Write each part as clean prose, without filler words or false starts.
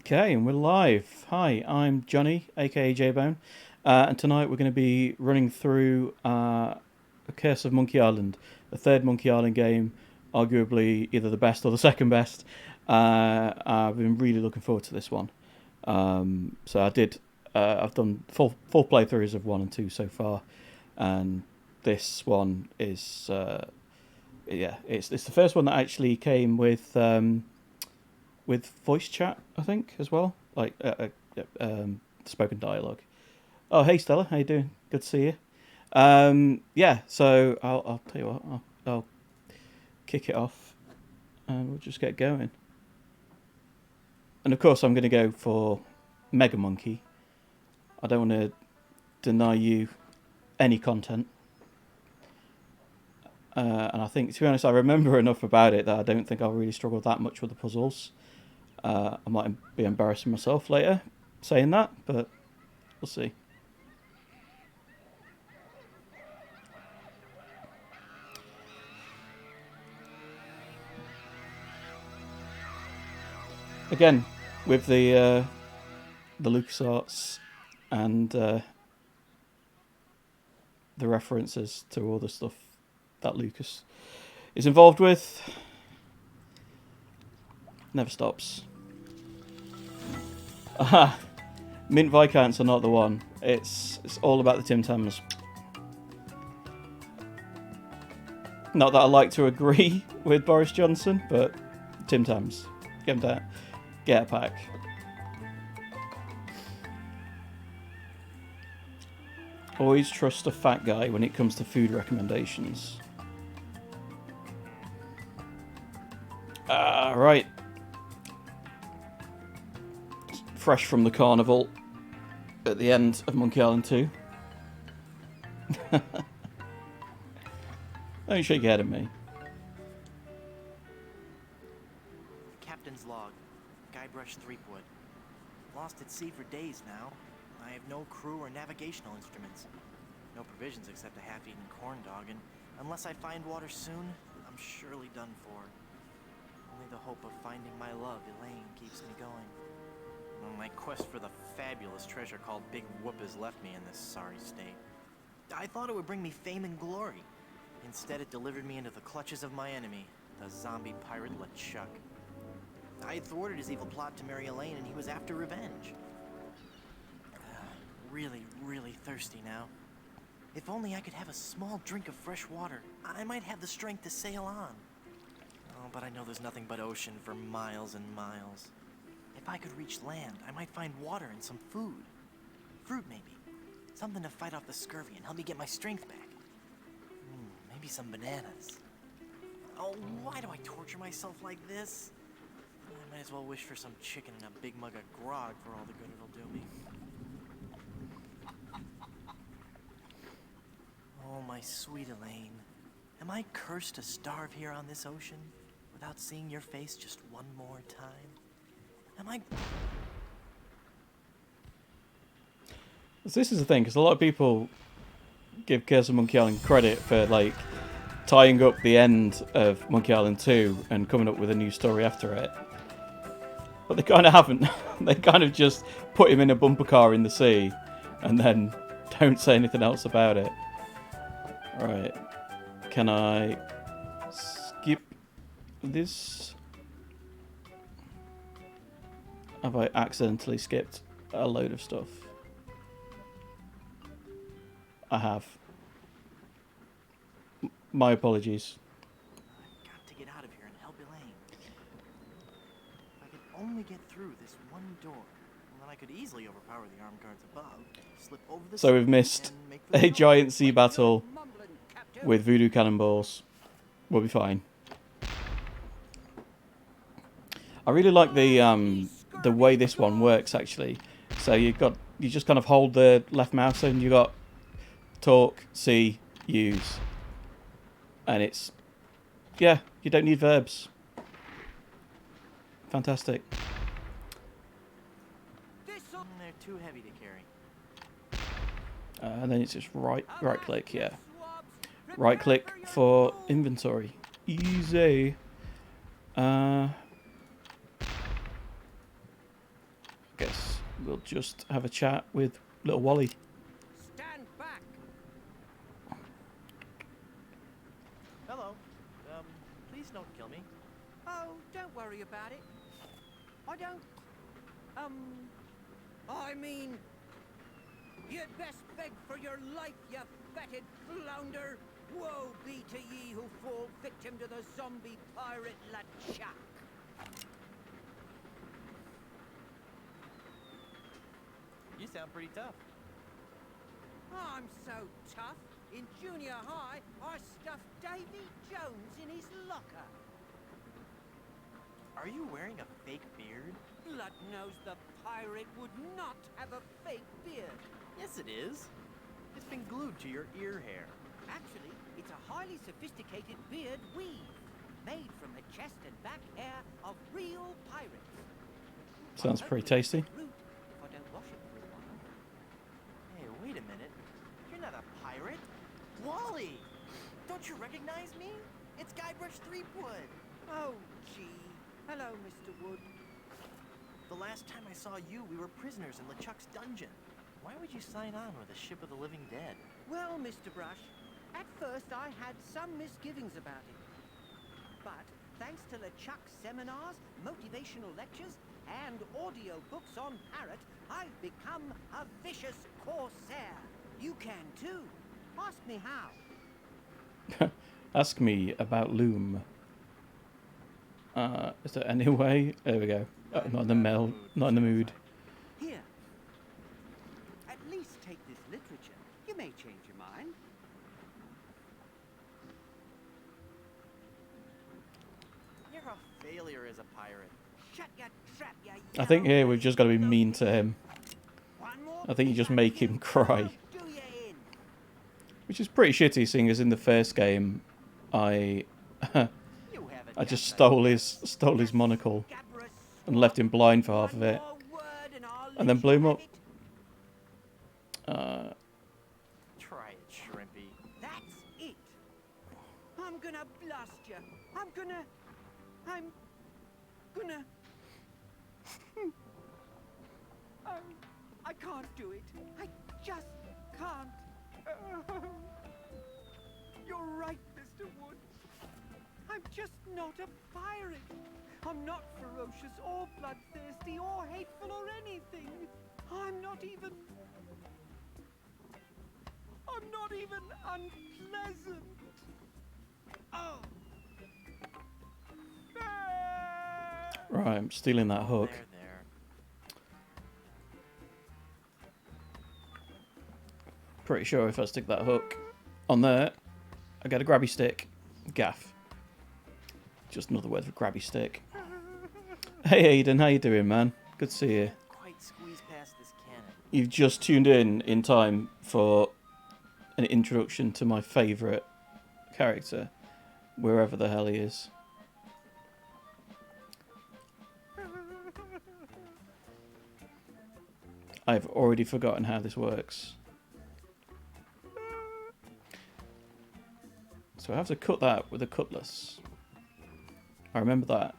Okay, and we're live. Hi, I'm Johnny, aka J-Bone, and tonight we're going to be running through Curse of Monkey Island, the third Monkey Island game, arguably either the best or the second best. I've been really looking forward to this one. So I've done full playthroughs of 1 and 2 so far, and this one is, it's the first one that actually came with voice chat, I think, as well, like spoken dialogue. Oh, hey Stella, how you doing? Good to see you. Yeah, so I'll tell you what, I'll kick it off, and we'll just get going. And of course, I'm going to go for Mega Monkey. I don't want to deny you any content. And I think, to be honest, I remember enough about it that I don't think I'll really struggle that much with the puzzles. I might be embarrassing myself later saying that, but we'll see. Again, with the LucasArts and the references to all the stuff that Lucas is involved with, never stops. Aha! Mint Viscounts are not the one. It's all about the Tim Tams. Not that I like to agree with Boris Johnson, but Tim Tams. Get him down. Get a pack. Always trust a fat guy when it comes to food recommendations. Right. Fresh from the carnival at the end of Monkey Island 2. Don't shake your head at me. Captain's log. Guybrush Threepwood. Lost at sea for days now. I have no crew or navigational instruments. No provisions except a half-eaten corn dog, and unless I find water soon, I'm surely done for. Only the hope of finding my love, Elaine, keeps me going. Well, my quest for the fabulous treasure called Big Whoop has left me in this sorry state. I thought it would bring me fame and glory. Instead, it delivered me into the clutches of my enemy, the zombie pirate LeChuck. I had thwarted his evil plot to marry Elaine, and he was after revenge. Really, really thirsty now. If only I could have a small drink of fresh water, I might have the strength to sail on. Oh, but I know there's nothing but ocean for miles and miles. If I could reach land, I might find water and some food. Fruit, maybe. Something to fight off the scurvy and help me get my strength back. Maybe some bananas. Oh, why do I torture myself like this? I might as well wish for some chicken and a big mug of grog for all the good it'll do me. Oh, my sweet Elaine. Am I cursed to starve here on this ocean without seeing your face just one more time? Am I... This is the thing, because a lot of people give Curse of Monkey Island credit for, like, tying up the end of Monkey Island 2 and coming up with a new story after it. But they kind of haven't. They kind of just put him in a bumper car in the sea and then don't say anything else about it. Right. Can I skip this? Have I accidentally skipped a load of stuff? I have. My apologies. I've got to get out of here and help Elaine. If I could only get through this one door, then I could easily overpower the armed guards above, slip over the So we've missed a giant sea battle with voodoo cannonballs. We'll be fine. I really like the way this one works, actually. So you just kind of hold the left mouse and you got talk, see, use. And it's, yeah, you don't need verbs. Fantastic. They're too heavy to carry. And then it's just right click, yeah. Right click for inventory. Easy. guess we'll just have a chat with little Wally. Stand back! Hello. Please don't kill me. Oh, don't worry about it. I don't... I mean... You'd best beg for your life, you fetid flounder! Woe be to ye who fall victim to the zombie pirate LeChuck! You sound pretty tough. I'm so tough. In junior high, I stuffed Davy Jones in his locker. Are you wearing a fake beard? Blood knows the pirate would not have a fake beard. Yes, it is. It's been glued to your ear hair. Actually, it's a highly sophisticated beard weave, made from the chest and back hair of real pirates. Sounds pretty tasty. If I don't wash it for a while. Hey, wait a minute. You're not a pirate. Wally! Don't you recognize me? It's Guybrush Threepwood. Oh, gee. Hello, Mr. Wood. The last time I saw you, we were prisoners in LeChuck's dungeon. Why would you sign on with a ship of the living dead? Well, Mr. Brush, at first I had some misgivings about it. But thanks to LeChuck's seminars, motivational lectures, and audio books on Parrot, I've become a vicious corsair. You can too. Ask me how. Ask me about Loom. Is there any way? There we go. Not in the mail. Not in the mood. Here. At least take this literature. You may change your mind. You're a failure as a pirate. Shut your trap, you I think here yellow we've just got to be mean to him. One more I think you peek just at make you, him cry. I'll do you in. Which is pretty shitty, seeing as in the first game, I You haven't I got just the- stole his monocle Gabrus, and left him blind for half of one it, more word and I'll and let then you blew him have up. it. Try it, Shrimpy. That's it. I'm gonna blast you. I'm gonna... I can't do it. I just can't. You're right, Mr. Wood. I'm just not a pirate. I'm not ferocious or bloodthirsty or hateful or anything. I'm not even unpleasant. Oh. Right, I'm stealing that hook. There. Pretty sure if I stick that hook on there, I get a grabby stick. Gaff. Just another word for grabby stick. Hey Aiden, how you doing, man? Good to see you. Can't quite squeeze past this cannon. You've just tuned in time for an introduction to my favourite character, wherever the hell he is. I've already forgotten how this works. So I have to cut that with a cutlass. I remember that.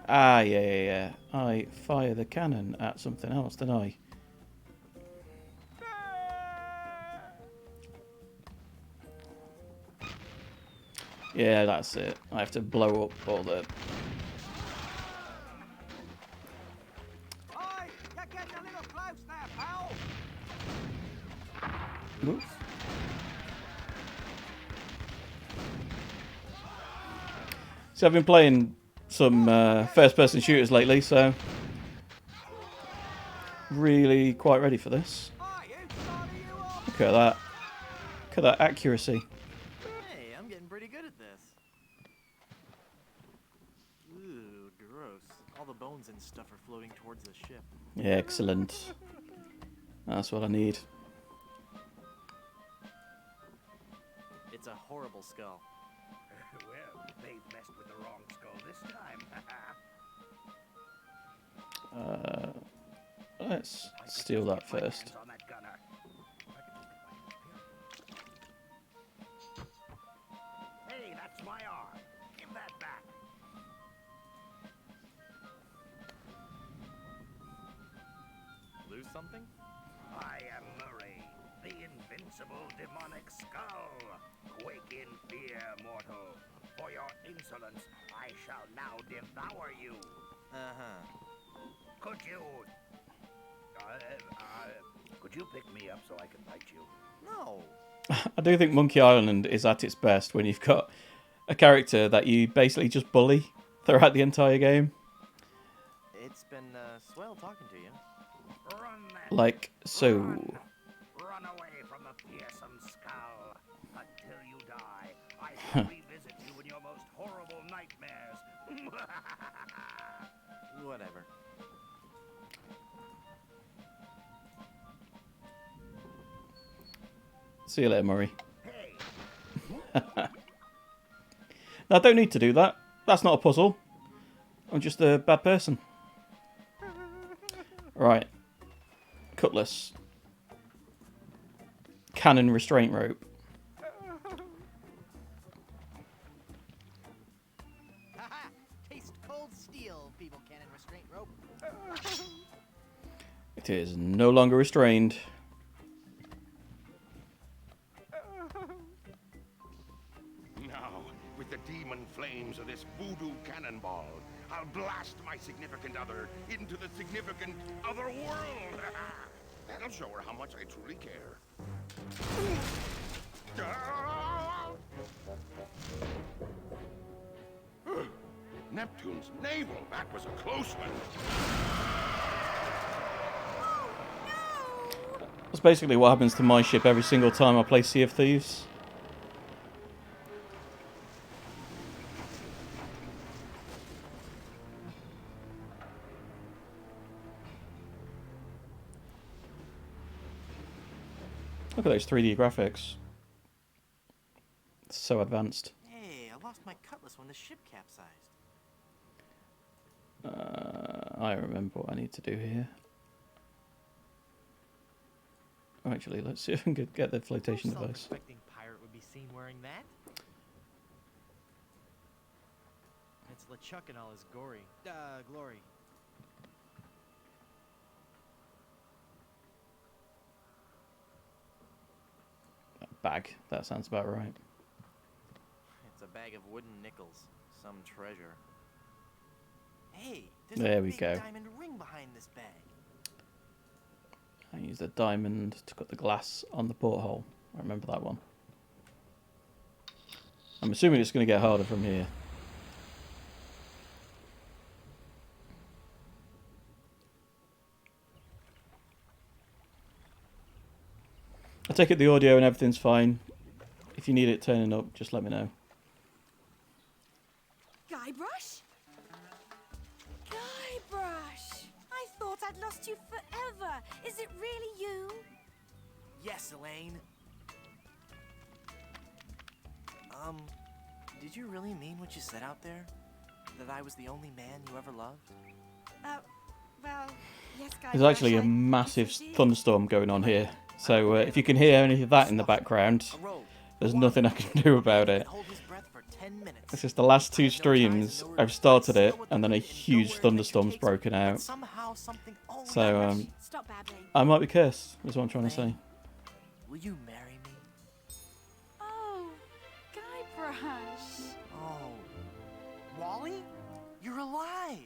Ah, yeah. I fire the cannon at something else, don't I? Yeah, that's it. I have to blow up all the... Oi, you're getting a little close there, pal. Oops. So I've been playing some first-person shooters lately, so really quite ready for this. Look at that. Look at that accuracy. Hey, I'm getting pretty good at this. Ooh, gross. All the bones and stuff are floating towards the ship. Yeah, excellent. That's what I need. It's a horrible skull. Well, they've messed with the wrong skull this time. Let's steal that first. On that gunner. something? I am Murray, the invincible demonic skull. Quake in fear, mortal. For your insolence, I shall now devour you. Could you... could you pick me up so I can bite you? No. I do think Monkey Island is at its best when you've got a character that you basically just bully throughout the entire game. It's been swell talking to you. Run then. Like so. Run away from the fearsome skull. Until you die, I shall revisit you in your most horrible nightmares. Whatever. See you later, Murray. Hey, No, I don't need to do that. That's not a puzzle. I'm just a bad person. Right. Cutlass. Cannon restraint rope. Haha! Taste cold steel, feeble cannon restraint rope. It is no longer restrained. Now, with the demon flames of this voodoo cannonball, I'll blast my significant other into the significant other world. That'll show her how much I truly care. Neptune's navel, that was a close one. That's basically what happens to my ship every single time I play Sea of Thieves. Look at those 3D graphics. It's so advanced. Hey, I lost my cutlass when the ship capsized. I remember what I need to do here. Oh, actually, let's see if I can get the flotation No device. self-respecting pirate would be seen wearing that. It's LeChuck in all his glory. Bag. That sounds about right. It's a bag of wooden nickels. Some treasure. Hey, there's There a we big go. diamond ring behind this bag. I used a diamond to cut the glass on the porthole. I remember that one. I'm assuming it's going to get harder from here. I take it the audio and everything's fine. If you need it turning up, just let me know. Guybrush? Guybrush! I thought I'd lost you forever. Is it really you? Yes, Elaine. Did you really mean what you said out there? That I was the only man you ever loved? Well, yes, Guybrush. There's actually a I massive guess I did. thunderstorm going on here. So if you can hear any of that in the background, A rogue. there's nothing I can do about it. Hold his breath for 10 minutes. It's just the last two streams, I've started it, and then a huge thunderstorm's broken But out. somehow something always So, Stop babbling. I might be cursed, is what I'm trying to say. Will you marry me? Oh, Guybrush. Oh. Wally? You're alive!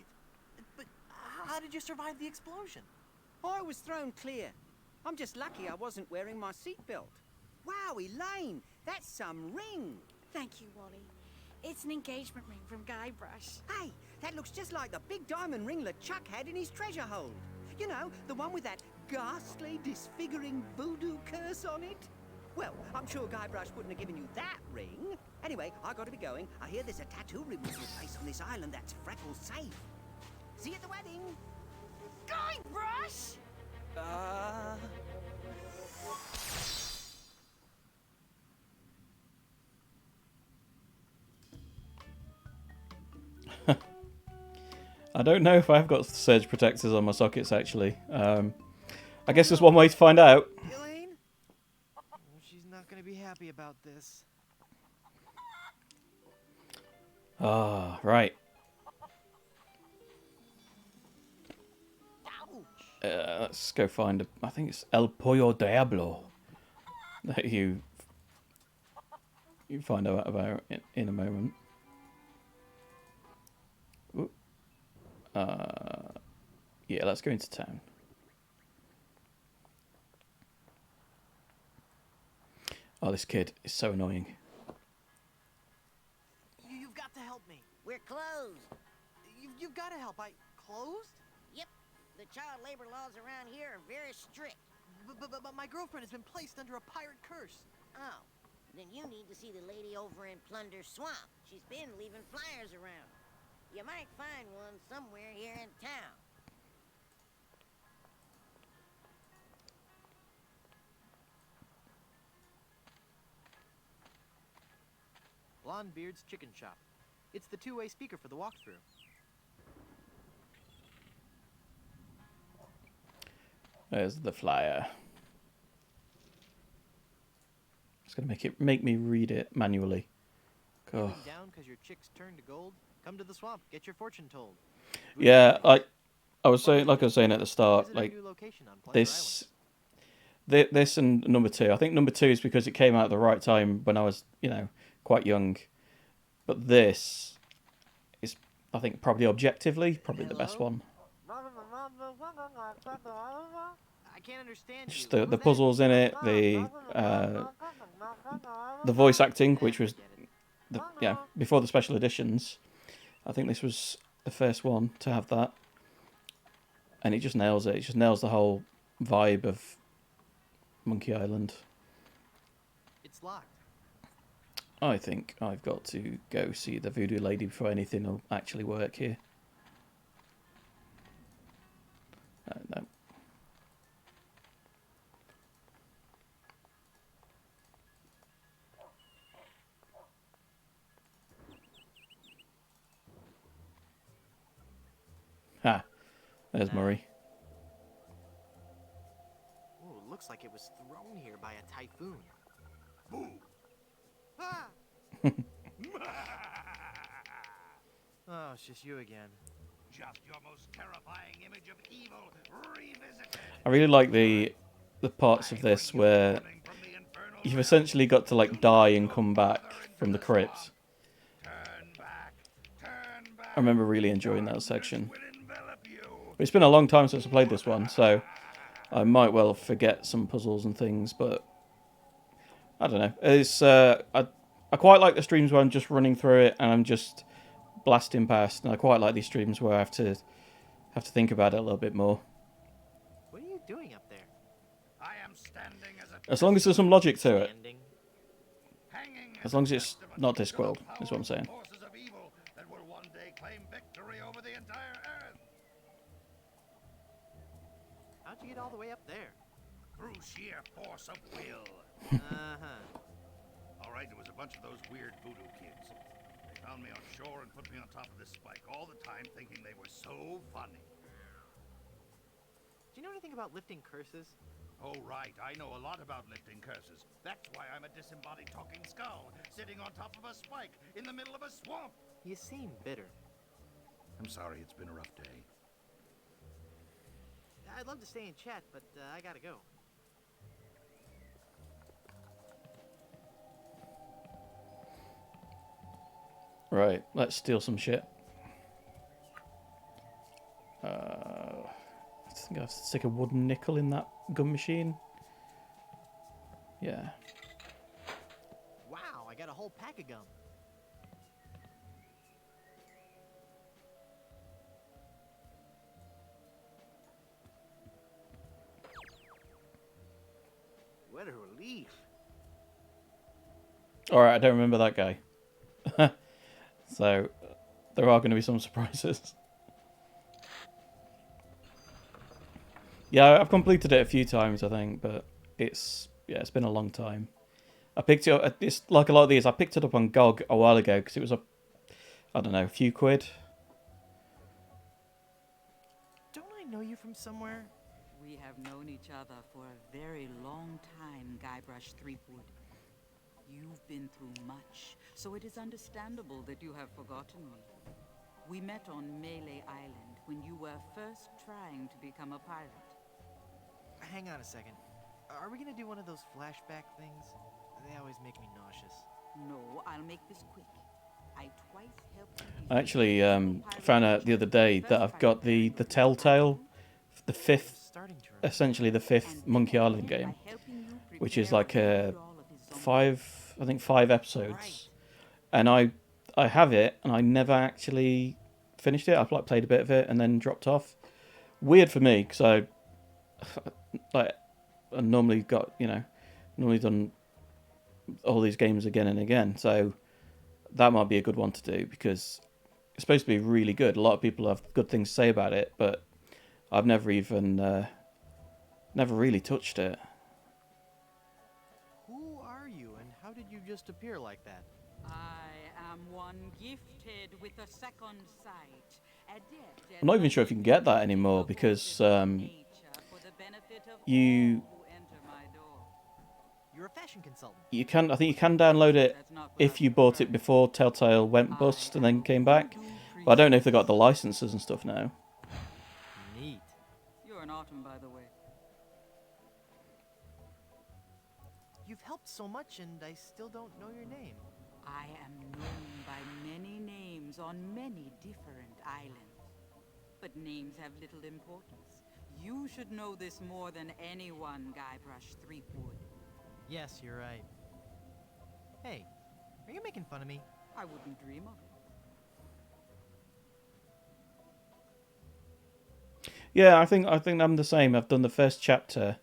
But how did you survive the explosion? I was thrown clear. I'm just lucky I wasn't wearing my seatbelt. Wow, Elaine, that's some ring. Thank you, Wally. It's an engagement ring from Guybrush. Hey, that looks just like the big diamond ring LeChuck had in his treasure hold. You know, the one with that ghastly, disfiguring voodoo curse on it. Well, I'm sure Guybrush wouldn't have given you that ring. Anyway, I gotta be going. I hear there's a tattoo removal place on this island that's Freckles safe. See you at the wedding. Guybrush! I don't know if I've got surge protectors on my sockets, actually. I guess there's one way to find out. Elaine? She's not gonna be happy about this. Ah, right. Ouch! Let's go find. I think it's El Pollo Diablo that you find out about in a moment. Ooh. Yeah, let's go into town. Oh, this kid is so annoying. You've got to help me. We're closed. You've got to help. Closed? Yep. The child labor laws around here are very strict. But my girlfriend has been placed under a pirate curse. Oh, then you need to see the lady over in Plunder Swamp. She's been leaving flyers around. You might find one somewhere here in town. Blondebeard's Chicken Shop. It's the two-way speaker for the walkthrough. There's the flyer. It's gonna make me read it manually. Feeling down because your chicks turned to gold? Come to the swamp. Get your fortune told. Yeah, I was saying at the start, Visit our like new location on Plunder this and number 2. I think number 2 is because it came out at the right time when I was, quite young. But this is, I think, probably objectively, the best one. I can't understand Just you. the puzzles in it, the voice acting, which was before the special editions. I think this was the first one to have that, and it just nails it. It just nails the whole vibe of Monkey Island. It's locked. I think I've got to go see the voodoo lady before anything will actually work here. No. Ha! There's Murray. Oh, it looks like it was thrown here by a typhoon. Boo! Ah! Oh, it's just you again. Just your most terrifying image of evil revisited. I really like the parts of this where you've essentially got to die and come back from the crypt. I remember really enjoying that section. But it's been a long time since I played this one, so I might well forget some puzzles and things, but I don't know. It's I quite like the streams where I'm just running through it and I'm just blasting past, and I quite like these streams where I have to think about it a little bit more. What are you doing up there? I am standing As long as there's some logic to it. Standing. As long as it's not Discworld, is what I'm saying. Forces of evil that will one day claim victory over the entire earth. How'd you get all the way up there? Through sheer force of will. Uh-huh. All right, there was a bunch of those weird voodoo kids. They found me on shore and put me on top of this spike all the time thinking they were so funny. Do you know anything about lifting curses? Oh, right, I know a lot about lifting curses. That's why I'm a disembodied talking skull, sitting on top of a spike in the middle of a swamp. You seem bitter. I'm sorry, it's been a rough day. I'd love to stay and chat, but I gotta go. Right, let's steal some shit. I think I have to stick a wooden nickel in that gun machine. Yeah. Wow, I got a whole pack of gum. What a relief. Alright, I don't remember that guy. So, there are going to be some surprises. Yeah, I've completed it a few times, I think, but it's been a long time. I picked it up, it's like a lot of these, I picked it up on GOG a while ago, because it was a few quid. Don't I know you from somewhere? We have known each other for a very long time, Guybrush Threepwood. You've been through much, so it is understandable that you have forgotten me. We met on Melee Island when you were first trying to become a pirate. hang on a second. Are we gonna do one of those flashback things? They always make me nauseous. No, I'll make this quick. I twice helped you I actually found out the other day that I've got the Telltale, the fifth, Starting to remember. essentially the fifth Monkey Island game, which is like a five episodes, and I have it and I never actually finished it. I've like played a bit of it and then dropped off. Weird for me because I normally done all these games again and again, so that might be a good one to do because it's supposed to be really good. A lot of people have good things to say about it, but I've never even never really touched it. Who are you, and how did you just appear like that? I am one gifted with a second sight. Adept I'm not even sure if you can get that anymore because you You're a fashion consultant. you can, I think you can download it if you bought it before Telltale went bust and then came back. But I don't know if they got the licenses and stuff now. Neat. You're an autumn, by the way. You've helped so much, and I still don't know your name. I am known by many names on many different islands. But names have little importance. You should know this more than anyone, Guybrush Threepwood. Yes, you're right. Hey, are you making fun of me? I wouldn't dream of it. Yeah, I think I'm the same. I've done the first chapter,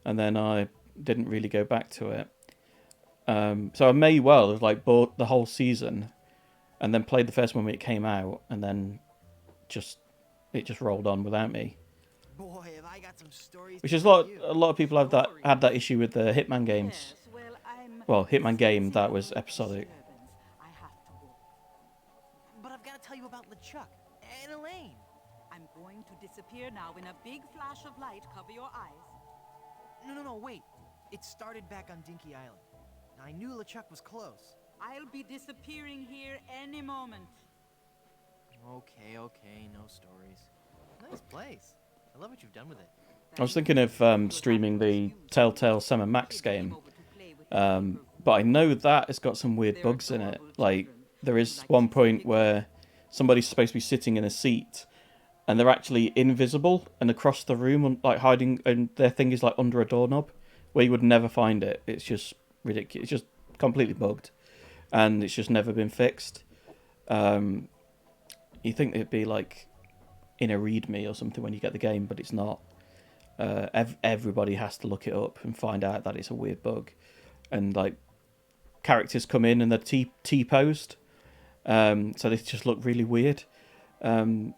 and then I didn't really go back to it. So I may well have like bought the whole season, and then played the first one when it came out, and then it just rolled on without me. Boy, have I got some stories. Which is to a tell you. lot of people have had that issue with the Hitman games. Yes, well, Well, Hitman game that was episodic. I have to go. But I've got to tell you about LeChuck and Elaine. I'm going to disappear now in a big flash of light. Cover your eyes. No, wait. It started back on Dinky Island. Now, I knew LeChuck was close. I'll be disappearing here any moment. Okay, no stories. Nice place. I love what you've done with it. I was thinking of streaming the Telltale Sam & Max game, but I know that it's got some weird bugs in it. Like, there is one point where somebody's supposed to be sitting in a seat, and they're actually invisible and across the room, like hiding, and their thing is like under a doorknob, where you would never find it. It's just ridiculous. It's just completely bugged, and it's just never been fixed. You think it'd be like in a README or something when you get the game, but it's not. Everybody has to look it up and find out that it's a weird bug, and like characters come in and they're T-posed, so they just look really weird. So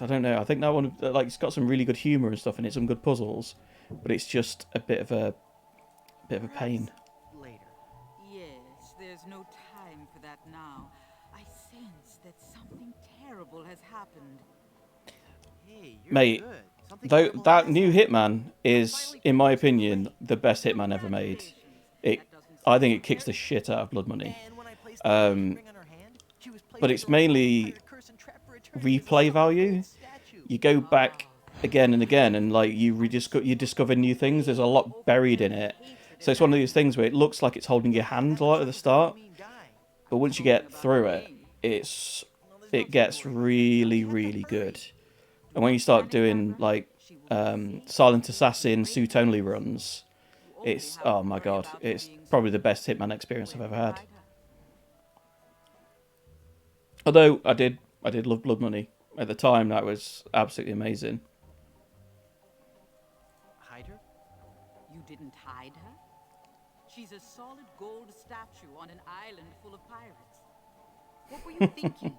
I don't know. I think that one, like, it's got some really good humor and stuff, and it's some good puzzles, but it's just a bit of a pain. Later. Yes, there's no time for that now. I sense that something terrible has happened. Hey, you're Mate, good. Something though terrible that has new happened. Hitman is, in my opinion, the best Hitman ever made. I think it kicks the shit out of Blood Money. And when I placed the magic ring on her hand, she was placed But with it's the mainly pirate curse and trap for eternity. replay value. Statue. You go back again and again, and like you discover new things. There's a lot buried in it. So it's one of these things where it looks like it's holding your hand a lot at the start, but once you get through it, it gets really, really good. And when you start doing like Silent Assassin suit only runs, it's, oh my god, it's probably the best Hitman experience I've ever had. Although I did love Blood Money at the time. That was absolutely amazing. Hide her? You didn't hide her? She's a solid gold statue on an island full of pirates. What were you thinking?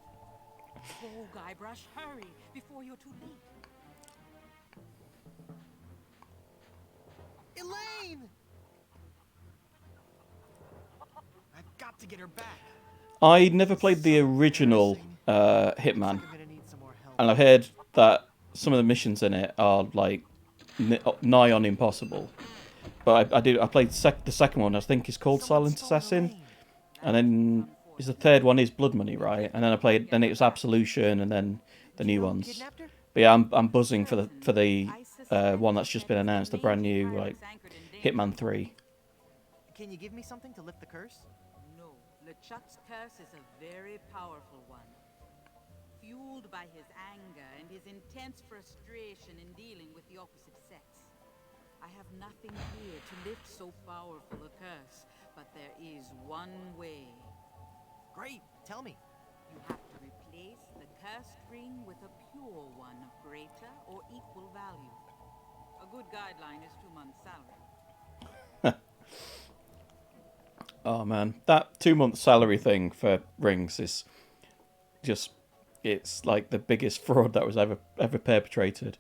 Go, Guybrush, hurry, before you're too late. Elaine! I've got to get her back. I never played the original Hitman, I'm gonna need some more help. and I've heard that some of the missions in it are like nigh on impossible. But I played the second one. I think it's called Someone Silent stole Assassin, Elaine. and then the third one is Blood Money, right? And then it was Absolution, and then the new ones. Kidnapped her? But yeah, I'm buzzing for the one that's just been announced, the brand new like Hitman 3. Can you give me something to lift the curse? No, LeChuck's curse is a very powerful one. Fueled by his anger and his intense frustration in dealing with the opposite sex. I have nothing here to lift so powerful a curse, but there is one way. Great, tell me. You have to replace the cursed ring with a pure one of greater or equal value. A good guideline is 2 months' salary. Oh man, that 2-month salary thing for rings is just, it's like the biggest fraud that was ever perpetrated.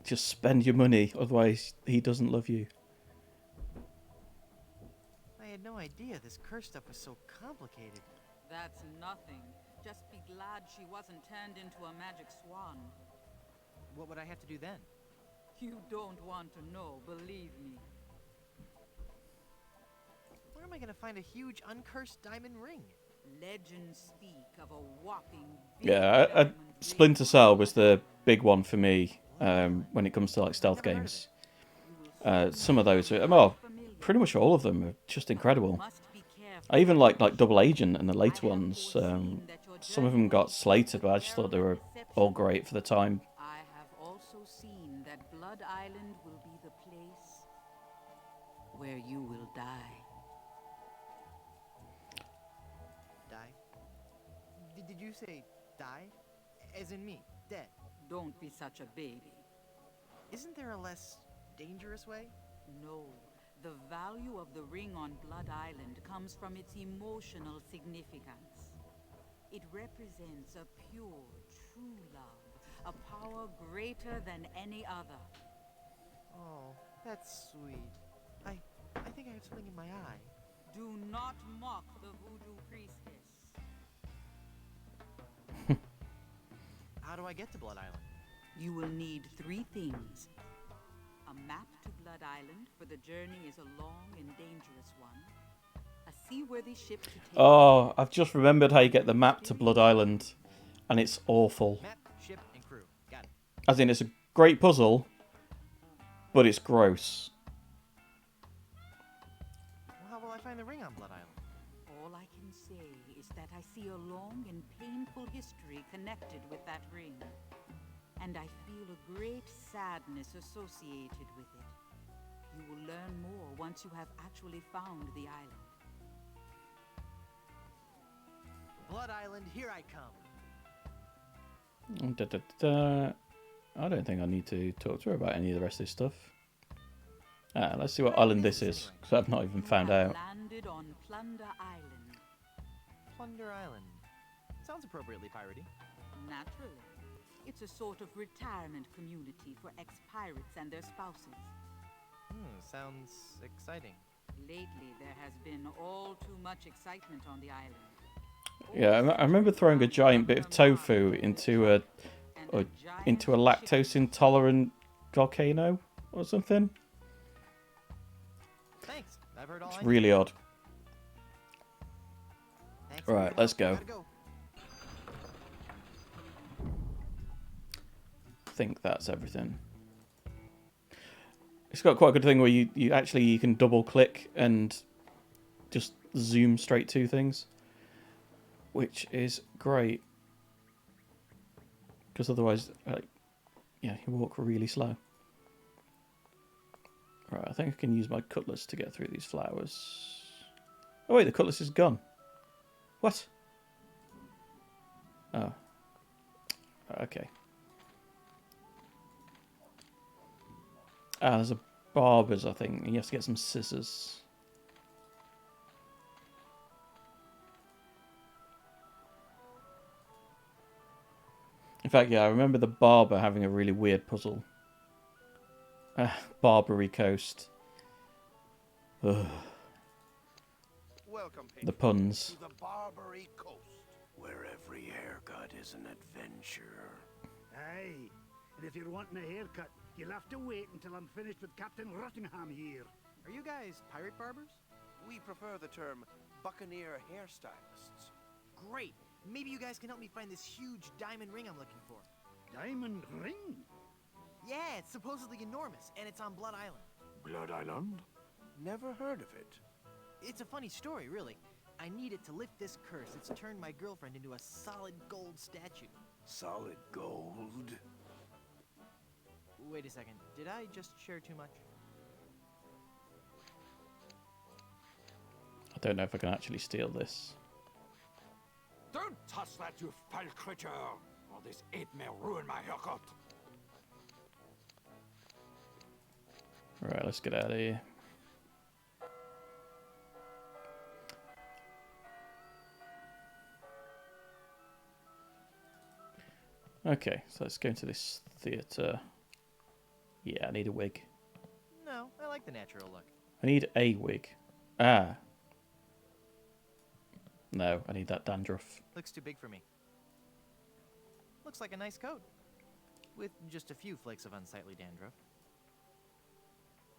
Just spend your money, otherwise he doesn't love you. I had no idea this curse stuff was so complicated. That's nothing. Just be glad she wasn't turned into a magic swan. What would I have to do then? You don't want to know, believe me. Where am I gonna find a huge uncursed diamond ring? Legends speak of a whopping... Yeah, Splinter Cell was the big one for me when it comes to like stealth games. Some of those are, well, pretty much all of them are just incredible. I even like Double Agent and the later ones. Some of them got slated, but I just thought they were all great for the time. I have also seen that Blood Island will be the place where you will die. Die? Did you say die? As in me, dead? Don't be such a baby. Isn't there a less dangerous way? No. The value of the ring on Blood Island comes from its emotional significance. It represents a pure, true love, a power greater than any other. Oh, that's sweet. I think I have something in my eye. Do not mock the voodoo priestess. How do I get to Blood Island? You will need 3 things. A map to Blood Island, for the journey is a long and dangerous one. A seaworthy ship to take... Oh, I've just remembered how you get the map to Blood Island, and it's awful. Map, ship, and crew. Got it. As in, it's a great puzzle, but it's gross. Well, how will I find the ring on Blood Island? All I can say is that I see a long and painful history connected with that ring. And I feel a great sadness associated with it. You will learn more once you have actually found the island. Blood Island, here I come. Da, da, da. I don't think I need to talk to her about any of the rest of this stuff. Let's see what island this is, because I've not even found out. Landed on Plunder Island. Plunder Island. Sounds appropriately piratey. Naturally. It's a sort of retirement community for ex-pirates and their spouses. Sounds exciting. Lately, there has been all too much excitement on the island. Yeah, I remember throwing a giant bit of tofu into a lactose intolerant volcano or something. Thanks. I've heard all It's I really need. odd. Thanks Right, for your let's help. go. Gotta go. I think that's everything. It's got quite a good thing where you can double click and just zoom straight to things, which is great, because otherwise, you walk really slow. Right, I think I can use my cutlass to get through these flowers. Oh wait, the cutlass is gone. What? Oh. Okay. There's a barber's, I think. You have to get some scissors. In fact, yeah, I remember the barber having a really weird puzzle. Barbary Coast. Ugh. Welcome, The puns. to the Barbary Coast. Where every haircut is an adventure. Aye, and if you're wanting a haircut, you'll have to wait until I'm finished with Captain Rottingham here. Are you guys pirate barbers? We prefer the term buccaneer hairstylists. Great. Maybe you guys can help me find this huge diamond ring I'm looking for. Diamond ring? Yeah, it's supposedly enormous, and it's on Blood Island. Blood Island? Never heard of it. It's a funny story, really. I need it to lift this curse. It's turned my girlfriend into a solid gold statue. Solid gold? Wait a second. Did I just share too much? I don't know if I can actually steal this. Don't touch that, you foul creature, or this ape may ruin my haircut. Right, let's get out of here. Okay, so let's go into this theatre. Yeah, I need a wig. No, I like the natural look. I need a wig. Ah. No, I need that dandruff. Looks too big for me. Looks like a nice coat. With just a few flakes of unsightly dandruff.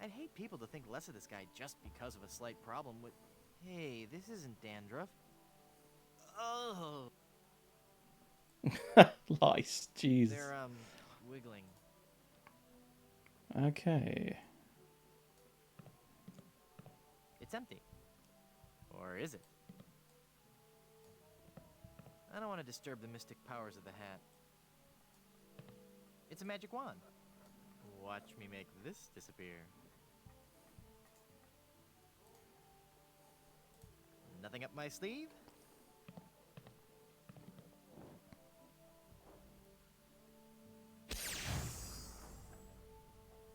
I'd hate people to think less of this guy just because of a slight problem with... Hey, this isn't dandruff. Oh. Lice, jeez. They're, wiggling. Okay. It's empty. Or is it? I don't want to disturb the mystic powers of the hat. It's a magic wand. Watch me make this disappear. Nothing up my sleeve?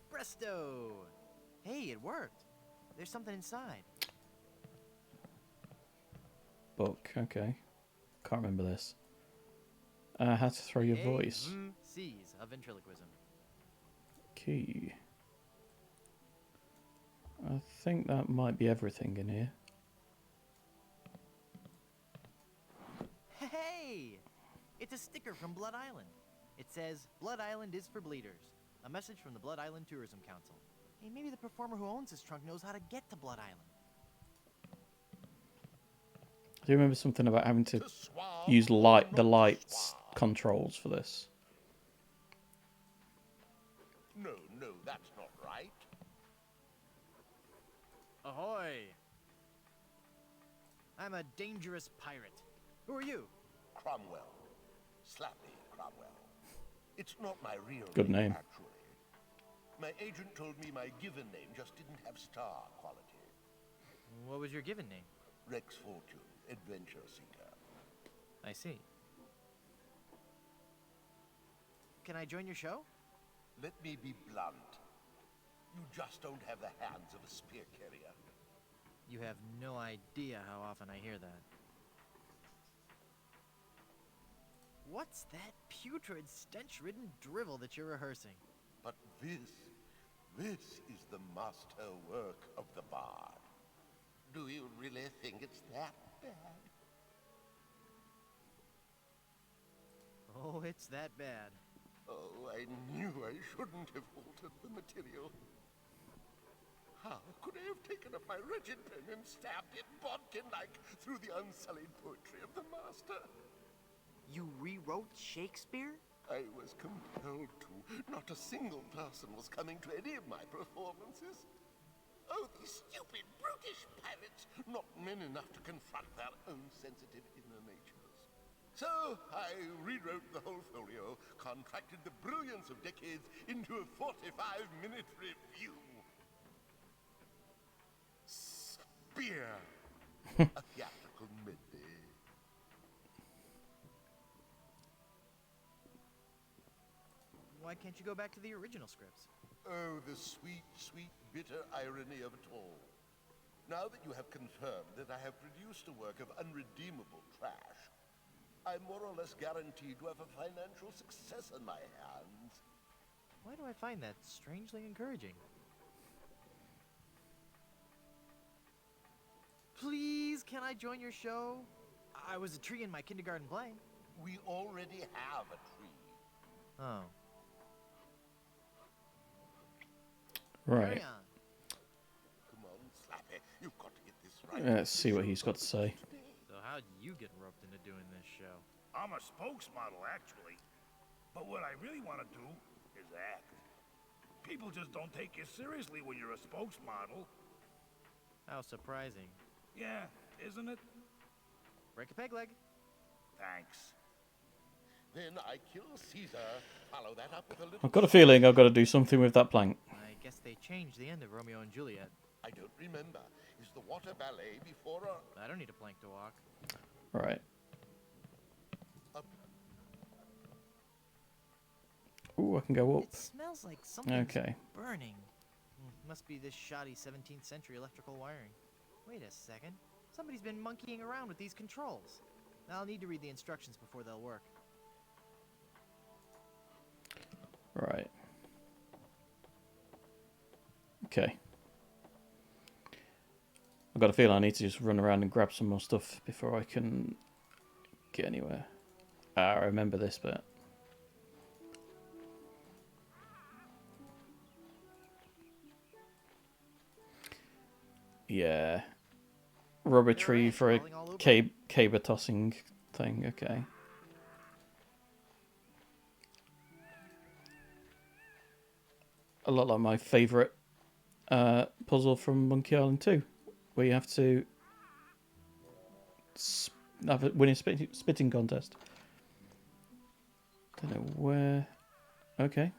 Presto! Hey, it worked. There's something inside. Book, okay. Can't remember this. How to throw your voice. C's of ventriloquism. Key. I think that might be everything in here. Hey! It's a sticker from Blood Island. It says, Blood Island is for bleeders. A message from the Blood Island Tourism Council. Hey, maybe the performer who owns this trunk knows how to get to Blood Island. I do remember something about having to use the lights controls for this. No, that's not right. Ahoy! I'm a dangerous pirate. Who are you? Cromwell. Slappy Cromwell. It's not my real Good name. actually. My agent told me my given name just didn't have star quality. What was your given name? Rex Fortune, adventure seeker. I see. Can I join your show? Let me be blunt. You just don't have the hands of a spear carrier. You have no idea how often I hear that. What's that putrid, stench-ridden drivel that you're rehearsing? But this is the master work of the bard. Do you really think it's that bad? Oh, it's that bad. Oh, I knew I shouldn't have altered the material. How could I have taken up my wretched pen and stabbed it bodkin-like through the unsullied poetry of the master? You rewrote Shakespeare? I was compelled to. Not a single person was coming to any of my performances. Oh, these stupid, brutish pirates, not men enough to confront their own sensitive inner natures. So I rewrote the whole folio, contracted the brilliance of decades into a 45-minute review. Spear, a theatrical medley. Why can't you go back to the original scripts? Oh, the sweet, sweet, bitter irony of it all. Now that you have confirmed that I have produced a work of unredeemable trash, I'm more or less guaranteed to have a financial success on my hands. Why do I find that strangely encouraging? Please, can I join your show? I was a tree in my kindergarten play. We already have a tree. Oh. Right. Carry on. Come on, Slappy. You've got to get this right. Let's see what he's got to say. So how'd you get roped into doing this show? I'm a spokesmodel, actually. But what I really want to do is act. People just don't take you seriously when you're a spokesmodel. How surprising. Yeah, isn't it? Break a peg leg. Thanks. Then I kill Caesar, follow that up with a little... I've got a feeling I've got to do something with that plank. I guess they changed the end of Romeo and Juliet. I don't remember. Is the water ballet before or... I don't need a plank to walk. Right. Up. Ooh, I can go up. It smells like something's Okay. burning. Must be this shoddy 17th century electrical wiring. Wait a second. Somebody's been monkeying around with these controls. I'll need to read the instructions before they'll work. Right. Okay. I've got a feeling I need to just run around and grab some more stuff before I can get anywhere. Ah, I remember this bit. Yeah. Rubber tree for a caber tossing thing, okay. A lot like my favourite puzzle from Monkey Island 2, where you have to win a spitting contest. Don't know where. Okay.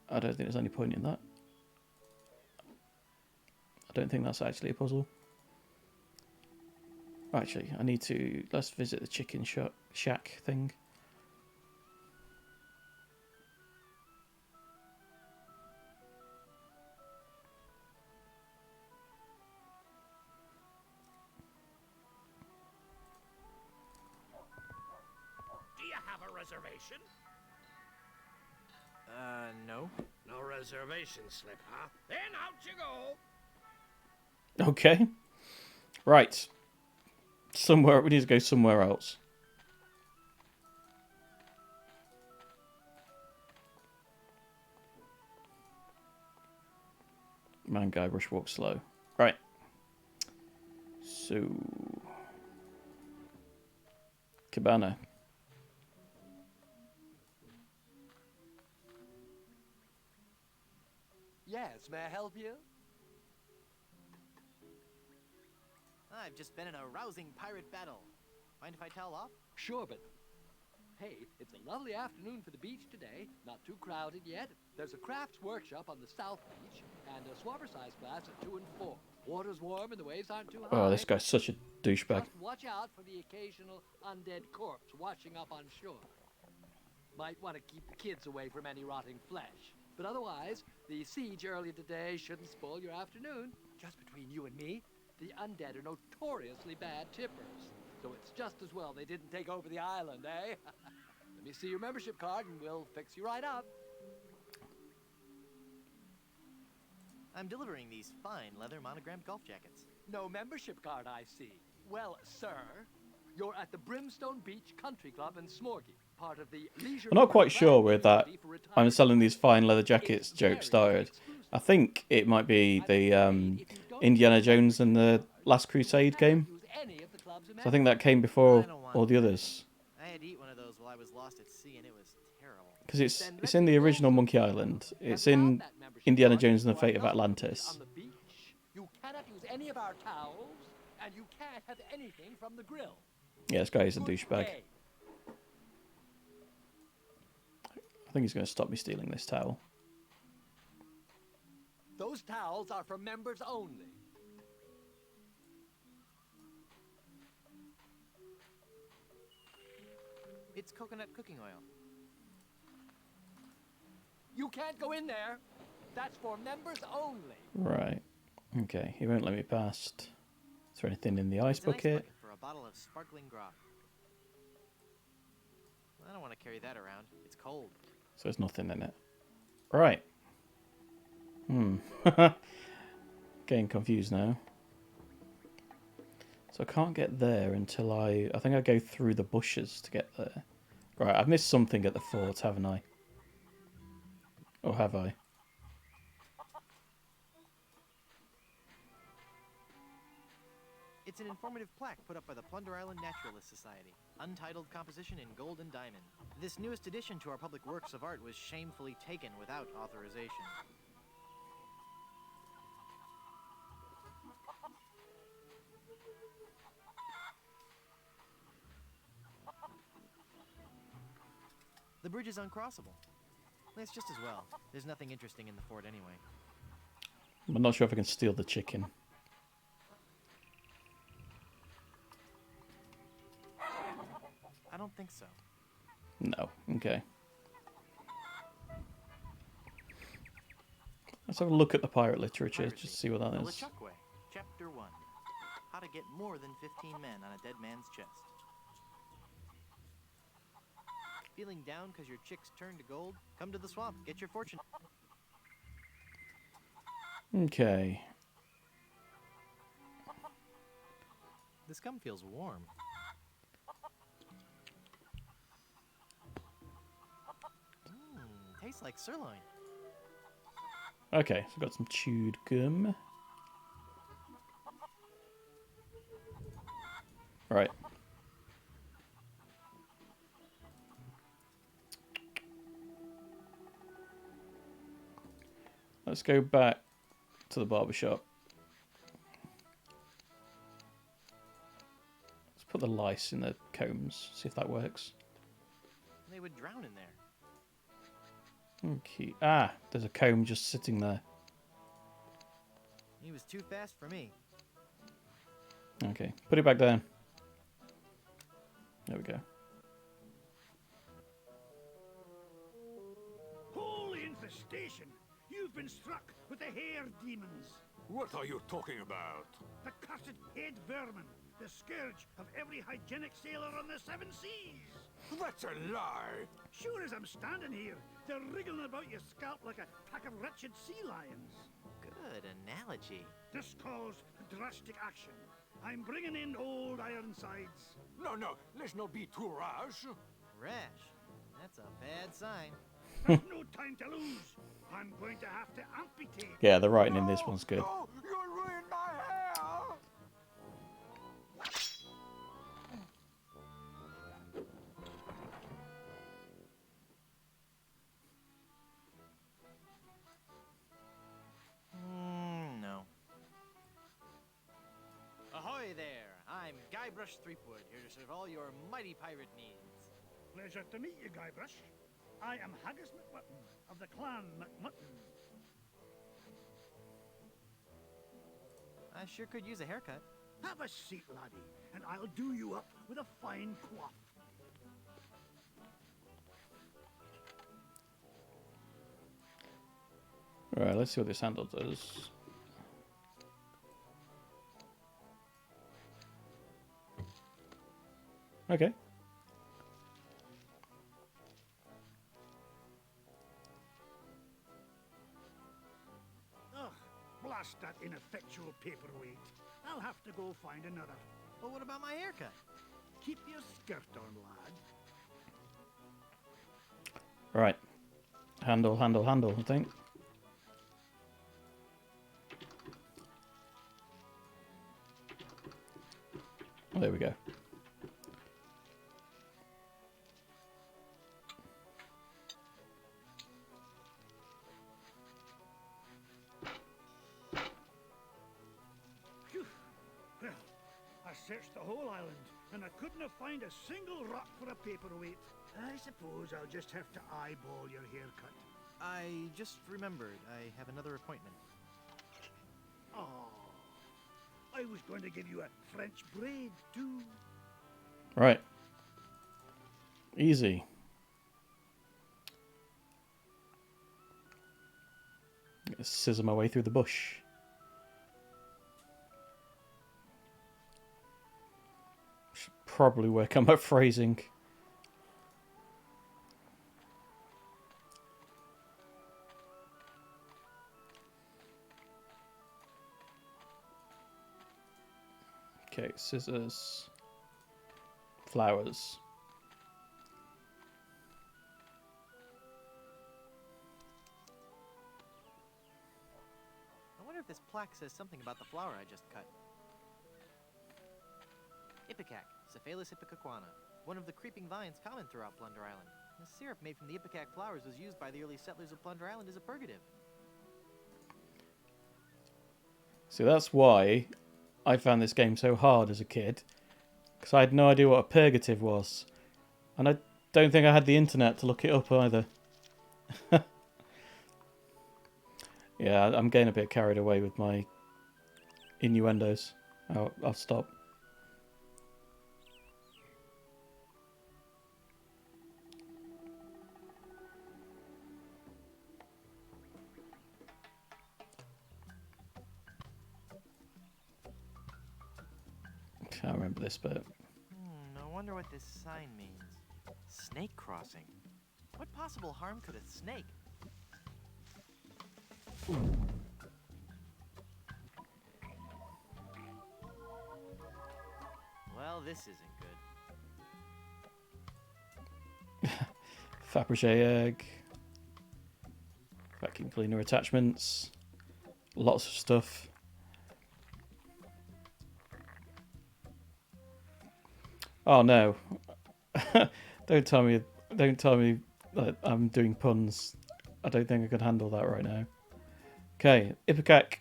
I don't think there's any point in that. I don't think that's actually a puzzle. Actually, I need to... Let's visit the chicken shack thing. Do you have a reservation? No. No reservation slip, huh? Then out you go. Okay. Right. Somewhere, we need to go somewhere else. Man, Guybrush walks slow. Right. So... Cabana. Yes, may I help you? I've just been in a rousing pirate battle. Mind if I towel off? Sure, but hey, it's a lovely afternoon for the beach today. Not too crowded yet. There's a crafts workshop on the south beach and a swabber size class at 2 and 4. Water's warm and the waves aren't too high. Oh, this guy's such a douchebag. Just watch out for the occasional undead corpse washing up on shore. Might want to keep the kids away from any rotting flesh. But otherwise, the siege earlier today shouldn't spoil your afternoon. Just between you and me, the undead are notoriously bad tippers. So it's just as well they didn't take over the island, eh? Let me see your membership card and we'll fix you right up. I'm delivering these fine leather monogrammed golf jackets. No membership card, I see. Well, sir, you're at the Brimstone Beach Country Club in Smorgy, part of the leisure... I'm not quite sure where that I'm selling these fine leather jackets joke started. I think it might be the Indiana Jones and the Last Crusade game. So I think that came before all the others. I had to eat one of those while I was lost at sea, and it was terrible. Because it's in the original Monkey Island. It's in Indiana Jones and the Fate of Atlantis. You cannot use any of our towels, and you can't have anything from the grill. Yeah, this guy is a douchebag. I think he's going to stop me stealing this towel. Those towels are for members only. It's coconut cooking oil. You can't go in there. That's for members only. Right. Okay, he won't let me past. Is there anything in the ice It's a nice bucket? bucket for a bottle of sparkling grog. I don't want to carry that around. It's cold. So there's nothing in it. Right. Getting confused now. So I can't get there until I think I go through the bushes to get there. Right, I've missed something at the fort, haven't I? Or have I? It's an informative plaque put up by the Plunder Island Naturalist Society. Untitled composition in gold and diamond. This newest addition to our public works of art was shamefully taken without authorization. The bridge is uncrossable. It's just as well. There's nothing interesting in the fort anyway. I'm not sure if I can steal the chicken. I don't think so. No. Okay. Let's have a look at the pirate literature, just to see what that The is. LeChuck Way, Chapter 1. How to get more than 15 men on a dead man's chest. Feeling down because your chicks turned to gold? Come to the swamp, get your fortune. Okay. This gum feels warm. Tastes like sirloin. Okay, so I've got some chewed gum. Right. Let's go back to the barbershop. Let's put the lice in the combs, see if that works. They would drown in there. Okay. Ah, there's a comb just sitting there. He was too fast for me. Okay, put it back down. There we go. Holy infestation! You've been struck with the hair demons. What are you talking about? The cursed head vermin. The scourge of every hygienic sailor on the 7 seas. That's a lie. Sure as I'm standing here, they're wriggling about your scalp like a pack of wretched sea lions. Good analogy. This calls drastic action. I'm bringing in old Ironsides. No, let's not be too rash. Rash. That's a bad sign. There's no time to lose. I'm going to have to amputate. Yeah, the writing in this one's good. No, you'll ruin my hair. No. Ahoy there! I'm Guybrush Threepwood, here to serve all your mighty pirate needs. Pleasure to meet you, Guybrush. I am Haggis McMutton of the clan McMutton. I sure could use a haircut. Have a seat, laddie, and I'll do you up with a fine coif. Alright, let's see what this handle does. Okay. Ugh, blast that ineffectual paperweight. I'll have to go find another. Well, what about my haircut? Keep your skirt on, lad. Right. Handle, handle, handle, I think. Oh, there we go. Phew. Well, I searched the whole island, and I couldn't have found a single rock for a paperweight. I suppose I'll just have to eyeball your haircut. I just remembered I have another appointment. Oh, I was going to give you a French braid, too. Right. Easy. Scissor my way through the bush. Should probably work on my phrasing. Okay, scissors. Flowers. I wonder if this plaque says something about the flower I just cut. Ipecac, Cephalus ipecacuana, one of the creeping vines common throughout Plunder Island. The syrup made from the Ipecac flowers was used by the early settlers of Plunder Island as a purgative. So that's why I found this game so hard as a kid, because I had no idea what a purgative was. And I don't think I had the internet to look it up either. Yeah, I'm getting a bit carried away with my innuendos. I'll stop. Can't remember this bit. I wonder what this sign means. Snake crossing. What possible harm could a snake? Well, this isn't good. Fabergé egg. Vacuum cleaner attachments. Lots of stuff. Oh no. Don't tell me that I'm doing puns. I don't think I can handle that right now. Okay, Ipecac.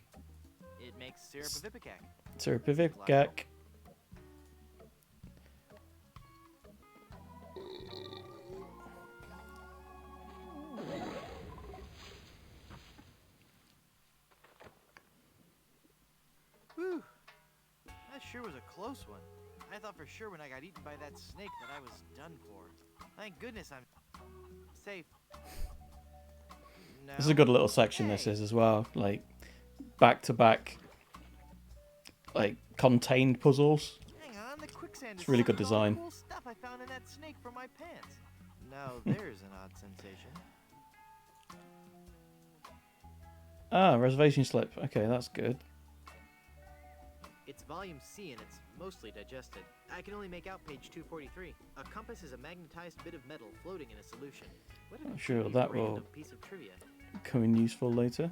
It makes syrup of Ipecac. Syrup of Ipecac. Whew. That sure was a close one. I thought for sure when I got eaten by that snake that I was done for. Thank goodness I'm safe. No. This is a good little section, this is as well. Like, back-to-back, like, contained puzzles. Hang on, the quicksand It's really good is all the design. cool stuff I found in that snake from my pants. Now there's an odd sensation. Ah, reservation slip. Okay, that's good. It's volume C and it's mostly digested. I can only make out page 243. A compass is a magnetized bit of metal floating in a solution. What I'm sure that will piece of trivia. come in useful later.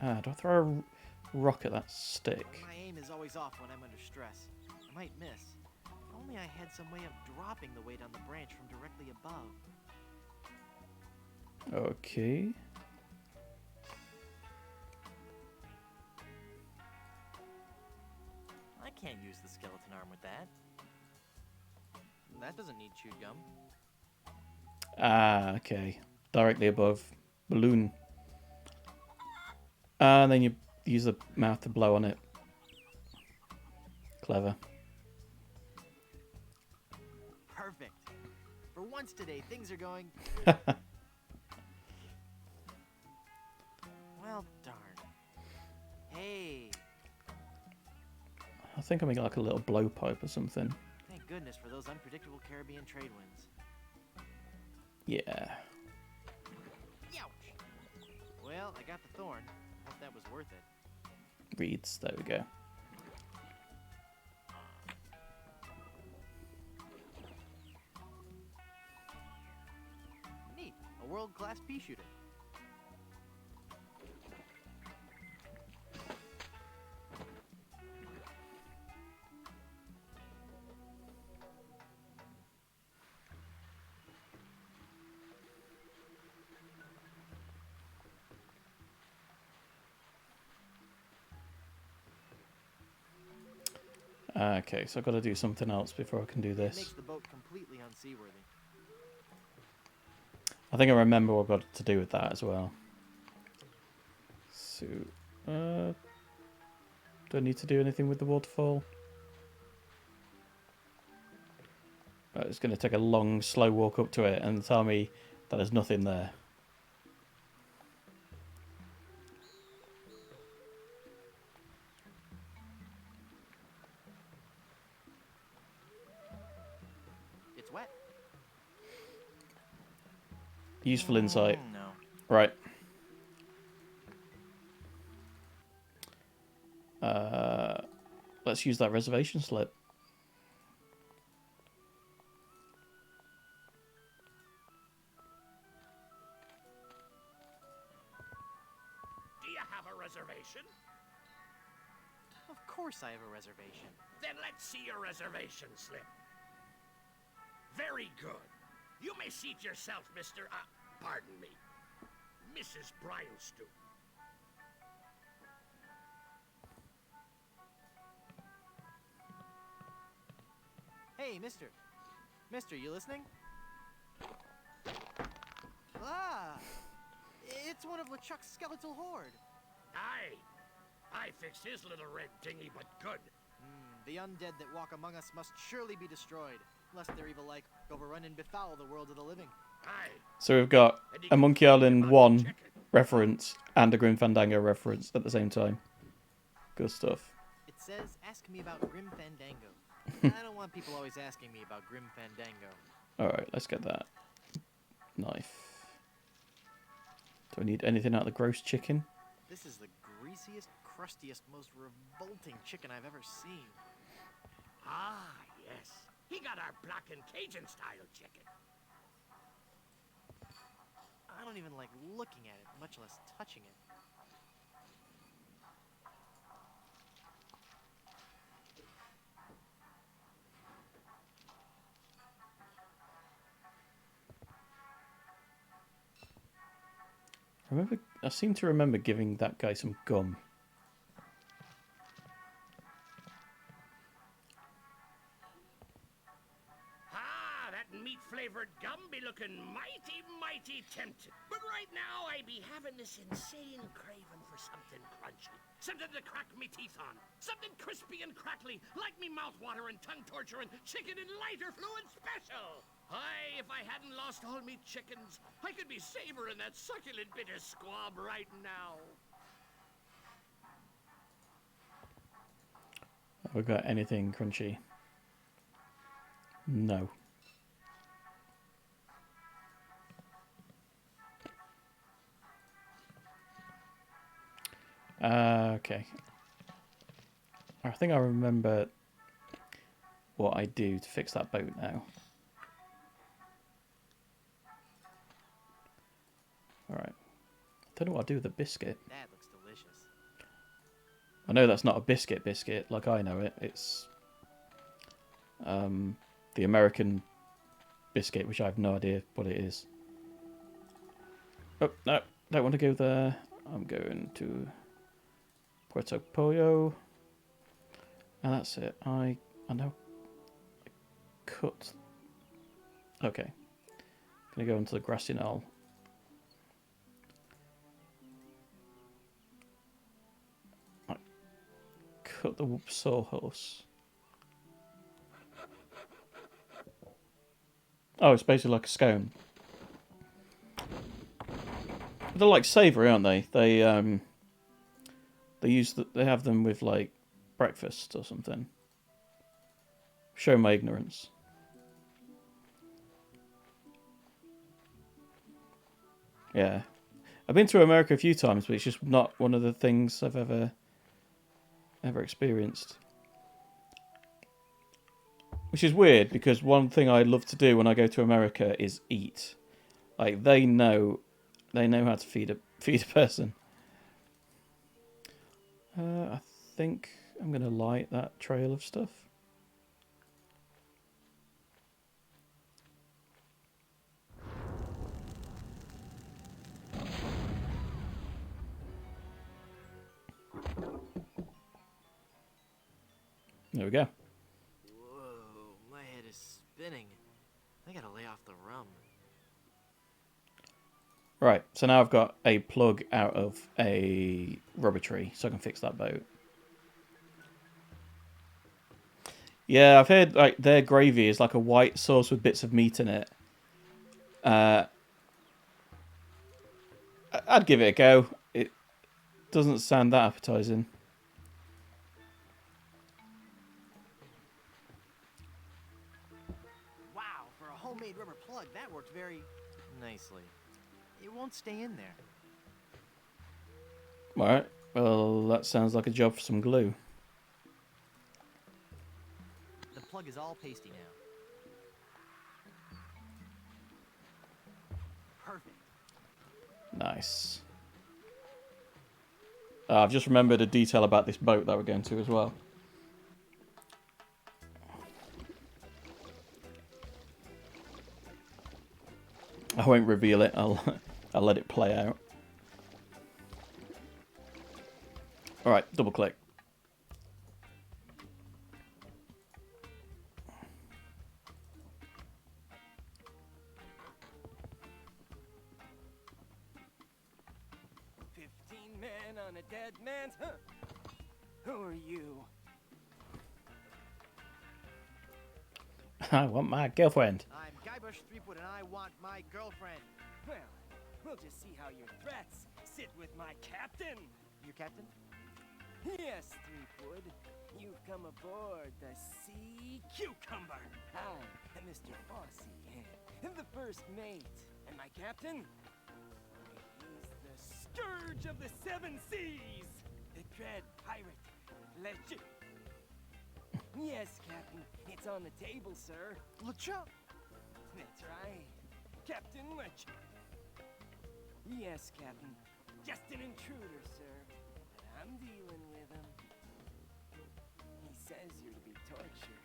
Ah, do I throw a rock at that stick? My aim is always off when I'm under stress. I might miss. If only I had some way of dropping the weight on the branch from directly above. Okay. I can't use the skeleton arm with that. That doesn't need chewed gum. Ah, okay. Directly above. Balloon. And then you use the mouth to blow on it. Clever. Perfect. For once today, things are going... Well, darn. Hey. I think I'm making like a little blowpipe or something. Thank goodness for those unpredictable Caribbean trade winds. Yeah. Youch! Well, I got the thorn. Hope that was worth it. Reeds. There we go. Neat. A world-class pea shooter. Okay, so I've got to do something else before I can do It this. makes the boat completely unseaworthy. I think I remember what I've got to do with that as well. So, do I need to do anything with the waterfall? Right, it's going to take a long, slow walk up to it and tell me that there's nothing there. It's wet. Useful insight. No. Right. Let's use that reservation slip. Do you have a reservation? Of course I have a reservation. Then let's see your reservation slip. Very good. You may seat yourself, Mr. Pardon me, Mrs. Bryanstew. Hey, mister. Mister, you listening? Ah! It's one of LeChuck's skeletal horde. Aye. I fixed his little red dinghy, but good. The undead that walk among us must surely be destroyed, lest their evil like overrun and befoul the world of the living. Aye. So we've got a Monkey Island 1 reference and a Grim Fandango reference at the same time. Good stuff. It says, ask me about Grim Fandango. I don't want people always asking me about Grim Fandango. Alright, let's get that knife. Do I need anything out of the gross chicken? This is the greasiest, crustiest, most revolting chicken I've ever seen. Ah, yes. He got our black and Cajun style chicken. I don't even like looking at it, much less touching it. I seem to remember giving that guy some gum. Ah, that meat-flavored gum be looking mighty, mighty tempting. But right now, I be having this insane craving for something crunchy. Something to crack me teeth on. Something crispy and crackly, like me mouth-watering, tongue-torturing chicken and lighter fluid special. Aye, if I hadn't lost all me chickens, I could be savoring that succulent bit of squab right now. Have we got anything crunchy? No. Okay. I think I remember what I do to fix that boat now. Alright. I don't know what I do with the biscuit. That looks delicious. I know that's not a biscuit like I know it. It's the American biscuit, which I have no idea what it is. Oh, no. Don't want to go there. I'm going to Puerto Pollo. And that's it. I know. I cut. Okay. Gonna go into the grassy knoll. I cut the sawhorse. Oh, it's basically like a scone. They're like savoury, aren't they? They they have them with like breakfast or something. Show my ignorance. Yeah, I've been to America a few times, but it's just not one of the things I've ever experienced. Which is weird, because one thing I love to do when I go to America is eat. Like, they know how to feed a person. I think I'm gonna light that trail of stuff. There we go. Whoa, my head is spinning. I gotta lay off the rum. Right, so now I've got a plug out of a rubber tree, so I can fix that boat. Yeah, I've heard like their gravy is like a white sauce with bits of meat in it. I'd give it a go. It doesn't sound that appetizing. Wow, for a homemade rubber plug, that worked very nicely. It won't stay in there. Alright, well, that sounds like a job for some glue. The plug is all pasty now. Perfect. Nice. I've just remembered a detail about this boat that we're going to as well. I won't reveal it. I'll let it play out. All right, double click. On a dead man's... Huh. Who are you? I want my girlfriend. I'm Guybrush Threepwood, and I want my girlfriend. Well, we'll just see how your threats sit with my captain. Your captain? Yes, Threepwood. You've come aboard the Sea Cucumber. I am Mr. Fossey, the first mate. And my captain? He's the scourge of the seven seas. The dread pirate, LeChuck. Yes, Captain. It's on the table, sir. LeChuck? That's right. Captain LeChuck. Yes, Captain. Just an intruder, sir. But I'm dealing with him. He says you're to be tortured.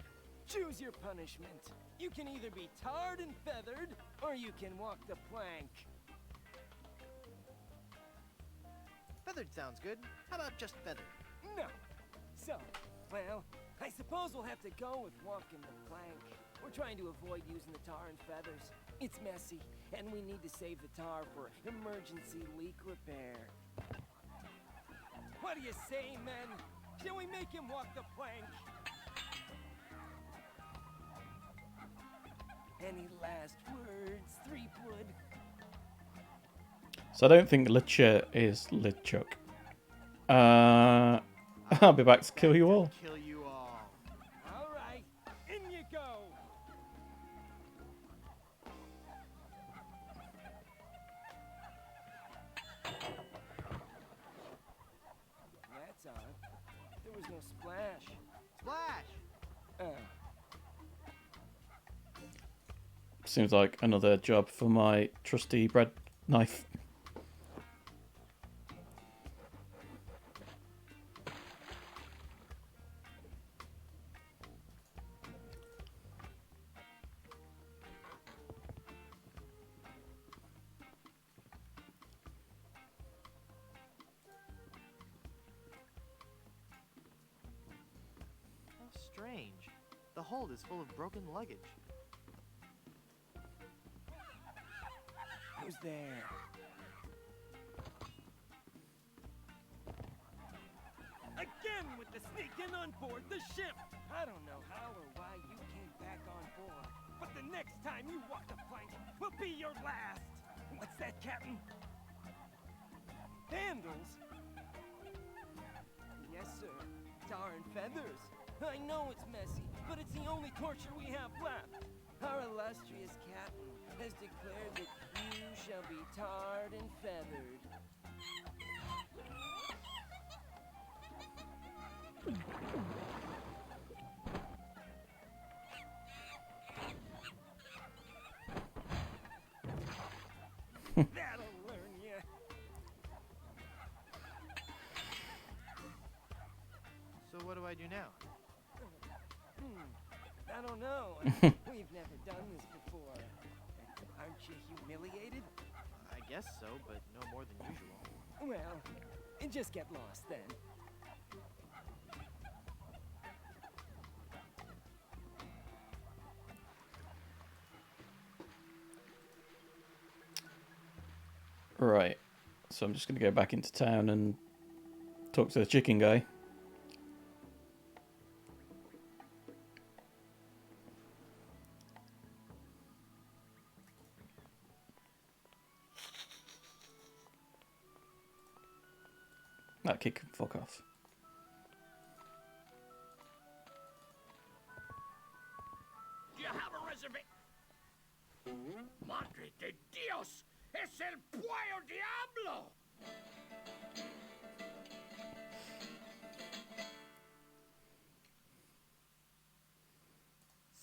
Choose your punishment. You can either be tarred and feathered, or you can walk the plank. Feathered sounds good. How about just feathered? No. So, well, I suppose we'll have to go with walking the plank. We're trying to avoid using the tar and feathers. It's messy, and we need to save the tar for emergency leak repair. What do you say, men? Shall we make him walk the plank? Any last words, Threepwood? So I don't think LeChuck is LeChuck. I'll be back to kill you all. Kill you all. All right, in you go. That's odd. There was no splash. Splash! Seems like another job for my trusty bread knife. How strange. The hold is full of broken luggage. Who's there? Again with the sneaking on board the ship! I don't know how or why you came back on board, but the next time you walk the plank will be your last! What's that, Captain? Vandals? Yes, sir. Tar and feathers. I know it's messy, but it's the only torture we have left. Our illustrious captain has declared that you shall be tarred and feathered. That'll learn you. So what do I do now? I don't know. We've never done this before. Aren't you humiliated? I guess so, but no more than usual. Well, just get lost then. Right. So I'm just going to go back into town and talk to the chicken guy. That kid can fuck off. Do you have a reservation? Madre de Dios! Es el Puyo Diablo!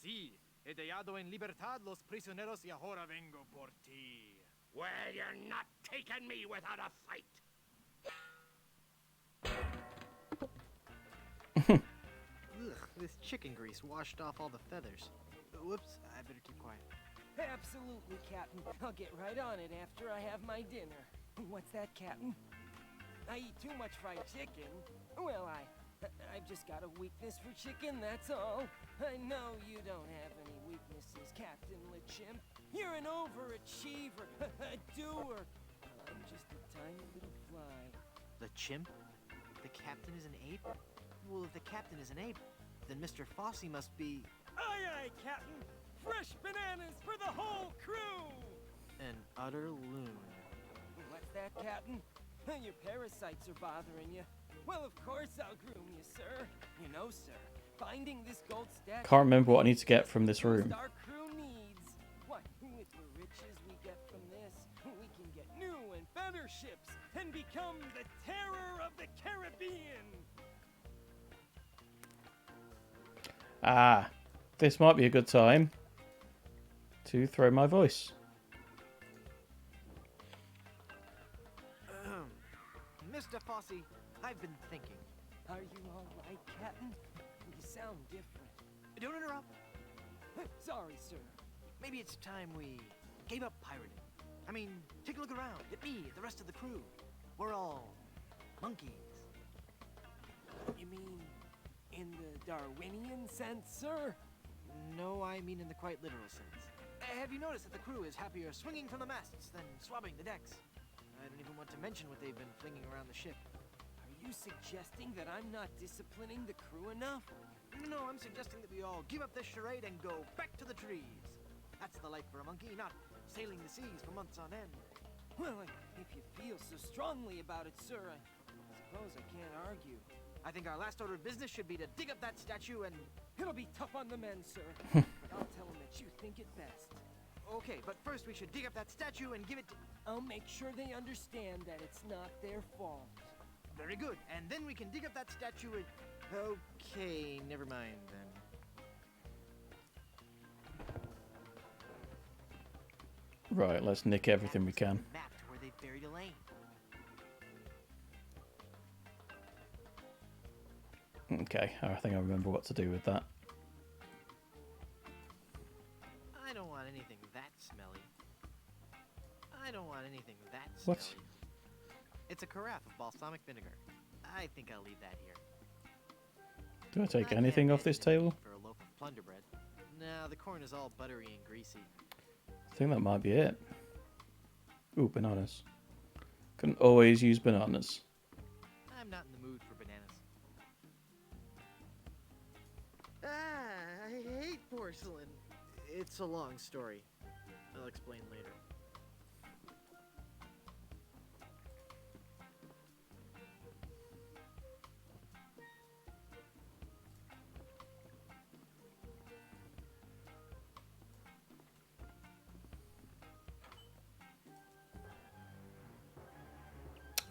Sí, he dejado en libertad los prisioneros y ahora vengo por ti. Well, you're not taking me without a fight. this chicken grease washed off all the feathers. Whoops, I better keep quiet. Absolutely, Captain. I'll get right on it after I have my dinner. What's that, Captain? I eat too much fried chicken. Well, I've just got a weakness for chicken, that's all. I know you don't have any weaknesses, Captain LeChimp. You're an overachiever, a doer. I'm just a tiny little fly. The chimp? The captain is an ape? Well, if the captain is an ape, then Mr. Fossey must be... Aye, aye, Captain! Fresh bananas for the whole crew! an utter loon. What's that, Captain? Your parasites are bothering you. Well, of course I'll groom you, sir. You know, sir, finding this gold statue... Can't remember what I need to get from this room. ...our crew needs. What, with the riches we get from this, we can get new and better ships and become the terror of the Caribbean. Ah, this might be a good time to throw my voice. Mr. Fossey, I've been thinking. Are you all right, Captain? You sound different. Don't interrupt. Sorry, sir. Maybe it's time we gave up pirating. I mean, take a look around at me, at the rest of the crew. We're all monkeys. You mean in the Darwinian sense, sir? No, I mean in the quite literal sense. Have you noticed that the crew is happier swinging from the masts than swabbing the decks? I don't even want to mention what they've been flinging around the ship. Are you suggesting that I'm not disciplining the crew enough? No, I'm suggesting that we all give up this charade and go back to the trees. That's the life for a monkey, not sailing the seas for months on end. Well, if you feel so strongly about it, sir, I suppose I can't argue. I think our last order of business should be to dig up that statue and... It'll be tough on the men, sir. But I'll tell them that you think it best. Okay, but first we should dig up that statue and give it to... I'll make sure they understand that it's not their fault. Very good. And then we can dig up that statue and... Okay, never mind then. Right, let's nick everything we can. Map to where they buried Elaine. Okay, I think I remember what to do with that. I don't want anything that smelly. I don't want anything that smelly. What? It's a carafe of balsamic vinegar. I think I'll leave that here. Do I take anything off this table? For a loaf of plunder bread. No, the corn is all buttery and greasy. I think that might be it. Ooh, bananas. Can always use bananas. I'm not in the mood for bananas. I hate porcelain. It's a long story. I'll explain later.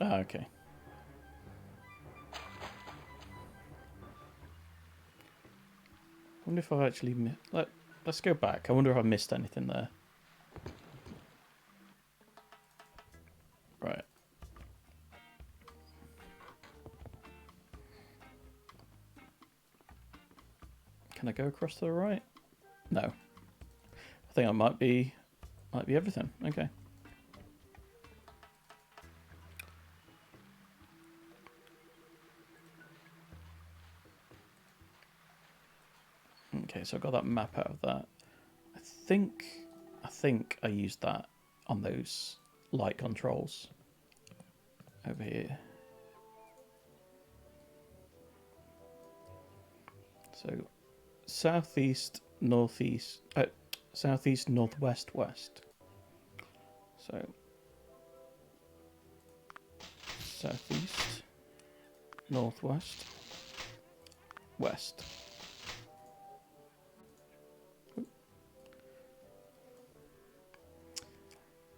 Ah, okay. I wonder if I've actually let's go back. I wonder if I missed anything there. Right. Can I go across to the right? No. I think that might be everything. Okay. Okay, so I got that map out of that. I think I used that on those light controls over here. So southeast, northeast, southeast, northwest, west. So southeast, northwest, west.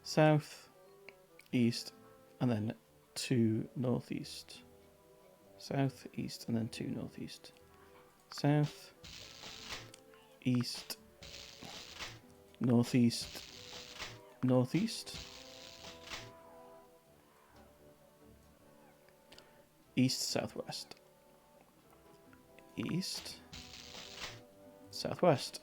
South, east, and then 2 northeast. South, east, and then 2 northeast. South, east, northeast, northeast. East, southwest. East, Southwest.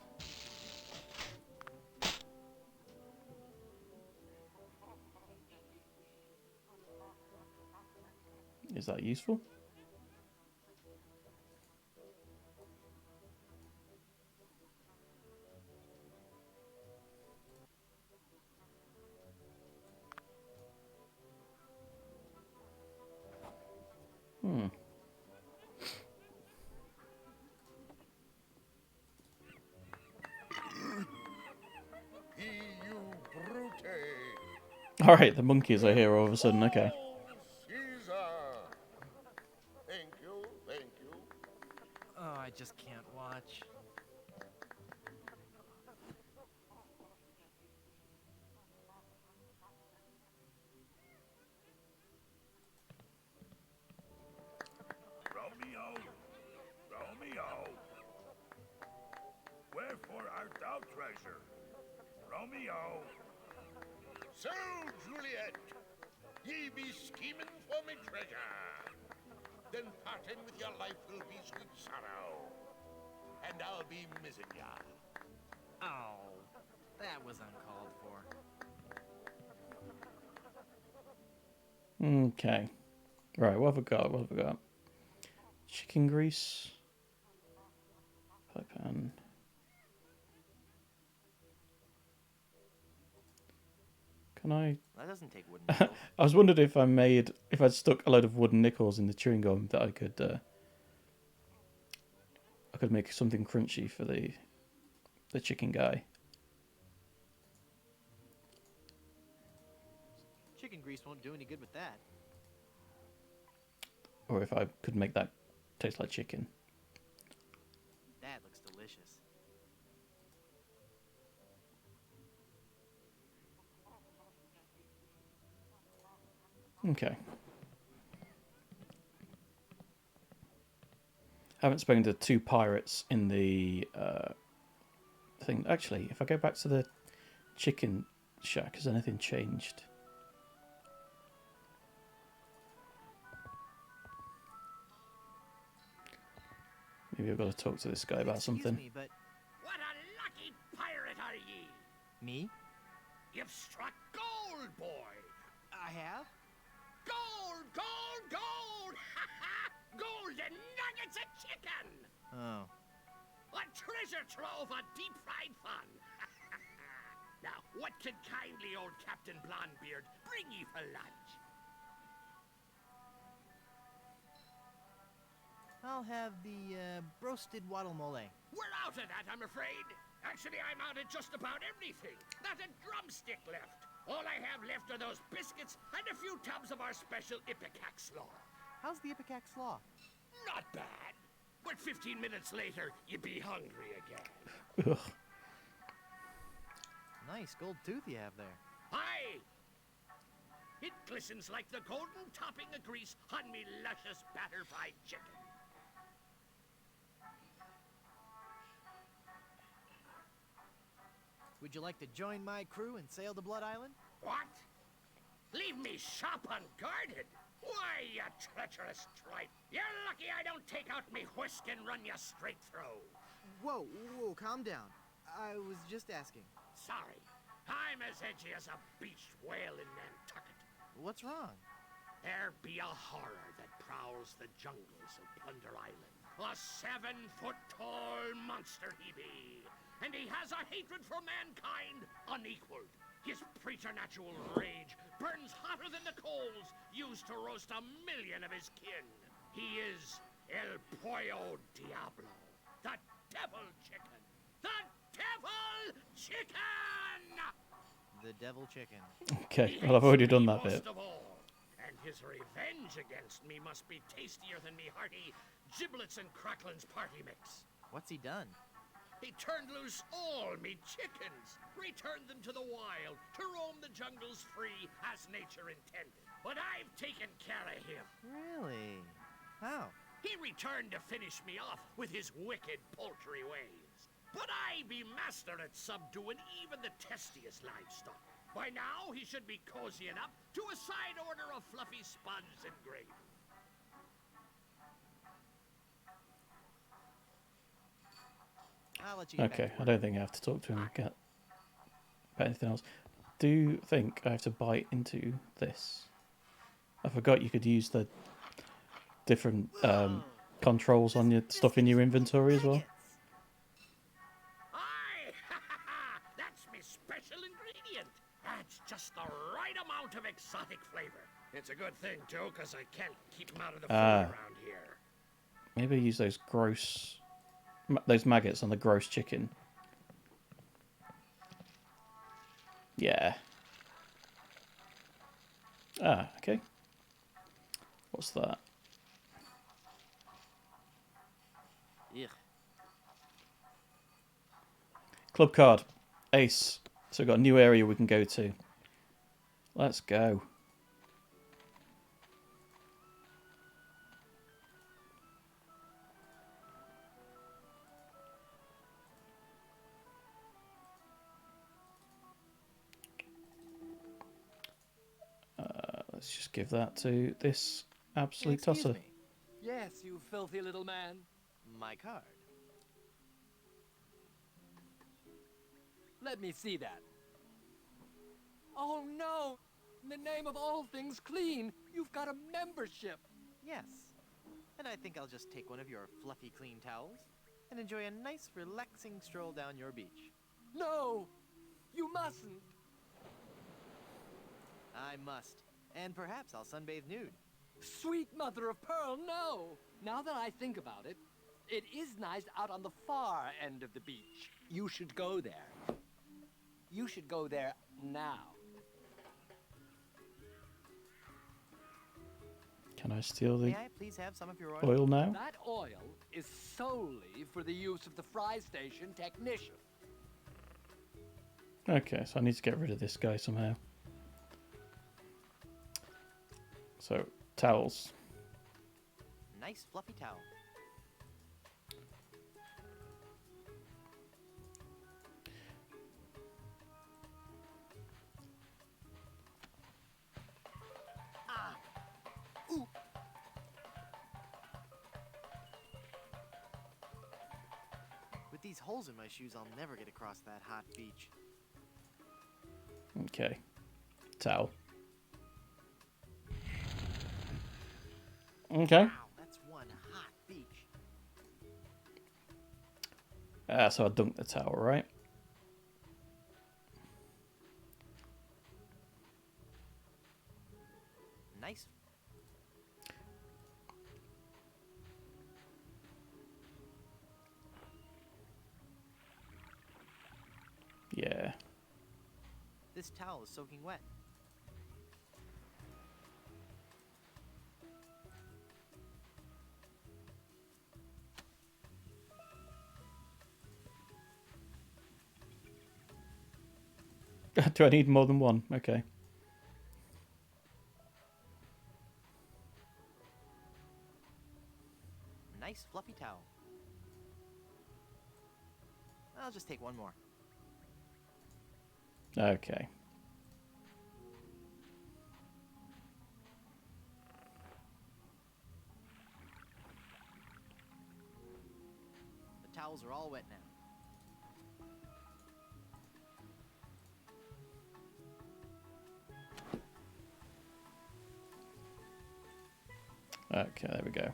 Is that useful? Hmm. Alright, the monkeys are here all of a sudden, okay. Thank you, thank you. Oh, I just can't watch. Romeo, Romeo, wherefore art thou, treasure? Romeo. So, Juliet, ye be scheming for me treasure. Then parting with your life will be sweet sorrow, and I'll be missing ya. Oh, that was uncalled for. Okay. Right, what have we got? What have we got? Chicken grease. Pie pan. Can I... That doesn't take wooden nickels. I was wondering if I'd stuck a load of wooden nickels in the chewing gum that I could make something crunchy for the chicken guy. Chicken grease won't do any good with that. Or if I could make that taste like chicken. That looks delicious. Okay. I haven't spoken to two pirates in the thing. Actually, if I go back to the chicken shack, has anything changed? Maybe I've got to talk to this guy about something. Me, but What a lucky pirate are ye! me? You've struck gold, boy! I have? Gold, gold, gold! Ha ha! Golden nuggets of chicken! Oh. A treasure trove of deep-fried fun! Now, what can kindly old Captain Blondebeard bring ye for lunch? I'll have the roasted watermole. We're out of that, I'm afraid. Actually, I'm out of just about everything. Not a drumstick left. All I have left are those biscuits and a few tubs of our special Ipecac slaw. How's the Ipecac slaw? Not bad. But 15 minutes later, you'd be hungry again. Ugh. Nice gold tooth you have there. Aye! It glistens like the golden topping of grease on me luscious batter-fried chicken. Would you like to join my crew and sail to Blood Island? What? Leave me shop unguarded? Why, you treacherous tripe! You're lucky I don't take out me whisk and run you straight through. Whoa, whoa, calm down. I was just asking. Sorry. I'm as edgy as a beached whale in Nantucket. What's wrong? There be a horror that prowls the jungles of Plunder Island. A 7-foot-tall monster he be. And he has a hatred for mankind unequaled. His preternatural rage burns hotter than the coals used to roast 1,000,000 of his kin. He is El Pollo Diablo, the devil chicken. The devil chicken! The devil chicken. Okay, well I've already done that bit. Most of all. And his revenge against me must be tastier than me hearty giblets and cracklins party mix. What's he done? He turned loose all me chickens, returned them to the wild, to roam the jungles free as nature intended. But I've taken care of him. Really? How? He returned to finish me off with his wicked poultry ways. But I be master at subduing even the testiest livestock. By now, he should be cozying up to a side order of fluffy spuds and gravy. I'll let you get Okay, back to I work. don't think I have to talk to him about anything else. Do you think I have to bite into this? I forgot you could use the different controls on your stuff in your inventory as well. Aye! That's my special ingredient. Adds just the right amount of exotic flavor. It's a good thing, too, because I can't keep them out of the food around here. Maybe use those those maggots on the gross chicken. Yeah. Ah, okay. What's that? Ugh. Club card. Ace. So we've got a new area we can go to. Let's go. Let's just give that to this absolute Excuse tosser. me. Yes, you filthy little man. My card. Let me see that. Oh no! In the name of all things clean, you've got a membership. Yes. And I think I'll just take one of your fluffy clean towels and enjoy a nice relaxing stroll down your beach. No! You mustn't! I must. And perhaps I'll sunbathe nude. Sweet mother of pearl, no! Now that I think about it, it is nice out on the far end of the beach. You should go there. You should go there now. Can I steal the May I please have some of your oil? oil now? That oil is solely for the use of the fry station technician. Okay, so I need to get rid of this guy somehow. So, towels. Nice fluffy towel. Ah! Ooh! With these holes in my shoes, I'll never get across that hot beach. Okay. Towel. Okay. Wow, that's one hot beach. So I dunked the towel, right? Nice. Yeah. This towel is soaking wet. Do I need more than one? Okay. Nice fluffy towel. I'll just take one more. Okay. The towels are all wet now. Okay, there we go.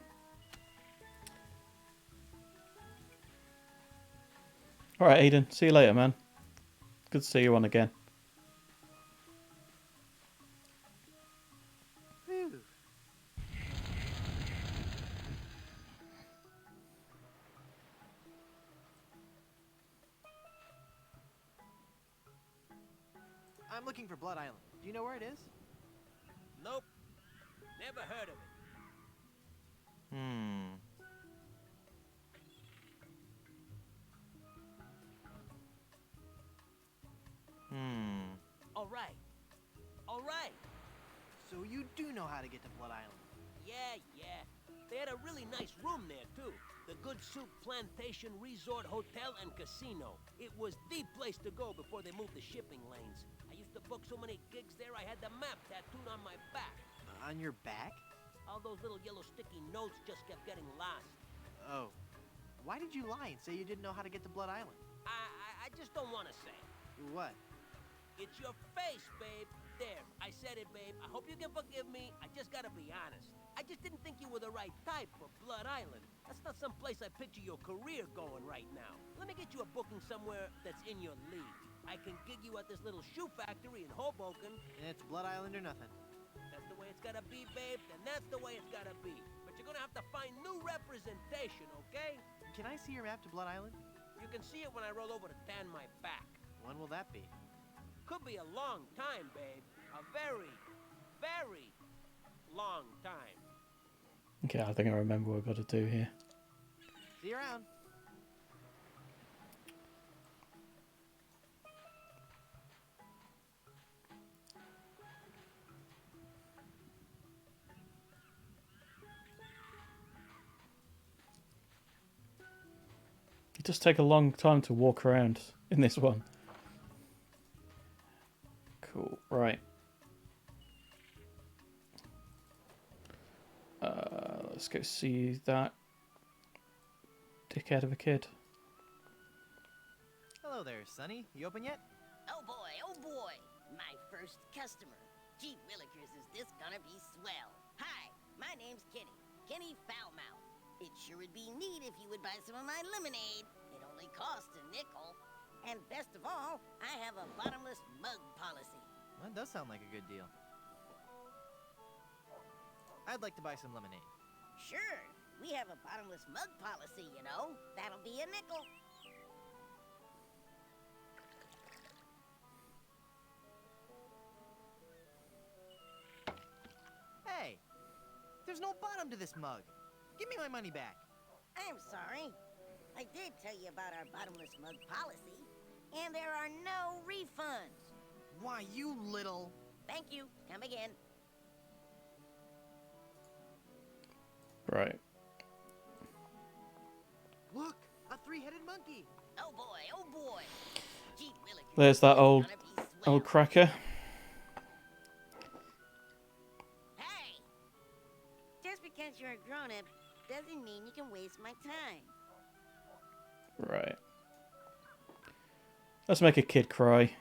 Alright, Aiden. See you later, man. Good to see you on again. Whew. I'm looking for Blood Island. Do you know where it is? Nope. Never heard of it. All right. All right. So you do know how to get to Blood Island. Yeah. They had a really nice room there, too. The Good Soup Plantation Resort Hotel and Casino. It was the place to go before they moved the shipping lanes. I used to book so many gigs there, I had the map tattooed on my back. On your back? All those little yellow sticky notes just kept getting lost. Oh. Why did you lie and say you didn't know how to get to Blood Island? I just don't want to say. What? It's your face, babe. There, I said it, babe. I hope you can forgive me. I just gotta be honest. I just didn't think you were the right type for Blood Island. That's not some place I picture your career going right now. Let me get you a booking somewhere that's in your league. I can gig you at this little shoe factory in Hoboken. And it's Blood Island or nothing. That's the way it's gotta be, babe. Then that's the way it's gotta be. But you're gonna have to find new representation, okay? Can I see your map to Blood Island? You can see it when I roll over to tan my back. When will that be? Could be a long time, babe. A very, very long time. Okay, I think I remember what I've got to do here. See you around. It does take a long time to walk around in this one. Cool, right. Let's go see that dickhead of a kid. Hello there, Sonny. You open yet? Oh boy, my first customer. Gee willikers, is this gonna be swell. Hi, my name's Kenny Foulmouth. It sure would be neat if you would buy some of my lemonade. It only costs a nickel. And best of all, I have a bottomless mug policy. That does sound like a good deal. I'd like to buy some lemonade. Sure, we have a bottomless mug policy, you know. That'll be a nickel. Hey, there's no bottom to this mug. Give me my money back. I'm sorry. I did tell you about our bottomless mug policy, and there are no refunds. Why, you little... Thank you. Come again. Right. Look, a three-headed monkey. Oh boy. Gee willikers, There's that it's old gonna be swell. old cracker. Hey! Just because you're a grown-up doesn't mean you can waste my time. Right. Let's make a kid cry.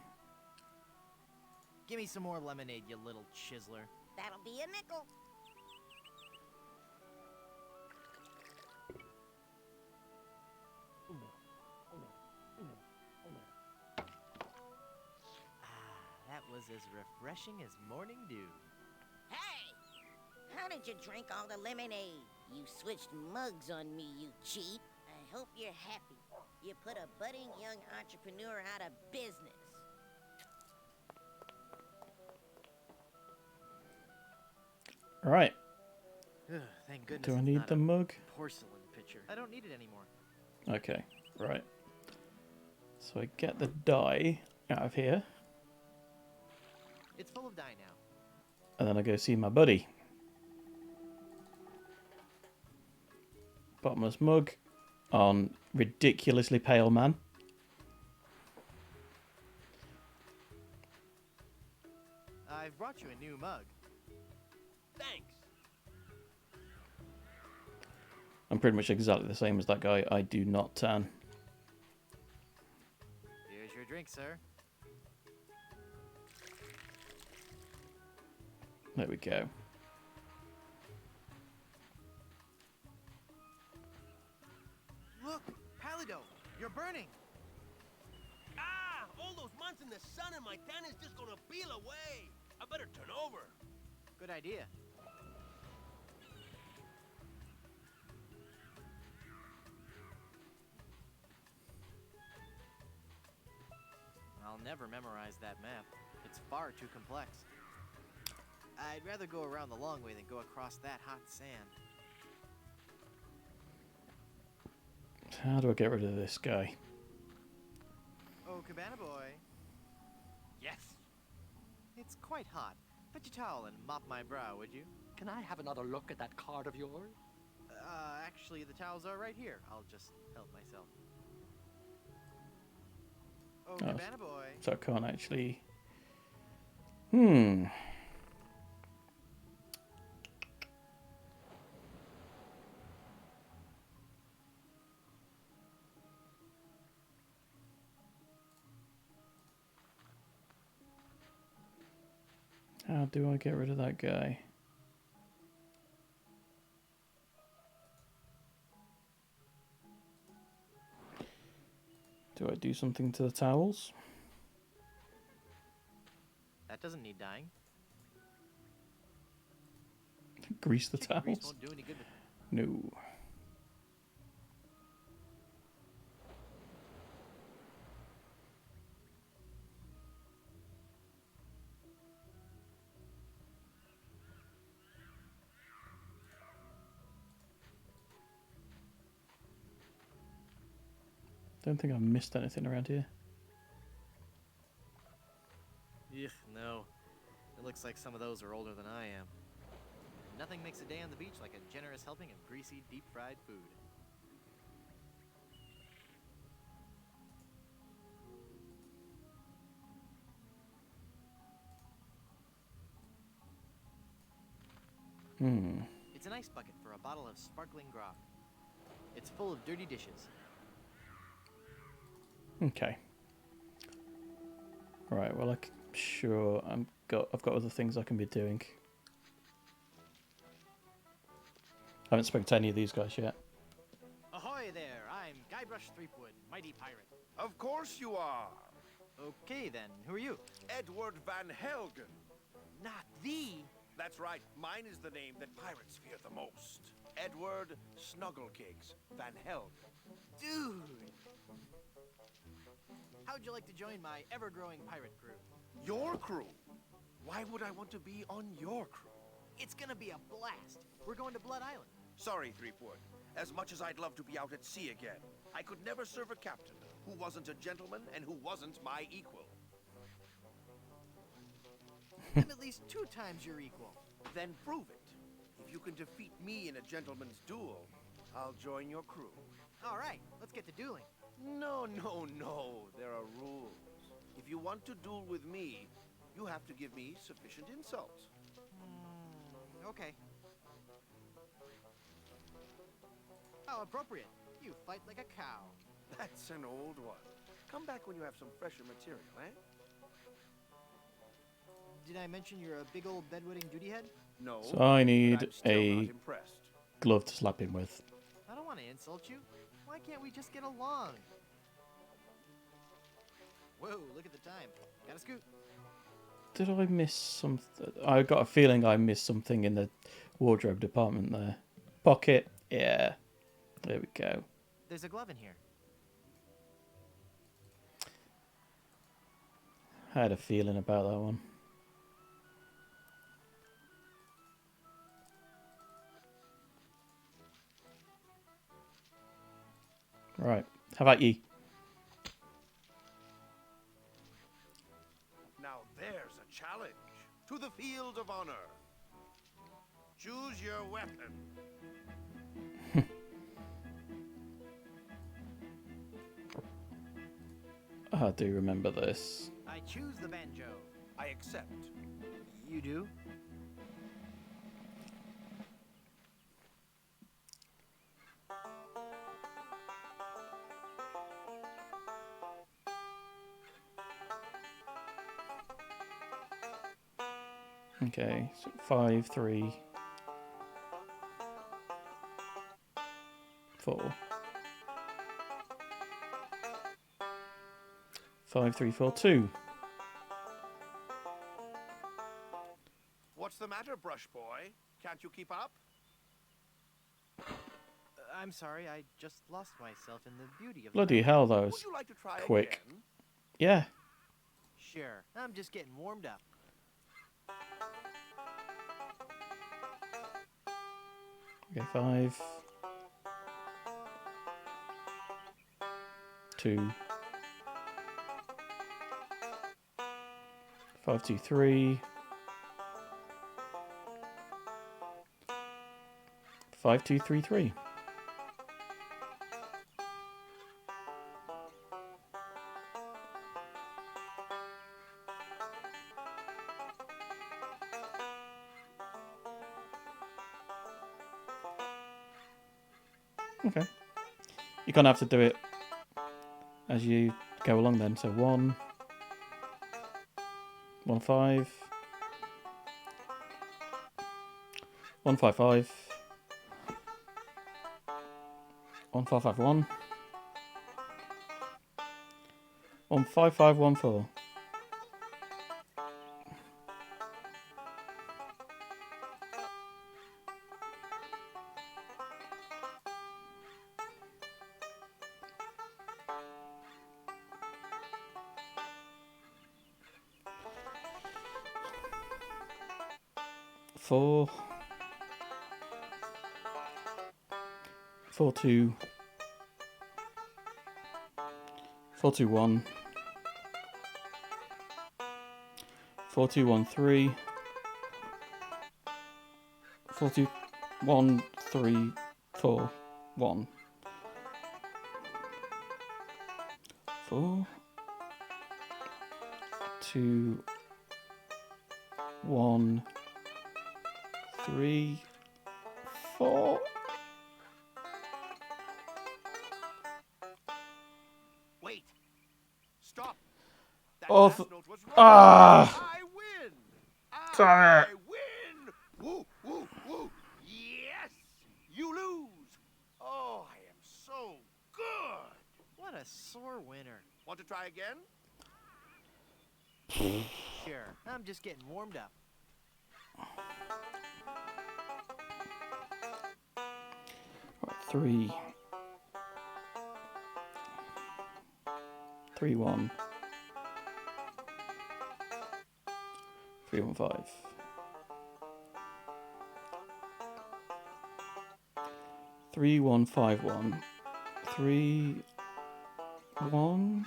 Give me some more lemonade, you little chiseler. That'll be a nickel. That was as refreshing as morning dew. Hey! How did you drink all the lemonade? You switched mugs on me, you cheat. I hope you're happy. You put a budding young entrepreneur out of business. Right. Ugh, thank goodness. Do I it's need not the a mug? porcelain pitcher. I don't need it anymore. Okay, right. So I get the dye out of here, It's full of dye now. and then I go see my buddy. Bottomless mug on ridiculously pale man. I've brought you a new mug. Thanks. I'm pretty much exactly the same as that guy. I do not tan. Here's your drink, sir. There we go. Look, Palido, you're burning. Ah! All those months in the sun and my tan is just gonna peel away. I better turn over. Good idea. I'll never memorize that map. It's far too complex. I'd rather go around the long way than go across that hot sand. How do I get rid of this guy? Oh, Cabana Boy. Yes. It's quite hot. Fetch a towel and mop my brow, would you? Can I have another look at that card of yours? Actually, the towels are right here. I'll just help myself. Oh, Cabana Boy. So I can't actually... How do I get rid of that guy? Do I do something to the towels? That doesn't need dyeing. Grease the Chicken grease towels? won't do any good with No. Don't think I've missed anything around here. Ugh, no. It looks like some of those are older than I am. Nothing makes a day on the beach like a generous helping of greasy, deep-fried food. It's an ice bucket for a bottle of sparkling grog. It's full of dirty dishes. Okay. Right, well, sure I've got other things I can be doing. I haven't spoken to any of these guys yet. Ahoy there! I'm Guybrush Threepwood, mighty pirate. Of course you are. Okay then, who are you? Edward Van Helgen. Not thee! That's right, mine is the name that pirates fear the most. Edward Snugglecakes Van Helgen. Dude! How'd you like to join my ever-growing pirate crew? Your crew? Why would I want to be on your crew? It's gonna be a blast. We're going to Blood Island. Sorry, Threepwood. As much as I'd love to be out at sea again, I could never serve a captain who wasn't a gentleman and who wasn't my equal. I'm at least 2 times your equal. Then prove it. If you can defeat me in a gentleman's duel, I'll join your crew. All right, let's get to dueling. No, no, no. There are rules. If you want to duel with me, you have to give me sufficient insults. Okay. How appropriate. You fight like a cow. That's an old one. Come back when you have some fresher material, eh? Did I mention you're a big old bedwetting duty head? No. So I need I'm still a not impressed. glove to slap him with. I don't want to insult you. Why can't we just get along? Whoa, look at the time. Gotta scoot. Did I miss something? I got a feeling I missed something in the wardrobe department there. Pocket. Yeah. There we go. There's a glove in here. I had a feeling about that one. Right. How about ye? Now there's a challenge. To the field of honor. Choose your weapon. I do remember this. I choose the banjo. I accept. You do? Okay, so 5, 3, 4. 5, 3, 4, 2. What's the matter, Brush Boy? Can't you keep up? I'm sorry, I just lost myself in the beauty of Bloody hell, that was Would you like to try quick. again? Yeah. Sure, I'm just getting warmed up. Okay, 5, 2, 5, 2, 3, 5, 2, 3, 3. Okay. You're gonna have to do it as you go along then. So 1, 1, 5, 155. 1551. 15514. Four. 4-2. 4-2-1. 4-2-1-3. 4-2-1-3-4-1. 4 2 1 3 4. Wait. Stop. That Oh, last note was wrong. ah! I win. Damn it. I win. Woo, woo, woo. Yes. You lose. Oh, I am so good. What a sore winner. Want to try again? Sure, I'm just getting warmed up. Right, 3 3 1 3 1 5 3 1 5 1 3 1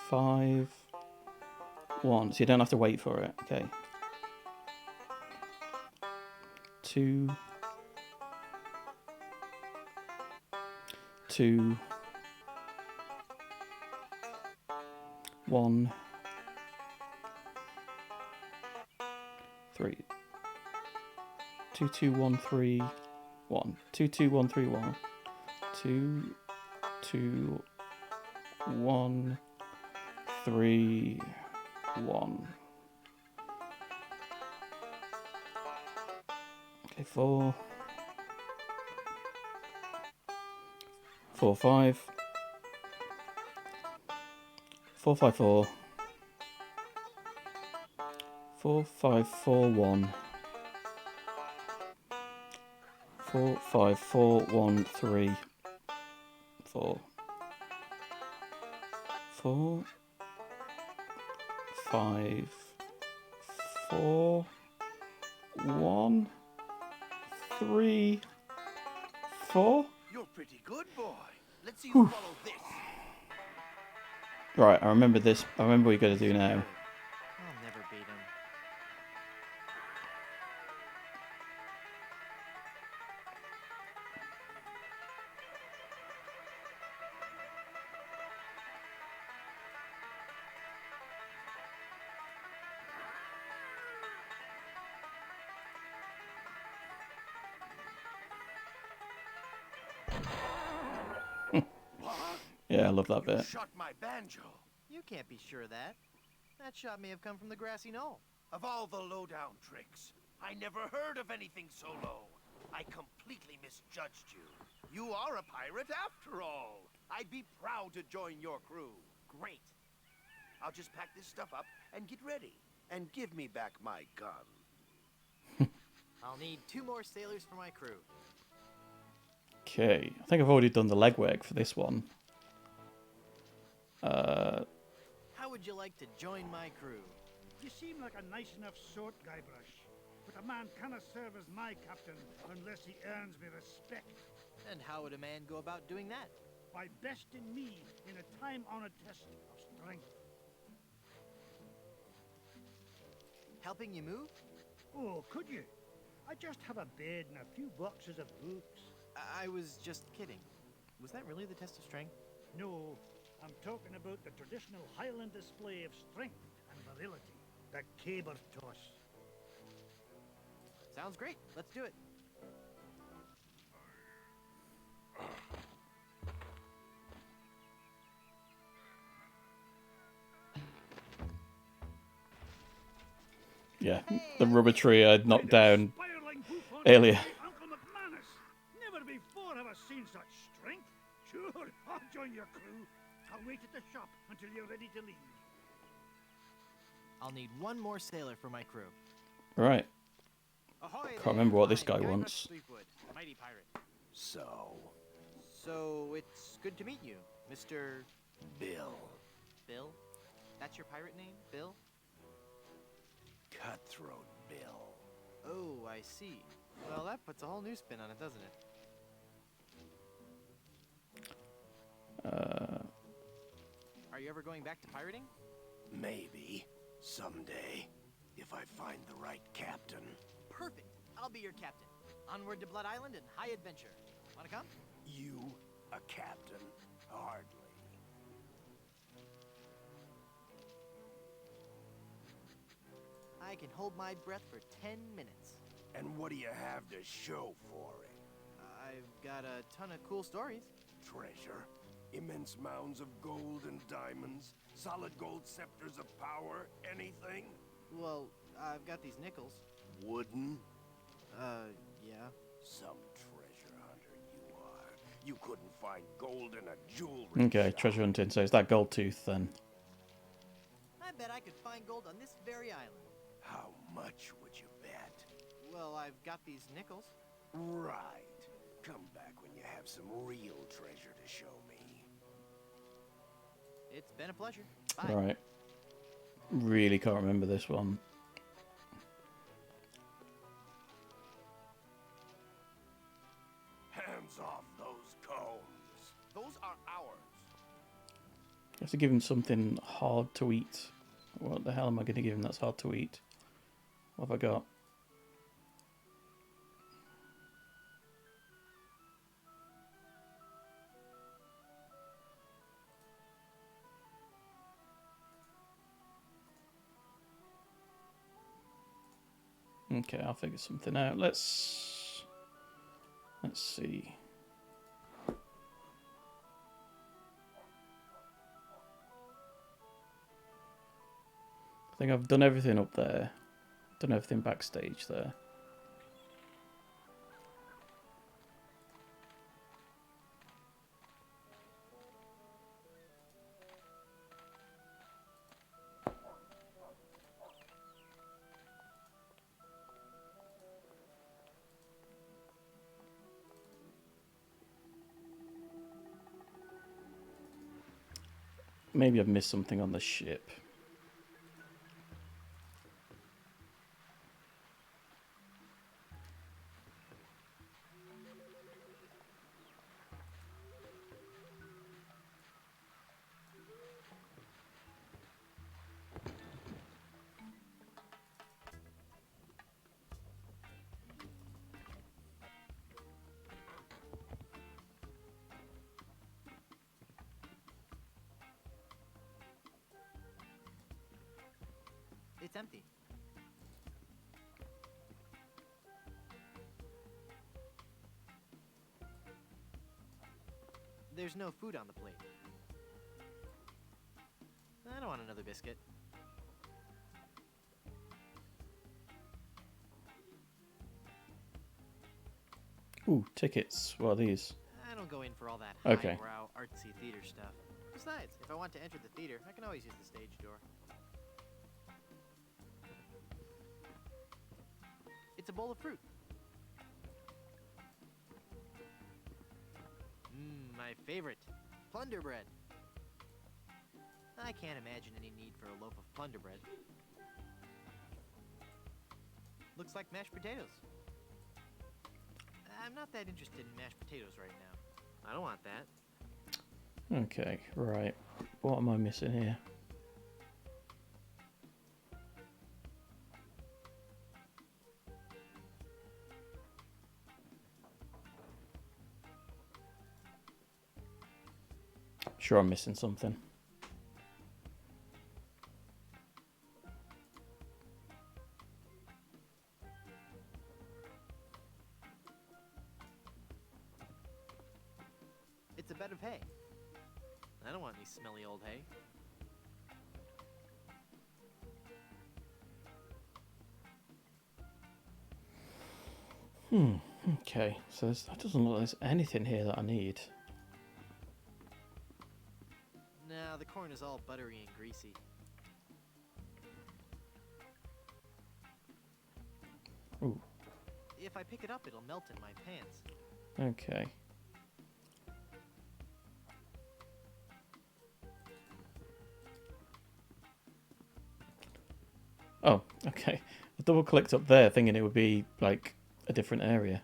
5 1. So you don't have to wait for it. Okay. 2 2 1 3 2 2 1 3 1 2 2 1 3 1 2 2 1 3 1. Okay, 4 4 5 4 5 4 4 5 4 1 4 5 4 1 3 4 4 5 4 1 3 4. You're pretty good, boy. Let's see you follow this. Right, I remember this. I remember what you got to do now. I'll never beat him. Yeah, I love that You bit. shot my banjo. You can't be sure of that. That shot may have come from the grassy knoll. Of all the lowdown tricks, I never heard of anything so low. I completely misjudged you. You are a pirate after all. I'd be proud to join your crew. Great. I'll just pack this stuff up and get ready. And give me back my gun. I'll need 2 more sailors for my crew. Okay, I think I've already done the legwork for this one. How would you like to join my crew? You seem like a nice enough sort, Guybrush. But a man cannot serve as my captain unless he earns me respect. And how would a man go about doing that? By besting me in a time-honored test of strength. Helping you move? Oh, could you? I just have a bed and a few boxes of books. I was just kidding. Was that really the test of strength? No, I'm talking about the traditional Highland display of strength and virility, the caber toss. Sounds great. Let's do it. Yeah, the rubber tree I'd knocked down earlier. Uncle McManus. Never before have I seen such strength. Sure, I'll join your crew. I'll wait at the shop until you're ready to leave. I'll need one more sailor for my crew. Right. Ahoy Can't remember what this guy Guybrush wants. Threepwood, mighty pirate. So it's good to meet you, Mr. Bill. Bill? That's your pirate name, Bill? Cutthroat Bill. Oh, I see. Well, that puts a whole new spin on it, doesn't it? Are you ever going back to pirating? Maybe. Someday. If I find the right captain. Perfect. I'll be your captain. Onward to Blood Island and high adventure. Wanna come? You, a captain? Hardly. I can hold my breath for 10 minutes. And what do you have to show for it? I've got a ton of cool stories. Treasure? Immense mounds of gold and diamonds? Solid gold scepters of power? Anything? Well, I've got these nickels. Wooden? Yeah. Some treasure hunter you are. You couldn't find gold in a jewelry Okay, shop. treasure hunting. So it's that gold tooth then. I bet I could find gold on this very island. How much would you bet? Well, I've got these nickels. Right. Come back when you have some real treasure to show me. It's been a pleasure. Bye. Right. Really can't remember this one. Hands off those combs. Those are ours. I have to give him something hard to eat. What the hell am I going to give him that's hard to eat? What have I got? Okay, I'll figure something out. Let's see. I think I've done everything up there. Done everything backstage there. Maybe I've missed something on the ship. It's empty. There's no food on the plate. I don't want another biscuit. Ooh, tickets. What are these? I don't go in for all that Okay. highbrow, artsy theater stuff. Besides, if I want to enter the theater, I can always use the stage door. It's a bowl of fruit. My favorite. Plunder bread. I can't imagine any need for a loaf of plunder bread. Looks like mashed potatoes. I'm not that interested in mashed potatoes right now. I don't want that. Okay, right. What am I missing here? Sure, I'm missing something. It's a bed of hay. I don't want any smelly old hay. Okay, so that doesn't look like there's anything here that I need. Nah, the corn is all buttery and greasy. Ooh. If I pick it up, it'll melt in my pants. Okay. Oh, okay. I double clicked up there thinking it would be like a different area.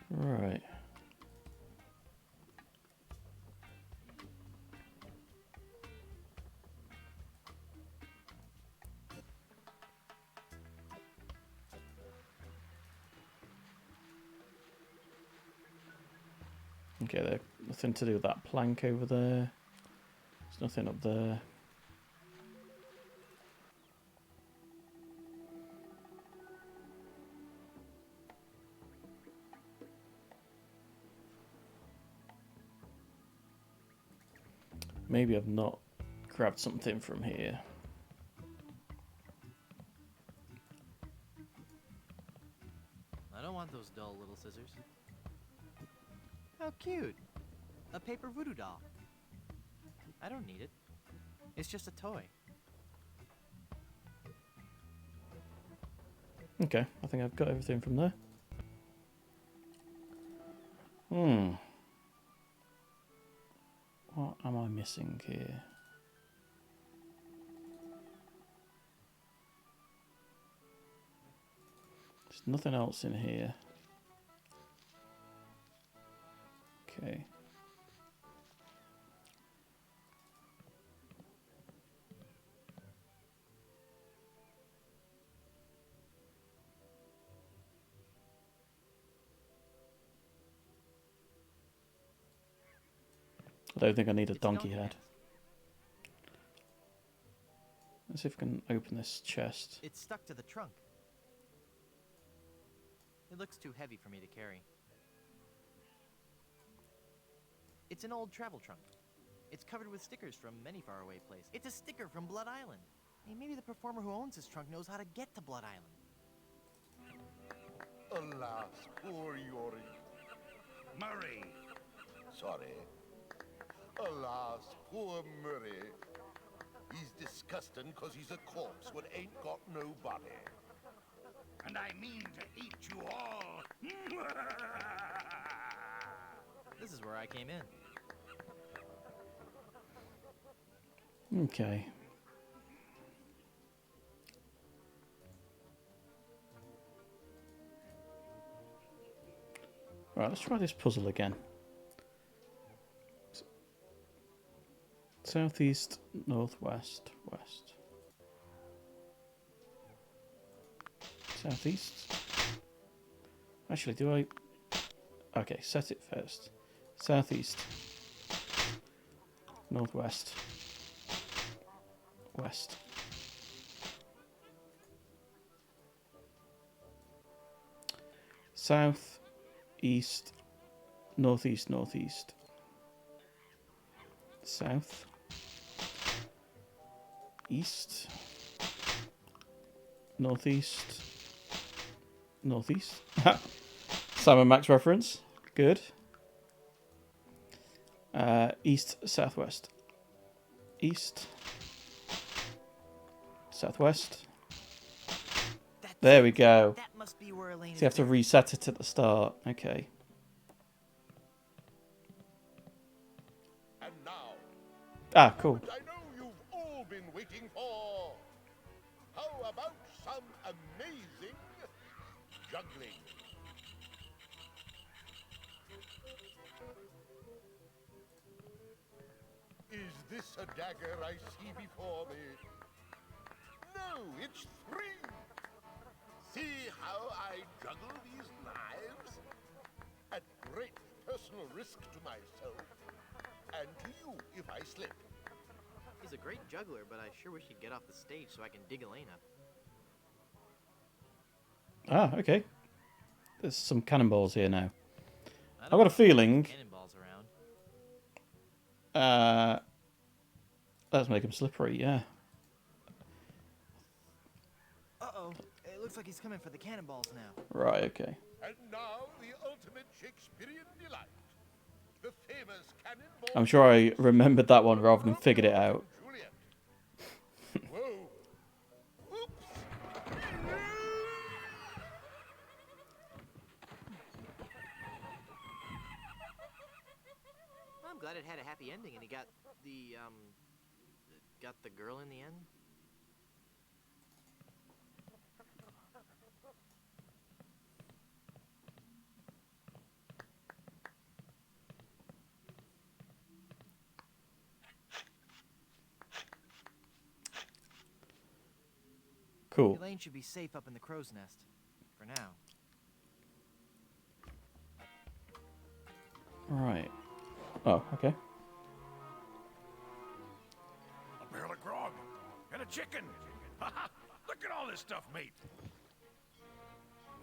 Right. Okay, there's nothing to do with that plank over there. There's nothing up there. Maybe I've not grabbed something from here. I don't want those dull little scissors. How cute! A paper voodoo doll. I don't need it. It's just a toy. Okay, I think I've got everything from there. What am I missing here? There's nothing else in here. Okay. I don't think I need a donkey head. Let's see if I can open this chest. It's stuck to the trunk. It looks too heavy for me to carry. It's an old travel trunk. It's covered with stickers from many faraway places. It's a sticker from Blood Island. Hey, maybe the performer who owns this trunk knows how to get to Blood Island. Alas, poor Yorick. Murray. Sorry. Alas, poor Murray. He's disgusting because he's a corpse what ain't got no body. And I mean to eat you all. This is where I came in. Okay. Right, let's try this puzzle again. Southeast, northwest, west. Southeast. Actually, do I... Okay, set it first. Southeast. Northwest. West. South, east, northeast, northeast. South. East. Northeast. Northeast. Sam & Max reference. Good. East, southwest. East. Southwest. There we go. That must be where Elaine So you have to reset it at the start. Okay. And now, Ah, cool. what I know you've all been waiting for. How about some amazing juggling? Is this a dagger I see before me? No, it's 3. See how I juggle these knives? At great personal risk to myself, and to you if I slip. He's a great juggler, but I sure wish he'd get off the stage so I can dig Elaine up. Ah, okay. There's some cannonballs here now. I've got a feeling... Cannonballs around. Let's make them slippery, yeah. Uh-oh. It looks Looks like he's coming for the cannonballs now. Right, okay. And now the ultimate Shakespearean delight. The famous cannonball. I'm sure I remembered that one rather than figured it out. Juliet. Whoa. Oops. I'm glad it had a happy ending and he got the girl in the end. Cool. Elaine should be safe up in the crow's nest. For now. Right. Oh, okay. A barrel of grog and a chicken. Look at all this stuff, mate.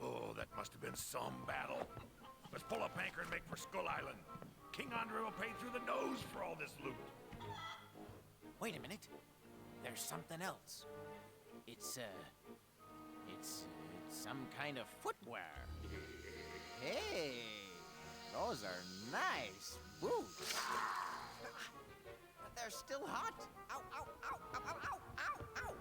Oh, that must have been some battle. Let's pull up anchor and make for Skull Island. King Andre will pay through the nose for all this loot. Wait a minute. There's something else. It's some kind of footwear. Hey, those are nice boots. But they're still hot. Ow, ow, ow, ow, ow, ow, ow, ow.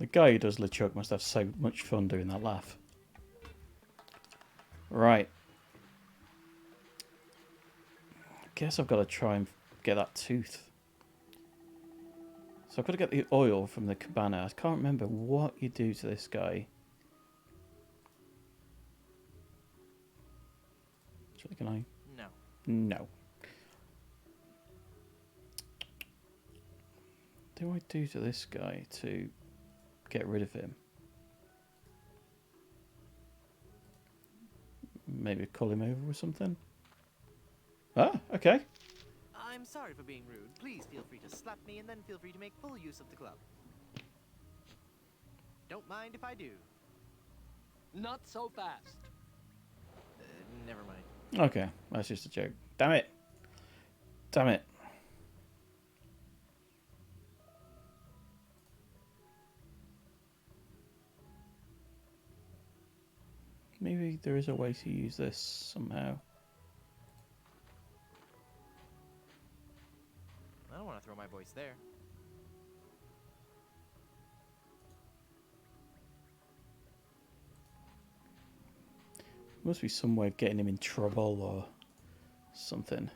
The guy who does LeChuck must have so much fun doing that laugh. Right. Guess I've got to try and get that tooth. So I've got to get the oil from the cabana. I can't remember what you do to this guy. So can I? No. No. What do I do to this guy to get rid of him? Maybe call him over or something? Ah, okay. I'm sorry for being rude. Please feel free to slap me and then feel free to make full use of the club. Don't mind if I do. Not so fast. Never mind. Okay, that's just a joke. Damn it. Damn it. Maybe there is a way to use this somehow. I don't want to throw my voice there. Must be some way of getting him in trouble or something.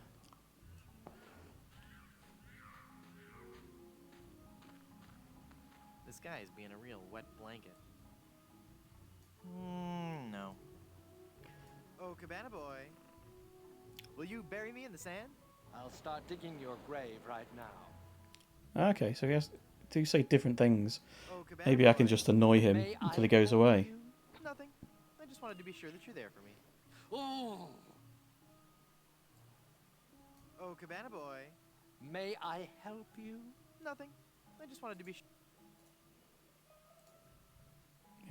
This guy is being a real wet blanket. No. Oh, Cabana Boy. Will you bury me in the sand? I'll start digging your grave right now. Okay, so he has to say different things. Oh, Cabana Maybe I can Boy. just annoy him May until I he goes help away. you? Nothing. I just wanted to be sure that you're there for me. Oh, Oh, Cabana Boy. may I help you? Nothing. I just wanted to be sure.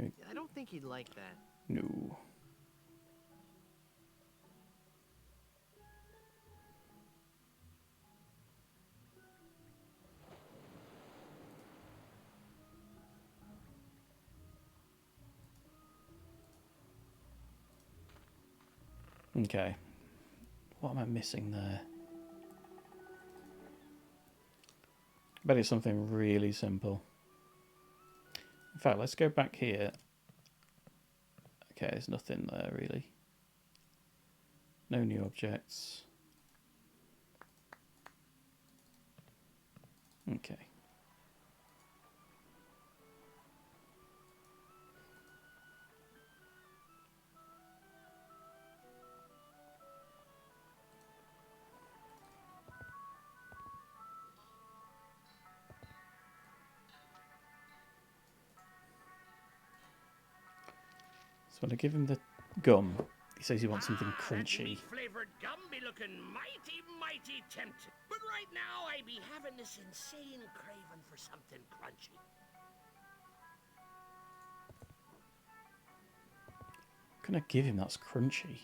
Okay. I don't think he'd like that. No. Okay. What am I missing there? I bet it's something really simple. In fact, let's go back here. Okay, there's nothing there really. No new objects. Okay. So when I give him the gum, he says he wants something crunchy. Flavored gum be looking mighty, mighty tempting. But right now I be having this insane craving for something crunchy. can I give him that's crunchy?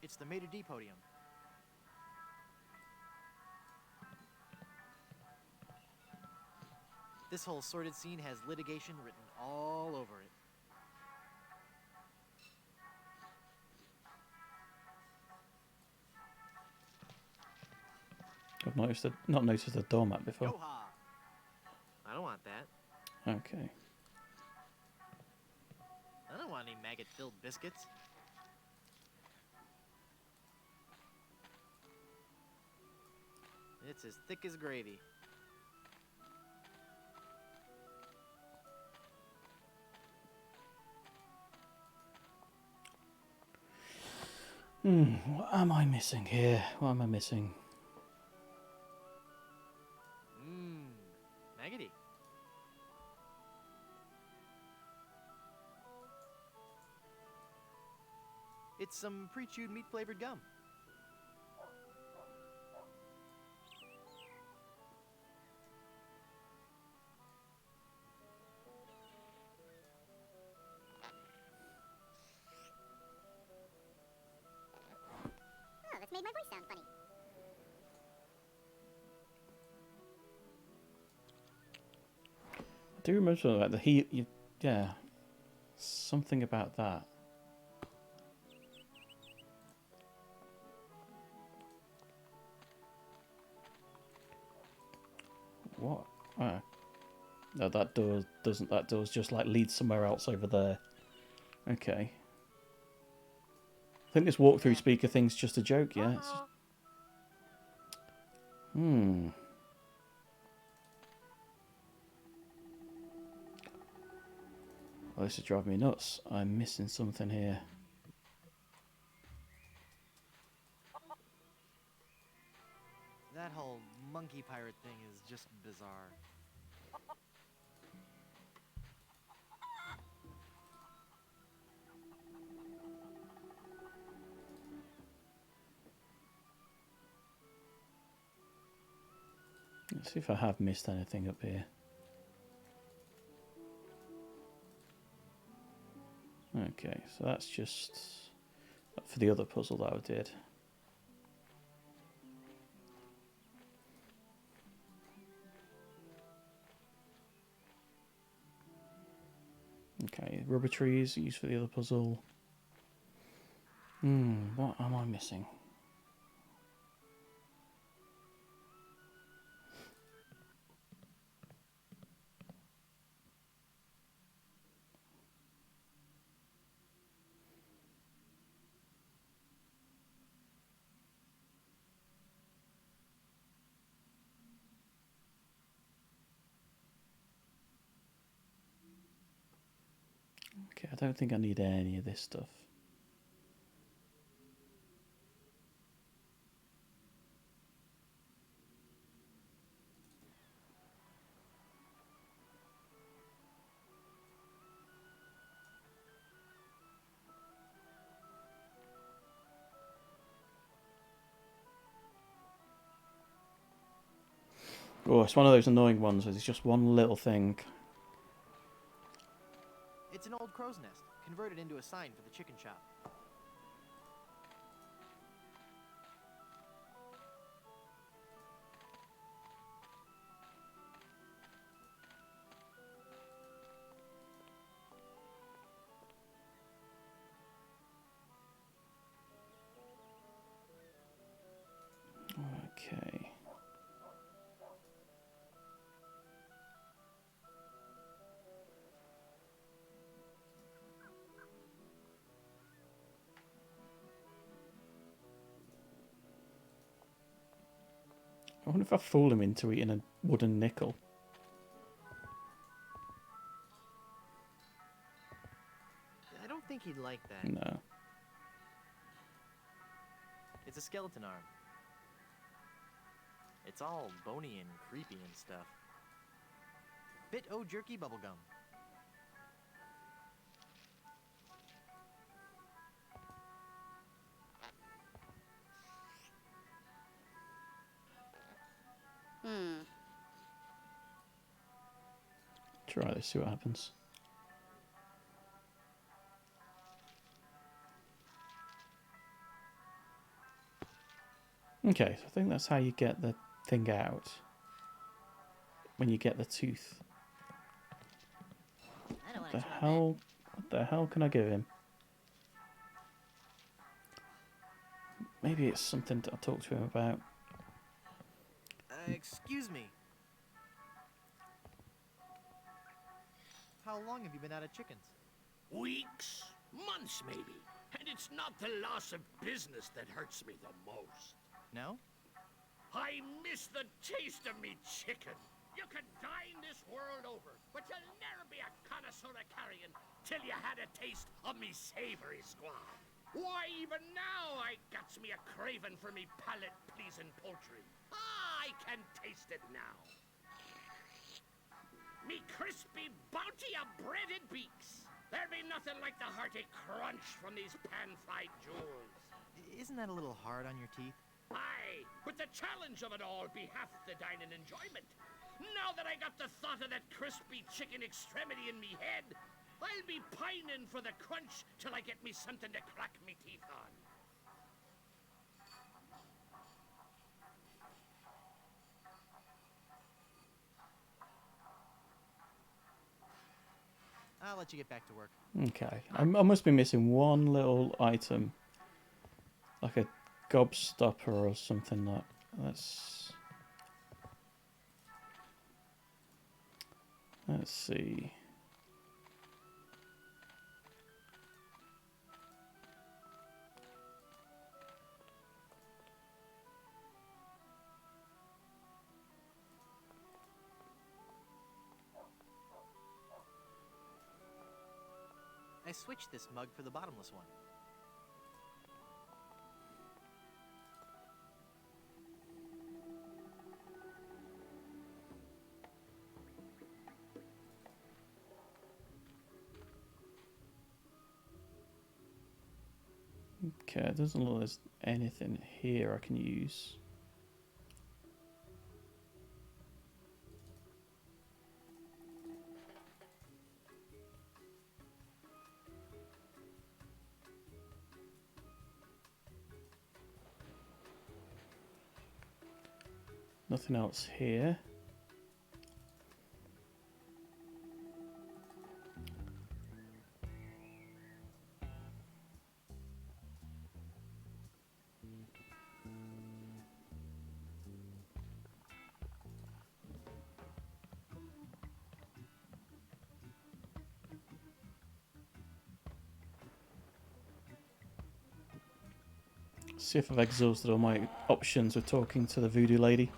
It's the Maitre D podium. This whole sordid scene has litigation written all over it. I've not noticed the doormat before. Yo-ha! I don't want that. Okay. I don't want any maggot-filled biscuits. It's as thick as gravy. What am I missing here? What am I missing? Maggoty. It's some pre-chewed meat-flavored gum. Oh, that's made my voice sound funny. I do remember something about the yeah, something about that. What? Oh. No, that door doesn't. That door's just like leads somewhere else over there. Okay. I think this walkthrough speaker thing's just a joke, yeah? Oh, this is driving me nuts. I'm missing something here. That whole monkey pirate thing is just bizarre. Let's see if I have missed anything up here. Okay, so that's just for the other puzzle that I did. Okay, rubber trees used for the other puzzle. What am I missing? Okay, I don't think I need any of this stuff. Oh, it's one of those annoying ones where there's just one little thing. It's an old crow's nest, converted into a sign for the chicken shop. Okay. I wonder if I fooled him into eating a wooden nickel. I don't think he'd like that. No. It's a skeleton arm. It's all bony and creepy and stuff. Bit O jerky bubblegum. Try this, see what happens. Okay, so I think that's how you get the thing out. When you get the tooth. What the hell can I give him? Maybe it's something I'll talk to him about. Excuse me. How long have you been out of chickens? Weeks, months maybe. And it's not the loss of business that hurts me the most. No? I miss the taste of me chicken. You could dine this world over, but you'll never be a connoisseur of carrion till you had a taste of me savory squab. Why, even now I gets me a craving for me palate-pleasing poultry. Ah, I can taste it now. Me crispy bounty of breaded beaks. There'd be nothing like the hearty crunch from these pan-fried jewels. Isn't that a little hard on your teeth? Aye, but the challenge of it all be half the dining enjoyment. Now that I got the thought of that crispy chicken extremity in me head, I'll be pining for the crunch till I get me something to crack me teeth on. I'll let you get back to work. Okay, I must be missing one little item. Like a gobstopper or something like that. Let's see. I switched this mug for the bottomless one. Okay, it doesn't look like there's anything here I can use. Nothing else here. See if I've exhausted all my options with talking to the voodoo lady.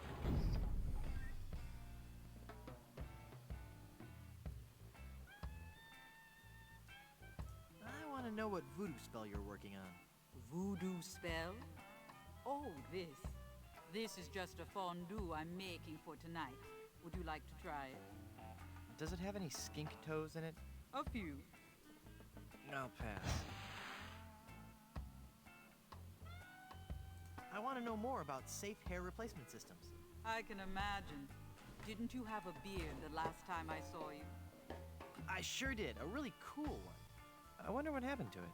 I want to know what voodoo spell you're working on. Voodoo spell? Oh, this. This is just a fondue I'm making for tonight. Would you like to try it? Does it have any skink toes in it? A few. I'll pass. I want to know more about safe hair replacement systems. I can imagine. Didn't you have a beard the last time I saw you? I sure did. A really cool one. I wonder what happened to it.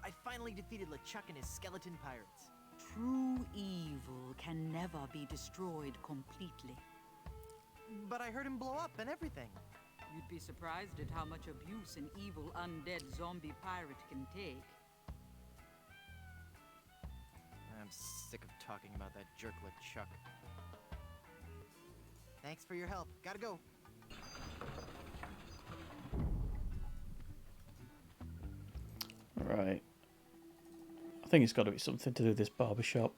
I finally defeated LeChuck and his skeleton pirates. True evil can never be destroyed completely. But I heard him blow up and everything. You'd be surprised at how much abuse an evil undead zombie pirate can take. I'm sick of talking about that jerk LeChuck. Thanks for your help. Gotta go. Right. I think it's got to be something to do with this barbershop.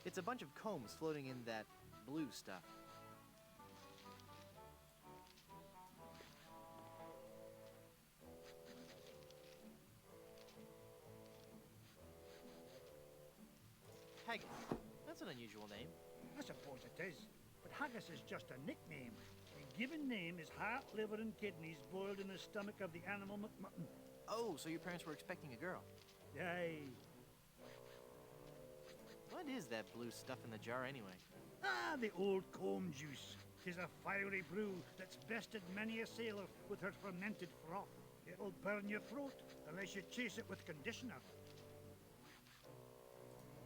It's a bunch of combs floating in that blue stuff. Haggis. That's an unusual name. I suppose it is. But haggis is just a nickname. The given name is heart, liver, and kidneys boiled in the stomach of the animal McMutton. Oh, so your parents were expecting a girl. Aye. What is that blue stuff in the jar anyway? Ah, the old comb juice. 'Tis a fiery brew that's bested many a sailor with her fermented froth. It'll burn your throat unless you chase it with conditioner.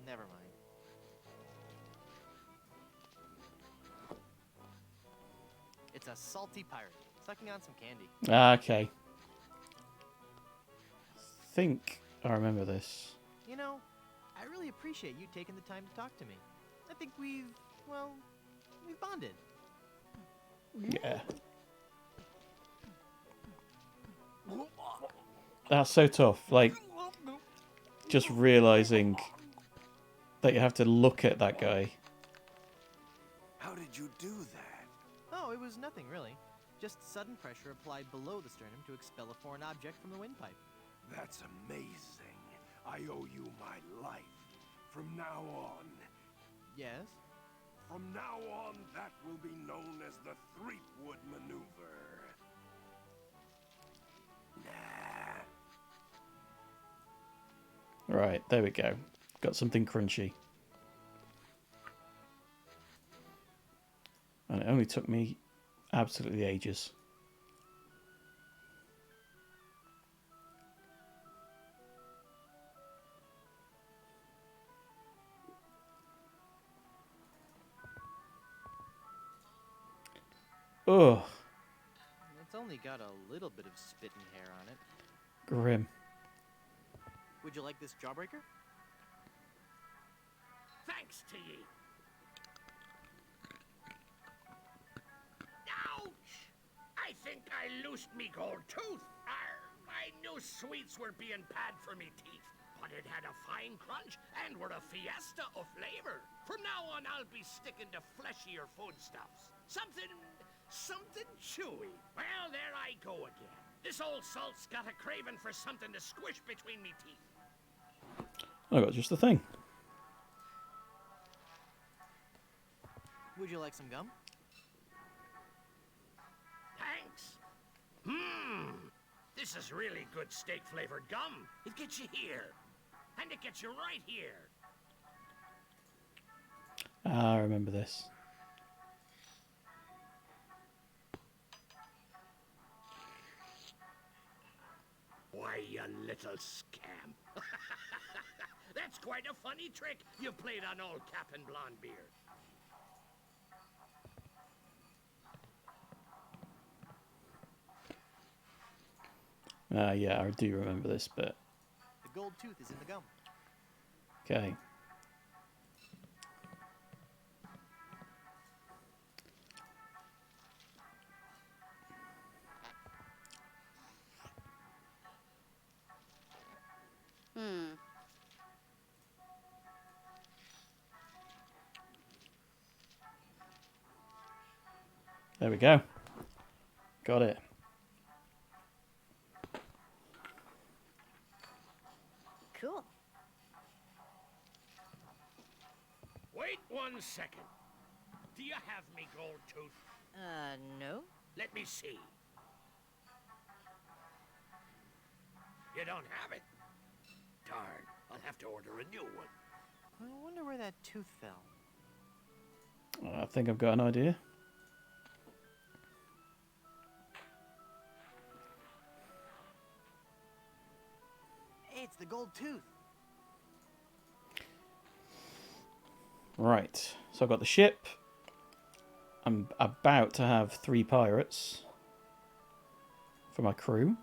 Never mind. It's a salty pirate, sucking on some candy. Okay. Think I remember this. You know, I really appreciate you taking the time to talk to me. I think we've bonded. Yeah. That's so tough. Like, just realizing that you have to look at that guy. How did you do that? Oh, it was nothing really. Just sudden pressure applied below the sternum to expel a foreign object from the windpipe. That's amazing. I owe you my life. From now on. Yes? From now on, that will be known as the Threepwood Maneuver. Nah. Right, there we go. Got something crunchy. And it only took me absolutely ages. Ugh. It's only got a little bit of spit and hair on it. Grim. Would you like this jawbreaker? Thanks to ye. Ouch! I think I loosed me gold tooth. I knew sweets were being bad for me teeth, but it had a fine crunch and were a fiesta of flavor. From now on, I'll be sticking to fleshier foodstuffs. Something chewy. Well, there I go again. This old salt's got a craving for something to squish between me teeth. I got just the thing. Would you like some gum? Thanks. This is really good steak-flavored gum. It gets you here. And it gets you right here. I remember this. Why, you little scamp. That's quite a funny trick you played on old Captain Blondebeard. Yeah, I do remember this bit. The gold tooth is in the gum. Okay. There we go. Got it. Cool. Wait 1 second. Do you have me gold tooth? No. Let me see. You don't have it? Darn, I'll have to order a new one. I wonder where that tooth fell. I think I've got an idea. Hey, it's the gold tooth. Right, so I've got the ship. I'm about to have 3 pirates for my crew.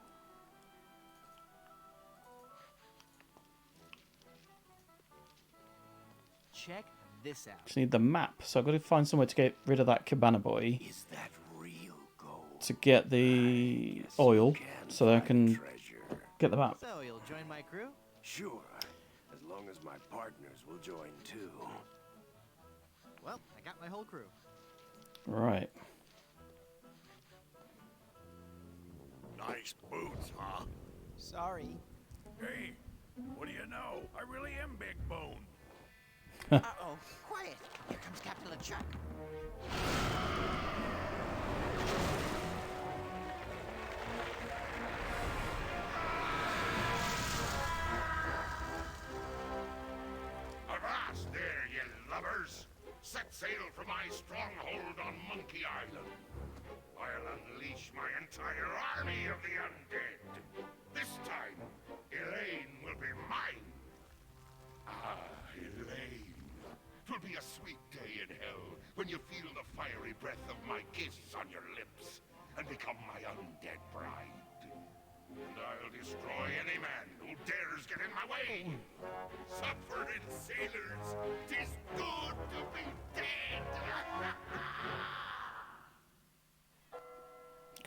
Check this out. Just need the map, so I've got to find somewhere to get rid of that cabana boy. Is that real gold? To get the oil, so that I can get the map. So, you'll join my crew? Sure, as long as my partners will join too. Well, I got my whole crew. Right. Nice boots, huh? Sorry. Hey, what do you know? I really am big boned. Uh-oh. Quiet. Here comes Captain LeChuck. lovers! Set sail for my stronghold on Monkey Island. I'll unleash my entire army of the undead. This time, Elaine will be mine. Ah, Elaine. 'Twill be a sweet day in hell when you feel the fiery breath of my kiss on your lips and become my undead bride. And I'll destroy any man who dares get in my way. Suffering sailors, 'tis good to be dead.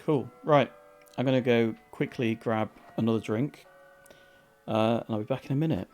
Cool. Right. I'm going to go quickly grab another drink. And I'll be back in a minute.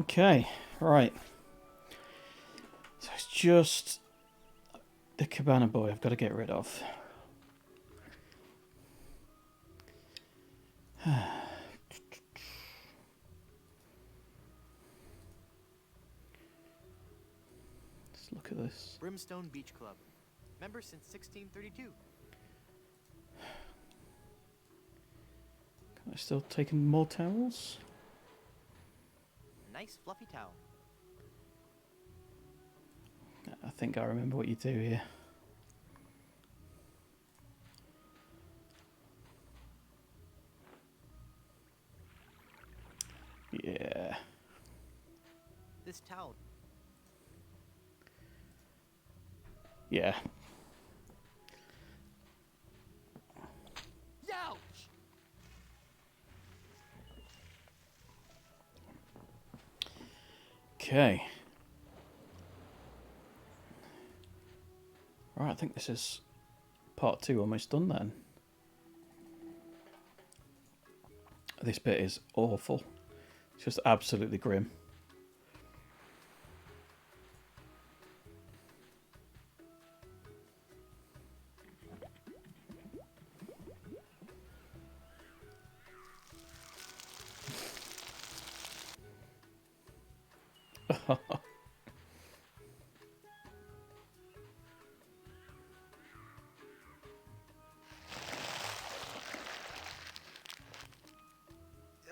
Okay, right. So it's just the Cabana Boy I've got to get rid of. Let's look at this. Brimstone Beach Club. Member since 1632. Can I still take in more towels? Nice fluffy towel. I think I remember what you do here. Yeah. Youch! Okay. Alright, I think this is part 2 almost done then. This bit is awful. It's just absolutely grim.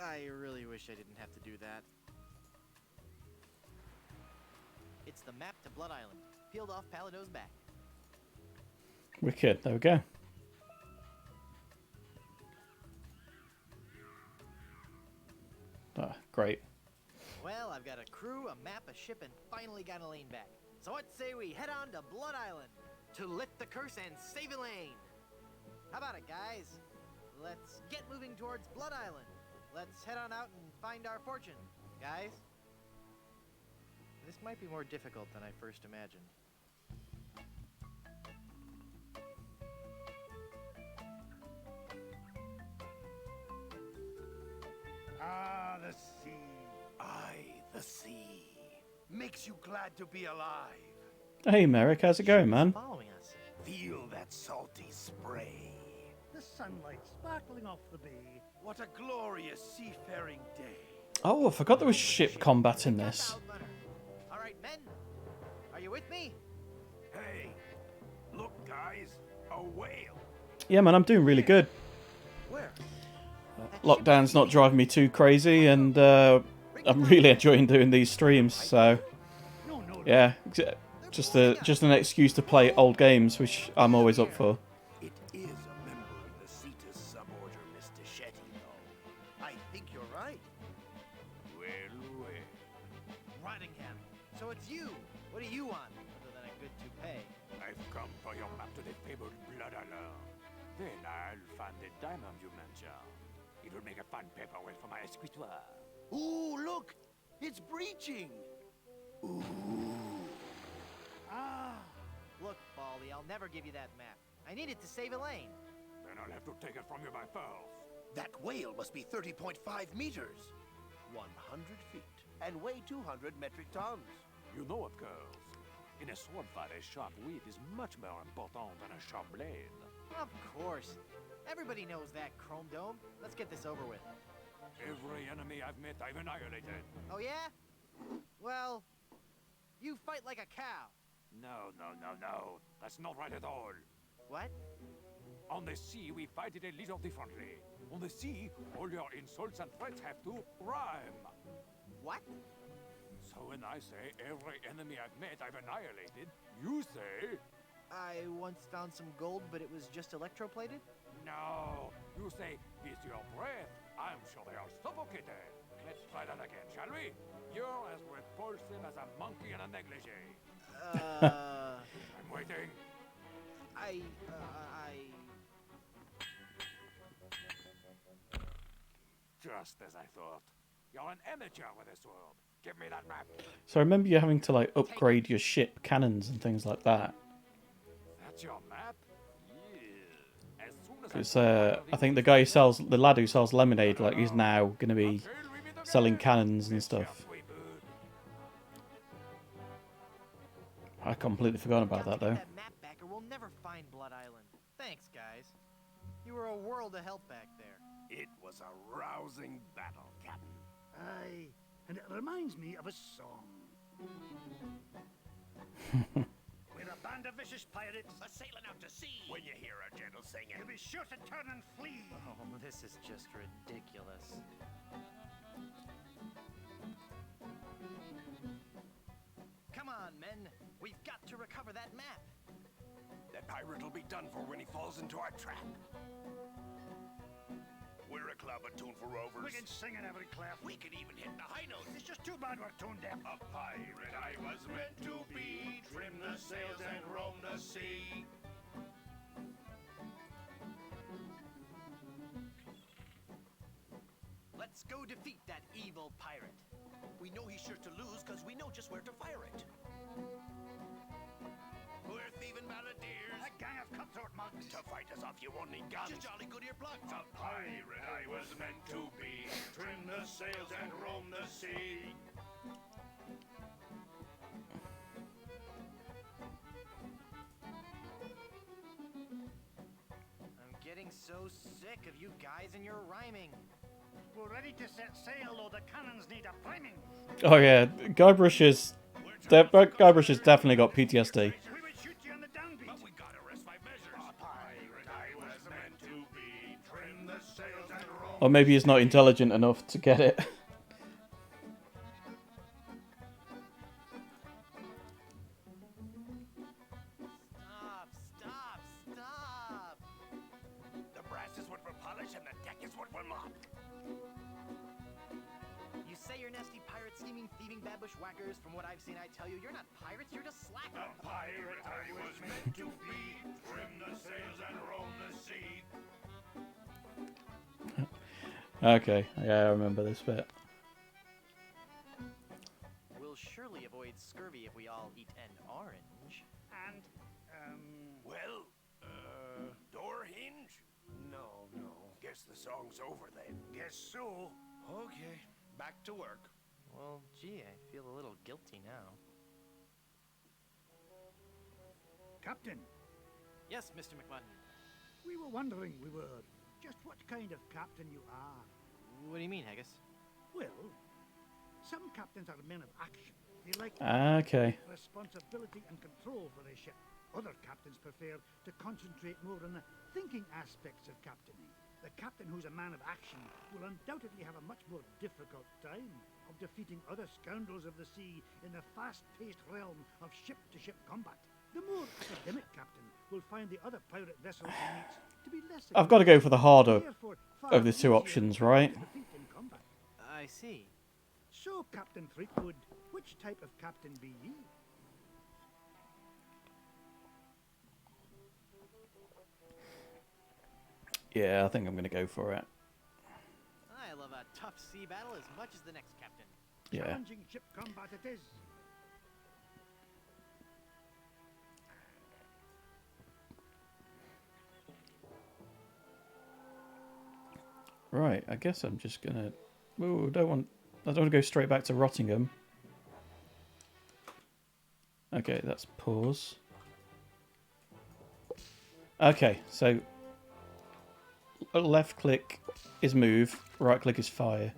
I really wish I didn't have to do that. It's the map to Blood Island, peeled off Palado's back. Wicked, there we go. Ah, great. Well, I've got a crew, a map, a ship, and finally got Elaine back. So what say we head on to Blood Island to lift the curse and save Elaine? How about it, guys? Let's get moving towards Blood Island. Let's head on out and find our fortune, guys. This might be more difficult than I first imagined. Ah, the sea. Aye, the sea. Makes you glad to be alive. Hey Merrick, how's it going, man? Following us. Feel that salty spray. The sunlight sparkling off the bay. What a glorious seafaring day. Oh, I forgot there was ship combat in this. All right, men. Are you with me? Hey, look, guys. A whale. Yeah, man, I'm doing really good. Where? Lockdown's not driving me too crazy, and I'm really enjoying doing these streams. So, yeah, just an excuse to play old games, which I'm always up for. It is a member of the Cetus suborder, Mr. Shetty, though. I think you're right. Well. Rottingham. So it's you. What do you want, other than a good toupee? I've come for your map to the fabled Blood Island. Then I'll find the diamond you mentioned. It will make a fine paperweight for my escritoire. Ooh, look! It's breaching! Ooh. Ah! Look, Baldy, I'll never give you that map. I need it to save Elaine. Then I'll have to take it from you by force. That whale must be 30.5 meters. 100 feet. And weigh 200 metric tons. You know, of course. In a sword fight, a sharp wit is much more important than a sharp blade. Of course. Everybody knows that, Chrome Dome. Let's get this over with. Every enemy I've met, I've annihilated. Oh, yeah? Well, you fight like a cow. No. That's not right at all. What? On the sea, we fight it a little differently. On the sea, all your insults and threats have to rhyme. What? So when I say every enemy I've met, I've annihilated, you say... I once found some gold, but it was just electroplated? No. You say, with your breath, I'm sure they are suffocated. Let's try that again, shall we? You're as repulsive as a monkey in a negligee. I'm waiting. Just as I thought. You're an amateur with a sword. Give me that map. So I remember you having to like upgrade your ship cannons and things like that. That's your map? Yeah. As soon as Because I think the guy who sells, the lad who sells lemonade, like he's now going to be selling cannons and stuff. I completely forgot about that though. That map back or we'll never find Blood Island. Thanks, guys. You were a world of help back there. It was a rousing battle, Captain. Aye, and it reminds me of a song. We're a band of vicious pirates, sailing out to sea. When you hear a gentle singing, you'll be sure to turn and flee. Oh, this is just ridiculous. Come on, men. We've got to recover that map. That pirate will be done for when he falls into our trap. We're a club attuned for rovers. We can sing in every clef. We can even hit the high notes. It's just too bad we're tone deaf. A pirate I was meant to be. Trim the sails and roam the sea. Let's go defeat that evil pirate. We know he's sure to lose because we know just where to fire it. We're thieving balladeers. A gang of cutthroat mugs. To fight us off, you won't need guns. Just jolly good earplugs. The pirate I was meant to be. Trim the sails and roam the sea. I'm getting so sick of you guys and your rhyming. We're ready to set sail, though the cannons need a priming. Oh yeah, Guybrush is definitely got PTSD. We would shoot you on the downbeat. But we gotta rest my measures. A pirate I was meant to be. Trim the sails and roam. Or maybe he's not intelligent enough to get it. Stop! The brass is wood for polish and the deck is wood for mop. You say you're nasty pirate, scheming, thieving, bad bushwhackers. From what I've seen, I tell you, you're not pirates, you're just slackers. A pirate I was meant to be. Trim the sails and roam the sea. Okay, yeah, I remember this bit. We'll surely avoid scurvy if we all eat an orange. And, Well, door hinge? No. Guess the song's over then. guess so. Okay, back to work. Well, gee, I feel a little guilty now. Captain, Yes, Mr. McMutton. we were wondering, just what kind of captain you are. What do you mean, Haggis? Well, some captains are men of action. They like Okay. responsibility and control for their ship. Other captains prefer to concentrate more on the thinking aspects of captaining. The captain who's a man of action will undoubtedly have a much more difficult time of defeating other scoundrels of the sea in the fast-paced realm of ship-to-ship combat. The more academic captain will find the other pirate vessels he meets to be less. I've got to go for the harder therefore far of the two easier options, right? to defeat in combat. I see. So, Captain Threepwood, which type of captain be ye? Yeah, I think I'm going to go for it. I love a tough sea battle as much as the next captain. Yeah. Challenging ship combat it is. Right, I guess I'm just going to... Ooh, I don't want to go straight back to Rottingham. Okay, that's pause. Okay, so left click is move, right click is fire.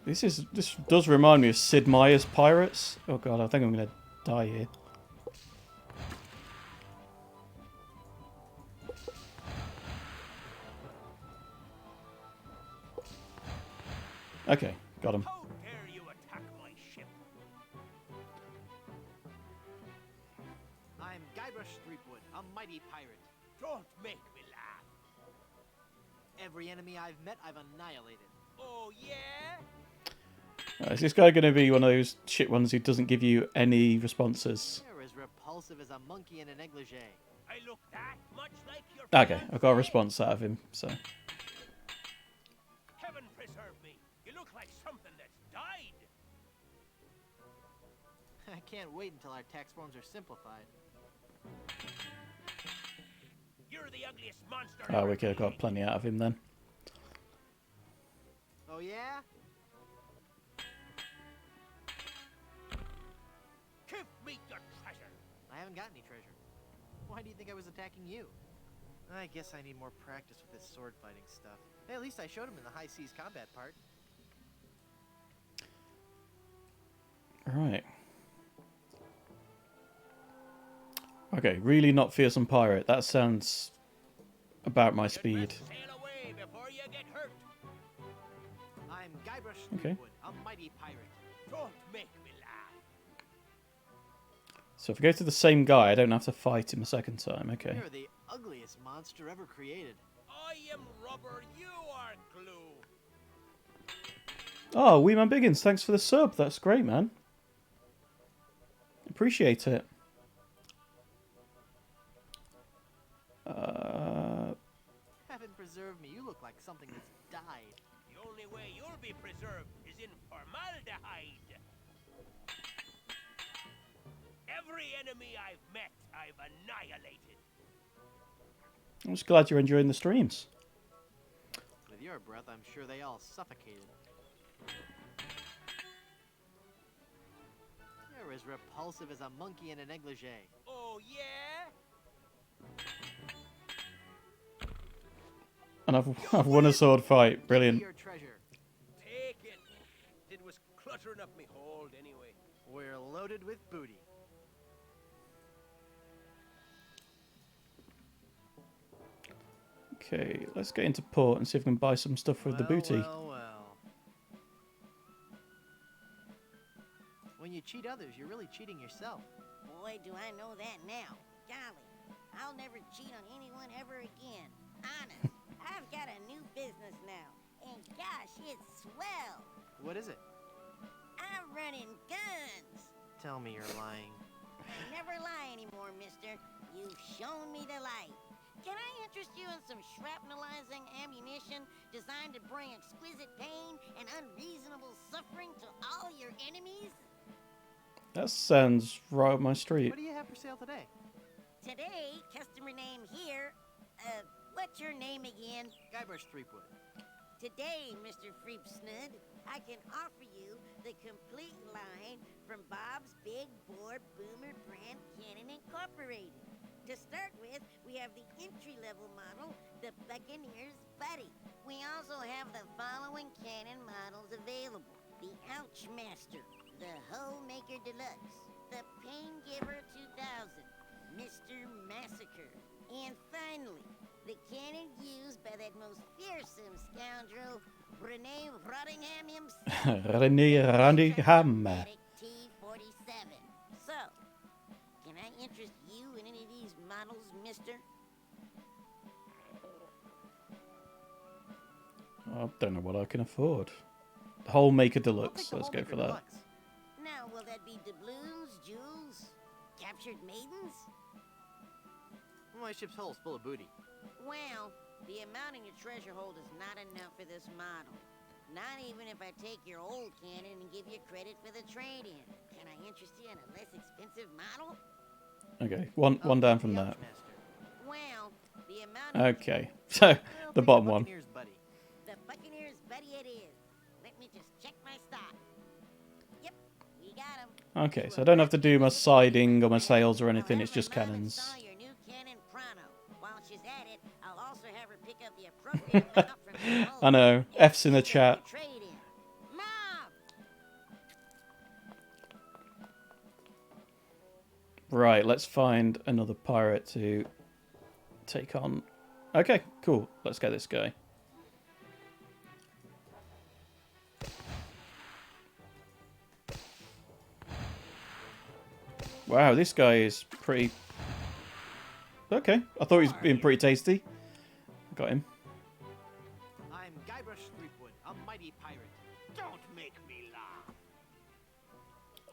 This does remind me of Sid Meier's Pirates. Oh god, I think I'm gonna die here. Okay, got him. How dare you attack my ship? I'm Guybrush Threepwood, a mighty pirate. Don't make me laugh. Every enemy I've met, I've annihilated. Oh, yeah? Is this guy going to be one of those shit ones who doesn't give you any responses? You're as repulsive as a monkey in a negligee. I look that much like your Okay, fiancé? I got a response out of him, so... Heaven preserve me. You look like something that's died. I can't wait until our tax forms are simplified. You're the ugliest monster Oh, ever we could have got made. plenty out of him then. Oh, yeah? Give me your treasure. I haven't got any treasure. Why do you think I was attacking you? I guess I need more practice with this sword fighting stuff. Hey, at least I showed him in the high seas combat part. Right. Okay, really not fearsome pirate. That sounds about my speed. Sail away before you get hurt. I'm Guybrush Okay. Threepwood, a mighty pirate. Don't make me laugh. So if I go to the same guy, I don't have to fight him a second time. Okay. You're the ugliest monster ever created. I am rubber, you are glue. Oh, Wee Man Biggins, thanks for the sub. That's great, man. Appreciate it. Heaven preserve me, you look like something that's died. The only way you'll be preserved is in formaldehyde. Every enemy I've met, I've annihilated. I'm just glad you're enjoying the streams. With your breath, I'm sure they all suffocated. You're as repulsive as a monkey in a negligee. Oh, yeah? And I've won a sword fight. Brilliant. Your treasure. Take it. It was cluttering up me hold anyway. We're loaded with booty. Okay, let's get into port and see if we can buy some stuff with the booty. Well. When you cheat others, you're really cheating yourself. Boy, do I know that now. Golly, I'll never cheat on anyone ever again. Honest, I've got a new business now. And gosh, it's swell. What is it? I'm running guns. Tell me you're lying. Never lie anymore, mister. You've shown me the light. Can I interest you in some shrapnelizing ammunition designed to bring exquisite pain and unreasonable suffering to all your enemies? That sounds right up my street. What do you have for sale today? Today, customer name here. What's your name again? Guybrush Threepwood. Today, Mr. Freepsnud, I can offer you the complete line from Bob's Big Bore Boomer Brand Cannon Incorporated. To start with, we have the entry-level model, the Buccaneer's Buddy. We also have the following cannon models available. The Ouchmaster, the Homemaker Deluxe, the Paingiver 2000, Mr. Massacre, and finally, the cannon used by that most fearsome scoundrel, Rene Rottingham himself. Rene Rottingham. T-47. So, can I interest you in any of these models, mister? I don't know what I can afford. The whole Maker Deluxe. Let's go for that. Now, will that be doubloons, jewels, captured maidens? My ship's hull's full of booty. Well, the amount in your treasure hold is not enough for this model. Not even if I take your old cannon and give you credit for the trade-in. Can I interest you in a less expensive model? Okay, one down from that. Well, the amount. Okay, so the bottom one. The Buccaneer's Buddy it is. Let me just check my stock. Yep, we got him. Okay, so I don't have to do my siding or my sails or anything. It's just cannons. Your new cannon Prano. While she's at it, I'll also have her pick up the appropriate amount from your I know. F's in the chat. Right, let's find another pirate to take on. Okay, cool. Let's get this guy. Wow, this guy is pretty... Okay, I thought he was being pretty tasty. Got him. I'm Guybrush Threepwood, a mighty pirate. Don't make me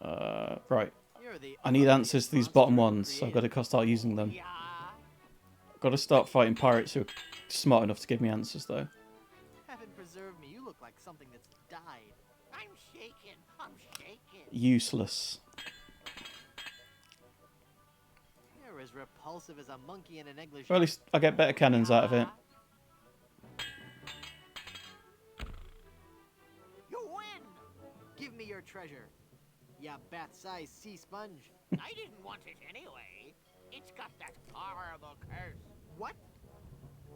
laugh. Right. I need answers to these bottom ones, so I've got to start using them. I've got to start fighting pirates who are smart enough to give me answers, though. Heaven preserve me, you look like something that's died. I'm shaking. I'm shaking. Useless. You're as repulsive as a monkey in a negligee. Or at least I get better cannons out of it. You win! Give me your treasure. Ya bat-sized sea sponge. I didn't want it anyway. It's got that horrible curse. What?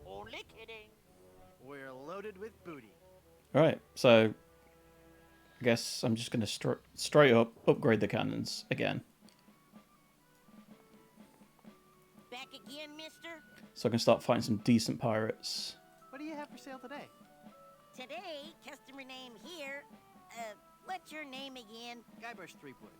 Only kidding. We're loaded with booty. Right, so I guess I'm just going to straight up upgrade the cannons again. Back again, mister? so I can start fighting some decent pirates. What do you have for sale today? Today, customer name here. What's your name again? Guybrush Threepwood.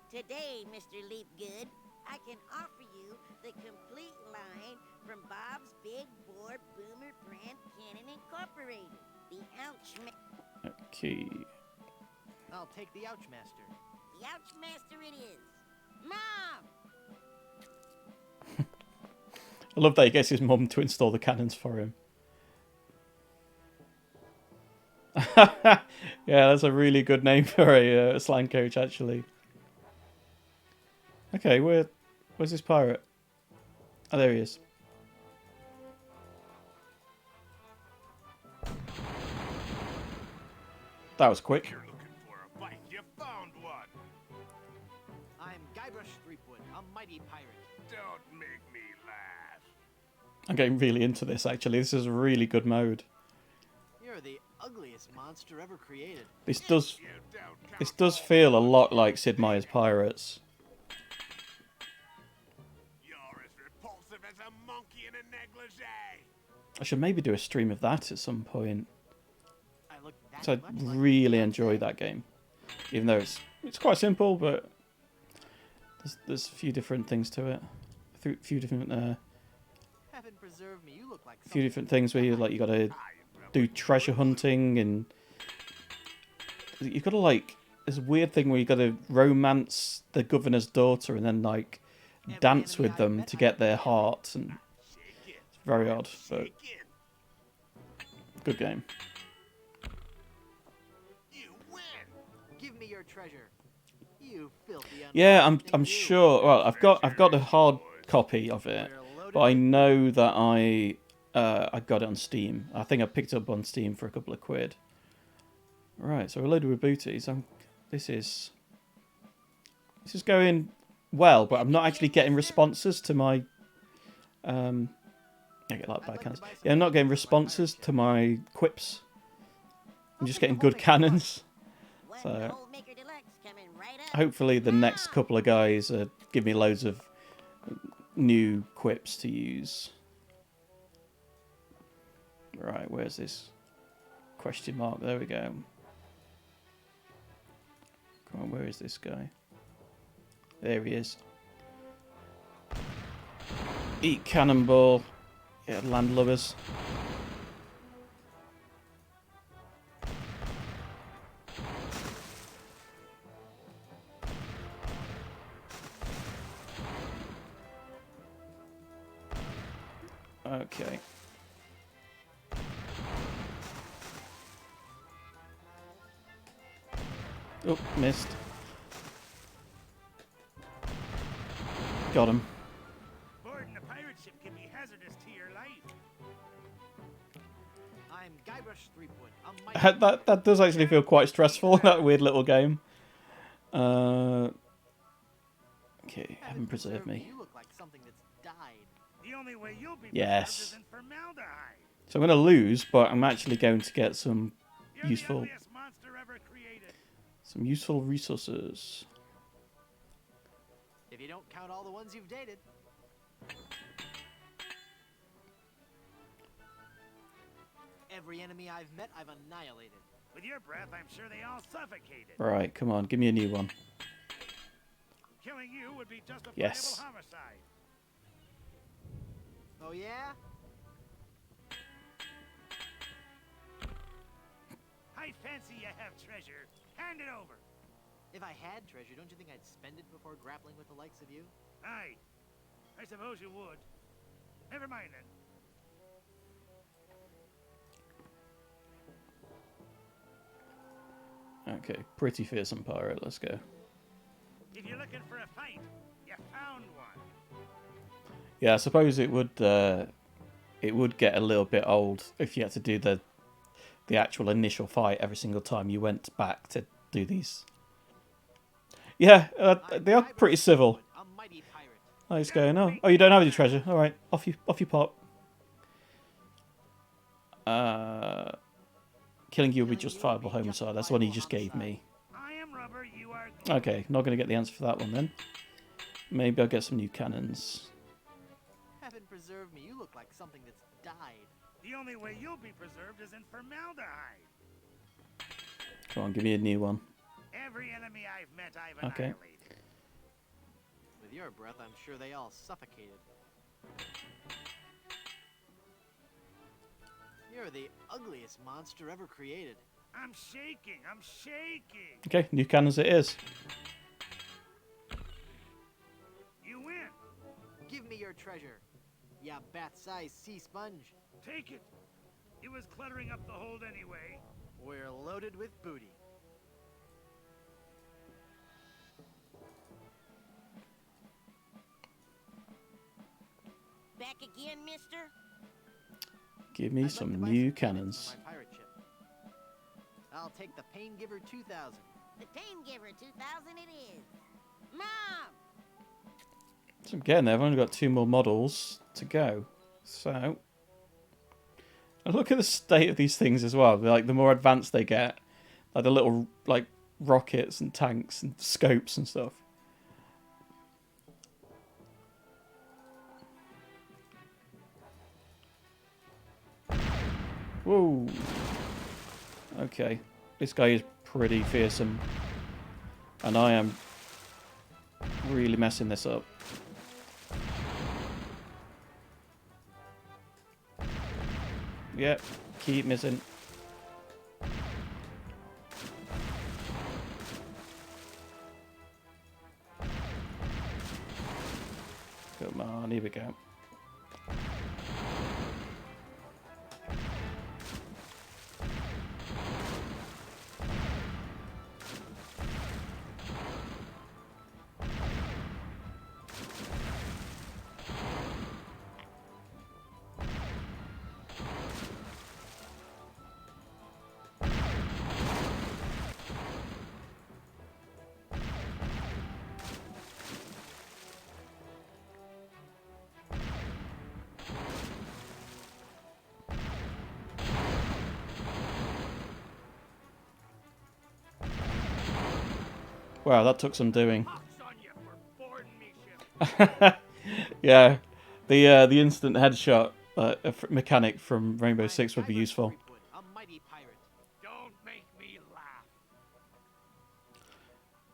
Today, Mr. Leapgood, I can offer you the complete line from Bob's Big Bore Boomer Brand Cannon Incorporated. The Ouchmaster. Okay. I'll take the Ouchmaster. The Ouchmaster it is. Mom! I love that he gets his mum to install the cannons for him. Yeah, that's a really good name for a slang coach, actually. Okay, where's this pirate? Oh, there he is. That was quick. You're looking for a fight. You found one. I'm Guybrush Threepwood, a mighty pirate. Don't make me laugh. I'm getting really into this, actually. This is a really good mode. You're the ugliest monster ever created. This does feel a lot like Sid Meier's Pirates. You're as repulsive as a monkey in a negligee. I should maybe do a stream of that at some point. I look that So I much like really enjoy that game, even though it's quite simple, but there's a few different things to it. A few different Heaven preserve me, you look like few different things where you got to do treasure hunting, and you got to there's a weird thing where you got to romance the governor's daughter and then dance with them to get their heart, and it's very odd, but good game. Give me your treasure. You filthy Yeah, I'm sure. Well, I've got a hard copy of it, but I know that I got it on Steam. I think I picked it up on Steam for a couple of quid. Right, so we're loaded with booties. This is going well, but I'm not actually getting responses to my I get like bad cannons. Yeah, I'm not getting responses to my quips. I'm just getting good cannons. So hopefully the next couple of guys give me loads of new quips to use. Right, where's this question mark? There we go. Come on, where is this guy? There he is. Eat cannonball. Yeah, landlubbers. Okay. Oh, missed. Got him. Boarding a pirate ship can be hazardous to your life. I'm Guybrush Threepwood, a mighty That does actually feel quite stressful, that weird little game. Okay, heaven preserve me. You look like something that's died. The only way you'll be Yes. preserved is in formaldehyde. So I'm going to lose, but I'm actually going to get some useful resources. If you don't count all the ones you've dated. Every enemy I've met, I've annihilated. With your breath, I'm sure they all suffocated. Right, come on, give me a new one. Killing you would be justifiable Yes. homicide. Oh yeah? I fancy you have treasure. Hand it over. If I had treasure, don't you think I'd spend it before grappling with the likes of you? Aye. I suppose you would. Never mind then. Okay, pretty fearsome pirate, let's go. If you're looking for a fight, you found one. Yeah, I suppose it would get a little bit old if you had to do the actual initial fight every single time you went back to do these. Yeah, they are pretty civil. Nice going. Oh, you don't have any treasure. All right, off you pop. Killing you would be justifiable homicide. That's the one he just gave me. I am rubber, you are. Okay, not going to get the answer for that one then. Maybe I'll get some new cannons. Heaven preserve preserve me, you look like something that's died. The only way you'll be preserved is in formaldehyde. Come on, give me a new one. Every enemy I've met, I've Okay. annihilated. With your breath, I'm sure they all suffocated. You're the ugliest monster ever created. I'm shaking. I'm shaking. Okay, new cannons it is. You win. Give me your treasure, ya bat-sized sea sponge. Take it. It was cluttering up the hold anyway. We're loaded with booty. Back again, mister? Give me some new cannons. My pirate ship. I'll take the Pain Giver 2000. The Pain Giver 2000 it is. Mom! So I'm getting there. I've only got 2 more models to go. So, and look at the state of these things as well. Like the more advanced they get, like the little like rockets and tanks and scopes and stuff. Whoa. Okay, this guy is pretty fearsome, and I am really messing this up. Yep, keep missing. Come on, here we go. Wow, that took some doing. Yeah, the instant headshot mechanic from Rainbow Six would be useful. A mighty pirate. Don't make me laugh.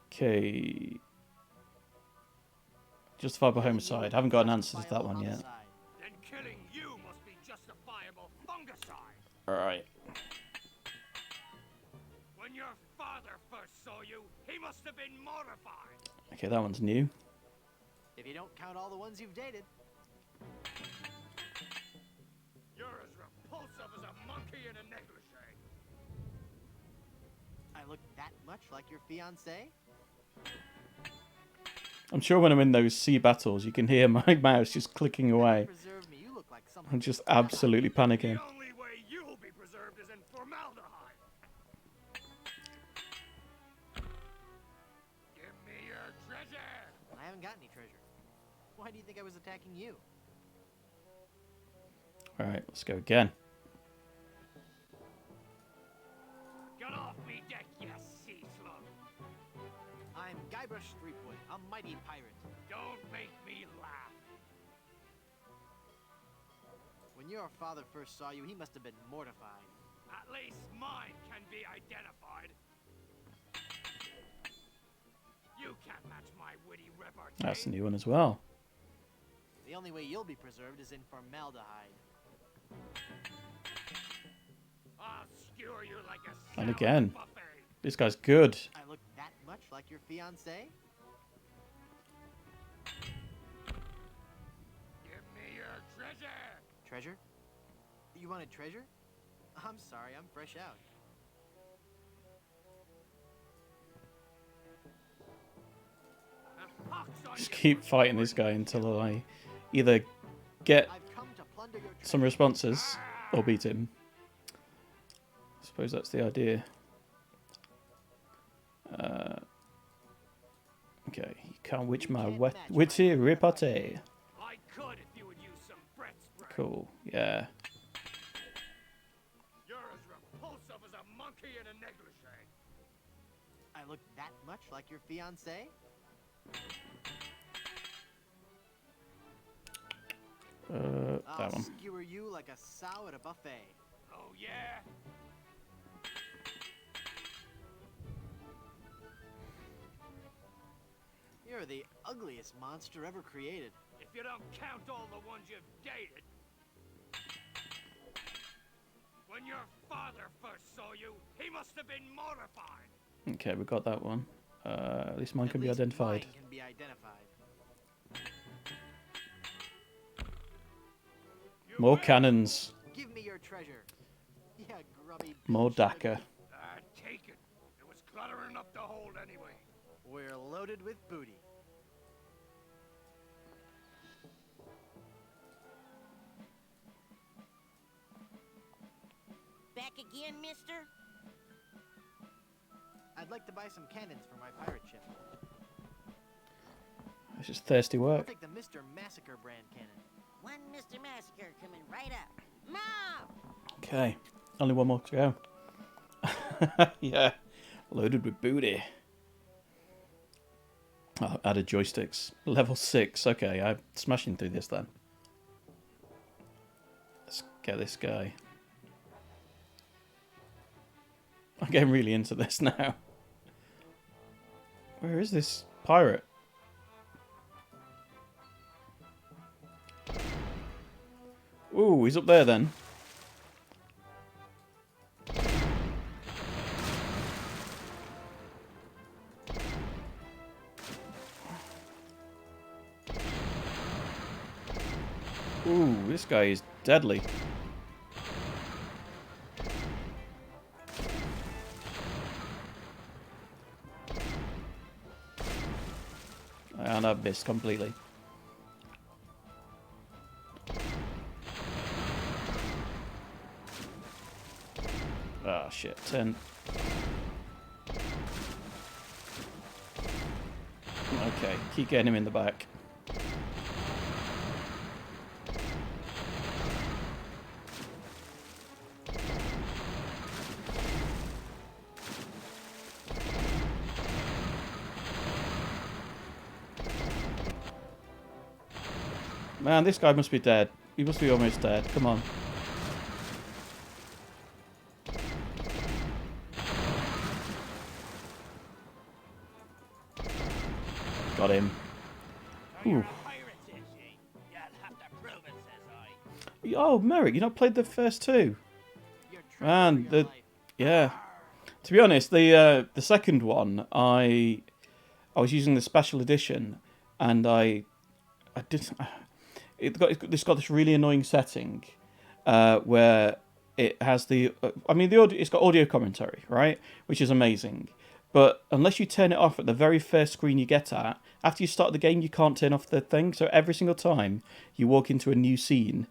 Okay. Justifiable homicide. Haven't got an answer to that one yet. Then killing you must be justifiable fungicide. Alright. When your father first saw you, he must have been mortified. Okay, that one's new. If you don't count all the ones you've dated. You're as repulsive as a monkey in a negligee. I look that much like your fiancé? I'm sure when I'm in those sea battles, you can hear my mouse just clicking away. Preserve me, you look like I'm just absolutely panicking. The only way you'll be preserved is in formaldehyde. Give me your treasure. I haven't got any treasure. Why do you think I was attacking you? Alright, let's go again. Get off me deck, you sea slug. I'm Guybrush Threepwood, a mighty pirate. Don't make me laugh. When your father first saw you, he must have been mortified. At least mine can be identified. You can't match my witty repartee. That's a new one as well. The only way you'll be preserved is in formaldehyde. I'll skewer you like a And salad again, buffet. this guy's good. I look that much like your fiancé? Give me your treasure. Treasure? You wanted treasure? I'm sorry, I'm fresh out. Just keep fighting this guy until I either get some responses or beat him. I suppose that's the idea. Okay, you can't witch my witty repartee. I could if you would use some breath spray. Cool, yeah. You're as repulsive as a monkey in a negligee. I look that much like your fiancé? That one. Skewer you like a sow at a buffet. Oh, yeah? You're the ugliest monster ever created. If you don't count all the ones you've dated. When your father first saw you, he must have been mortified. Okay, we got that one. At least mine can be At least identified. mine can be identified. More cannons. Give me your treasure. Yeah, grubby. More Dakar. Take it. It was clutter enough to hold anyway. We're loaded with booty. Back again, mister? I'd like to buy some cannons for my pirate ship. It's just thirsty I'll work. take the Mr. Massacre brand cannon. One Mr. Massacre coming right up. Mom! Okay, only one more to go. Yeah, loaded with booty. Oh, added joysticks. Level 6. Okay, I'm smashing through this then. Let's get this guy. I'm getting really into this now. Where is this pirate? Ooh, he's up there then. Ooh, this guy is deadly. And I've missed completely. Ah, shit. 10. Okay, keep getting him in the back. Man, this guy must be dead. He must be almost dead. Come on. Got him. Ooh. Oh, Merrick, you not played the first two? Man, yeah. To be honest, the second one, I was using the special edition, and it's got this really annoying setting where it has the audio. It's got audio commentary, right, which is amazing. But unless you turn it off at the very first screen you get at, after you start the game, you can't turn off the thing. So every single time you walk into a new scene,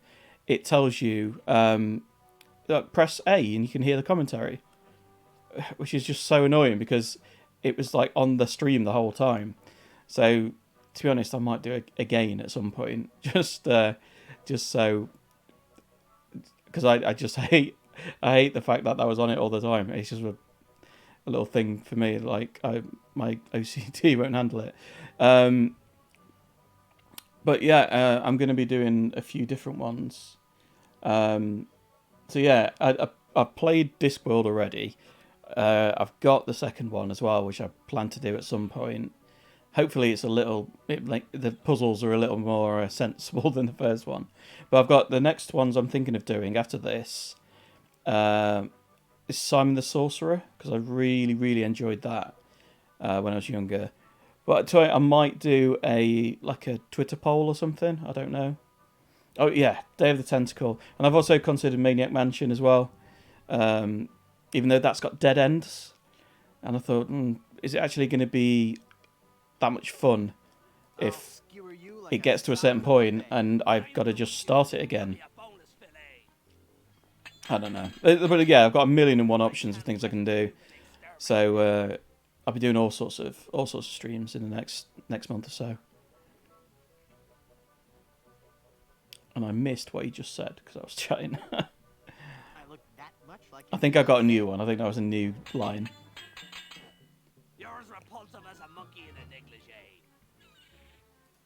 it tells you press A and you can hear the commentary, which is just so annoying because it was like on the stream the whole time. So to be honest, I might do it again at some point, just so, because I just hate the fact that was on it all the time. It's just a little thing for me. Like my OCD won't handle it. But yeah, I'm going to be doing a few different ones. So yeah, I've played Discworld already. I've got the second one as well, which I plan to do at some point. Hopefully it's like the puzzles are a little more sensible than the first one. But I've got the next ones I'm thinking of doing after this. Is Simon the Sorcerer, because I really, really enjoyed that when I was younger. But I might do a Twitter poll or something. I don't know. Oh yeah, Day of the Tentacle, and I've also considered Maniac Mansion as well, even though that's got dead ends. And I thought, is it actually going to be that much fun if it gets to a certain point and I've got to just start it again? I don't know. But yeah, I've got 1,000,001 options of things I can do. So I'll be doing all sorts of streams in the next month or so. And I missed what he just said because I was chatting. I think I got a new one. I think that was a new line. You're as repulsive as a monkey in a negligee.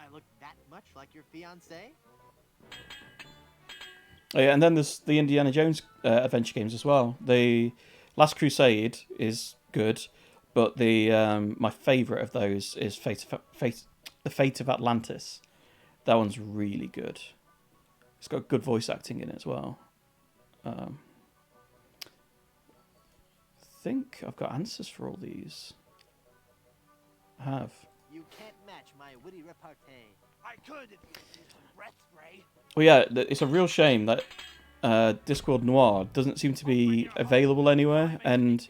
I look that much like your fiancé? Oh, yeah, and then there's the Indiana Jones adventure games as well. The Last Crusade is good, but the my favourite of those is The Fate of Atlantis. That one's really good. It's got good voice acting in it as well. I think I've got answers for all these. I have. You can't match my witty repartee. I could if you use some breath spray. Well, yeah, it's a real shame that Discworld Noir doesn't seem to be available anywhere and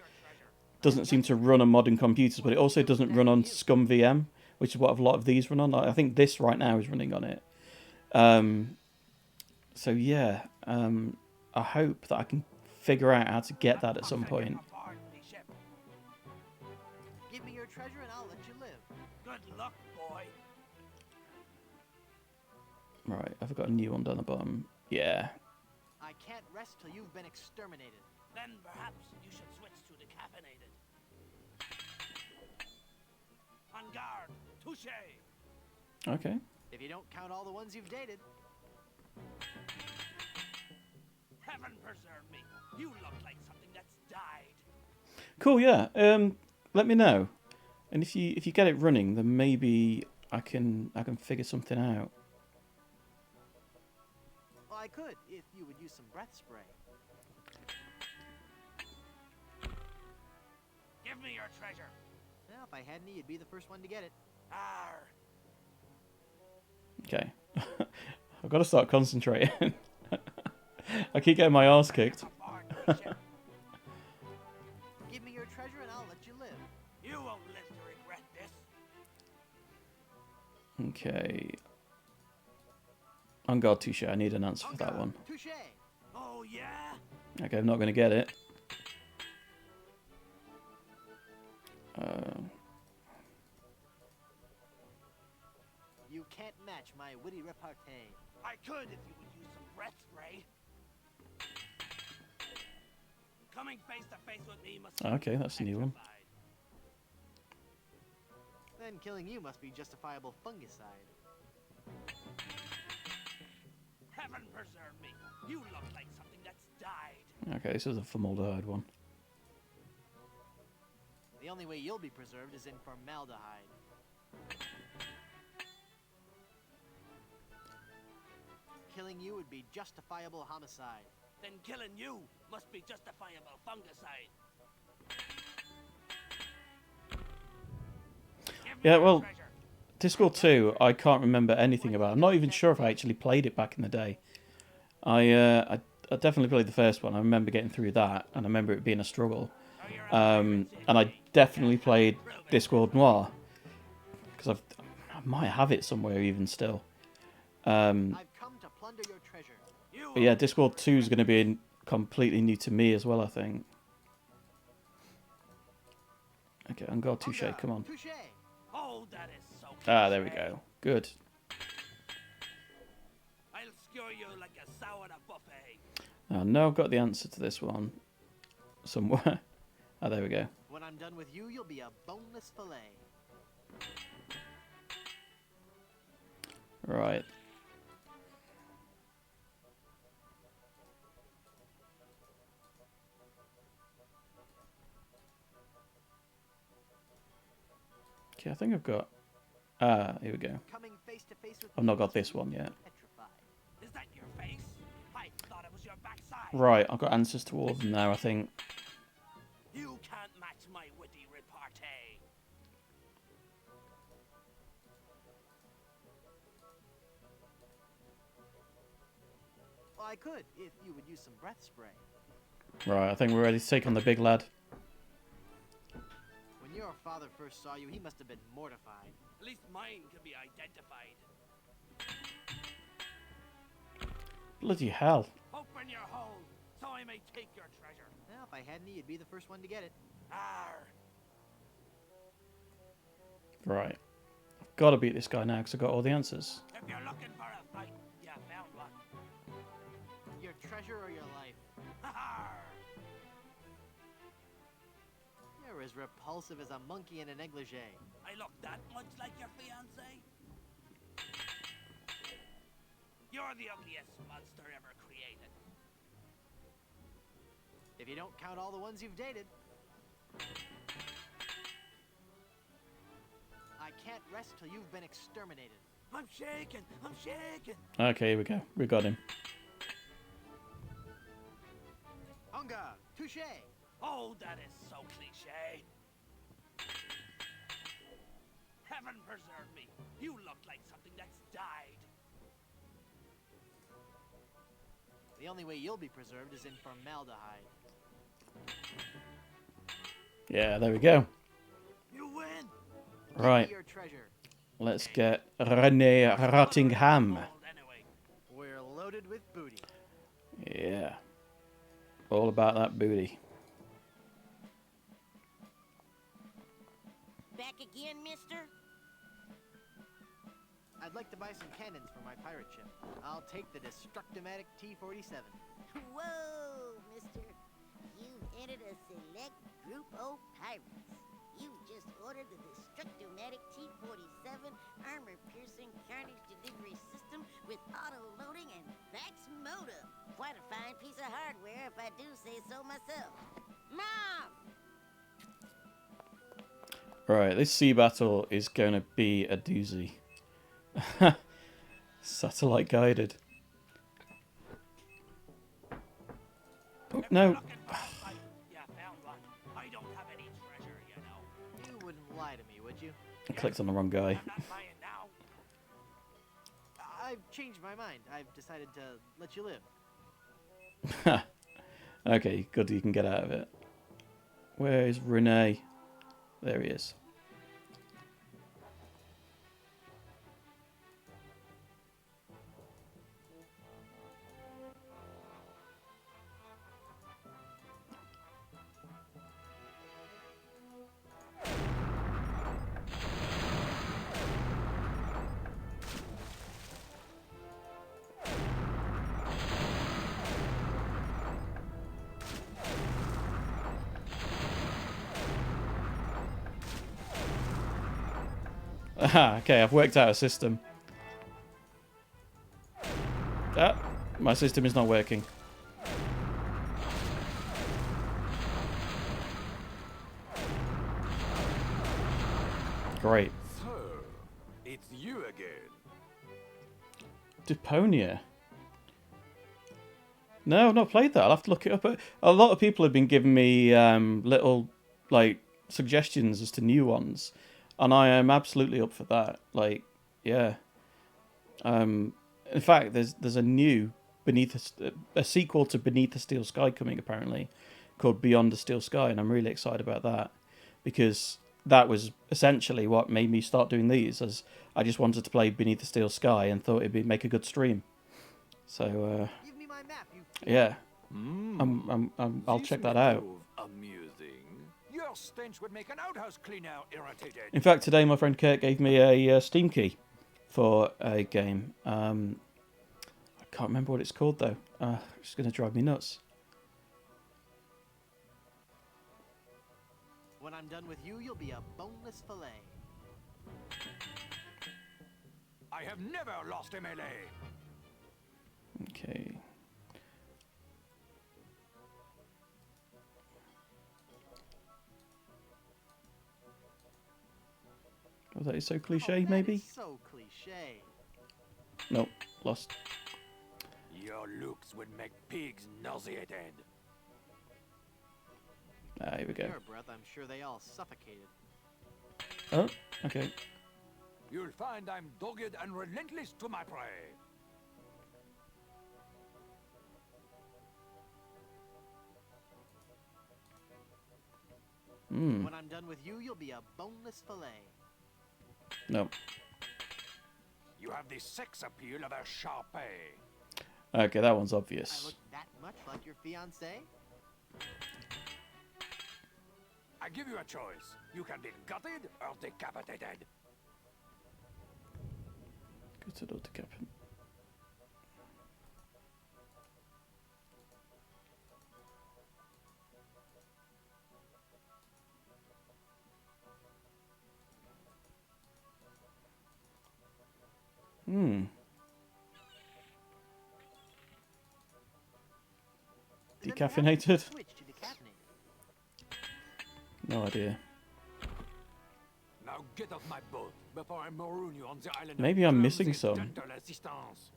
doesn't seem to run on modern computers, but it also doesn't run on Scum VM, which is what a lot of these run on. I think this right now is running on it. So yeah, I hope that I can figure out how to get that at some point. Give me your treasure and I'll let you live. Good luck, boy. Right, have I got a new one down the bottom? Yeah. I can't rest till you've been exterminated. Then perhaps you should switch to decaffeinated. On guard, touche. Okay. If you don't count all the ones you've dated. Heaven preserve me. You look like something that's died. Cool, yeah. Let me know. And if you get it running, then maybe I can figure something out. Well, I could if you would use some breath spray. Give me your treasure. Well, if I had any, you'd be the first one to get it. Arr. Okay. I've got to start concentrating. I keep getting my arse kicked. Give me your treasure and I'll let you live. You won't live to regret this. Okay. On guard, touche. I need an answer for that one. Touche. Oh yeah. Okay, I'm not going to get it. You can't match my witty repartee. I could if you would use some breath spray. Coming face to face with me must be Okay, that's a new one. Then killing you must be justifiable fungicide. Heaven preserve me. You look like something that's died. Okay, this is a formaldehyde one. The only way you'll be preserved is in formaldehyde. Killing you would be justifiable homicide. Then killing you must be justifiable fungicide. Yeah, well, Discworld 2, I can't remember anything about. I'm not even sure if I actually played it back in the day. I definitely played the first one. I remember getting through that, and I remember it being a struggle. And I definitely played Discworld Noir, because I might have it somewhere even still. But yeah, Discworld 2 is going to be completely new to me as well, I think. Okay, on guard, touche, come on. Oh, that is so Ah, there we go. Good. I'll skewer you like a sow at a buffet. Now I've got the answer to this one somewhere. Ah, there we go. When I'm done with you, you'll be a boneless fillet. Right. Okay, I think I've got... here we go. I've not got this one yet. Is that your face? I thought it was your backside. Right, I've got answers to all of them now, I think. You can't match my witty repartee. Well, I could if you would use some breath spray. Right, I think we're ready to take on the big lad. When your father first saw you, he must have been mortified. At least mine can be identified. Bloody hell. Open your hole, so I may take your treasure. Well, if I had any, you'd be the first one to get it. Arr. Right. I've got to beat this guy now because I've got all the answers. If you're looking for a fight, you found one. Your treasure or your life? You're as repulsive as a monkey in a negligee. I look that much like your fiancé? You're the ugliest monster ever created. If you don't count all the ones you've dated. I can't rest till you've been exterminated. I'm shaking. I'm shaking. Okay, here we go. We got him. Unga, touche. Oh, that is so cliche. Heaven preserve me. You look like something that's died. The only way you'll be preserved is in formaldehyde. Yeah, there we go. You win. Right. Your treasure. Let's get Renee Rottingham. We're loaded with booty. Yeah. All about that booty. Back again, mister? I'd like to buy some cannons for my pirate ship. I'll take the Destructomatic T-47. Whoa, mister. You've entered a select group of pirates. You've just ordered the Destructomatic T-47 armor-piercing carnage delivery system with auto-loading and fax modem. Quite a fine piece of hardware, if I do say so myself. Mom! Right, this sea battle is going to be a doozy. Satellite guided. Oh, no. You wouldn't lie to me, would you? I clicked on the wrong guy. I've changed my mind. I've decided to let you live. Okay, good, you can get out of it. Where is Renee? There he is. Aha, okay, I've worked out a system. Ah, my system is not working. Great. So, it's you again. Deponia. No, I've not played that. I'll have to look it up. A lot of people have been giving me little like suggestions as to new ones, and I am absolutely up for that. Like, yeah. In fact, there's a new a sequel to Beneath the Steel Sky coming apparently, called Beyond the Steel Sky, and I'm really excited about that because that was essentially what made me start doing these. As I just wanted to play Beneath the Steel Sky and thought make a good stream. So Give me my map, you yeah, Mm. I'll check that out. Amusing. Your stench would make an outhouse cleaner irritated. In fact, today my friend Kurt gave me a Steam key for a game. I can't remember what it's called though. It's going to drive me nuts. When I'm done with you, you'll be a boneless fillet. I have never lost a melee. Okay. Oh, that is so cliche, maybe? So cliche. Nope, lost. Your looks would make pigs nauseated. Ah, here we go. Your breath, I'm sure they all suffocated. Oh, okay. You'll find I'm dogged and relentless to my prey. When I'm done with you, you'll be a boneless fillet. Nope. You have the sex appeal of a Sharpay. Okay, that one's I obvious. look that much like your fiancé? I give you a choice. You can be gutted or decapitated. Good to decapit. Decaffeinated? Switch to decaffeinated. No idea. Now get off my boat before I maroon you on the island. Maybe of I'm missing clumsy some. dental assistance.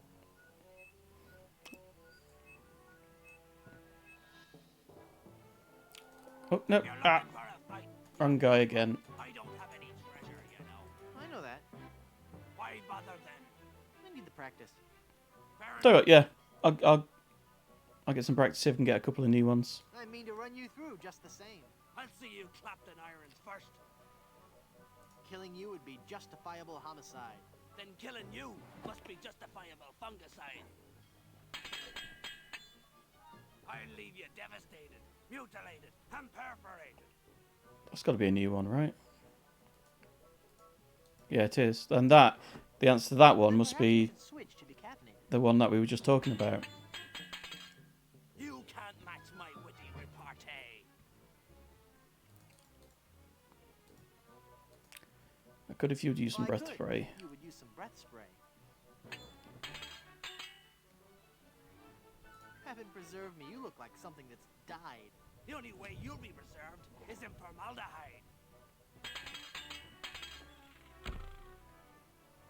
Oh, no. Ah. Wrong guy again. I don't have any treasure, you know. I know that. Why bother then? I need the practice. Do it, yeah. I'll get some practice, see if I can get a couple of new ones. I mean to run you through just the same. I'll see you clapped in irons first. Killing you would be justifiable homicide. Then killing you must be justifiable fungicide. I'll leave you devastated, mutilated, and perforated. That's got to be a new one, right? Yeah, it is. And the answer to that one must be Switch to decaffeinated. the one that we were just talking about. You can't match my witty repartee. I could if you'd use some Well, I breath could. spray. You would use some breath spray. Heaven preserve me, you look like something that's died. The only way you'll be preserved is in formaldehyde.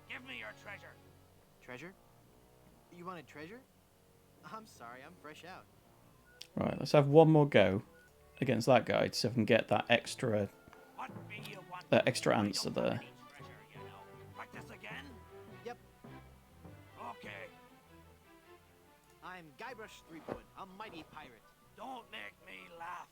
Give me your treasure. Treasure? You wanted treasure? I'm sorry, I'm fresh out. Right, let's have one more go against that guy to see if I can get that extra answer there. Practice again? Yep. Okay. I'm Guybrush Threepwood, a mighty pirate. Don't make me laugh.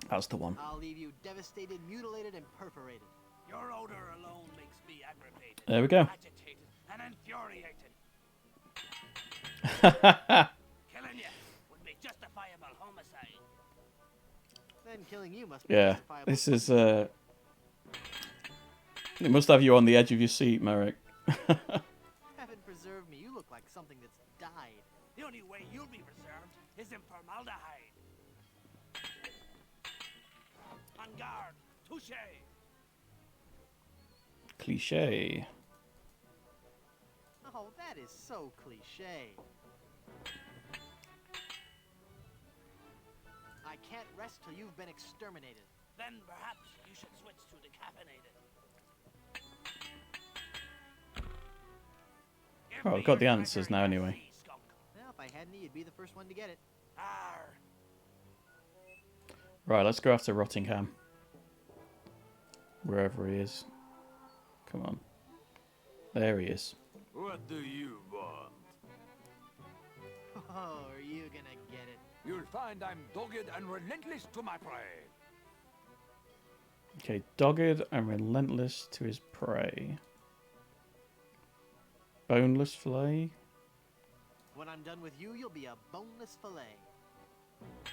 That's the one. I'll leave you devastated, mutilated, and perforated. Your odor alone makes me aggravated, There we go. agitated, and infuriated. Killing you would be justifiable homicide. Then killing you must be Yeah, justifiable. this is it must have you on the edge of your seat, Merrick. Heaven preserve me, you look like something that's died. The only way you'll be preserved is in formaldehyde. On guard, touche. Cliche. Oh, that is so cliche. I can't rest till you've been exterminated. Then perhaps you should switch to decaffeinated. Oh, I've got the answers now anyway. Well, if I had any, you'd be the first one to get it. Arr. Right, let's go after Rottingham. Wherever he is. Come on. There he is. What do you want? Oh, are you gonna get it? You'll find I'm dogged and relentless to my prey. Okay, dogged and relentless to his prey. Boneless fillet? When I'm done with you, you'll be a boneless fillet.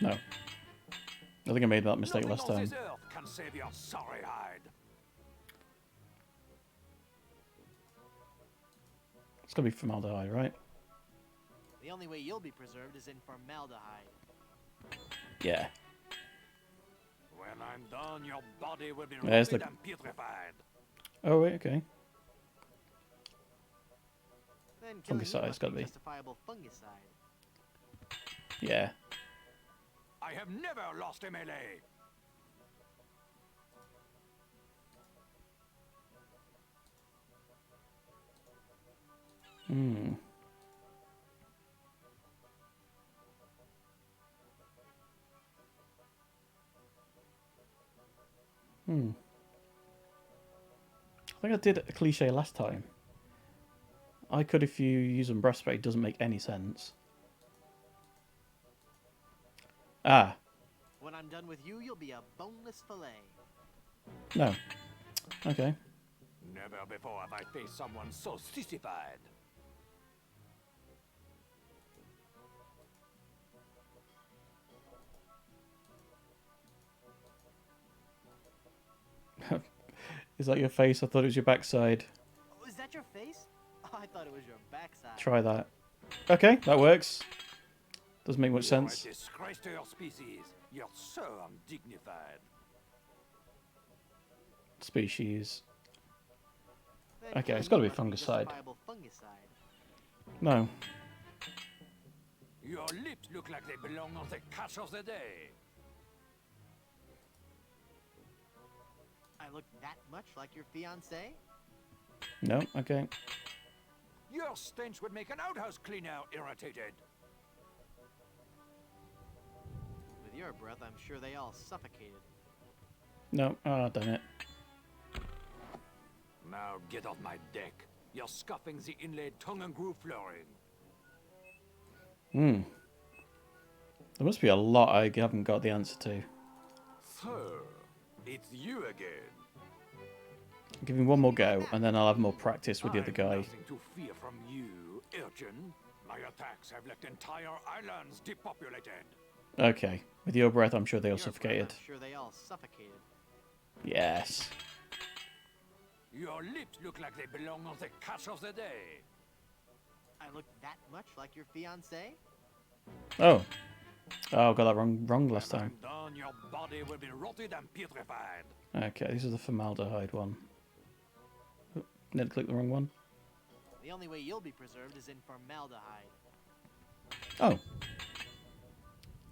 No. I think I made that mistake last Nothing on time. this earth can save your sorry hide. It's gotta be formaldehyde, right? The only way you'll be preserved is in formaldehyde. Yeah. When I'm done, your body will be There's rotted the- and putrefied. Oh, wait, okay. Then killing you Fungicide, it's must gotta be be. justifiable fungicide. Yeah. I have never lost a melee. Hmm. Hmm. I think I did a cliche last time. I could if you use them breath spray. Doesn't make any sense. Ah, When I'm done with you, you'll be a boneless fillet. no. Okay. Never before have I faced someone so sissified. Is that your face? I thought it was your backside. Oh, is that your face? Oh, I thought it was your backside. Try that. Okay, that works. Doesn't make much You're sense. a disgrace to your species. You're so undignified. Species. Then Okay, killing it's got to you be must fungicide. justifiable fungicide. No. Your lips look like they belong on the catch of the day. I look that much like your fiancé? No, okay. Your stench would make an outhouse cleaner irritated. With your breath, I'm sure they all suffocated. No, oh, damn it. Now get off my deck. You're scuffing the inlaid tongue and groove flooring. Hmm. There must be a lot I haven't got the answer to. Sir, it's you again. I'll give him one more go, and then I'll have more practice with the other I've guy. nothing to fear from you, urchin. My attacks have left entire islands depopulated. Okay. With your breath, I'm sure they all With your breath, suffocated. I'm sure they all suffocated. Yes. Your lips look like they belong on the catch of the day. I look that much like your fiancé? Oh. Oh, I got that wrong last When time. I'm done, your body will be rotted and putrefied. Okay, this is the formaldehyde one. Oh, nearly clicked the wrong one. The only way you'll be preserved is in formaldehyde. Oh.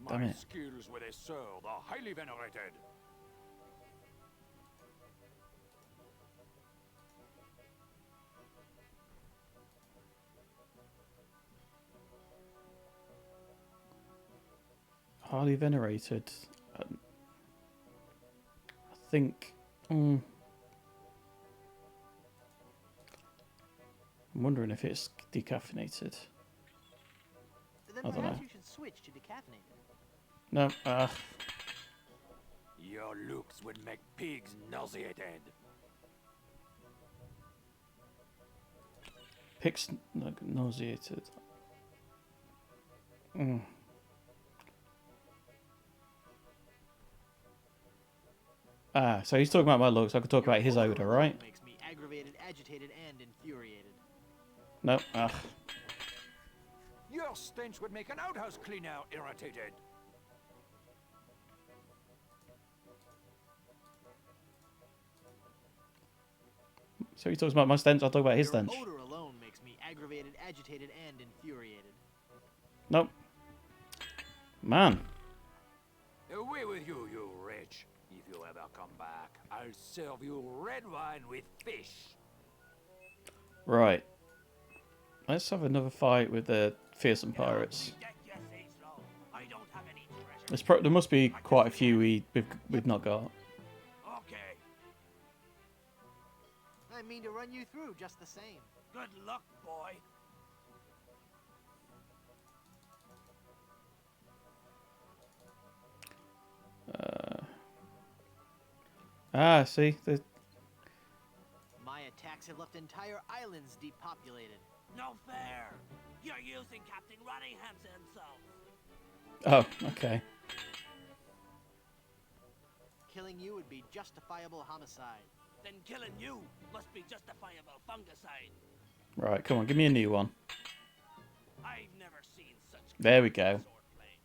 Damn My it. skills with a sword are highly venerated. Highly venerated. I think. I'm wondering if it's decaffeinated. Then I don't perhaps know. you should switch to decaffeinated. No. Your looks would make pigs nauseated. Picks nauseated. Mm. So he's talking about my looks. I could talk about his odor, right? Makes me aggravated, agitated, and infuriated. No. Your stench would make an outhouse cleaner irritated. So he talks about my stench. I'll talk about his Your stench. odor alone makes me aggravated, agitated, and infuriated. Nope. Man. Away with you, you wretch. If you ever come back, I'll serve you red wine with fish. Right. Let's have another fight with the fearsome pirates. There must be quite a few we've not got. Okay. I mean to run you through just the same. Good luck, boy. See, My attacks have left entire islands depopulated. No fair. You're using Captain Rottingham's insults. oh, okay. Killing you would be justifiable homicide. Then killing you must be justifiable fungicide. Right, come on, give me a new one. I've never seen such There we go. swordplay.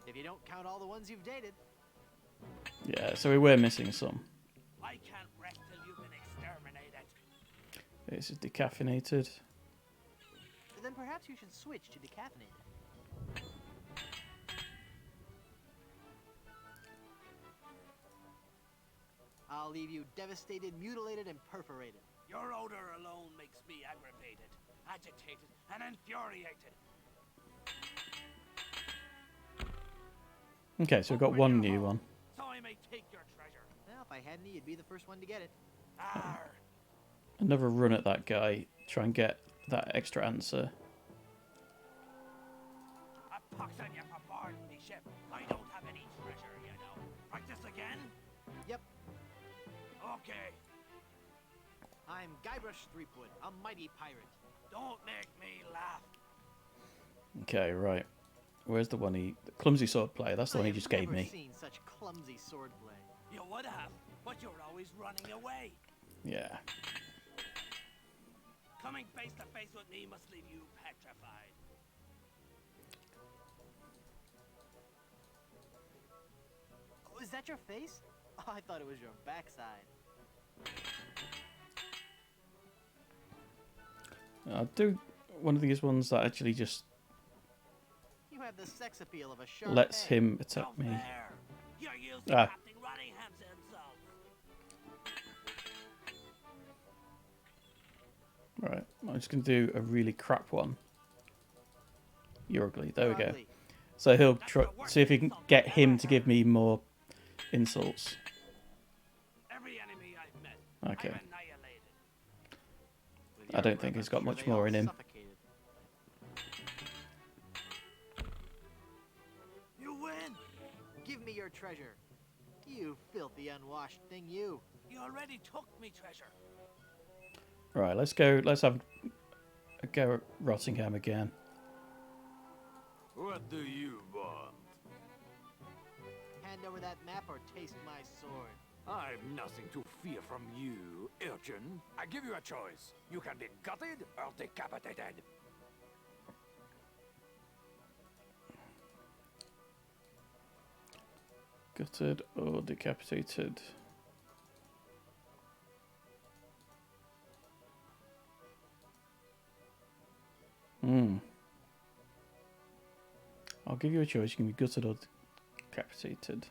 If you don't count all the ones you've dated. Yeah, so we were missing some. I can't rest till you've been exterminated. This is decaffeinated. Then perhaps you should switch to decaffeinated. I'll leave you devastated, mutilated, and perforated. Your odor alone makes me aggravated, agitated, and infuriated. Okay, so we've got one new one. So I may take your treasure. Well, if I had any, you'd be the first one to get it. Arr! Another run at that guy. Try and get that extra answer. A pox on you for boarding me ship. I don't have any treasure, you know. Practice again? Yep. Okay. I'm Guybrush Threepwood, a mighty pirate. Don't make me laugh. Okay, right. Where's the one the clumsy sword play? That's the one he just gave I've never me. seen such clumsy swordplay. You would have, but you're always running away. Yeah. Coming face to face with me must leave you petrified. Oh, is that your face? Oh, I thought it was your backside. I'll do one of these ones that actually just have the sex appeal of a sharp lets peg. him attack me. You're using Ah. Captain Runningham's insults. Right, I'm just going to do a really crap one. You're ugly. There we go. So he'll see if he can get him to give me more insults. Every enemy I've met, Okay. I've annihilated. I don't think he's got much more in him. You win! Give me your treasure. You filthy unwashed thing, you. You already took me treasure. Right, let's go. Let's have a go at Rottingham again. What do you want? Hand over that map or taste my sword. I've nothing to fear from you, urchin. I give you a choice. You can be gutted or decapitated. Gutted or decapitated. I'll give you a choice. You can be gutted or decapitated.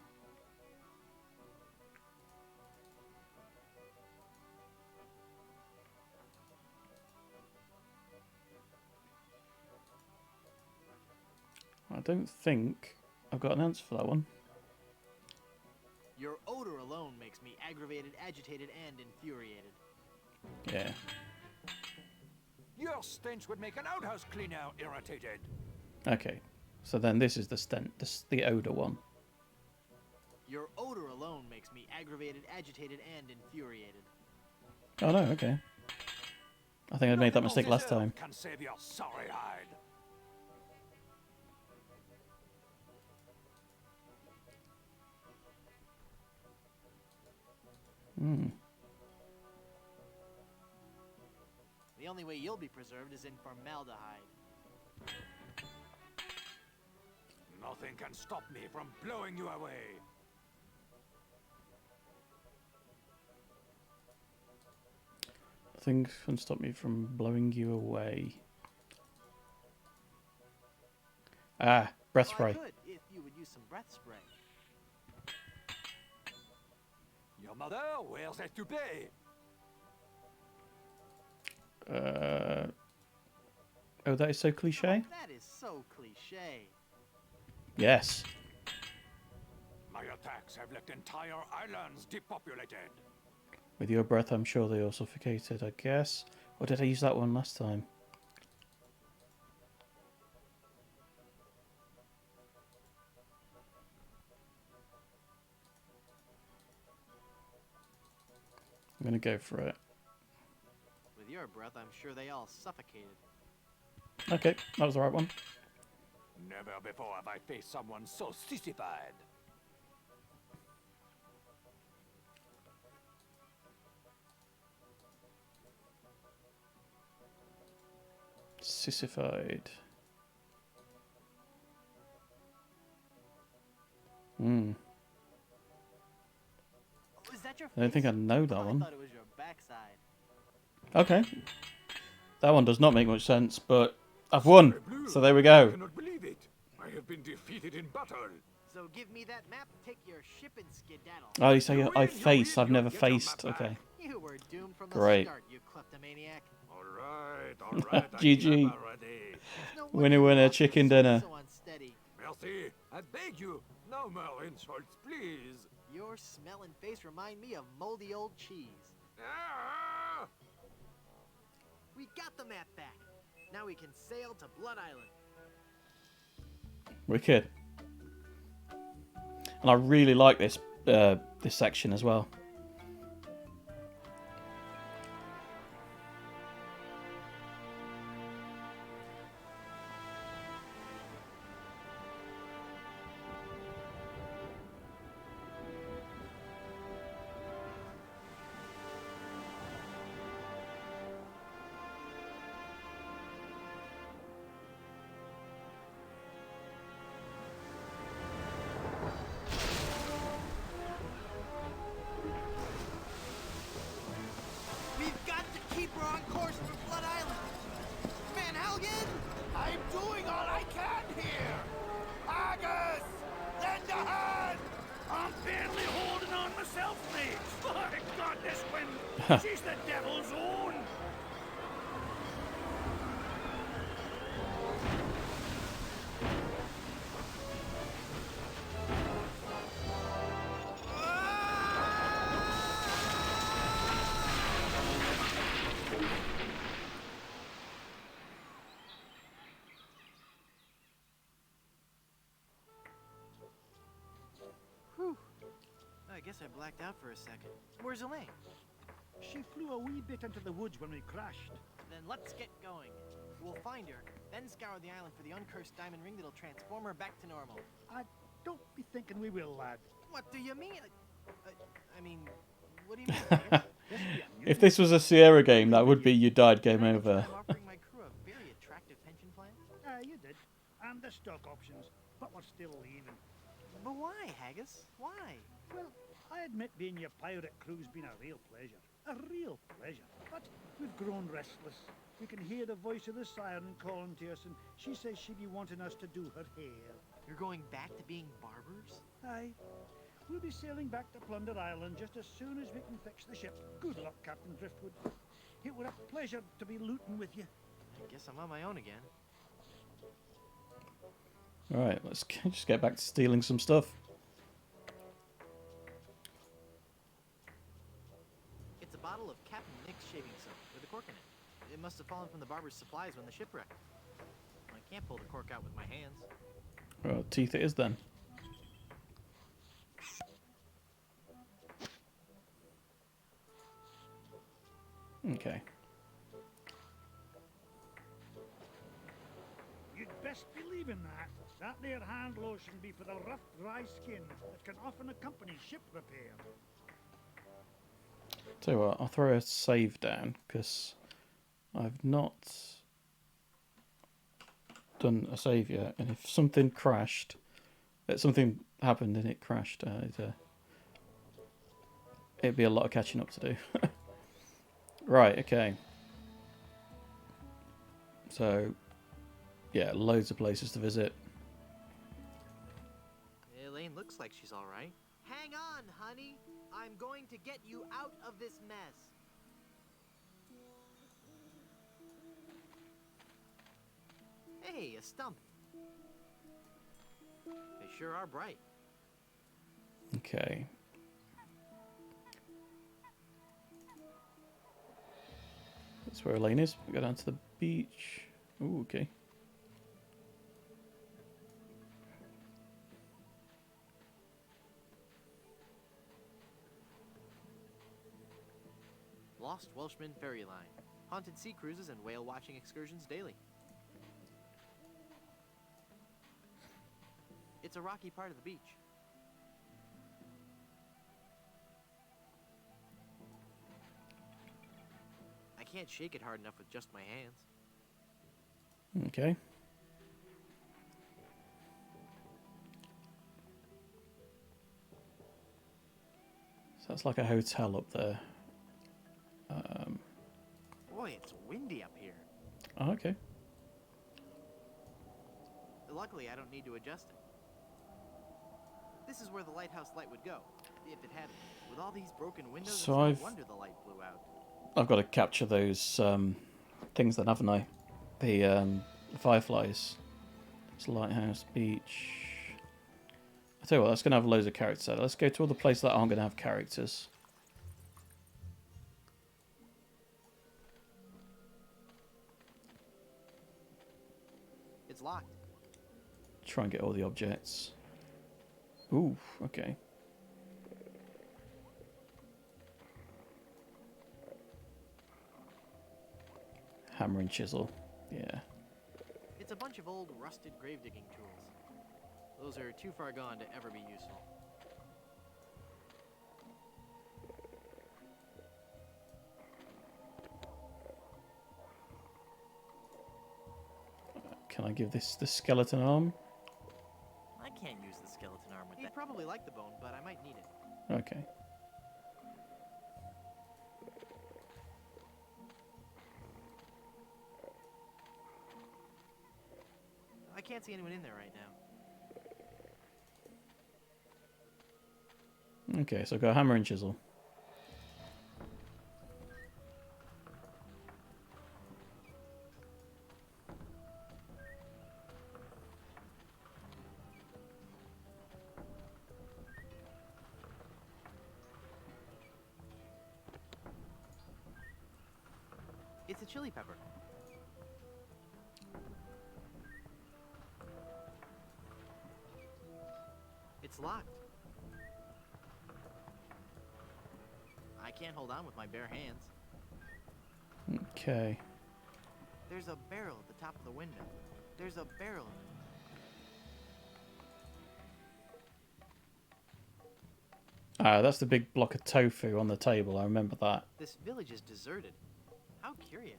I don't think I've got an answer for that one. Your odor alone makes me aggravated, agitated, and infuriated. Yeah. Your stench would make an outhouse cleaner irritated. Okay. So then this is the odor one. Your odor alone makes me aggravated, agitated, and infuriated. Oh no, okay. I think I made that mistake last time. Can save your sorry hide. The only way you'll be preserved is in formaldehyde. Nothing can stop me from blowing you away. Nothing can stop me from blowing you away. Ah, breath spray. I could, if you would use some breath spray. Your mother wears a toupee. Oh, that is so cliche? That is so cliche. Yes. My attacks have left entire islands depopulated. With your breath, I'm sure they all suffocated, I guess. Or did I use that one last time? I'm going to go for it. With your breath, I'm sure they all suffocated. Okay, that was the right one. Never before have I faced someone so sissified. Sissified. Hmm. Oh, is that your I don't think I face? know that Oh, one. I thought it was your backside. Okay. That one does not make much sense, but I've won. So there we go. I cannot believe it. I have been defeated in battle. So give me that map, take your ship and skedaddle. Oh, you say I face. I've never faced. Okay. You were doomed from the Great. start, you kleptomaniac. All right. GG. Winner, winner, chicken dinner. So unsteady. Merci. I beg you, no more insults, please. Your smell and face remind me of moldy old cheese. Ah! We got the map back. Now we can sail to Blood Island. Wicked. And I really like this this section as well. She's the devil's own! Whew. I guess I blacked out for a second. Where's Elaine? She flew a wee bit into the woods when we crashed. Then let's get going. We'll find her, then scour the island for the uncursed diamond ring that'll transform her back to normal. I don't be thinking we will, lad. What do you mean? I mean, what do you mean? If this was a Sierra game, that would be you died, game over. I'm offering my crew a very attractive pension plan. You did. And the stock options. But we're still leaving. But why, Haggis? Why? Well, I admit being your pirate crew's been a real pleasure. A real pleasure. But we've grown restless. We can hear the voice of the siren calling to us, and she says she'd be wanting us to do her hair. You're going back to being barbers? Aye. We'll be sailing back to Plunder Island just as soon as we can fix the ship. Good luck, Captain Driftwood. It were a pleasure to be looting with you. I guess I'm on my own again. Alright, let's just get back to stealing some stuff. It's a bottle of Captain Nick's shaving soap with a cork in it. It must have fallen from the barber's supplies when the ship wrecked. I can't pull the cork out with my hands. Well, teeth it is then. Okay. You'd best be leaving that. That there hand lotion be for the rough, dry skin that can often accompany ship repair. Tell you what, I'll throw a save down because I've not done a save yet, and if something crashed, something happened and it crashed, it'd be a lot of catching up to do. Right, okay. So, yeah, loads of places to visit. Elaine looks like she's all right. Hang on, honey. I'm going to get you out of this mess. Hey, a stump. They sure are bright. Okay. That's where Elaine is. We go down to the beach. Ooh, okay. Lost Welshman Ferry Line. Haunted sea cruises and whale watching excursions daily. It's a rocky part of the beach. I can't shake it hard enough with just my hands. Okay. So that's like a hotel up there. Boy, it's windy up here. Oh, okay. Luckily, I don't need to adjust it. This is where the lighthouse light would go, if it had it. With all these broken windows, So it's no wonder the light blew out. I've got to capture those things then, haven't I? The fireflies. It's lighthouse, beach. I tell you what, that's going to have loads of characters there. Let's go to all the places that aren't going to have characters. It's locked. Try and get all the objects. Ooh, okay. Hammer and chisel. Yeah. It's a bunch of old rusted grave digging tools. Those are too far gone to ever be useful. Can I give this the skeleton arm? I can't use the skeleton arm with that. He'd probably like the bone, but I might need it. Okay. I can't see anyone in there right now. Okay, so I've got hammer and chisel. It's a chili pepper. It's locked. I can't hold on with my bare hands. Okay. There's a barrel at the top of the window. There's a barrel. Ah, that's the big block of tofu on the table. I remember that. This village is deserted. How curious.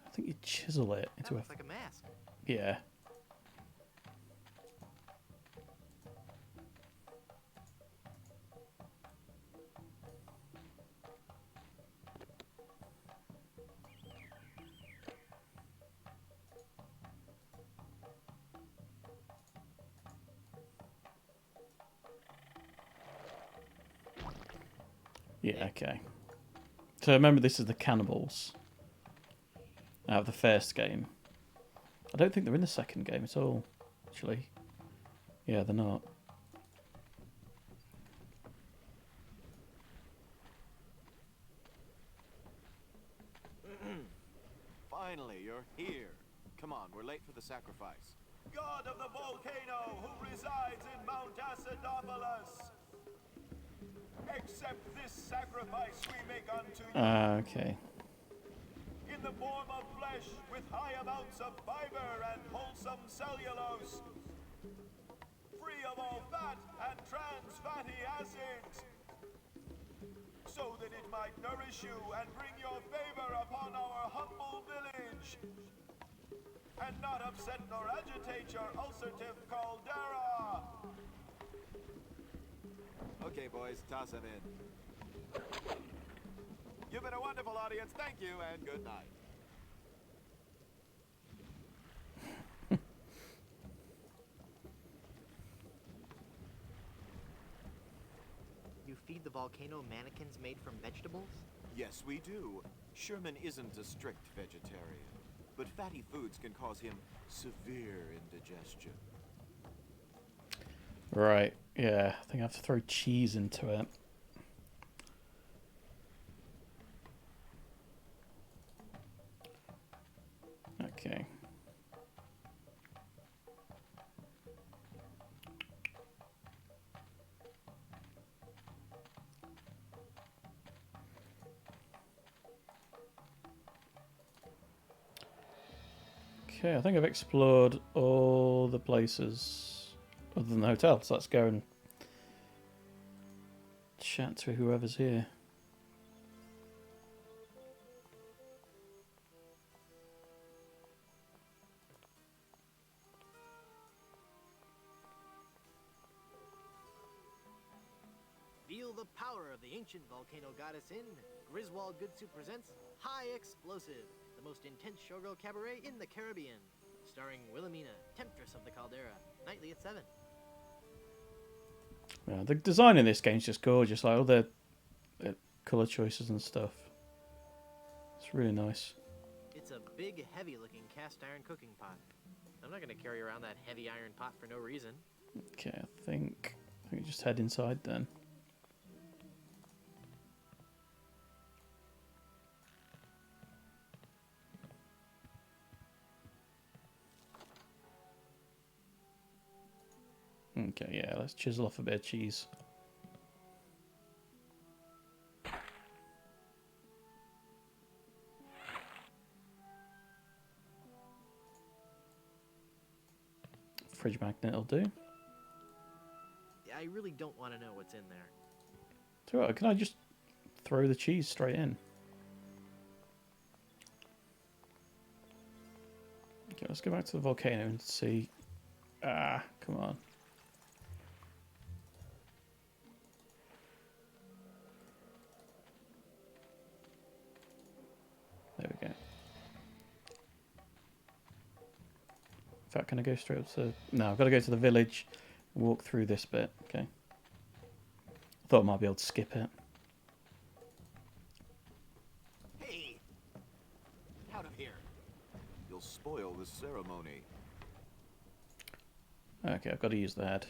I think you chisel it That into looks like a mask. Yeah. Yeah, okay. So remember, this is the cannibals out of the first game. I don't think they're in the second game at all, actually. Yeah, they're not. Finally, you're here. Come on, we're late for the sacrifice. God of the volcano who resides in Mount Acidopolis, accept this sacrifice we make unto you. Okay. In the form of flesh with high amounts of fiber and wholesome cellulose, free of all fat and trans fatty acids, so that it might nourish you and bring your favor upon our humble village, and not upset nor agitate your ulcerative caldera. Okay, boys, toss him in. You've been a wonderful audience. Thank you, and good night. You feed the volcano mannequins made from vegetables? Yes, we do. Sherman isn't a strict vegetarian, but fatty foods can cause him severe indigestion. Right, yeah. I think I have to throw cheese into it. Okay. Okay, I think I've explored all the places other than the hotel, so let's go and chat to whoever's here. Feel the power of the ancient volcano goddess in Griswold Goodsu presents High Explosive, the most intense showgirl cabaret in the Caribbean, starring Wilhelmina, Temptress of the Caldera, nightly at 7. Yeah, the design in this game is just gorgeous, like all the colour choices and stuff. It's really nice. It's a big, heavy-looking cast iron cooking pot. I'm not going to carry around that heavy iron pot for no reason. Okay, I think just head inside then. Okay, yeah, let's chisel off a bit of cheese. Fridge magnet will do. I really don't want to know what's in there. So can I just throw the cheese straight in? Okay, let's go back to the volcano and see. Ah, come on. There we go. In fact, can I go straight up to... No, I've got to go to the village, walk through this bit. Okay. I thought I might be able to skip it. Hey! Out of here. You'll spoil the ceremony. Okay, I've got to use the head.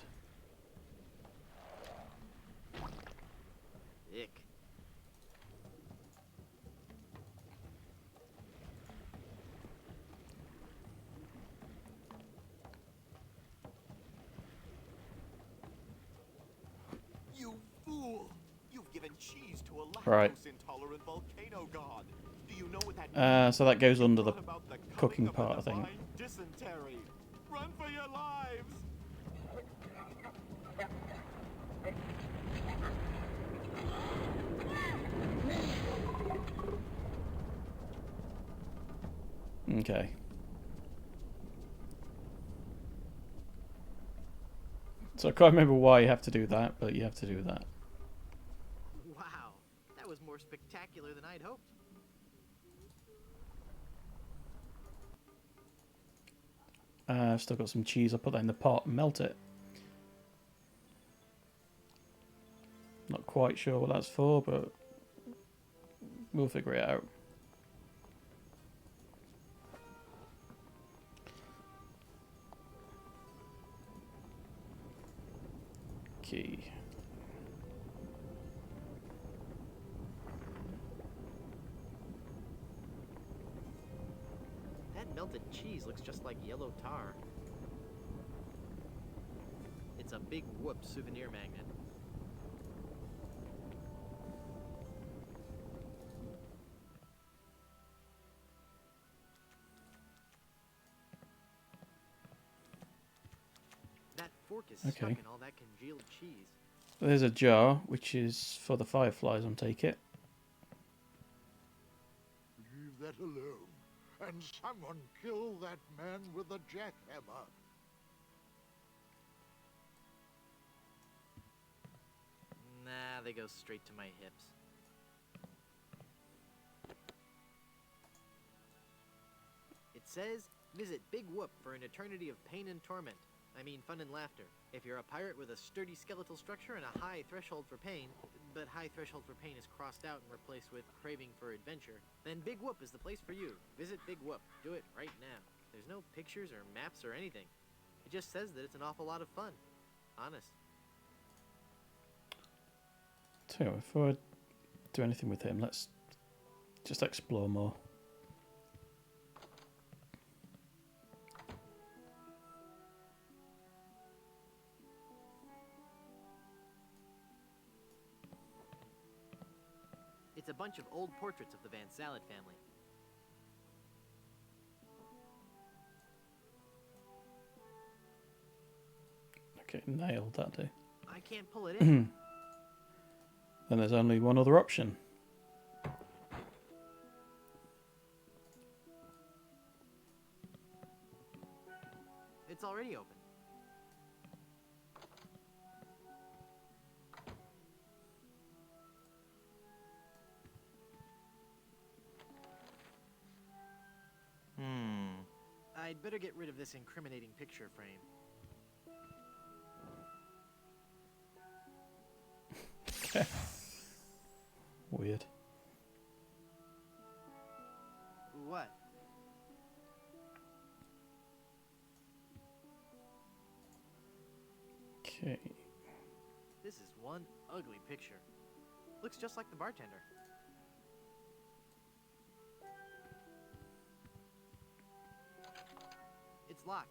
cheese to a Right. lactose-intolerant volcano god. Do you know what that So that goes under the What about the cooking coming of a part, I think. divine dysentery? Run for your lives! Okay. So I can't remember why you have to do that, but you have to do that. Wow, that was more spectacular than I'd hoped. I've still got some cheese. I'll put that in the pot and melt it. Not quite sure what that's for, but we'll figure it out. Okay. That melted cheese looks just like yellow tar. It's a Big Whoop souvenir magnet. That fork is stuck Okay. in all that congealed cheese. There's a jar, which is for the fireflies, I'll take it. Leave that alone, and someone kill that man with the jackhammer. Nah, they go straight to my hips. It says, visit Big Whoop for an eternity of pain and torment. I mean fun and laughter. If you're a pirate with a sturdy skeletal structure and a high threshold for pain, but high threshold for pain is crossed out and replaced with craving for adventure, then Big Whoop is the place for you. Visit Big Whoop. Do it right now. There's no pictures or maps or anything. It just says that it's an awful lot of fun. Honest. So before I do anything with him, let's just explore more. It's a bunch of old portraits of the Van Salad family. Okay, nailed that too. I can't pull it in. Then there's only one other option. It's already open. I'd better get rid of this incriminating picture frame. Okay. Weird. What? Okay. This is one ugly picture. Looks just like the bartender. It's locked.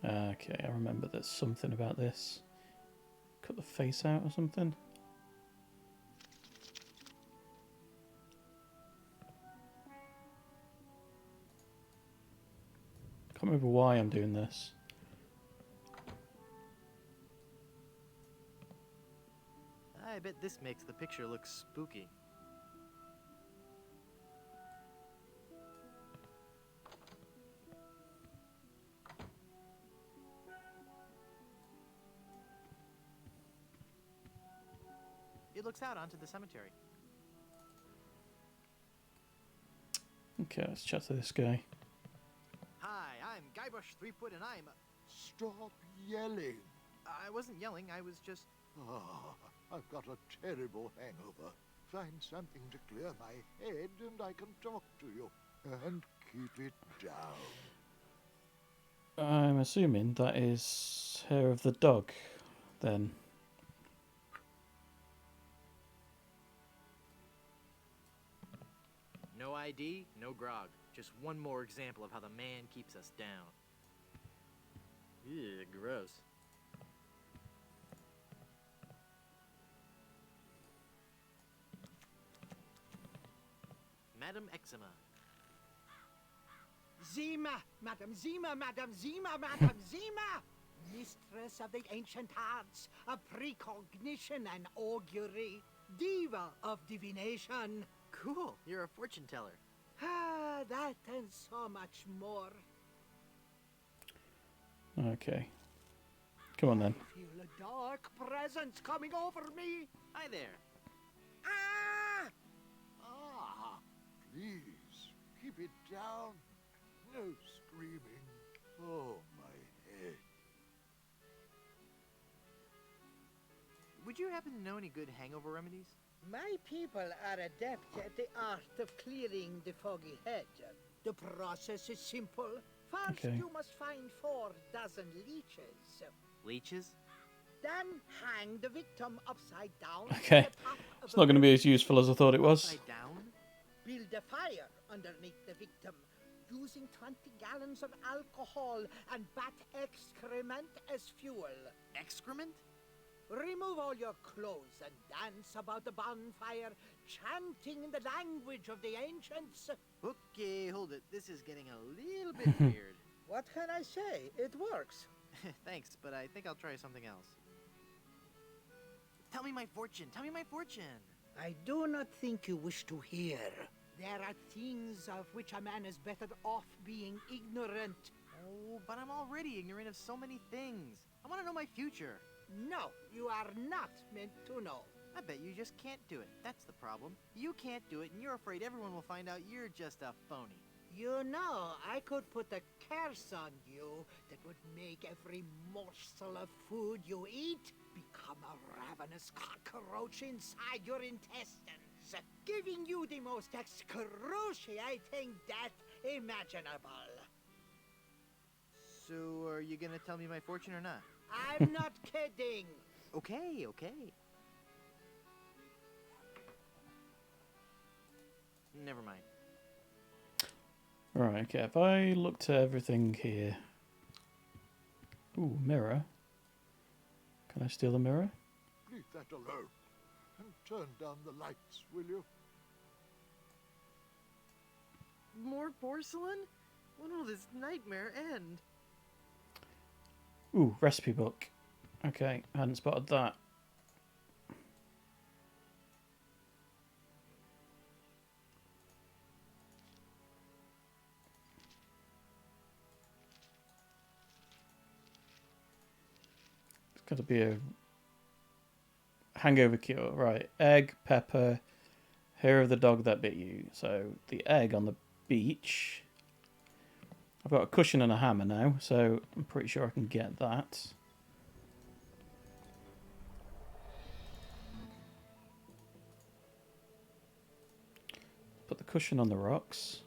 Okay, I remember there's something about this. Cut the face out or something. Can't remember why I'm doing this. I bet this makes the picture look spooky. It looks out onto the cemetery. Okay, let's chat to this guy. Hi, I'm Guybrush Threepwood and I'm... Stop yelling. I wasn't yelling, I was just... Ah, I've got a terrible hangover. Find something to clear my head and I can talk to you. And keep it down. I'm assuming that is hair of the dog, then. No No ID, no grog. Just one more example of how the man keeps us down. Ew, gross. Madam Eczema. Zima, Madam Zima, Madam Zima, Madam Zima! Mistress of the ancient arts, of precognition and augury, diva of divination. Cool, you're a fortune teller. Ah, that and so much more. Okay. Come on then. I feel a dark presence coming over me. Hi there. Ah! Ah, please, keep it down. No screaming. Oh, my head. Would you happen to know any good hangover remedies? My people are adept at the art of clearing the foggy head. The process is simple. First, Okay. you must find 4 dozen leeches. Leeches? Then hang the victim upside down. Okay. on the top of It's a not going to be bed. as useful as I thought it was. Upside down? Build a fire underneath the victim, using 20 gallons of alcohol and bat excrement as fuel. Excrement? Remove all your clothes and dance about the bonfire, chanting in the language of the ancients. Okay, hold it. This is getting a little bit weird. What can I say? It works. Thanks, but I think I'll try something else. Tell me my fortune. Tell me my fortune. I do not think you wish to hear. There are things of which a man is better off being ignorant. Oh, but I'm already ignorant of so many things. I want to know my future. No, you are not meant to know. I bet you just can't do it. That's the problem. You can't do it, and you're afraid everyone will find out you're just a phony. You know, I could put a curse on you that would make every morsel of food you eat become a ravenous cockroach inside your intestines, giving you the most excruciating death imaginable. So, are you gonna tell me my fortune or not? I'm not kidding. Okay, okay. Never mind. Right, okay, if I look to everything here... Ooh, mirror. Can I steal the mirror? Leave that alone. And turn down the lights, will you? More porcelain? When will this nightmare end? Ooh, recipe book. Okay, I hadn't spotted that. It's got to be a hangover cure. Right, egg, pepper, hair of the dog that bit you. So the egg on the beach. I've got a cushion and a hammer now, so I'm pretty sure I can get that. Put the cushion on the rocks.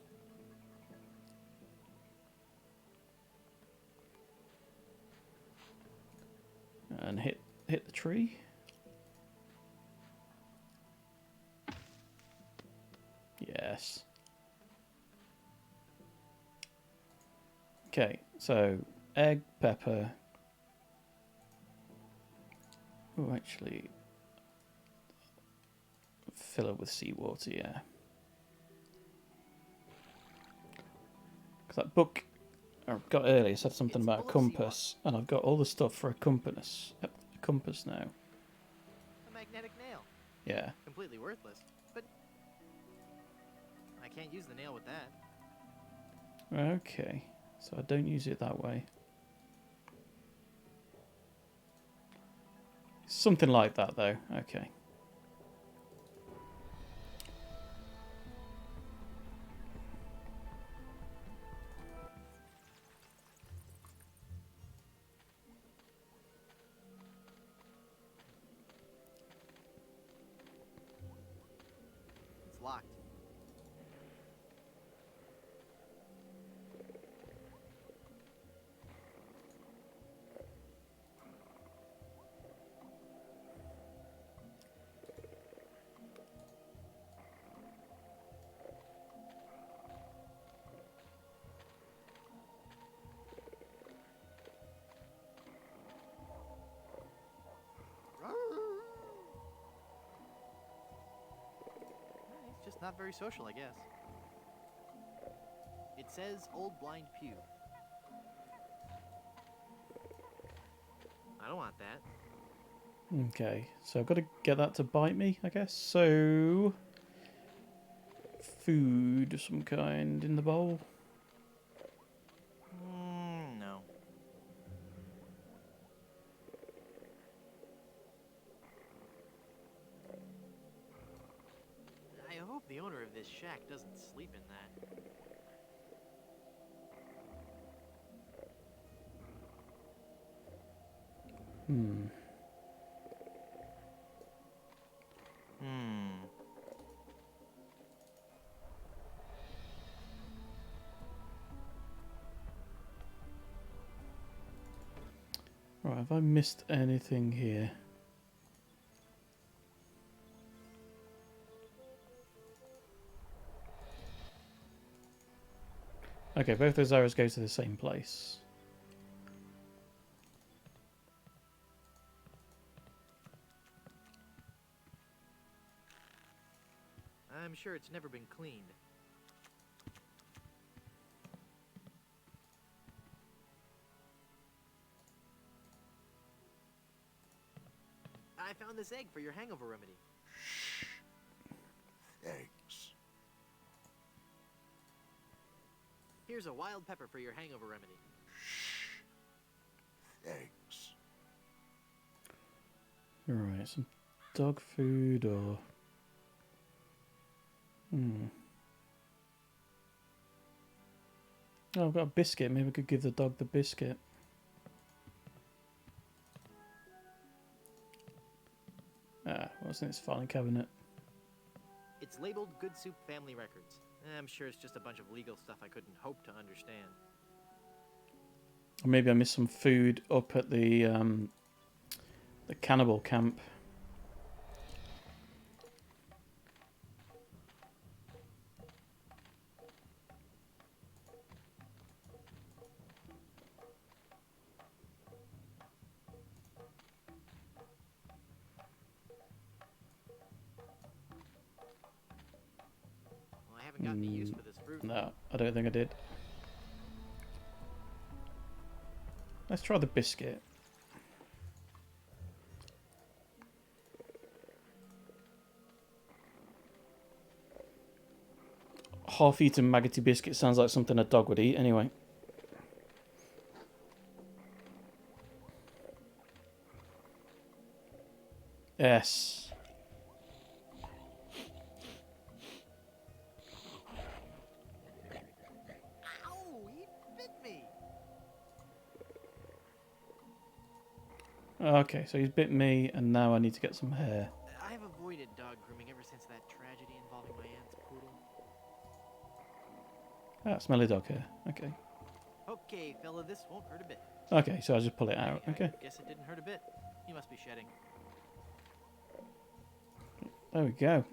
And hit the tree. Yes. Okay, so egg, pepper. Oh, actually, fill it with seawater, yeah. Because that book I got earlier said something about a compass, and I've got all the stuff for a compass. A compass now. A magnetic nail. Yeah. Completely worthless. But I can't use the nail with that. Okay, so I don't use it that way. Something like that, though. Okay. It's locked. Not very social, I guess. It says Old Blind Pew. I don't want that. Okay, so I've got to get that to bite me, I guess. So, food of some kind in the bowl. No. I hope the owner of this shack doesn't sleep in that. Hmm. Right, have I missed anything here? Okay, both those arrows go to the same place. I'm sure it's never been cleaned. I found this egg for your hangover remedy. Eggs. Here's a wild pepper for your hangover remedy. Eggs. Right, some dog food or... Oh, I've got a biscuit. Maybe I could give the dog the biscuit. What's in this filing cabinet? It's labeled Good Soup Family Records. I'm sure it's just a bunch of legal stuff I couldn't hope to understand. Or maybe I missed some food up at the cannibal camp. Well, I haven't got any use for this fruit. No, I don't think I did. Let's try the biscuit. Half-eaten maggoty biscuit sounds like something a dog would eat anyway. Yes. Ow! He bit me! Okay, so he's bit me, and now I need to get some hair. I've avoided dog grooming ever since that tragedy involving my aunt's poodle. Ah, smelly dog hair. Okay. Okay, fella, this won't hurt a bit. Okay, so I just pull it out. Okay. I guess it didn't hurt a bit. He must be shedding. There we go.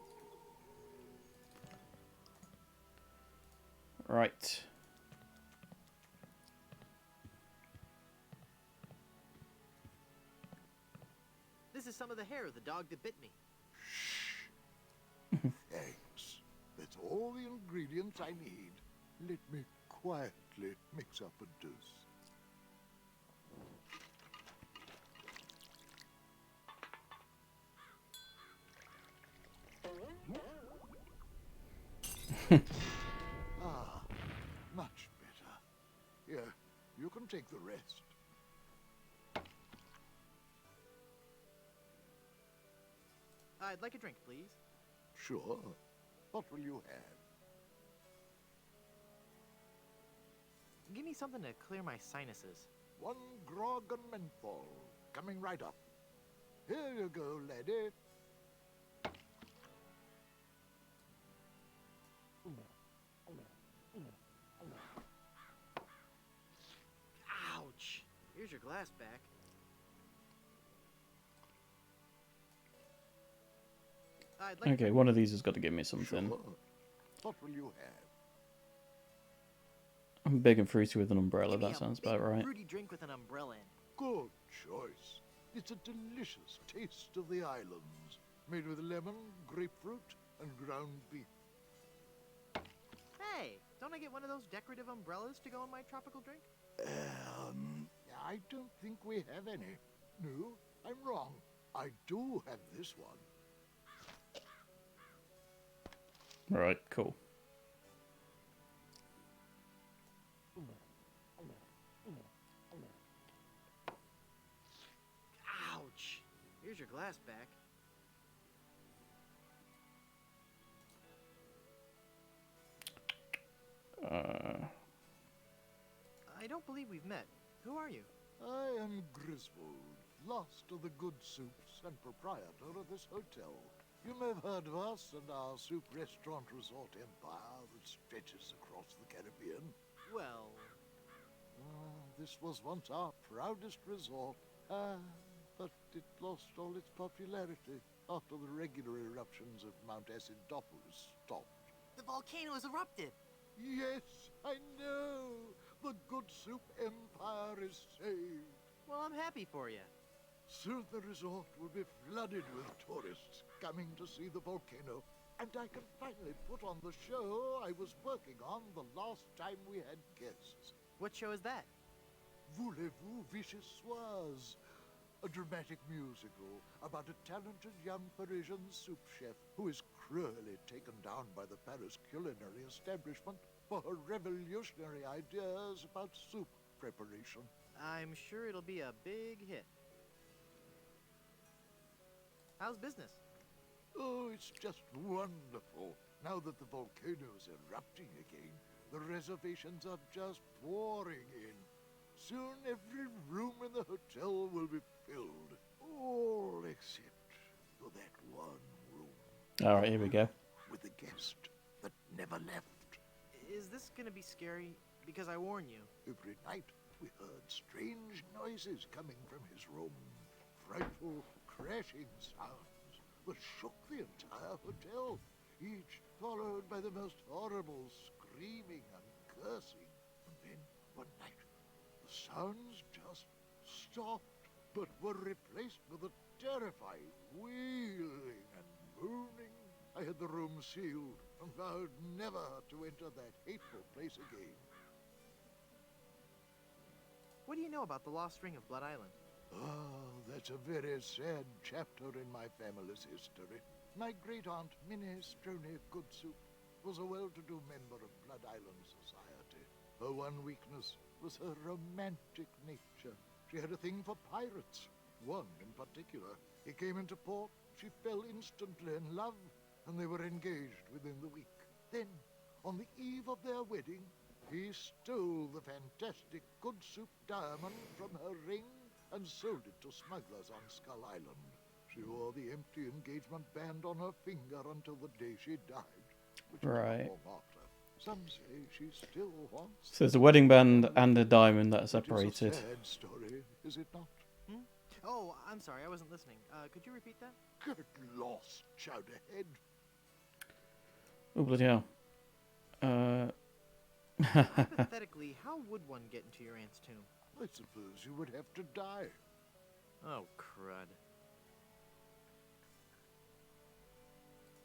Right. This is some of the hair of the dog that bit me. Eggs. That's all the ingredients I need. Let me quietly mix up a dose. Ah, much better. Here, you can take the rest. I'd like a drink, please. Sure. What will you have? Give me something to clear my sinuses. One grog and menthol. Coming right up. Here you go, lady. Ouch! Here's your glass back. I'd like Okay, one of these has got to give me something. Sure. What will you have? I'm big and fruity with an umbrella. Give me That a sounds big about right. fruity drink with an umbrella in. Good choice. It's a delicious taste of the islands, made with lemon, grapefruit, and ground beef. Don't I get one of those decorative umbrellas to go in my tropical drink? I don't think we have any. No, I'm wrong. I do have this one. Right, cool. Ouch! Here's your glass back. I don't believe we've met. Who are you? I am Griswold, last of the good soups and proprietor of this hotel. You may have heard of us and our soup restaurant resort empire that stretches across the Caribbean. Well... this was once our proudest resort, but it lost all its popularity after the regular eruptions of Mount Acidophilus stopped. The volcano has erupted! Yes, I know! The good soup empire is saved. Well, I'm happy for you. Soon the resort will be flooded with tourists coming to see the volcano, and I can finally put on the show I was working on the last time we had guests. What show is that? Voulez-vous Vichyssoise, a dramatic musical about a talented young Parisian soup chef who is cruelly taken down by the Paris culinary establishment for her revolutionary ideas about soup preparation. I'm sure it'll be a big hit. How's business? Oh, it's just wonderful. Now that the volcano is erupting again, the reservations are just pouring in. Soon every room in the hotel will be filled. All except for that one room. Alright, here we go. With the guest that never left. Is this gonna be scary? Because I warn you. Every night we heard strange noises coming from his room. Frightful crashing sounds that shook the entire hotel, each followed by the most horrible screaming and cursing. And then one night, the sounds just stopped, but were replaced with a terrifying wailing and moaning. I had the room sealed and vowed never to enter that hateful place again. What do you know about the lost ring of Blood Island? Oh, that's a very sad chapter in my family's history. My great-aunt, Minnie Stroney Goodsoup, was a well-to-do member of Blood Island society. Her one weakness was her romantic nature. She had a thing for pirates, one in particular. He came into port, she fell instantly in love, and they were engaged within the week. Then, on the eve of their wedding, he stole the fantastic Goodsoup diamond from her ring and sold it to smugglers on Skull Island. She wore the empty engagement band on her finger until the day she died, which was Right. long after. Some say she still wants. So there's a wedding band and a diamond that are It is a separated. sad story, is it not? Oh, I'm sorry, I wasn't listening. Could you repeat that? Get lost, Chowderhead. Oh, bloody hell. Hypothetically, how would one get into your aunt's tomb? I suppose you would have to die. Oh, crud.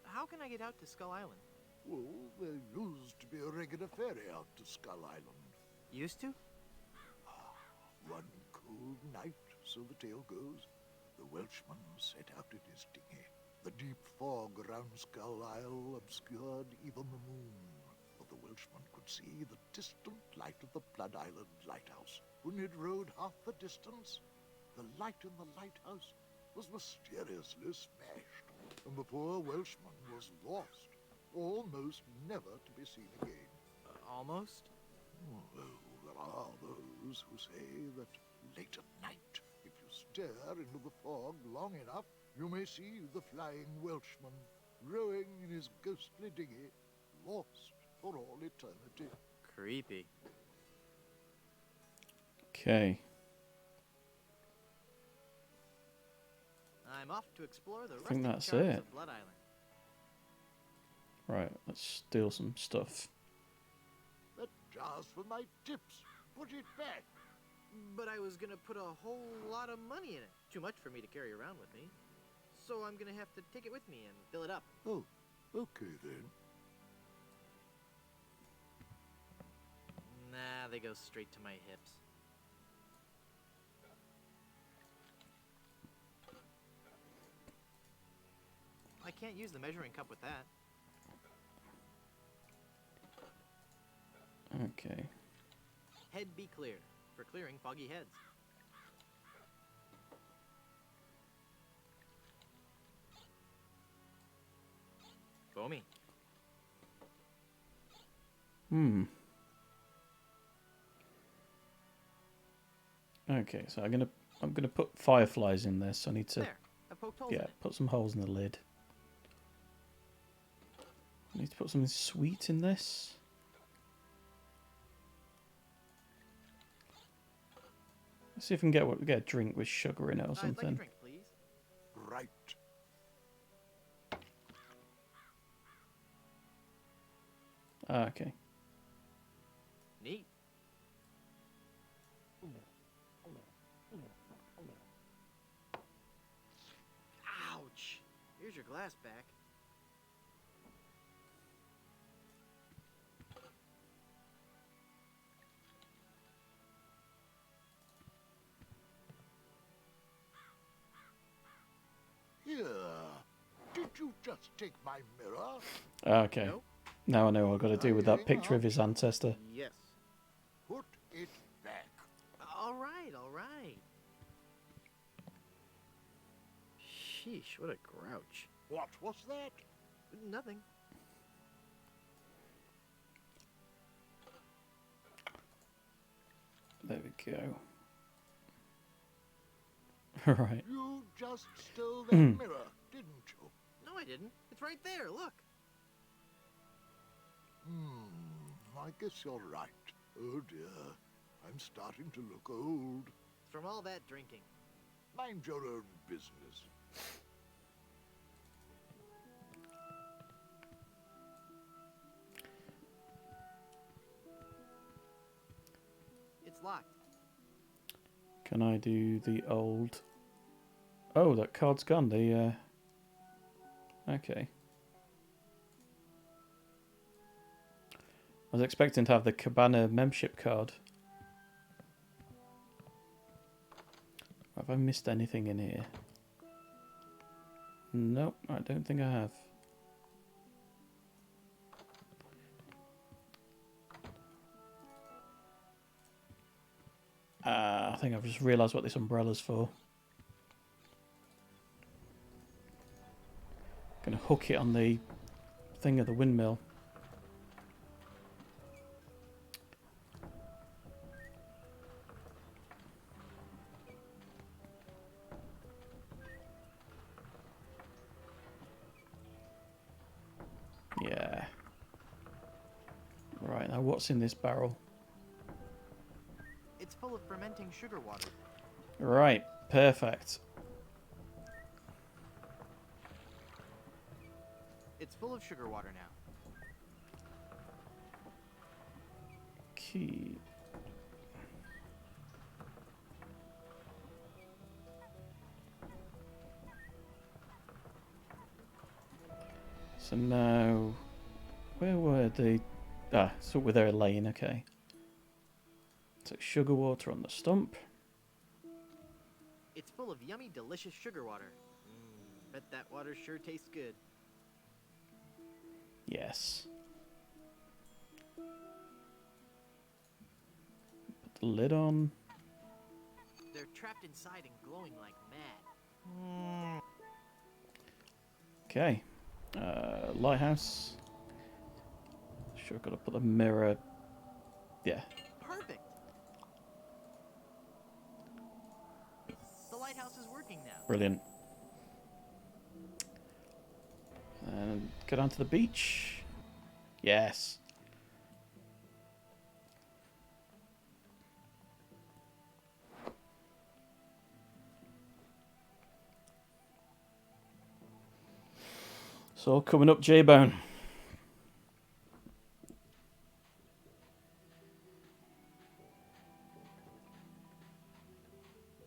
How can I get out to Skull Island? Well, there used to be a regular ferry out to Skull Island. Used to? One cold night, so the tale goes, the Welshman set out in his dinghy. The deep fog around Skull Isle obscured even the moon, but the Welshman could see the distant light of the Blood Island lighthouse. When he'd rowed half the distance, the light in the lighthouse was mysteriously smashed, and the poor Welshman was lost, almost never to be seen again. Almost? Well, there are those who say that late at night, if you stare into the fog long enough, you may see the flying Welshman rowing in his ghostly dinghy, lost for all eternity. Creepy. Okay. I'm off to explore the I think rustic that's charms it. of Blood Island. Right, let's steal some stuff. That jar's for my tips. Put it back. But I was gonna put a whole lot of money in it. Too much for me to carry around with me. So I'm gonna have to take it with me and fill it up. Oh, okay then. they go straight to my hips. I can't use the measuring cup with that. Okay. Head be clear, for clearing foggy heads. Foamy. Okay, so I'm gonna put fireflies in this. So I need to There, I poked holes in it. put some holes in the lid. I need to put something sweet in this. Let's see if we can get a drink with sugar in it or something. I'd like a drink, please. Right. Ah, okay. Neat. Ouch! Here's your glass back. Here. Did you just take my mirror? Okay. Now I know what I've got to do with that picture of his ancestor. Yes. Put it back. All right, all right. Sheesh, what a grouch. What was that? Nothing. There we go. Right. You just stole that mirror, didn't you? No, I didn't. It's right there, look. I guess you're right. Oh dear. I'm starting to look old. It's from all that drinking. Mind your own business. It's locked. Can I do the old... Oh, that card's gone. The, okay. I was expecting to have the Cabana membership card. Have I missed anything in here? Nope, I don't think I have. I think I've just realised what this umbrella's for. Gonna hook it on the thing of the windmill. Yeah. Right, now what's in this barrel? It's full of fermenting sugar water. Right, perfect. It's full of sugar water now. Key. So now, where were the... Ah, so we're there, Lane, okay. So sugar water on the stump. It's full of yummy, delicious sugar water. Bet that water sure tastes good. Yes. Put the lid on. They're trapped inside and glowing like mad. Okay. Lighthouse. Sure, gotta put the mirror. Yeah. Perfect. The lighthouse is working now. Brilliant. And go down to the beach. Yes. So coming up, J-Bone.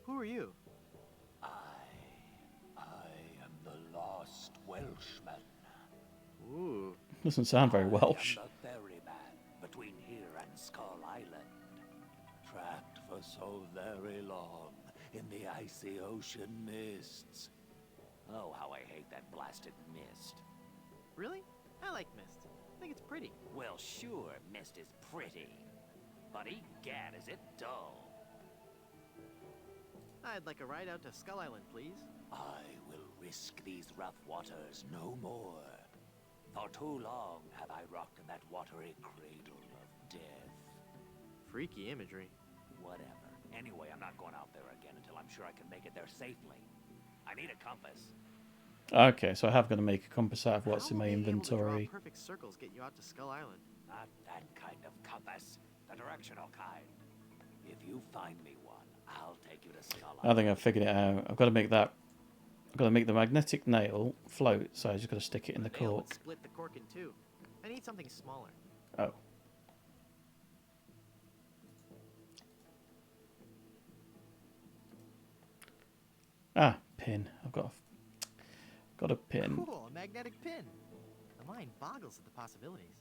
Who are you? I am the lost Welshman. Ooh. Doesn't sound very Welsh. I am the ferryman between here and Skull Island. trapped for so very long in the icy ocean mists. Oh, how I hate that blasted mist. Really? I like mist. I think it's pretty. Well, sure, mist is pretty. But egad, is it dull. I'd like a ride out to Skull Island, please. I will risk these rough waters no more. For too long have I rocked in that watery cradle of death. Freaky imagery. Whatever. Anyway, I'm not going out there again until I'm sure I can make it there safely. I need a compass. Okay, so I have got to make a compass out of what's How in will my being able to draw inventory. perfect circles get you out to Skull Island? Not that kind of compass. The directional kind. If you find me one, I'll take you to Skull I Island. think I've figured it out. I've got to make that. I've got to make the magnetic nail float, so I just got to stick it in the Nail would cork. split the cork in two. I need something smaller. Oh. Ah, pin. I've got a pin. Cool, a magnetic pin. The mind boggles at the possibilities.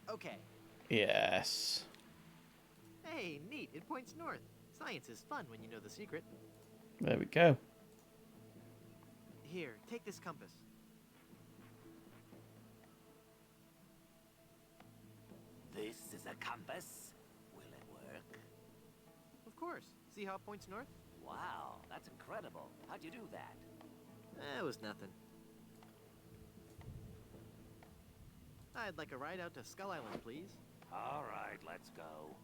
Okay. Yes. Hey, neat. It points north. Science is fun when you know the secret. There we go. Here, take this compass. This is a compass. Will it work? Of course. See how it points north? Wow, that's incredible. How'd you do that? It was nothing. I'd like a ride out to Skull Island, please. All right, let's go.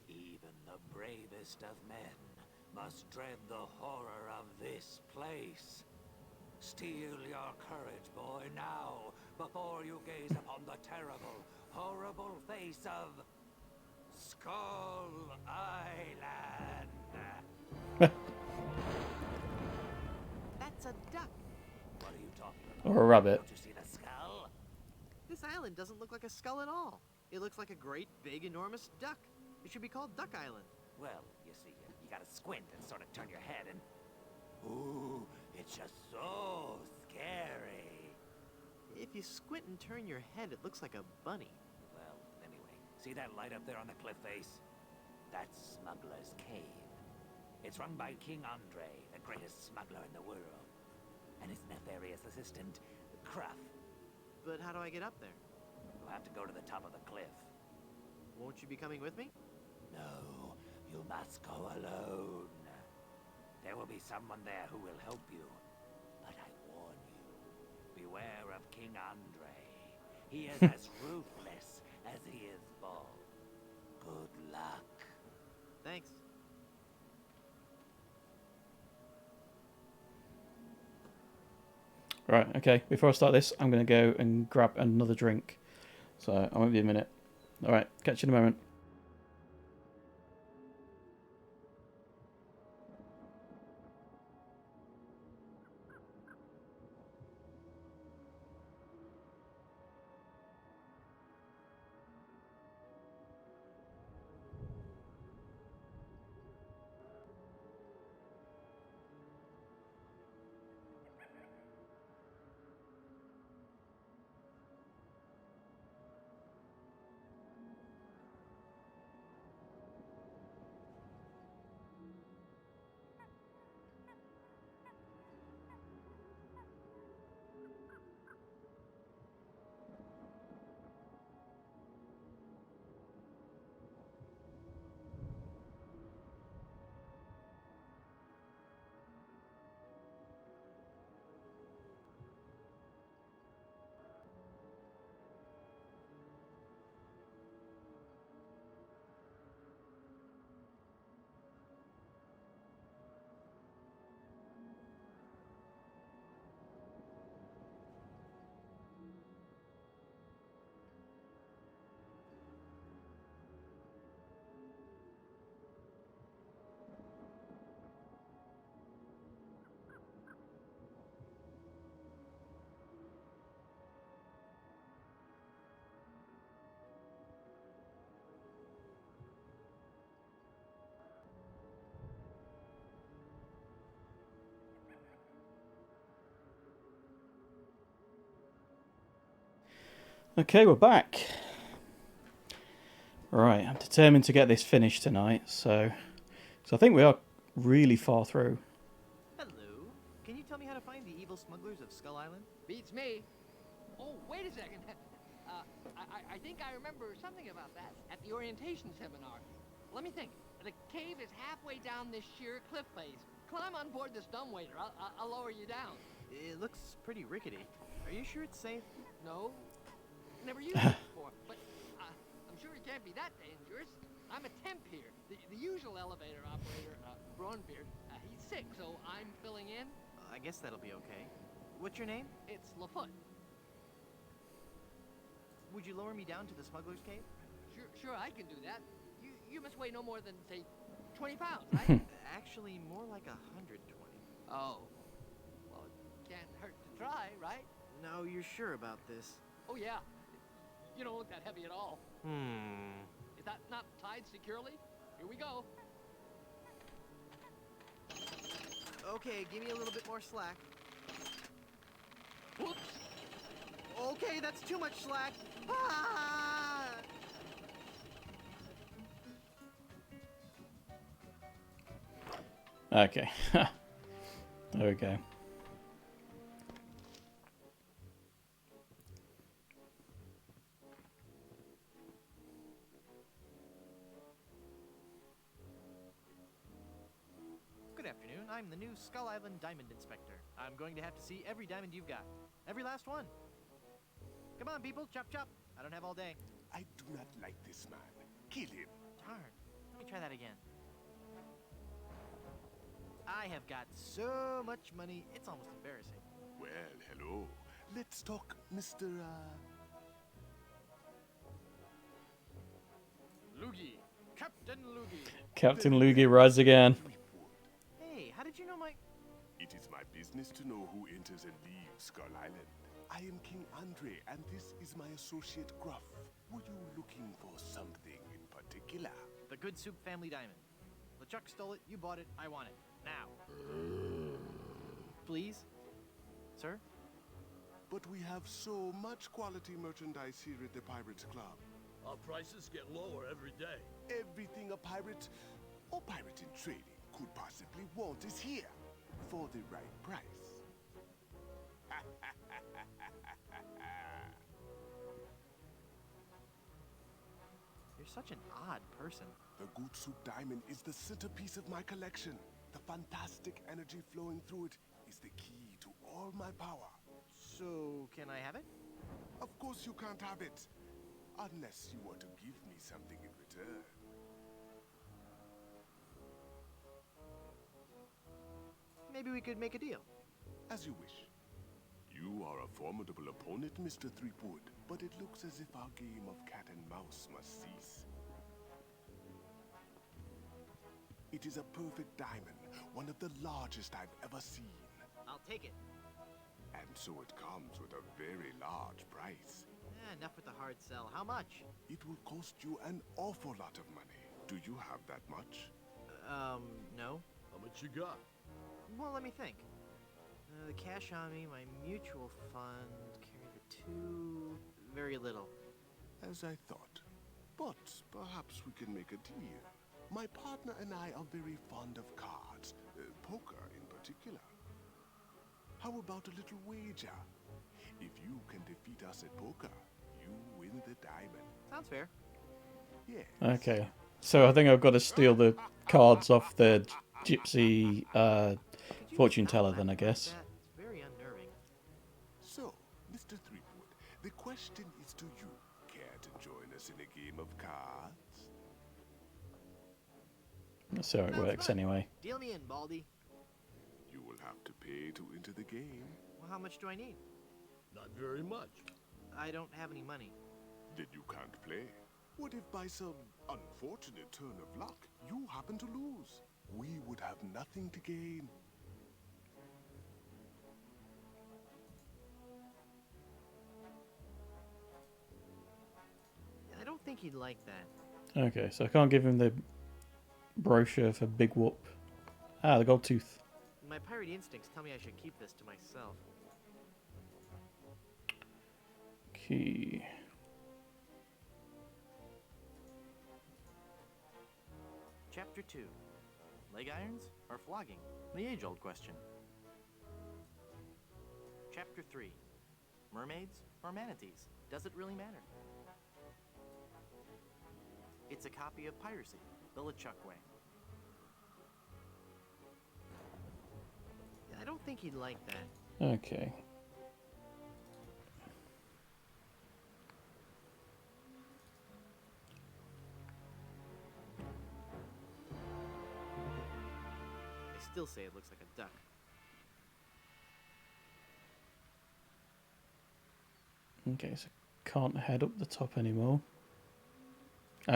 Even the bravest of men must dread the horror of this place. Steel your courage, boy, now, before you gaze upon the terrible, horrible face of Skull Island. That's a duck. What are you talking about? Or a rabbit. Don't you see the skull? This island doesn't look like a skull at all. It looks like a great, big, enormous duck. It should be called Duck Island. Well, you see, you gotta squint and sort of turn your head and... Ooh, it's just so scary. If you squint and turn your head, it looks like a bunny. Well, anyway, see that light up there on the cliff face? That's Smuggler's Cave. It's run by King Andre, the greatest smuggler in the world. And his nefarious assistant, Cruff. But how do I get up there? You'll have to go to the top of the cliff. Won't you be coming with me? No, you must go alone. There will be someone there who will help you. But I warn you, beware of King Andre. He is as ruthless as he is bold. Good luck. Thanks. Right, okay. Before I start this, I'm going to go and grab another drink. So I won't be a minute. Alright, catch you in a moment. Okay, we're back. Right, I'm determined to get this finished tonight, so I think we are really far through. Hello. Can you tell me how to find the evil smugglers of Skull Island? Beats me. Oh, wait a second. I think I remember something about that at the orientation seminar. Let me think. The cave is halfway down this sheer cliff face. Climb on board this dumbwaiter. I'll lower you down. It looks pretty rickety. Are you sure it's safe? No. Never used it before, but I'm sure it can't be that dangerous. I'm a temp here. The usual elevator operator, Braunbeard, he's sick, so I'm filling in. I guess that'll be okay. What's your name? It's Lafoot. Would you lower me down to the smuggler's cave? Sure, I can do that. You must weigh no more than, say, 20 pounds, right? Actually, more like 120. Oh. Well, it can't hurt to try, right? No, you're sure about this? Oh, yeah. You don't look that heavy at all. Is that not tied securely? Here we go. Okay, give me a little bit more slack. Whoops. Okay, that's too much slack. Ah! Okay. There we go. Good afternoon. I'm the new Skull Island Diamond Inspector. I'm going to have to see every diamond you've got. Every last one. Come on, people. Chop, chop. I don't have all day. I do not like this man. Kill him. Darn. Let me try that again. I have got so much money, it's almost embarrassing. Well, hello. Let's talk, Mr. Lugi. Captain Lugi. Captain Lugi rides again. Hey, how did you know my... It is my business to know who enters and leaves Skull Island. I am King Andre, and this is my associate Gruff. Were you looking for something in particular? The Good Soup family diamond. LeChuck stole it, you bought it, I want it. Now. Please? Sir? But we have so much quality merchandise here at the Pirates Club. Our prices get lower every day. Everything a pirate or pirate in training could possibly want is here for the right price. You're such an odd person. The Good Soup Diamond is the centerpiece of my collection. The fantastic energy flowing through it is the key to all my power. So, can I have it? Of course you can't have it. Unless you want to give me something in return. Maybe we could make a deal. As you wish. You are a formidable opponent, Mr. Threepwood, but it looks as if our game of cat and mouse must cease. It is a perfect diamond, one of the largest I've ever seen. I'll take it. And so it comes with a very large price. Enough with the hard sell. How much? It will cost you an awful lot of money. Do you have that much? No. How much you got? Well, let me think. The cash on me, my mutual fund, carry the two... Very little. As I thought. But perhaps we can make a deal. My partner and I are very fond of cards, poker in particular. How about a little wager? If you can defeat us at poker, you win the diamond. Sounds fair. Yes. Okay. So I think I've got to steal the cards off the gypsy fortune teller then, I guess. It's very unnerving. So, Mr. Threepwood, the question is to you. Care to join us in a game of cards? Let's see how it works anyway. Deal me in, Baldy. You will have to pay to enter the game. Well, how much do I need? Not very much. I don't have any money. Then you can't play. What if by some unfortunate turn of luck, you happen to lose? We would have nothing to gain. I don't think he'd like that. Okay, so I can't give him the brochure for Big Whoop. Ah, the gold tooth. My pirate instincts tell me I should keep this to myself. Key. Chapter 2. Leg irons or flogging? The age-old question. Chapter 3. Mermaids or manatees? Does it really matter? It's a copy of Piracy, the LeChuck way. I don't think he'd like that. Okay. I still say it looks like a duck. Okay, so can't head up the top anymore.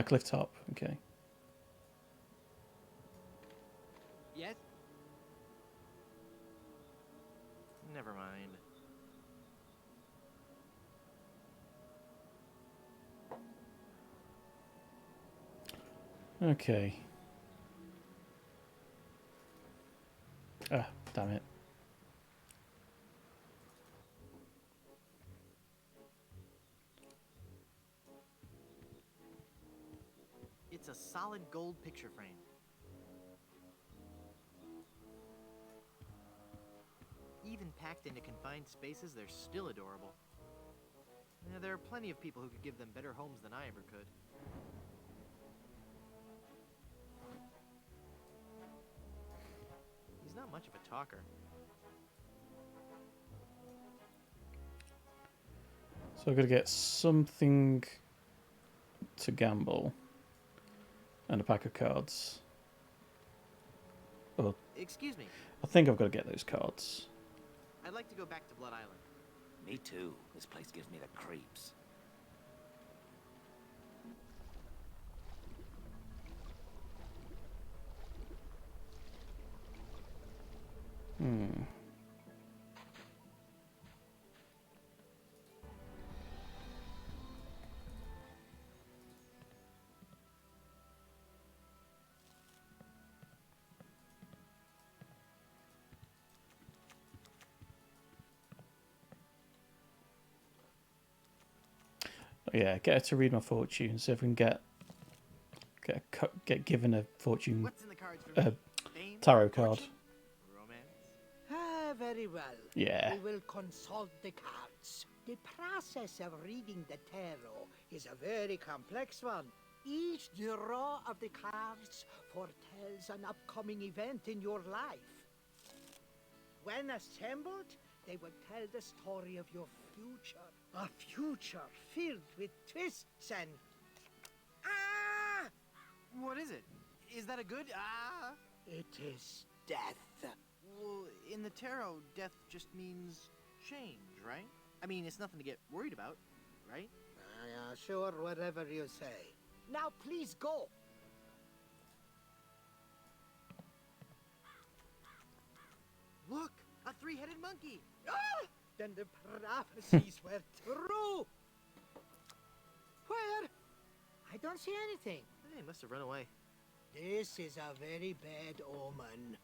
Cliff top, okay. Yes? Never mind. Okay. Ah, damn it. It's a solid gold picture frame. Even packed into confined spaces, they're still adorable. Yeah, there are plenty of people who could give them better homes than I ever could. He's not much of a talker. So I've got to get something to gamble and a pack of cards. Oh, Excuse me. I think I've got to get those cards. I'd like to go back to Blood Island. Me too. This place gives me the creeps. Yeah, get her to read my fortune, so if we can get given a fortune What's in the cards for me? Fame? tarot card. Fortune? Romance? Ah, very well. Yeah. We will consult the cards. The process of reading the tarot is a very complex one. Each draw of the cards foretells an upcoming event in your life. When assembled, they will tell the story of your future. A future filled with twists and... Ah! What is it? Is that a good... Ah? It is death. Well, in the tarot, death just means change, right? I mean, it's nothing to get worried about, right? Sure, whatever you say. Now, please go. Look! A three-headed monkey! Ah! Then the prophecies were true. Where? I don't see anything. They must have run away. This is a very bad omen.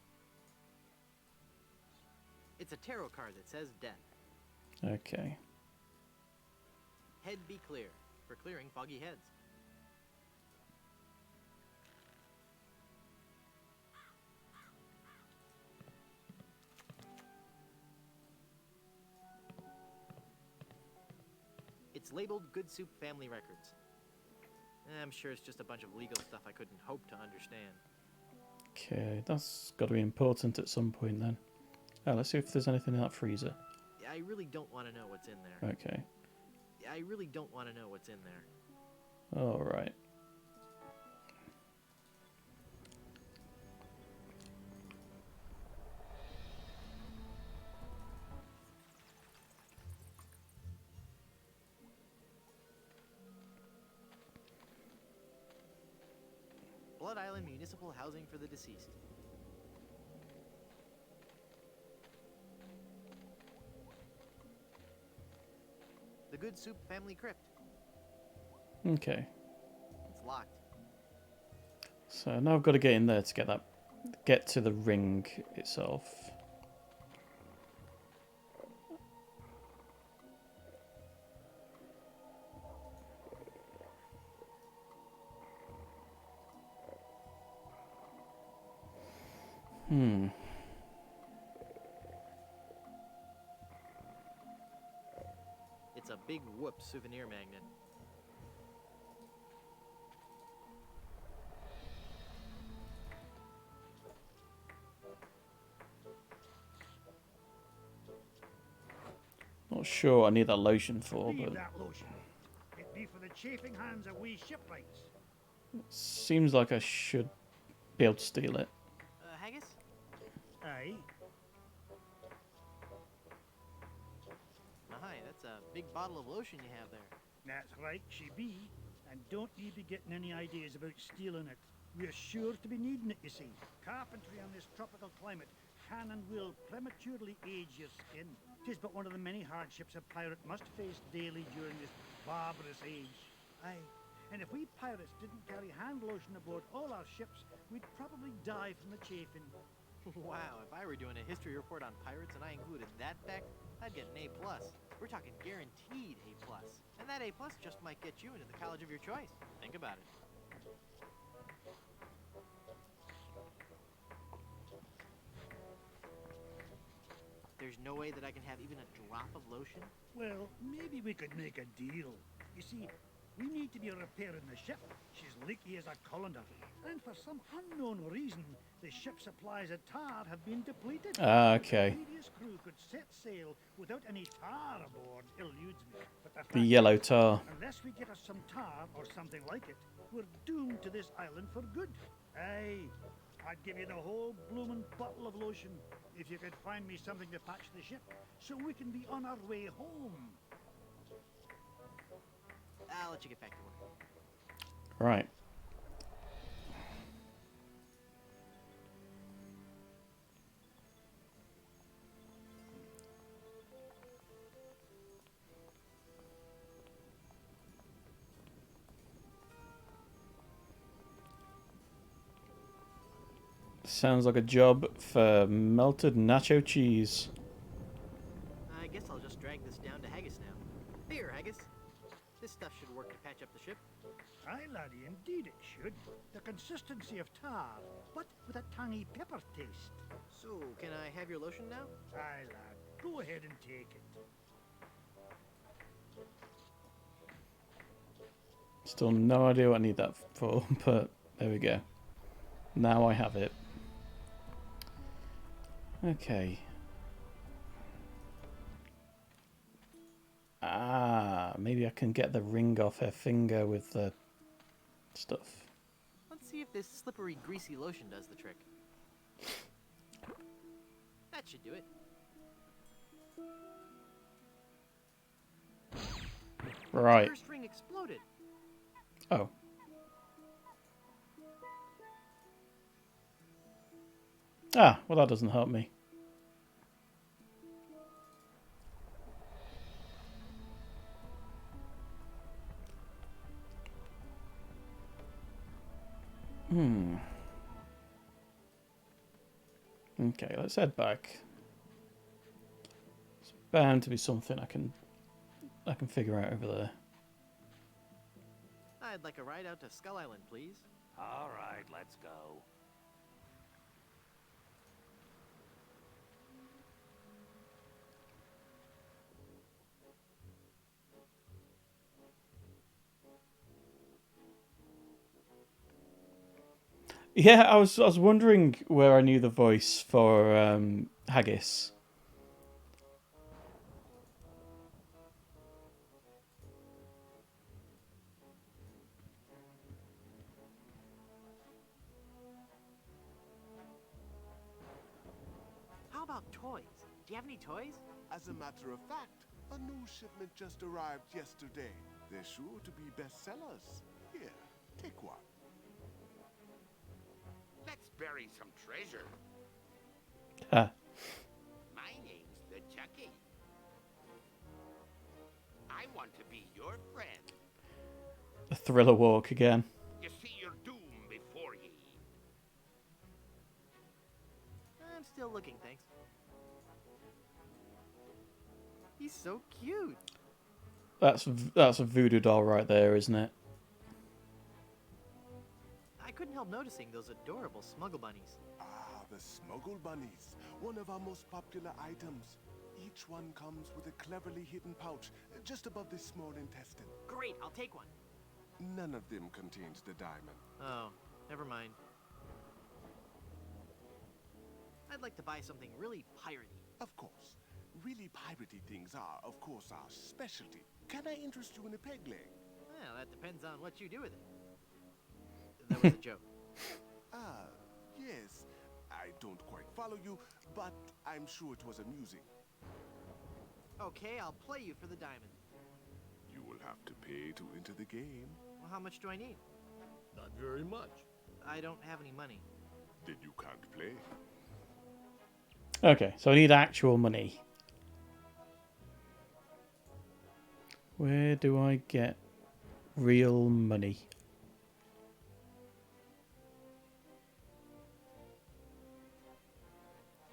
It's a tarot card that says death. Okay. Head be clear, for clearing foggy heads. It's labeled Good Soup Family Records. I'm sure it's just a bunch of legal stuff I couldn't hope to understand. Okay, that's got to be important at some point then. Let's see if there's anything in that freezer. I really don't want to know what's in there. Okay. I really don't want to know what's in there. Alright. Blood Island Municipal Housing for the Deceased. The Good Soup Family Crypt. Okay. It's locked. So now I've got to get in there to get to the ring itself. Hmm. It's a big whoop souvenir magnet. Not sure I need that lotion for, Leave but that lotion. It be for the chafing hands of we shipwrights. seems like I should be able to steal it. Haggis? Aye. Hi, that's a big bottle of lotion you have there. That's right, she be. And don't ye be getting any ideas about stealing it. We're sure to be needing it, you see. Carpentry on this tropical climate can and will prematurely age your skin. 'Tis but one of the many hardships a pirate must face daily during this barbarous age. Aye, and if we pirates didn't carry hand lotion aboard all our ships, we'd probably die from the chafing. Wow, if I were doing a history report on pirates and I included that fact, I'd get an A+. We're talking guaranteed A+. And that A+ just might get you into the college of your choice. Think about it. There's no way that I can have even a drop of lotion? Well, maybe we could make a deal. You see, we need to be repairing the ship. She's leaky as a colander. And for some unknown reason, the ship's supplies of tar have been depleted. Okay. The previous crew could set sail without any tar aboard, eludes me. But The yellow tar. unless we get us some tar or something like it, we're doomed to this island for good. Aye, I'd give you the whole bloomin' bottle of lotion if you could find me something to patch the ship so we can be on our way home. I'll let you get back to work. Right. Sounds like a job for melted nacho cheese. I guess I'll just drag this down to Haggis now. Here, Haggis. This stuff should work to patch up the ship. Aye, laddie, indeed it should. The consistency of tar, but with a tangy pepper taste. So, can I have your lotion now? Aye, lad. Go ahead and take it. Still no idea what I need that for, but there we go. Now I have it. Okay. Ah, maybe I can get the ring off her finger with the stuff. Let's see if this slippery, greasy lotion does the trick. That should do it. Right. The first ring exploded. Oh. Ah, well that doesn't help me. Okay, let's head back. It's bound to be something I can figure out over there. I'd like a ride out to Skull Island, please. All right, let's go. Yeah, I was wondering where I knew the voice for Haggis. How about toys? Do you have any toys? As a matter of fact, a new shipment just arrived yesterday. They're sure to be bestsellers. Here, take one. Let's bury some treasure. Ah, My name's the Chucky. I want to be your friend. the thriller walk again. You see your doom before ye. I'm still looking, thanks. He's so cute. That's a voodoo doll right there, isn't it? I couldn't help noticing those adorable smuggle bunnies. Ah, the Smuggle Bunnies, one of our most popular items. Each one comes with a cleverly hidden pouch just above the small intestine. Great, I'll take one. None of them contains the diamond. Oh, never mind. I'd like to buy something really piratey. Of course. Really piratey things are, of course, our specialty. Can I interest you in a peg leg? Well, that depends on what you do with it. That was a joke. Ah, yes. I don't quite follow you, but I'm sure it was amusing. Okay, I'll play you for the diamond. You will have to pay to enter the game. Well, how much do I need? Not very much. I don't have any money. Then you can't play. Okay, so I need actual money. Where do I get real money?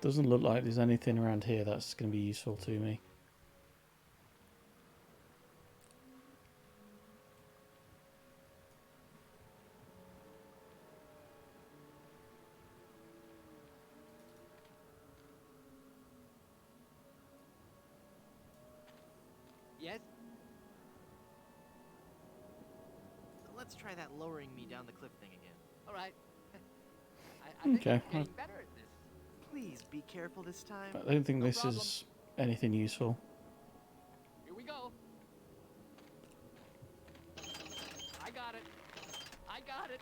Doesn't look like there's anything around here that's going to be useful to me. Yes? Let's try that lowering me down the cliff thing again. All right. I think Okay, I'm getting better at this. Please be careful this time. I don't think this is anything useful. Here we go. I got it. I got it.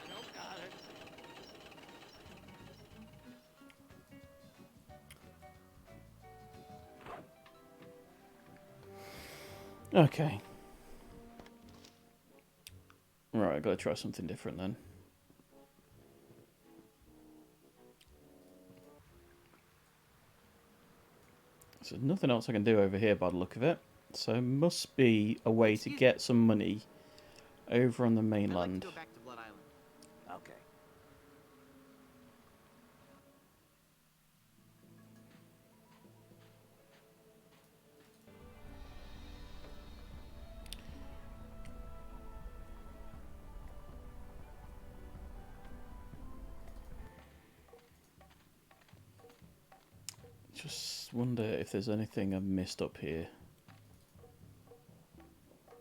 I don't got it. Okay. Right, I've got to try something different then. So there's nothing else I can do over here by the look of it. So must be a way to get some money over on the mainland. I'd like to go back to Blood Island. Okay. Just wonder if there's anything I've missed up here.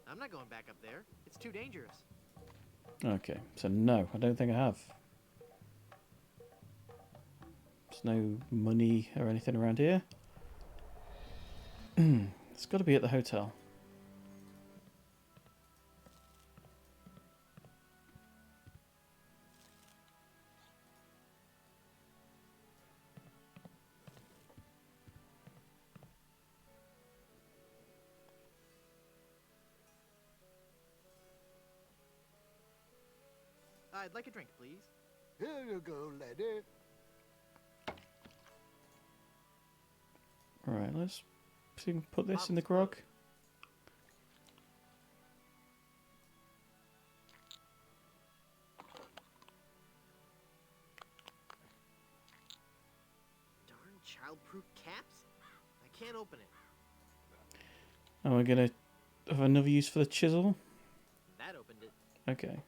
I'm not going back up there. It's too dangerous. Okay, so no, I don't think I have. There's no money or anything around here. It's got to be at the hotel. I'd like a drink, please. Here you go, lady. Alright, let's see if we can put this in the grog. Darn child-proof caps? I can't open it. And we're going to have another use for the chisel. That opened it. Okay.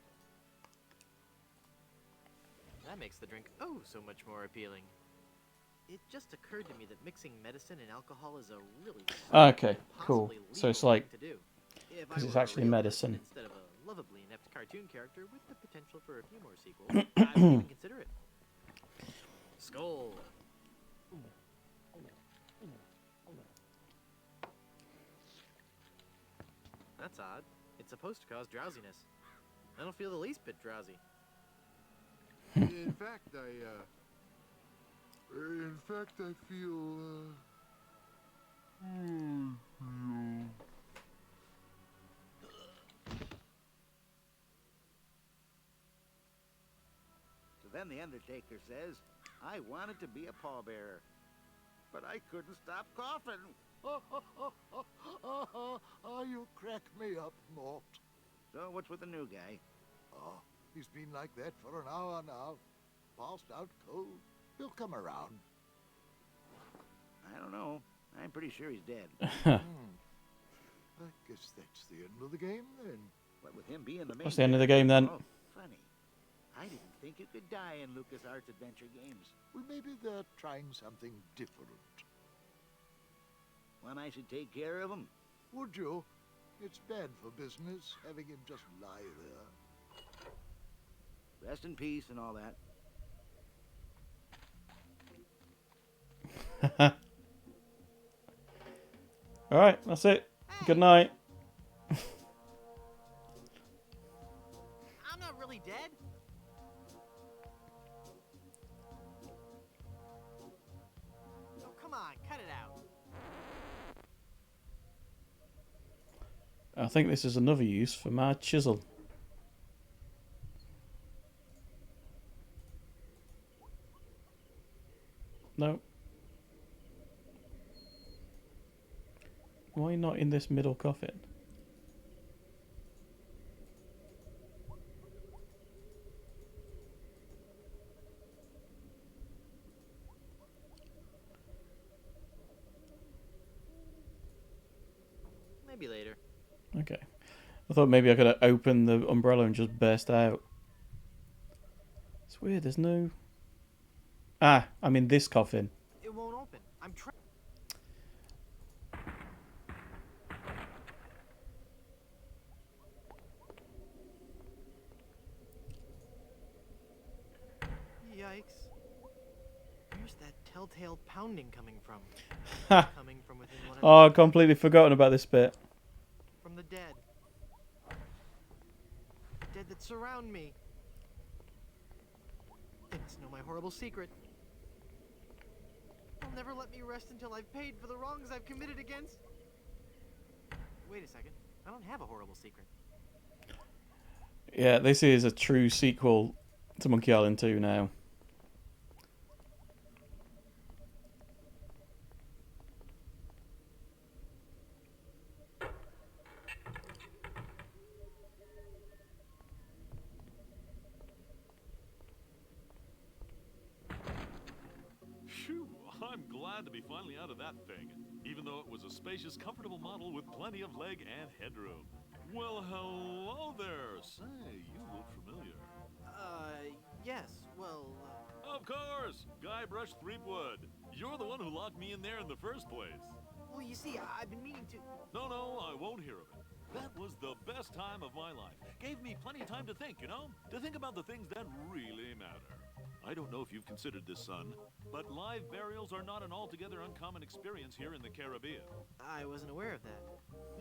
That makes the drink oh so much more appealing. It just occurred to me that mixing medicine and alcohol is a really Okay, cool. possibly So it's legal like, thing to do. If I because it's were a actually real medicine. person instead of a lovably inept cartoon character with the potential for a few more sequels, I would even consider it. Skull. That's odd. It's supposed to cause drowsiness. I don't feel the least bit drowsy. In fact, I feel, So then the Undertaker says, I wanted to be a pallbearer, but I couldn't stop coughing. You crack me up, Mort. So what's with the new guy? Oh, he's been like that for an hour now. Passed out cold. He'll come around. I don't know. I'm pretty sure he's dead. I guess that's the end of the game then. What with him being the main What's the end of the game then? Oh, funny. I didn't think it could die in LucasArts adventure games. Well, maybe they're trying something different. When I should take care of him? Would you? It's bad for business, having him just lie there. Rest in peace and all that. Alright, that's it. Good night. I'm not really dead. Oh, come on, cut it out. I think this is another use for my chisel. No. Why not in this middle coffin? Maybe later. Okay. I thought maybe I could have opened the umbrella and just burst out. It's weird, there's no... Ah, I'm in this coffin. It won't open. I'm trying. Yikes. Where's that telltale pounding coming from? Coming from within one of Oh, I've completely forgotten about this bit. From the dead. Dead that surround me. They must know my horrible secret. They'll never let me rest until I've paid for the wrongs I've committed against... Wait a second. I don't have a horrible secret. Yeah, this is a true sequel to Monkey Island 2 now. Phew, I'm glad to be finally out of that thing, even though it was a spacious, comfortable model with plenty of leg and headroom. Well, hello there. Say, you look familiar. Yes, well, Of course! Guybrush Threepwood. You're the one who locked me in there in the first place. Well, you see, I've been meaning to... No, I won't hear of it. That was the best time of my life. Gave me plenty of time to think, you know? To think about the things that really matter. I don't know if you've considered this, son, but live burials are not an altogether uncommon experience here in the Caribbean. I wasn't aware of that.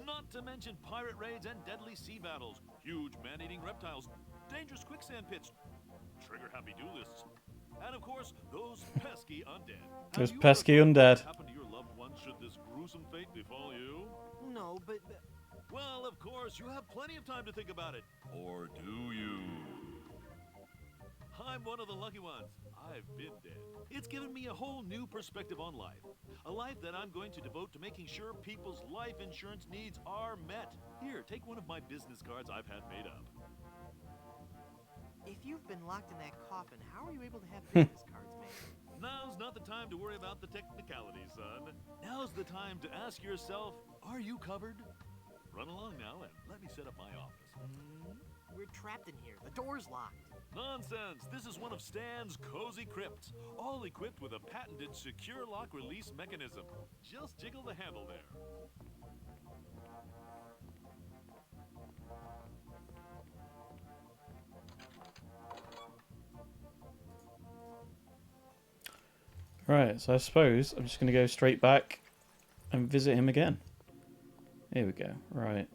Not to mention pirate raids and deadly sea battles, huge man-eating reptiles, dangerous quicksand pits, trigger-happy duelists, and of course, those pesky undead. Those pesky undead. Happen to your loved ones should this gruesome fate befall you? No, but... Well, of course, you have plenty of time to think about it. Or do you? I'm one of the lucky ones. I've been dead. It's given me a whole new perspective on life. A life that I'm going to devote to making sure people's life insurance needs are met. Here, take one of my business cards I've had made up. If you've been locked in that coffin, how are you able to have business cards made? Now's not the time to worry about the technicalities, son. Now's the time to ask yourself, are you covered? Run along now and let me set up my office. We're trapped in here. The door's locked. Nonsense! This is one of Stan's cozy crypts, all equipped with a patented secure lock release mechanism. Just jiggle the handle there. Right, so I suppose I'm just going to go straight back and visit him again. Here we go. Right.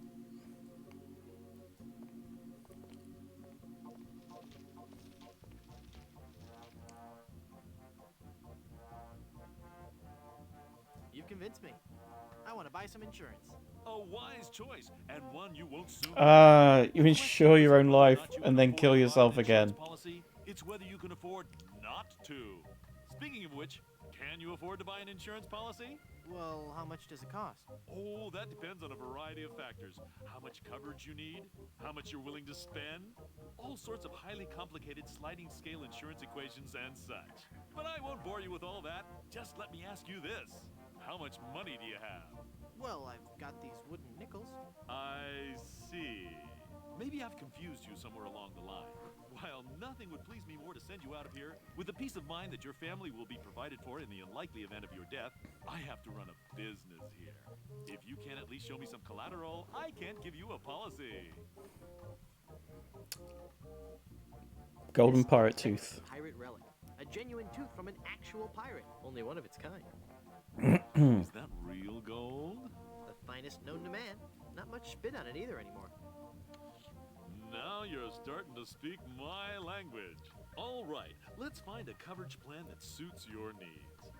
You've convinced me. I want to buy some insurance. A wise choice, and one you won't soon. You insure your own life and then kill yourself again. Policy, it's whether you can afford not to. Speaking of which, can you afford to buy an insurance policy? Well, how much does it cost? Oh, that depends on a variety of factors. How much coverage you need, how much you're willing to spend, all sorts of highly complicated sliding scale insurance equations and such. But I won't bore you with all that. Just let me ask you this. How much money do you have? Well, I've got these wooden nickels. I see. Maybe I've confused you somewhere along the line. While nothing would please me more to send you out of here with the peace of mind that your family will be provided for in the unlikely event of your death, I have to run a business here. If you can at least show me some collateral, I can't give you a policy. Golden pirate tooth. Pirate relic. A genuine tooth from an actual pirate. Only one of its kind. Is that real gold? The finest known to man. Not much spit on it either anymore. Now you're starting to speak my language. All right, let's find a coverage plan that suits your needs.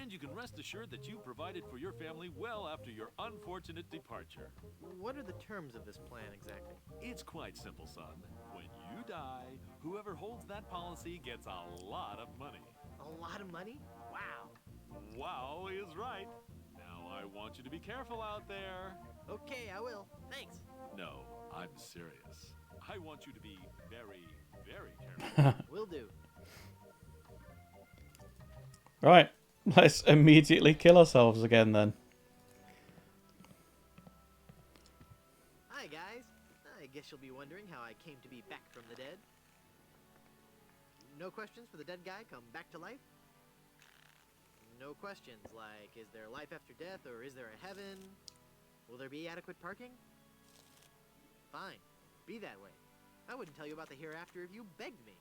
And you can rest assured that you provided for your family well after your unfortunate departure. What are the terms of this plan exactly? It's quite simple, son. When you die, whoever holds that policy gets a lot of money. A lot of money? Wow. Wow is right. Now I want you to be careful out there. Okay, I will. Thanks. No, I'm serious. I want you to be very, very careful. Will do. Right, let's immediately kill ourselves again then. Hi, guys. I guess you'll be wondering how I came to be back from the dead. No questions for the dead guy come back to life? No questions like, is there life after death or is there a heaven? Will there be adequate parking? Fine. Be that way. I wouldn't tell you about the hereafter if you begged me.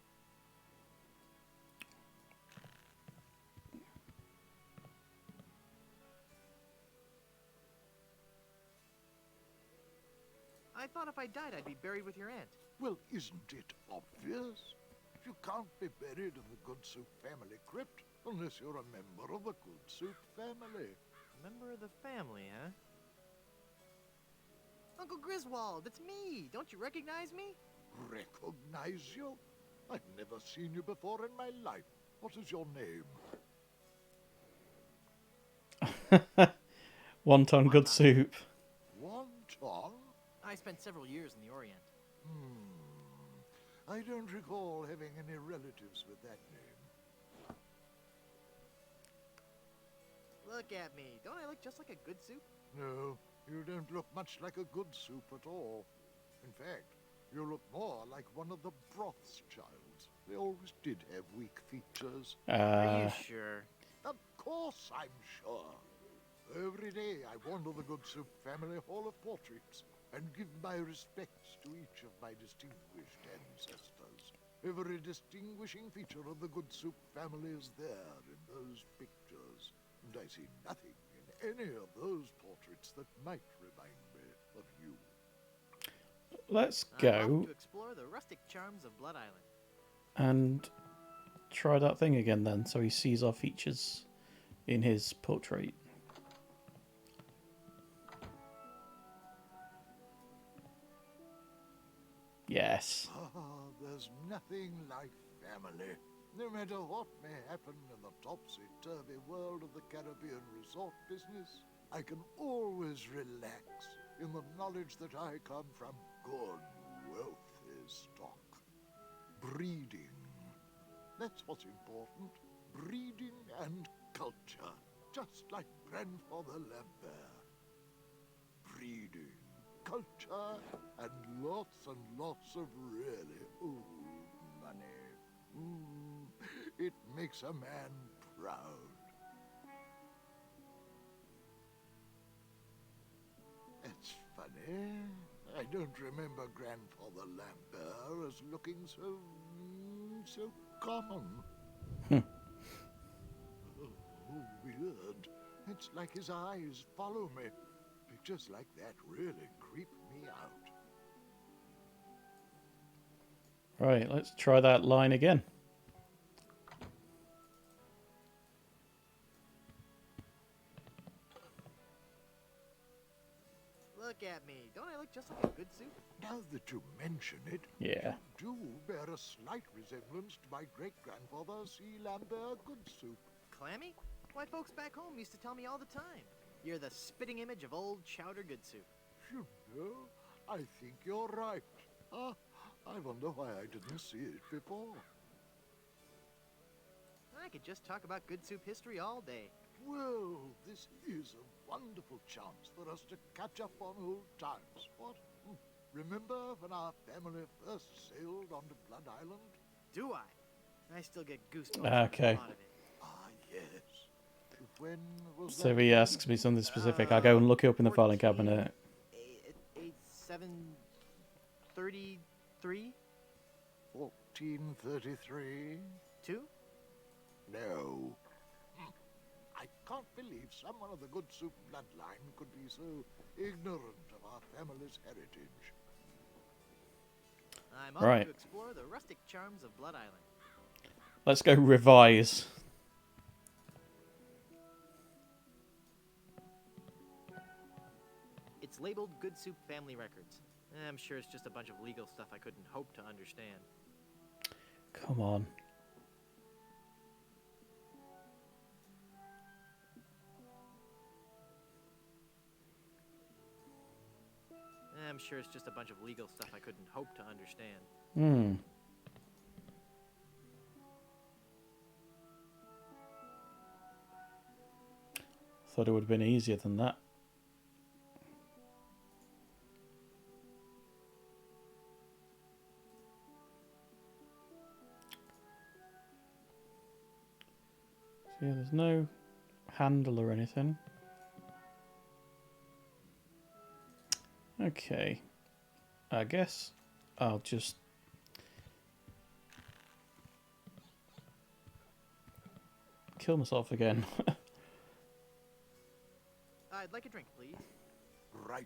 I thought if I died, I'd be buried with your aunt. Well, isn't it obvious? You can't be buried in the Good Soup family crypt unless you're a member of the Good Soup family. Member of the family, huh? Uncle Griswold, it's me! Don't you recognize me? Recognize you? I've never seen you before in my life. What is your name? Wonton good soup. Wonton? I spent several years in the Orient. I don't recall having any relatives with that name. Look at me. Don't I look just like a good soup? No, you don't look much like a good soup at all. In fact, you look more like one of the Broth's childs. They always did have weak features. Are you sure? Of course I'm sure. Every day I wander the Good Soup family hall of portraits and give my respects to each of my distinguished ancestors. Every distinguishing feature of the Good Soup family is there in those pictures, and I see nothing in any of those portraits that might remind me of you. Let's I'm go off to explore the rustic charms of Blood Island. and try that thing again then, so he sees our features in his portrait. Yes. There's nothing like family. No matter what may happen in the topsy-turvy world of the Caribbean resort business, I can always relax in the knowledge that I come from good, wealthy stock. Breeding. That's what's important. Breeding and culture. Just like Grandfather Lambert. Breeding, culture, and lots of really old money. It makes a man proud. It's funny. I don't remember Grandfather Lambert as looking so common. Oh, weird. It's like his eyes follow me. Pictures like that really creep me out. Right, let's try that line again. Look at me. Don't I look just like a good soup? Now that you mention it, Yeah. you do bear a slight resemblance to my great-grandfather, C. Lambert Goodsoup. Clammy? Why, folks back home used to tell me all the time. You're the spitting image of old Chowder Good Soup. You know, I think you're right. I wonder why I didn't see it before. I could just talk about Good Soup history all day. Well, this is a wonderful chance for us to catch up on old times, what? Remember when our family first sailed onto Blood Island? Do I? I still get goosebumps. Okay. When I thought of it. Ah, yes. When was So if that? he asks me something specific, I go and look it up in the filing cabinet. 733? 1433? 2? No. I can't believe someone of the Good Soup bloodline could be so ignorant of our family's heritage. I'm off Right. to explore the rustic charms of Blood Island. Let's go revise. It's labeled Good Soup Family Records. I'm sure it's just a bunch of legal stuff I couldn't hope to understand. Come on. I'm sure it's just a bunch of legal stuff I couldn't hope to understand. Hmm. Thought it would have been easier than that. So yeah, there's no handle or anything. Okay. I guess I'll just kill myself again. I'd like a drink, please. Right.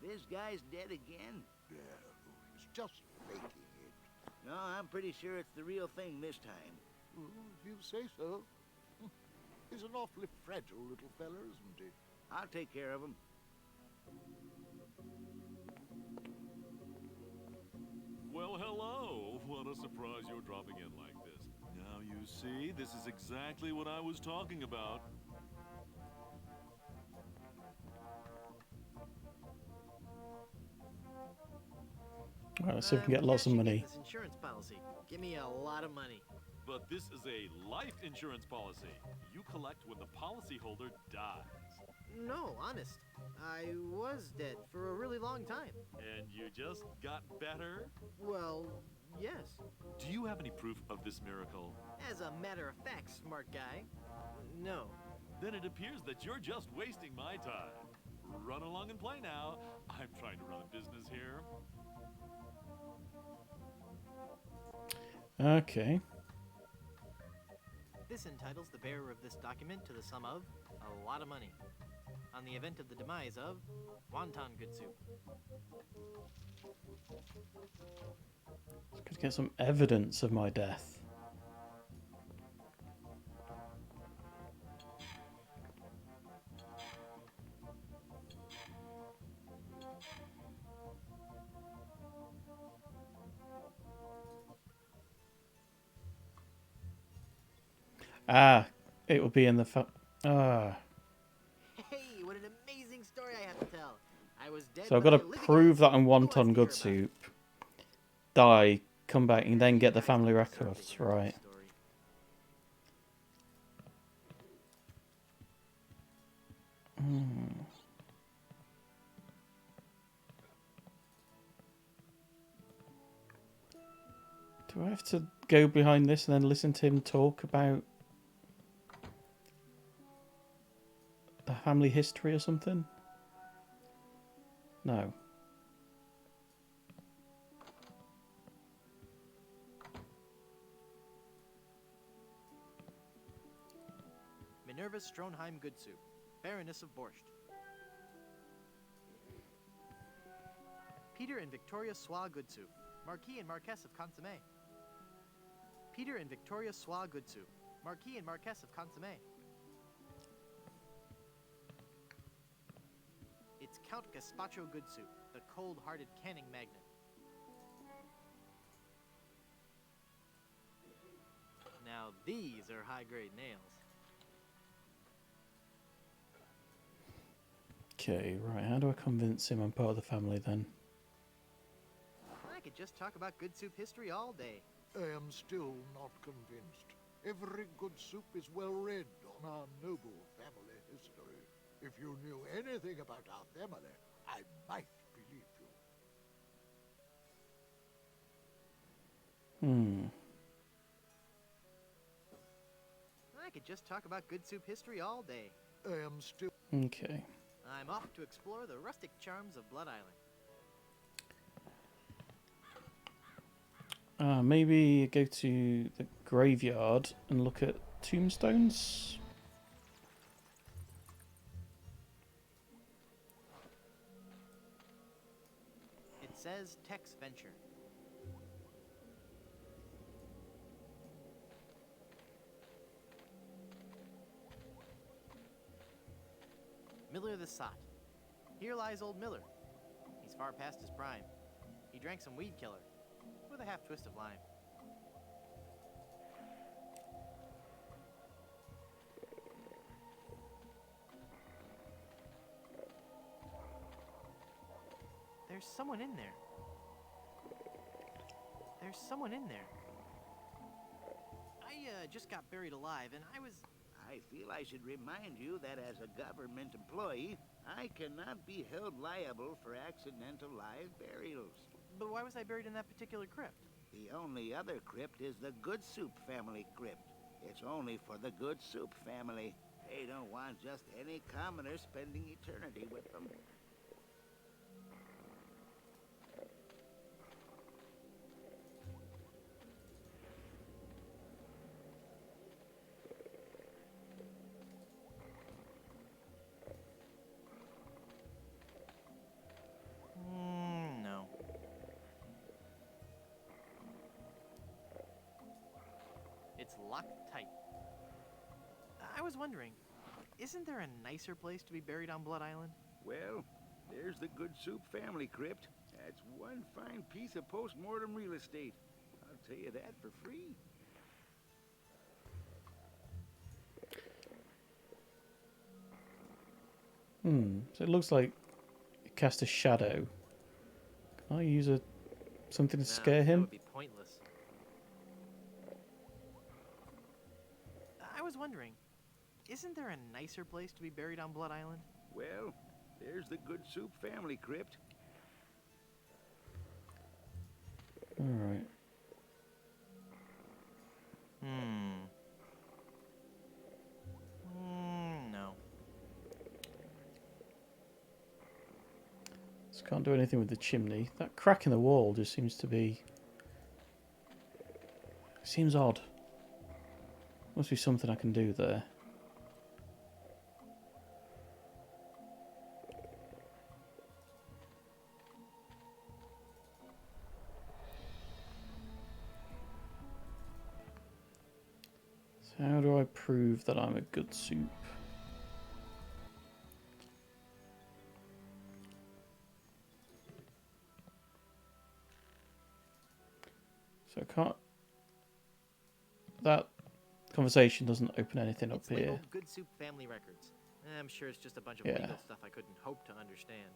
This guy's dead again? No, he's just faking it. No, I'm pretty sure it's the real thing this time. Oh, if you say so. He's an awfully fragile little fella, isn't he? I'll take care of him. Well, hello. What a surprise you're dropping in like this. Now you see, this is exactly what I was talking about. Alright, let's see if we can get lots of money. This insurance policy. Give me a lot of money. But this is a life insurance policy. You collect when the policyholder dies. No, honest. I was dead for a really long time. And you just got better? Well, yes. Do you have any proof of this miracle? As a matter of fact, smart guy. No. Then it appears that you're just wasting my time. Run along and play now. I'm trying to run a business here. Okay. This entitles the bearer of this document to the sum of a lot of money on the event of the demise of Wonton Good Soup. Could get some evidence of my death. Ah, it will be in the Hey, what an amazing story I have to tell. I was dead. So I've got to prove that I'm Wonton Good Soup. Die, come back, and then get the family records, right? Do I have to go behind this and then listen to him talk about the family history or something? No. Minerva Stronheim Good Soup, Baroness of Borscht. Peter and Victoria Soie Good Soup, Marquis and Marquess of Consommé. Peter and Victoria Soie Good Soup, Marquis and Marquess of Consommé. It's Count Gaspacho Good Soup, the cold-hearted canning magnate. Now these are high-grade nails. Okay, right. How do I convince him I'm part of the family then? I could just talk about good soup history all day. I am still not convinced. Every good soup is well read on our noble family history. If you knew anything about our family, I might believe you. I could just talk about good soup history all day. I am still... Okay. I'm off to explore the rustic charms of Blood Island. Maybe go to the graveyard and look at tombstones. It says Tex Venture. Miller the Sot. Here lies old Miller. He's far past his prime. He drank some weed killer with a half twist of lime. There's someone in there. There's someone in there. I just got buried alive, and I feel I should remind you that as a government employee, I cannot be held liable for accidental live burials. But why was I buried in that particular crypt? The only other crypt is the Good Soup family crypt. It's only for the Good Soup family. They don't want just any commoner spending eternity with them. No. It's locked tight. I was wondering, isn't there a nicer place to be buried on Blood Island? Well, there's the Good Soup family crypt. That's one fine piece of post-mortem real estate. I'll tell you that for free. So it looks like it cast a shadow. Can I use something to scare him? That would be pointless. I was wondering, isn't there a nicer place to be buried on Blood Island? Well, there's the Good Soup family crypt. Alright. No. Just can't do anything with the chimney. That crack in the wall just seems to be... Seems odd. Must be something I can do there. So how do I prove that I'm a good soup? So I can't... That conversation doesn't open anything up It's here. labeled Good Soup Family Records. I'm sure it's just a bunch of legal stuff I couldn't hope to understand.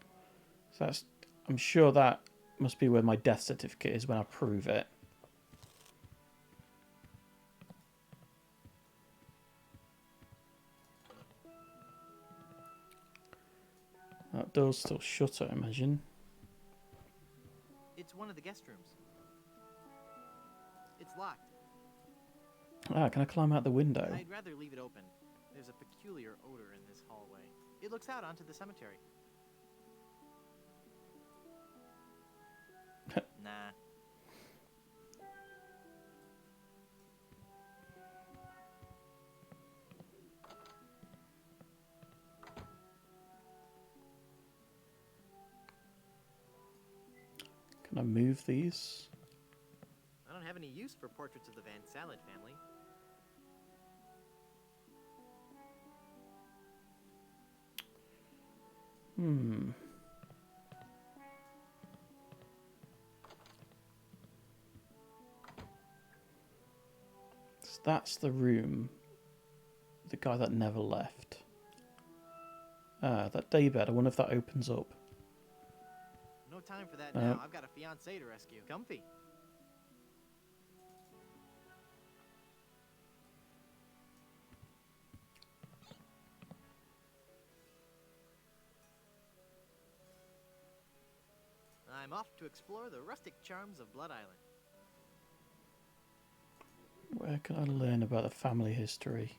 So that's... I'm sure that must be where my death certificate is when I prove it. That door's still shut, I imagine. It's one of the guest rooms. It's locked. Ah, can I climb out the window? I'd rather leave it open. There's a peculiar odor in this hallway. It looks out onto the cemetery. Nah. Can I move these? I don't have any use for portraits of the Van Salad family. So that's the room. The guy that never left. Ah, that daybed. I wonder if that opens up. No time for that now. I've got a fiancé to rescue. Comfy. I'm off to explore the rustic charms of Blood Island. Where can I learn about the family history?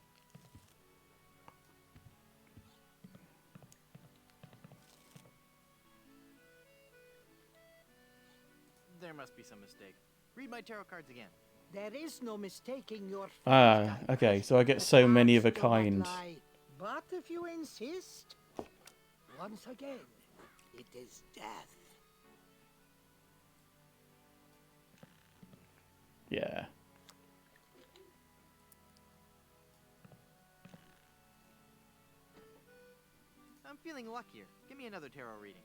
There must be some mistake. Read my tarot cards again. There is no mistaking your Ah, okay, so I get so many of a kind. But if you insist, once again, it is death. Yeah. I'm feeling luckier. Give me another tarot reading.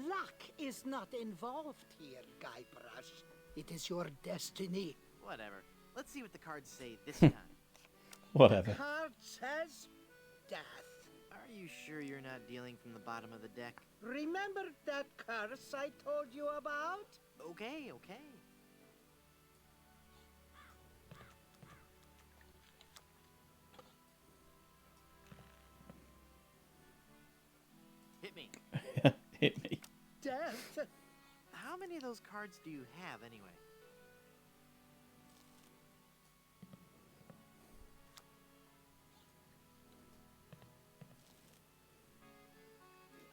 Luck is not involved here, Guybrush. It is your destiny. Whatever. Let's see what the cards say this time. Whatever. The card says death. Are you sure you're not dealing from the bottom of the deck? Remember that curse I told you about? Okay, okay. Hit me. Hit me. Death? How many of those cards do you have, anyway?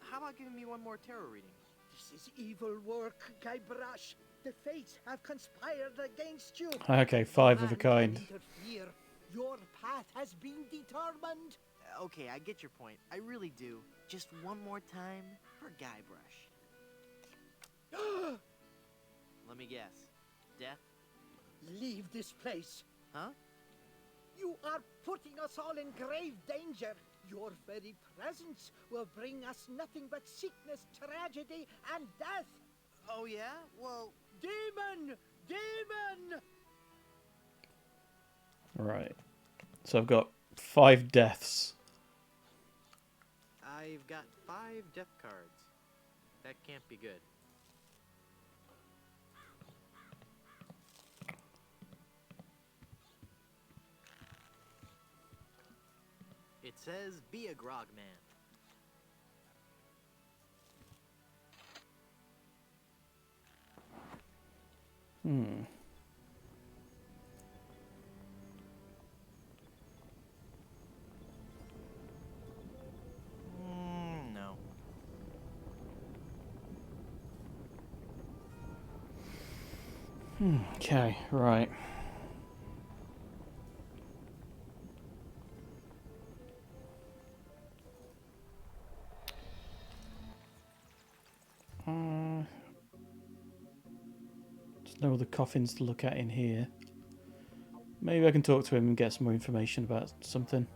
How about giving me one more tarot reading? This is evil work, Guybrush. The fates have conspired against you. Okay, 5 of a None kind. can interfere. Your path has been determined. Okay, I get your point. I really do. Just one more time for Guybrush. Let me guess. Death? Leave this place. Huh? You are putting us all in grave danger. Your very presence will bring us nothing but sickness, tragedy, and death. Oh, yeah? Well... Demon! Demon! Right. So I've got 5 deaths. I've got 5 death cards. That can't be good. It says, be a grog man. Hmm. No. Okay, right. There's no other coffins to look at in here. Maybe I can talk to him and get some more information about something.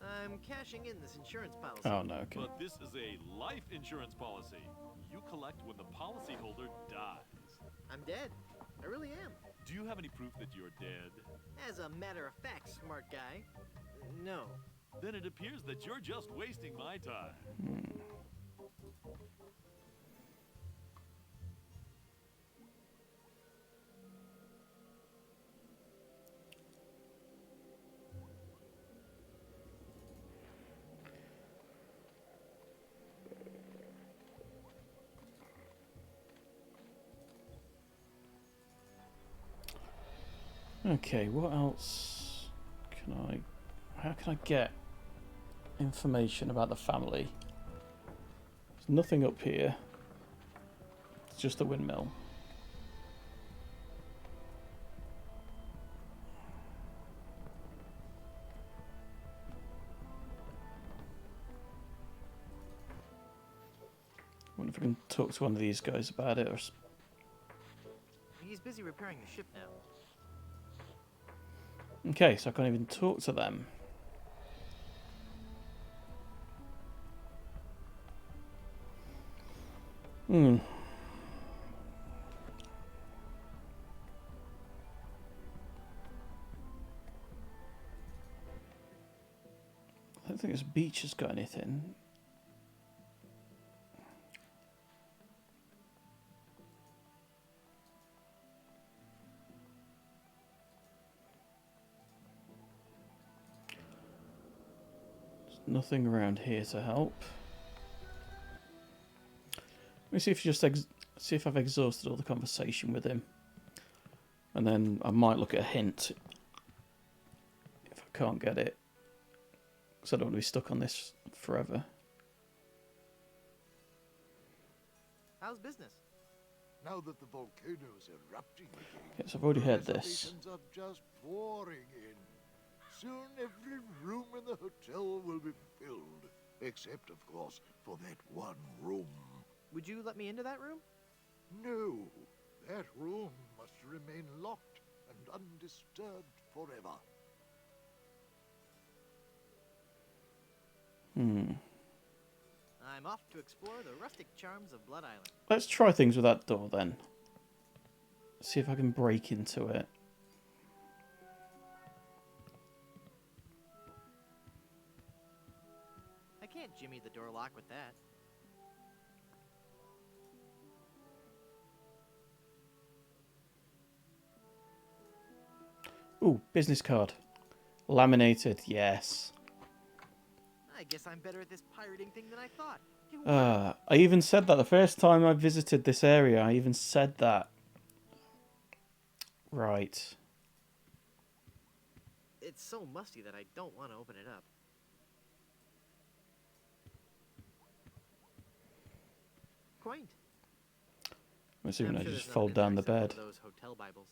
I'm cashing in this insurance policy. Oh, no, okay. But this is a life insurance policy. You collect when the policyholder dies. I'm dead. I really am. Do you have any proof that you're dead? As a matter of fact, smart guy, no. Then it appears that you're just wasting my time. Okay, what else can I... How can I get information about the family? There's nothing up here. It's just the windmill. I wonder if I can talk to one of these guys about it. Or... He's busy repairing the ship now. Okay, so I can't even talk to them. Hmm. don't think this beach has got anything. There's nothing around here to help. Let me see if see if I've exhausted all the conversation with him, and then I might look at a hint if I can't get it, because I don't want to be stuck on this forever. How's business? Now that the volcano's erupting again, Yes, I've already heard this. reservations are just pouring in. Soon every room in the hotel will be filled, except, of course, for that one room. Would you let me into that room? No, that room must remain locked and undisturbed forever. I'm off to explore the rustic charms of Blood Island. Let's try things with that door then. See if I can break into it. I can't jimmy the door lock with that. Ooh, business card. Laminated, yes. I guess I'm better at this pirating thing than I thought. I even said that the first time I visited this area. I even said that. Right. It's so musty that I don't want to open it up. Quaint. I'm assuming I'm I sure just there's fold down the nothing in bed. some of those hotel Bibles.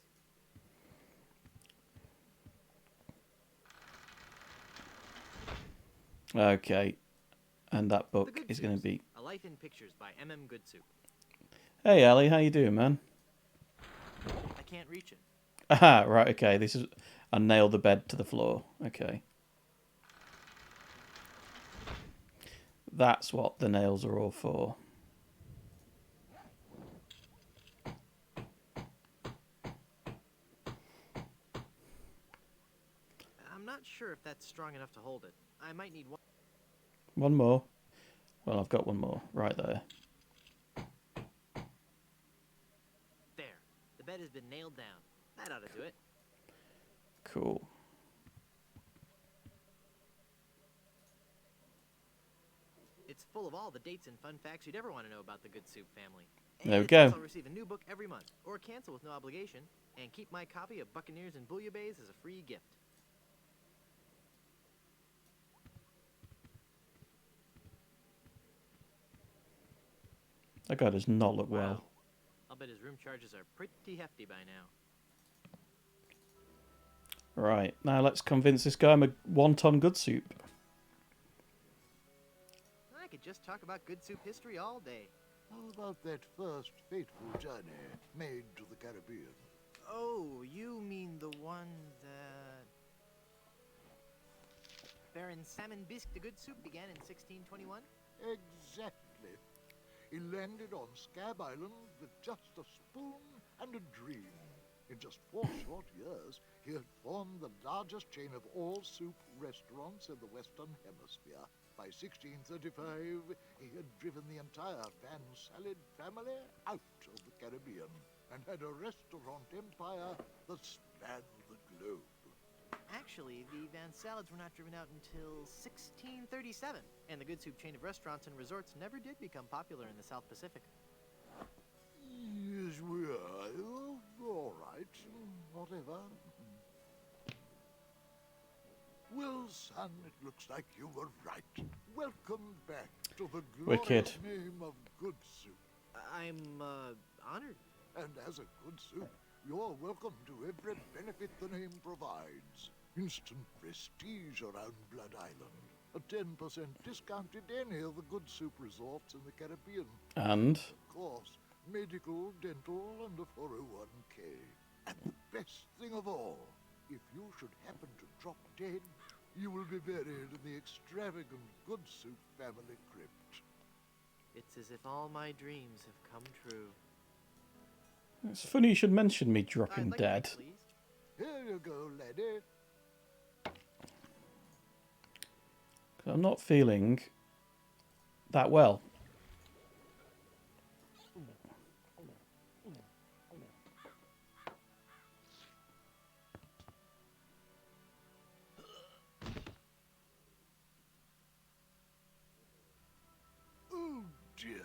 Okay. And that book is going to be... A Life in Pictures by M.M. Goodsoup. Hey, Ali, how you doing, man? I can't reach it. Aha, right, okay. This is... I nailed the bed to the floor. Okay. That's what the nails are all for. I'm not sure if that's strong enough to hold it. I might need one. One more. Well, I've got one more right there. There. The bed has been nailed down. That ought to do it. Cool. It's full of all the dates and fun facts you'd ever want to know about the Goodsoup family. There we it go. says I'll receive a new book every month, or cancel with no obligation, and keep my copy of Buccaneers and Bouillabaisse as a free gift. That guy does not look Wow. well. I'll bet his room charges are pretty hefty by now. Right, now let's convince this guy I'm a one-ton good soup. I could just talk about Goodsoup history all day. How about that first fateful journey made to the Caribbean? Oh, you mean the one that Baron Salmon Bisque de Goodsoup began in 1621? Exactly. He landed on Scab Island with just a spoon and a dream. In just 4 short years, he had formed the largest chain of all-soup restaurants in the Western Hemisphere. By 1635, he had driven the entire Van Salad family out of the Caribbean and had a restaurant empire that spanned the globe. Actually, the Van Salads were not driven out until 1637, and the Goodsoup chain of restaurants and resorts never did become popular in the South Pacific. Yes, we are. All right. Whatever. Well, son, it looks like you were right. Welcome back to the glorious Wicked. name of Goodsoup. I'm, honored. And as a Goodsoup, you're welcome to every benefit the name provides. Instant prestige around Blood Island. A 10% discount at any of the Goodsoup resorts in the Caribbean. And? Of course, medical, dental, and a 401k. And the best thing of all, if you should happen to drop dead, you will be buried in the extravagant Goodsoup family crypt. It's as if all my dreams have come true. It's funny you should mention me I'd dropping like dead. to, please. Here you go, laddie. I'm not feeling that well. Oh dear.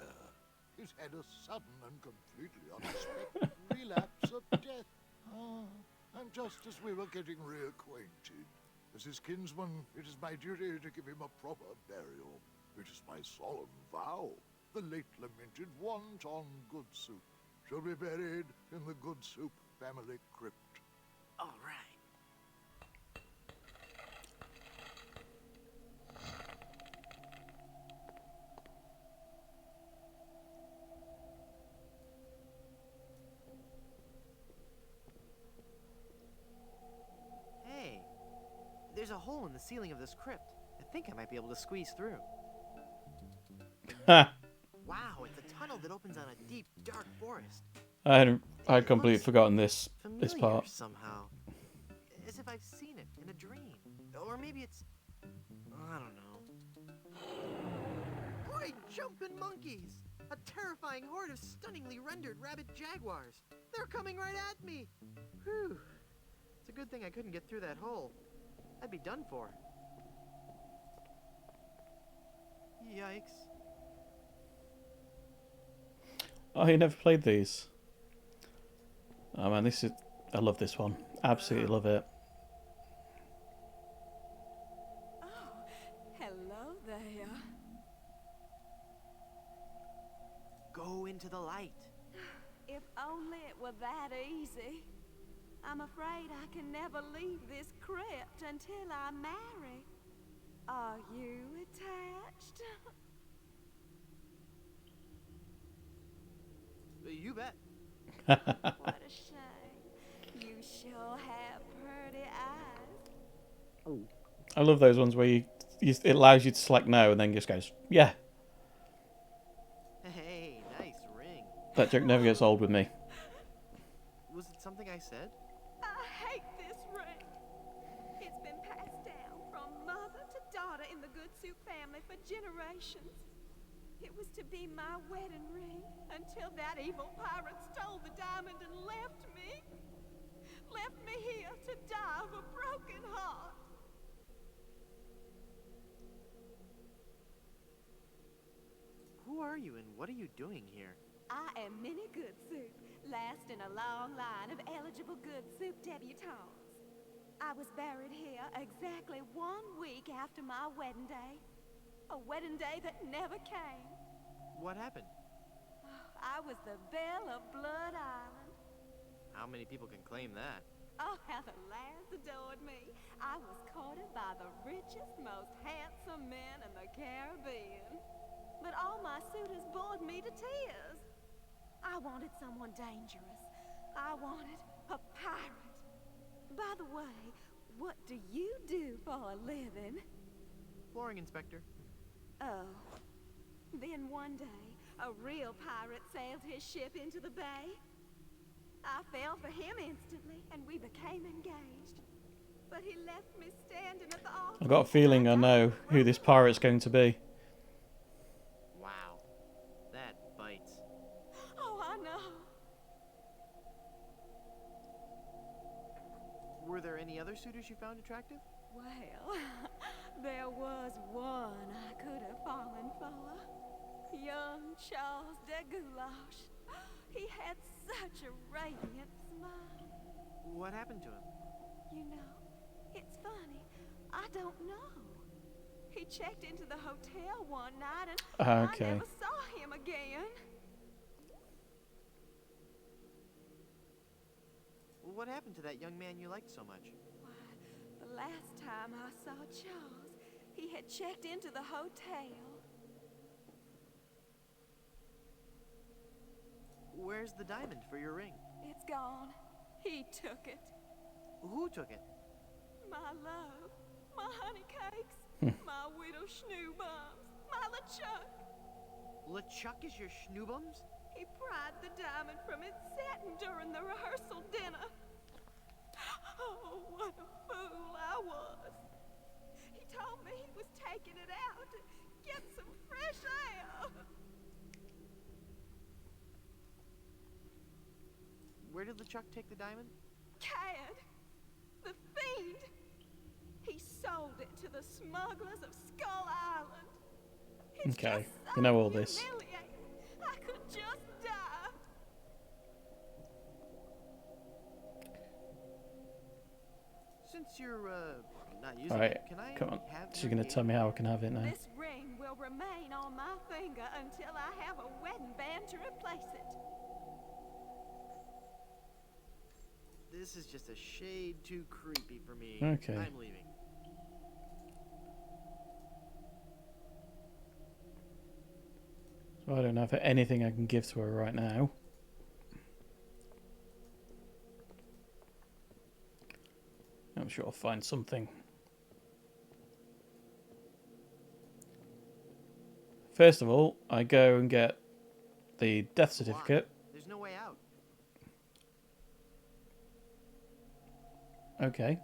He's had a sudden and completely unexpected relapse of death. Ah, and just as we were getting reacquainted, as his kinsman, it is my duty to give him a proper burial. It is my solemn vow. The late lamented Wonton Goodsoup shall be buried in the Goodsoup family crypt. All right. Hey, there's a hole in the ceiling of this crypt. I think I might be able to squeeze through. Wow, it's a tunnel that opens on a deep, dark forest. I'd completely forgotten this Familiar part. somehow. As if I've seen it in a dream. Or maybe it's... I don't know. Great jumping monkeys! A terrifying horde of stunningly rendered rabid jaguars. They're coming right at me! Whew. It's a good thing I couldn't get through that hole. I'd be done for. Yikes. Oh, you never played these? Oh man, this is... I love this one. Absolutely love it. Hello there. Go into the light. If only it were that easy. I'm afraid I can never leave this crypt until I marry. Are you attached? You bet. What a shame. You sure have pretty eyes. I love those ones where it allows you to select no and then just goes, yeah. Hey, nice ring. That joke never gets old with me. Was it something I said? I hate this ring. It's been passed down from mother to daughter in the Goodsoup family for generations. It was to be my wedding ring until that evil pirate stole the diamond and left me. Left me here to die of a broken heart. Who are you and what are you doing here? I am Minnie Goodsoup, last in a long line of eligible Goodsoup debutantes. I was buried here exactly 1 week after my wedding day. A wedding day that never came. What happened? I was the belle of Blood Island. How many people can claim that? Oh, how the lads adored me. I was courted by the richest, most handsome men in the Caribbean. But all my suitors bored me to tears. I wanted someone dangerous. I wanted a pirate. By the way, what do you do for a living? Flooring inspector. Oh. Then one day, a real pirate sailed his ship into the bay. I fell for him instantly, and we became engaged. But he left me standing at the altar. I've got a feeling I know who this pirate's going to be. Wow. That bites. Oh, I know. Were there any other suitors you found attractive? Well, there was one I could have fallen for. Young Charles de Goulash. He had such a radiant smile. What happened to him? You know, it's funny. I don't know. He checked into the hotel one night and I never saw him again. What happened to that young man you liked so much? Why, the last time I saw Charles, he had checked into the hotel. Where's the diamond for your ring? It's gone. He took it. Who took it? My love, my honey cakes, my widow schnoobums, my LeChuck. LeChuck is your schnoobums? He pried the diamond from its satin during the rehearsal dinner. Oh, what a fool I was. He told me he was taking it Where did LeChuck take the diamond? Cad! The fiend! He sold it to the smugglers of Skull Island. It's Okay, just so you know all this. humiliating. I could just die. Since you're not using Alright, it, can I come on. have She's your gonna game? tell me how I can have it now. This ring will remain on my finger until I have a wedding band to replace it. This is just a shade too creepy for me. Okay. I'm leaving. So I don't have anything I can give to her right now. I'm sure I'll find something. First of all, I go and get the death certificate. There's no way out. Okay.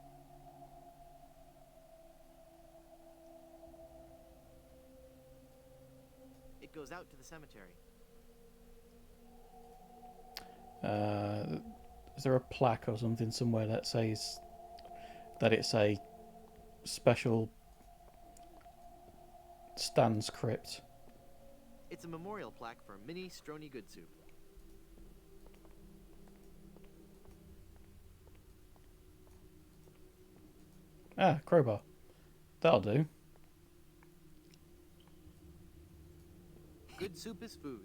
It goes out to the cemetery. Is there a plaque or something somewhere that says that it's a special Stan's crypt? It's a memorial plaque for Minnie Stroney Good Soup. Ah, crowbar. That'll do. Good soup is food.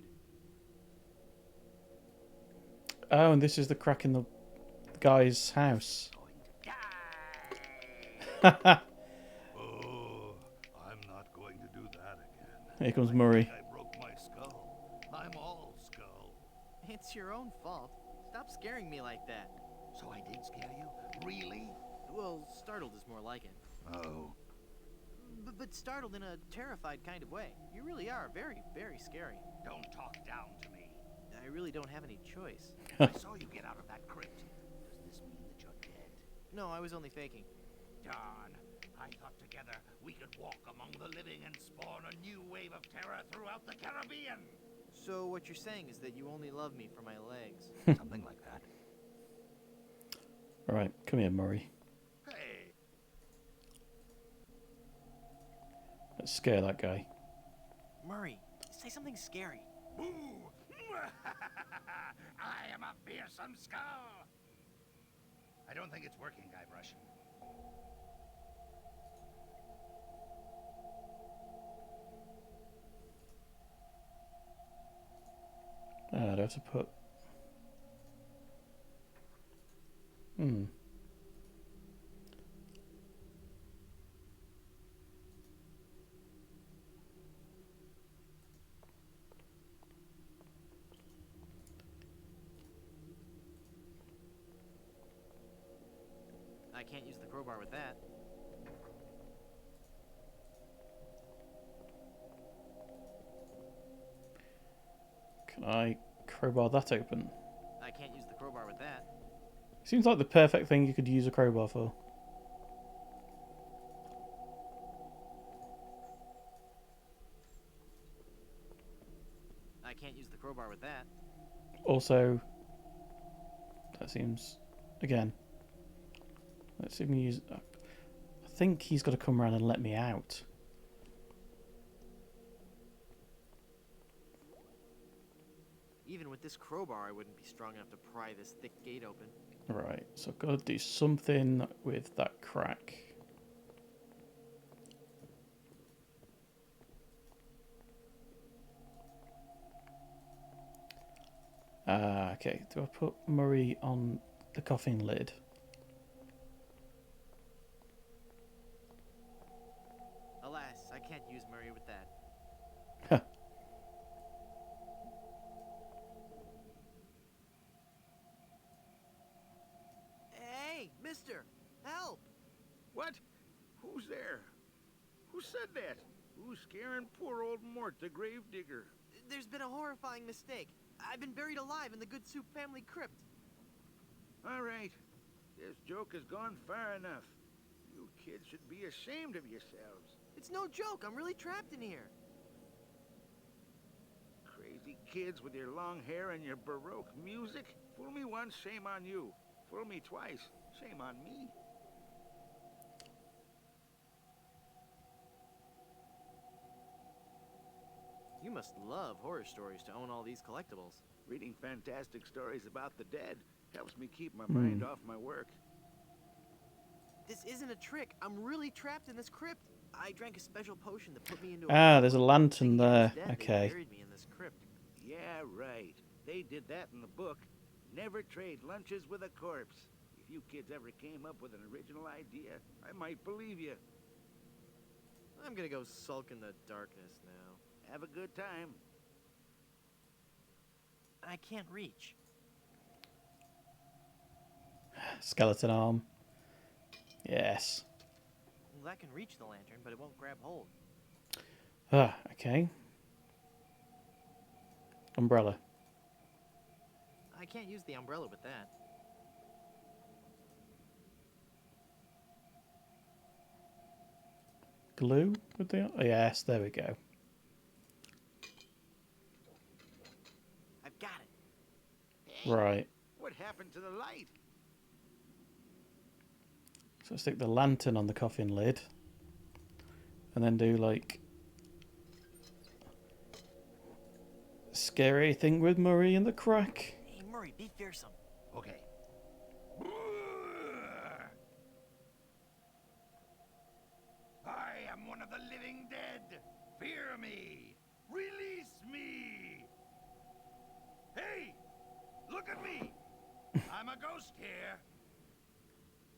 Oh, and this is the crack in the guy's house. Oh, I'm not going to do that again. Here comes Murray. I broke my skull. I'm all skull. It's your own fault. Stop scaring me like that. So I did scare you? Really? Well, startled is more like it. Oh. But startled in a terrified kind of way. You really are very, very scary. Don't talk down to me. I really don't have any choice. I saw you get out of that crypt. Does this mean that you're dead? No, I was only faking. Darn. I thought together we could walk among the living and spawn a new wave of terror throughout the Caribbean. So what you're saying is that you only love me for my legs. Something like that. Alright, come here, Murray. Hey. Let's scare that guy. Murray, say something scary. Boo! I am a fearsome skull. I don't think it's working, Guybrush. I'd have to put... I can't use the crowbar with that. Can I crowbar that open? I can't use the crowbar with that. Seems like the perfect thing you could use a crowbar for. I can't use the crowbar with that. Also, that seems... Again. Let's see if we can use... I think he's got to come around and let me out. Even with this crowbar, I wouldn't be strong enough to pry this thick gate open. Right, so I've got to do something with that crack. Okay, do I put Murray on the coffin lid? Alas, I can't use Murray with that. Hey, mister! Help! What? Who's there? Who said that? Who's scaring poor old Mort, the gravedigger? There's been a horrifying mistake. I've been buried alive in the Good Soup family crypt. All right. This joke has gone far enough. You kids should be ashamed of yourselves. It's no joke. I'm really trapped in here. Crazy kids with your long hair and your Baroque music. Fool me once, shame on you. Fool me twice, shame on me. You must love horror stories to own all these collectibles. Reading fantastic stories about the dead helps me keep my mind off my work. This isn't a trick. I'm really trapped in this crypt. I drank a special potion that put me into Ah, there's a lantern there. They Okay. buried me in this crypt. Yeah, right. They did that in the book. Never trade lunches with a corpse. If you kids ever came up with an original idea, I might believe you. I'm gonna go sulk in the darkness now. Have a good time. I can't reach. Skeleton arm. Yes. Well, that can reach the lantern, but it won't grab hold. Ah, okay. Umbrella. I can't use the umbrella with that. Glue with the... Oh, yes, there we go. I've got it. Right. What happened to the light? So stick the lantern on the coffin lid. And then do, like... scary thing with Murray in the crack. Hey, Murray, be fearsome. Okay. I am one of the living dead. Fear me. Release me. Hey, look at me. I'm a ghost here.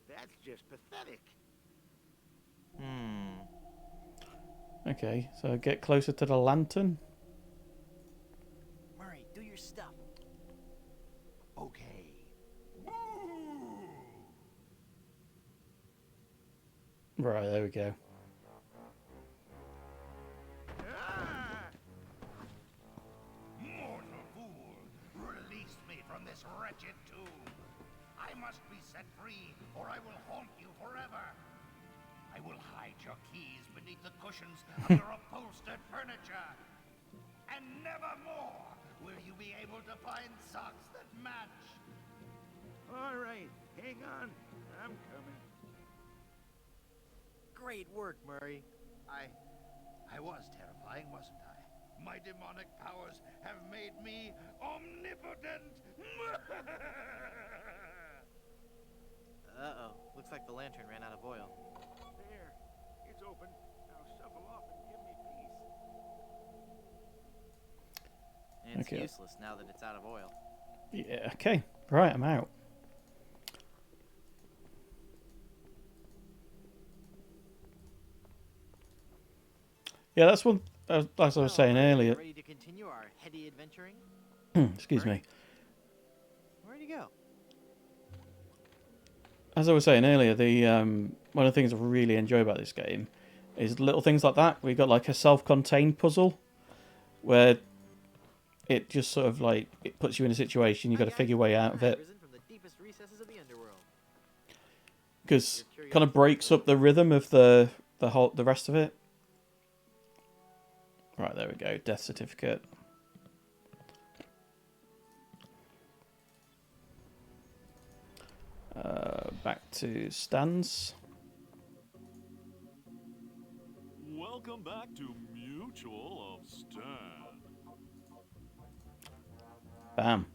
That's just pathetic. Okay, so get closer to the lantern. Murray, do your stuff. Okay. Right, there we go. Mortal fool, release me from this wretched tomb. I must be set free, or I will haunt you forever. I will hide your keys beneath the cushions of your upholstered furniture. And never more will you be able to find socks that match. All right, hang on. I'm coming. Great work, Murray. I was terrifying, wasn't I? My demonic powers have made me omnipotent. Uh-oh. Looks like the lantern ran out of oil. There, it's open. Now shuffle off and give me peace. It's Okay. useless now that it's out of oil. Yeah, okay. Right, I'm out. Yeah, that's one... as I was saying earlier... Ready to continue our heady adventuring? Excuse me. Where'd you go? As I was saying earlier, the one of the things I really enjoy about this game is little things like that. We got like a self-contained puzzle where it just sort of like it puts you in a situation. You got to figure your way out of it. Risen from the deepest recesses of the underworld. Because kind of breaks up the rhythm of the rest of it. Right, there we go. Death certificate. Back to stands. Welcome back to Mutual of Stan. Bam.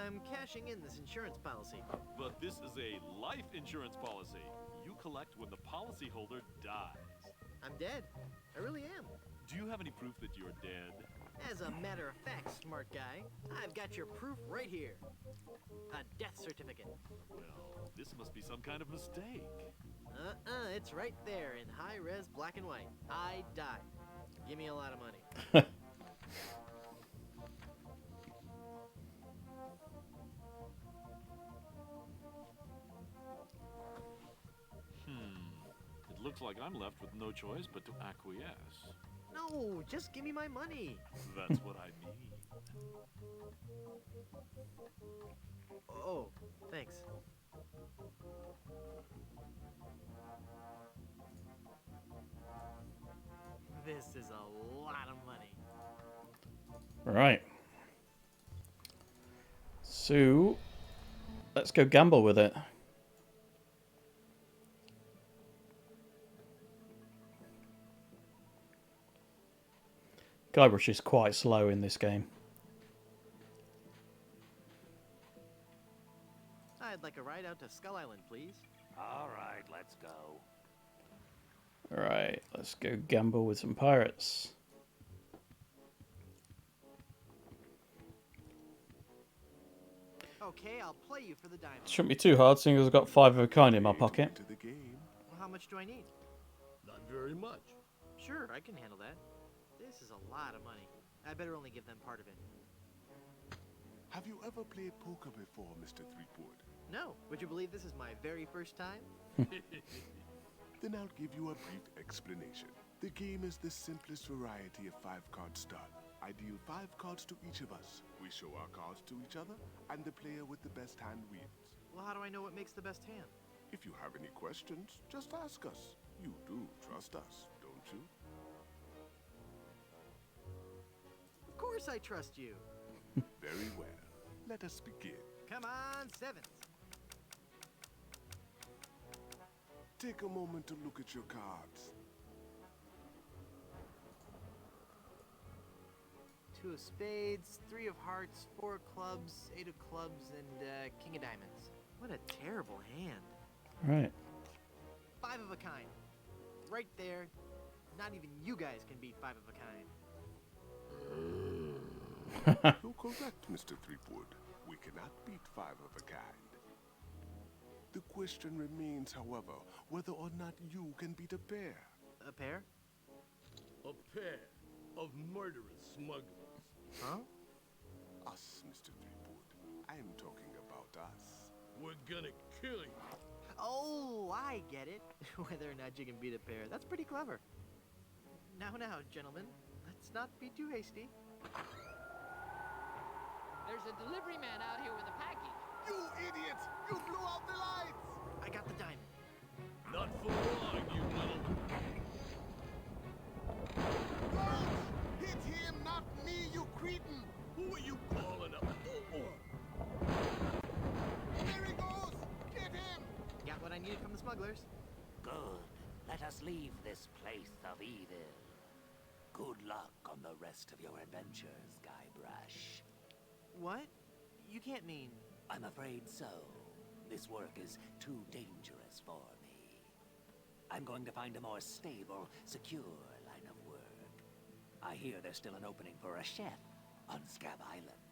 I'm cashing in this insurance policy. But this is a life insurance policy. You collect when the policyholder dies. I'm dead. I really am. Do you have any proof that you're dead? As a matter of fact, smart guy, I've got your proof right here. A death certificate. Well, this must be some kind of mistake. It's right there in high-res black and white. I died. Give me a lot of money. It looks like I'm left with no choice but to acquiesce. No, just give me my money. That's what I mean. Oh, thanks. This is a lot of money. Right. So, let's go gamble with it. Guybrush is quite slow in this game. I'd like a ride out to Skull Island, please. All right, let's go. Alright, let's go gamble with some pirates. Okay, I'll play you for the diamond. Shouldn't be too hard, seeing as I've got 5 of a kind in my pocket. Well, how much do I need? Not very much. Sure, I can handle that. This is a lot of money. I better only give them part of it. Have you ever played poker before, Mr. Threepwood? No. Would you believe this is my very first time? Then I'll give you a brief explanation. The game is the simplest variety of 5-card start. I deal 5 cards to each of us. We show our cards to each other, and the player with the best hand wins. Well, how do I know what makes the best hand? If you have any questions, just ask us. You do trust us, don't you? Of course I trust you. Very well. Let us begin. Come on, sevens. Take a moment to look at your cards. 2 of spades, 3 of hearts, 4 of clubs, 8 of clubs, and king of diamonds. What a terrible hand. Right. 5 of a kind. Right there. Not even you guys can beat 5 of a kind. You're correct, Mr. Threepwood. We cannot beat 5 of a kind. The question remains, however, whether or not you can beat a pair. A pair? A pair of murderous smugglers. Huh? Us, Mr. Threepwood. I'm talking about us. We're gonna kill you. Oh, I get it. Whether or not you can beat a pair. That's pretty clever. Now, gentlemen, let's not be too hasty. There's a delivery man out here with a package. You idiot! You blew out the lights! I got the diamond. Not for long, you little... Guards! Hit him, not me, you cretin! Who are you calling up? There he goes! Get him! Got what I needed from the smugglers. Good. Let us leave this place of evil. Good luck on the rest of your adventures, Guybrush. What? You can't mean... I'm afraid so. This work is too dangerous for me. I'm going to find a more stable, secure line of work. I hear there's still an opening for a chef on Scab Island.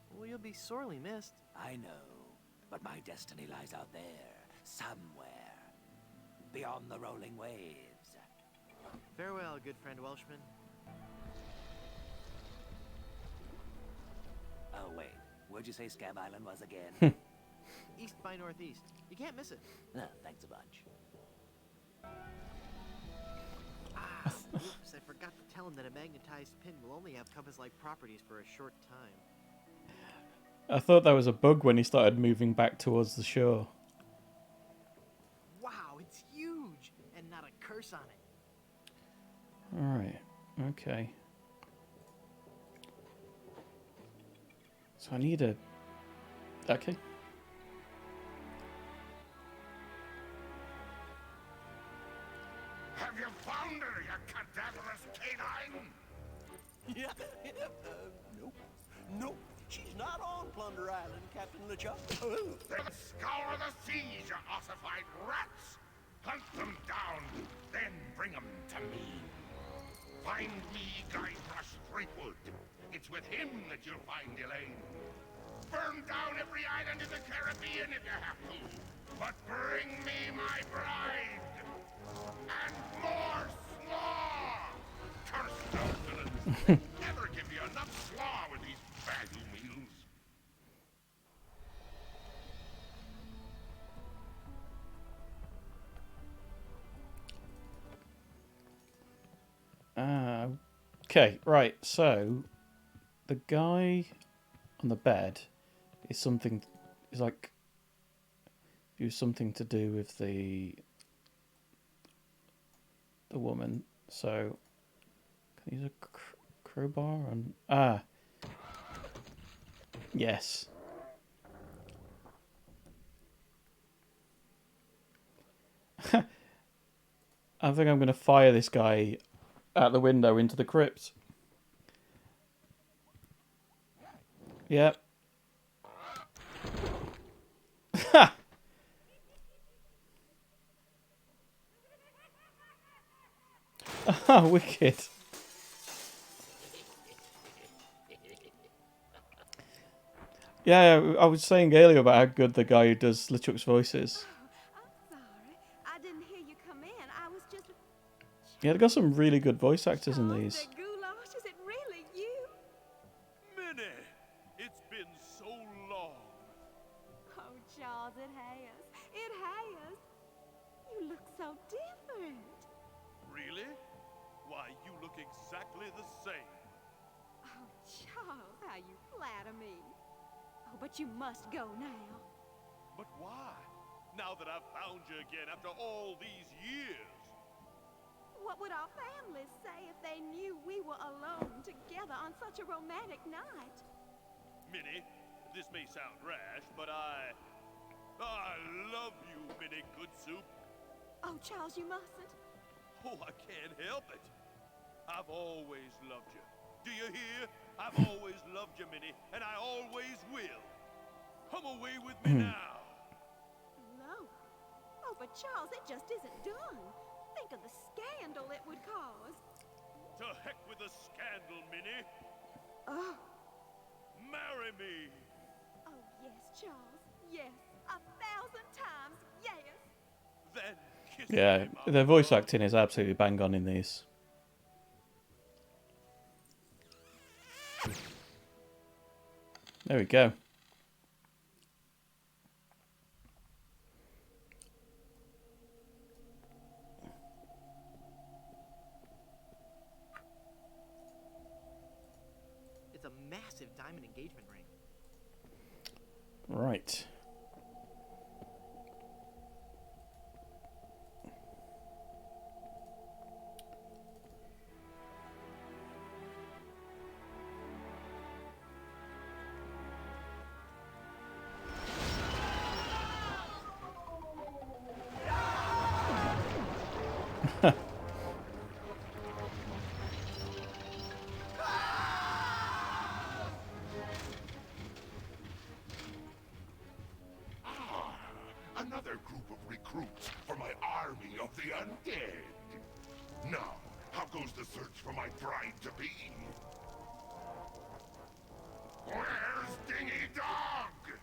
Well, you'll be sorely missed. I know, but my destiny lies out there, somewhere, beyond the rolling waves. Farewell, good friend Welshman. Oh, wait. Where'd you say Scab Island was again? East by northeast. You can't miss it. Thanks a bunch. Oops, I forgot to tell him that a magnetized pin will only have compass-like properties for a short time. I thought that was a bug when he started moving back towards the shore. Wow, it's huge! And not a curse on it. Alright, okay. So I need a... Okay. Have you found her, you cadaverous canine? Yeah, nope. Nope. She's not on Plunder Island, Captain LeChuck. Then scour the seas, you ossified rats! Hunt them down, then bring them to me. Find me Guybrush Threepwood. It's with him that you'll find Elaine. Burn down every island in the Caribbean if you have to. But bring me my bride. And more slaw! Curse those villains. Never give you enough slaw with these value meals. Okay, right, so the guy on the bed is something, is like, do something to do with the woman. So, can I use a crowbar? And yes. I think I'm going to fire this guy out the window into the crypt. Yep. Ha! Ah, wicked. Yeah, I was saying earlier about how good the guy who does LeChuck's voice is. I didn't hear you come in. I was just... Yeah, they've got some really good voice actors in these. Goulash, is it really you? Minnie, it's been so long. Oh, Charles, it has. It has. You look so different. Really? Why, you look exactly the same. Oh, Charles, how you flatter me. Oh, but you must go now. But why? Now that I've found you again after all these years. What would our families say if they knew we were alone together on such a romantic night? Minnie, this may sound rash, but I love you, Minnie Goodsoup. Oh, Charles, you mustn't. Oh, I can't help it. I've always loved you. Do you hear? I've always loved you, Minnie, and I always will. Come away with me now. No. Oh, but Charles, it just isn't done. Think of the scandal it would cause. To heck with the scandal, Minnie. Oh. Marry me. Oh, yes, Charles. Yes. 1,000 times yes. Then kiss Yeah, me, the voice acting is absolutely bang on in these. There we go. It's a massive diamond engagement ring. Right. Another group of recruits for my army of the undead. Now, how goes the search for my bride-to-be? Where's Dingy Dog?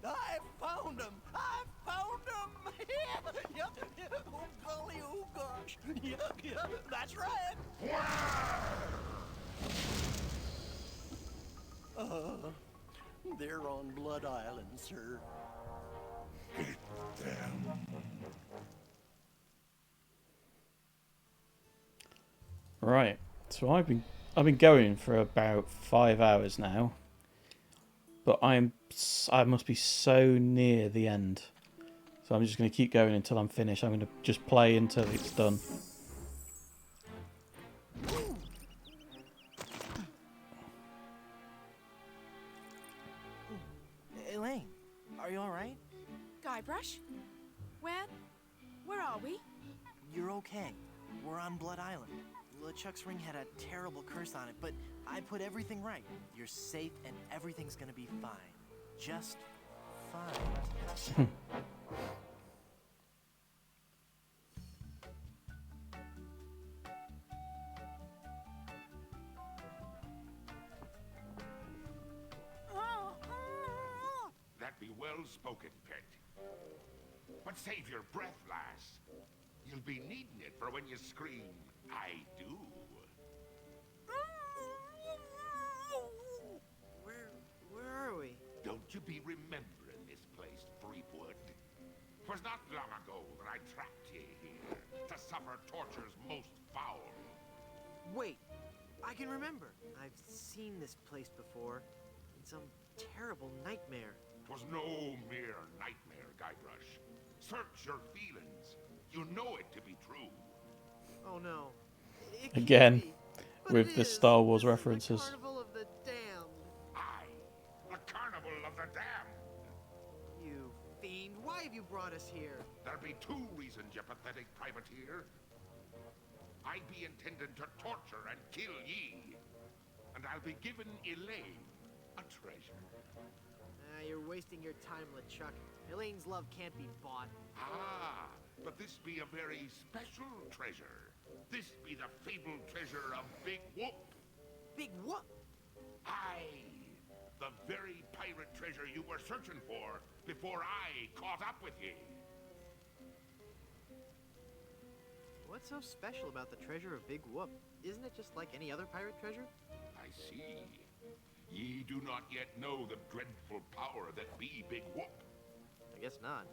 I found him! I found him! Yep. Oh, golly, oh, gosh. Yep, that's right. They're on Blood Island, sir. Right. So I've been going for about 5 hours now, but I must be so near the end. So I'm just going to keep going until I'm finished. I'm going to just play until it's done. Elaine, are you all right? Guybrush? Where are we? You're okay. We're on Blood Island. LeChuck's ring had a terrible curse on it, but I put everything right. You're safe and everything's gonna be fine. Just fine. That be well spoken, pet. But save your breath, lass. You'll be needing it for when you scream, I do. Where are we? Don't you be remembering this place, Threepwood? 'Twas not long ago that I trapped ye here to suffer tortures most foul. Wait, I can remember. I've seen this place before. In some terrible nightmare. 'Twas no mere nightmare, Guybrush. Search your feelings. You know it to be true. Oh no. Again, with the Star Wars references. Carnival of the Damned. Aye, the Carnival of the Damned. You fiend, why have you brought us here? There be two reasons, you pathetic privateer. I be intended to torture and kill ye. And I'll be given Elaine a treasure. You're wasting your time, LeChuck. Elaine's love can't be bought. Ah, but this be a very special treasure. This be the fabled treasure of Big Whoop. Big Whoop? Aye, the very pirate treasure you were searching for before I caught up with ye. What's so special about the treasure of Big Whoop? Isn't it just like any other pirate treasure? I see. Ye do not yet know the dreadful power that be Big Whoop. I guess not.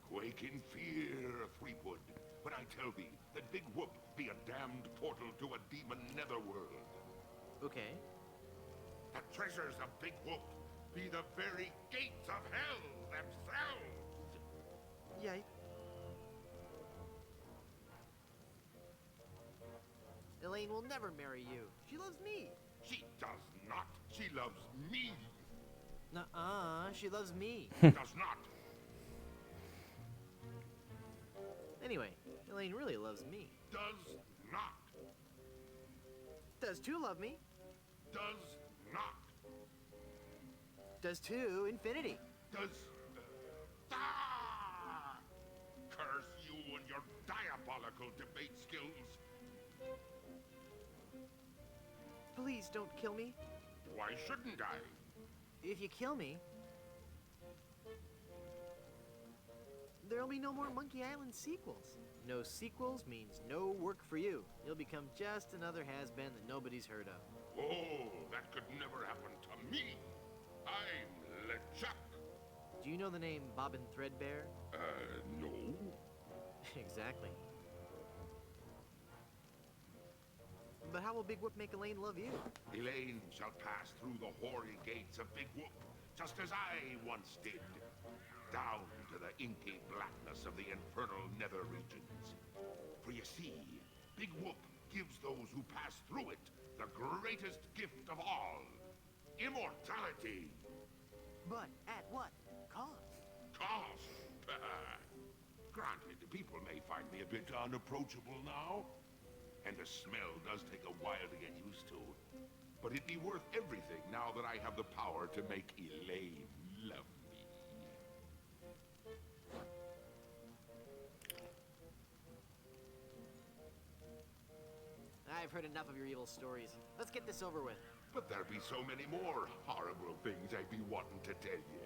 Quake in fear, Threepwood, when I tell thee that Big Whoop be a damned portal to a demon netherworld. Okay. The treasures of Big Whoop be the very gates of hell themselves. Yikes. Elaine will never marry you. She loves me. She does not. She loves me. Nuh-uh, she loves me. Does not. Anyway, Elaine really loves me. Does not. Does two love me? Does not. Does two infinity? Does... Ah! Curse you and your diabolical debate skills. Please don't kill me. Why shouldn't I? If you kill me, there'll be no more Monkey Island sequels. No sequels means no work for you. You'll become just another has-been that nobody's heard of. Oh, that could never happen to me. I'm LeChuck. Do you know the name Bobbin Threadbare? No. Exactly. But how will Big Whoop make Elaine love you? Elaine shall pass through the hoary gates of Big Whoop, just as I once did, down to the inky blackness of the infernal nether regions. For you see, Big Whoop gives those who pass through it the greatest gift of all, immortality. But at what cost? Cost? Granted, people may find me a bit unapproachable now. And the smell does take a while to get used to. But it'd be worth everything now that I have the power to make Elaine love me. I've heard enough of your evil stories. Let's get this over with. But there be so many more horrible things I'd be wanting to tell you.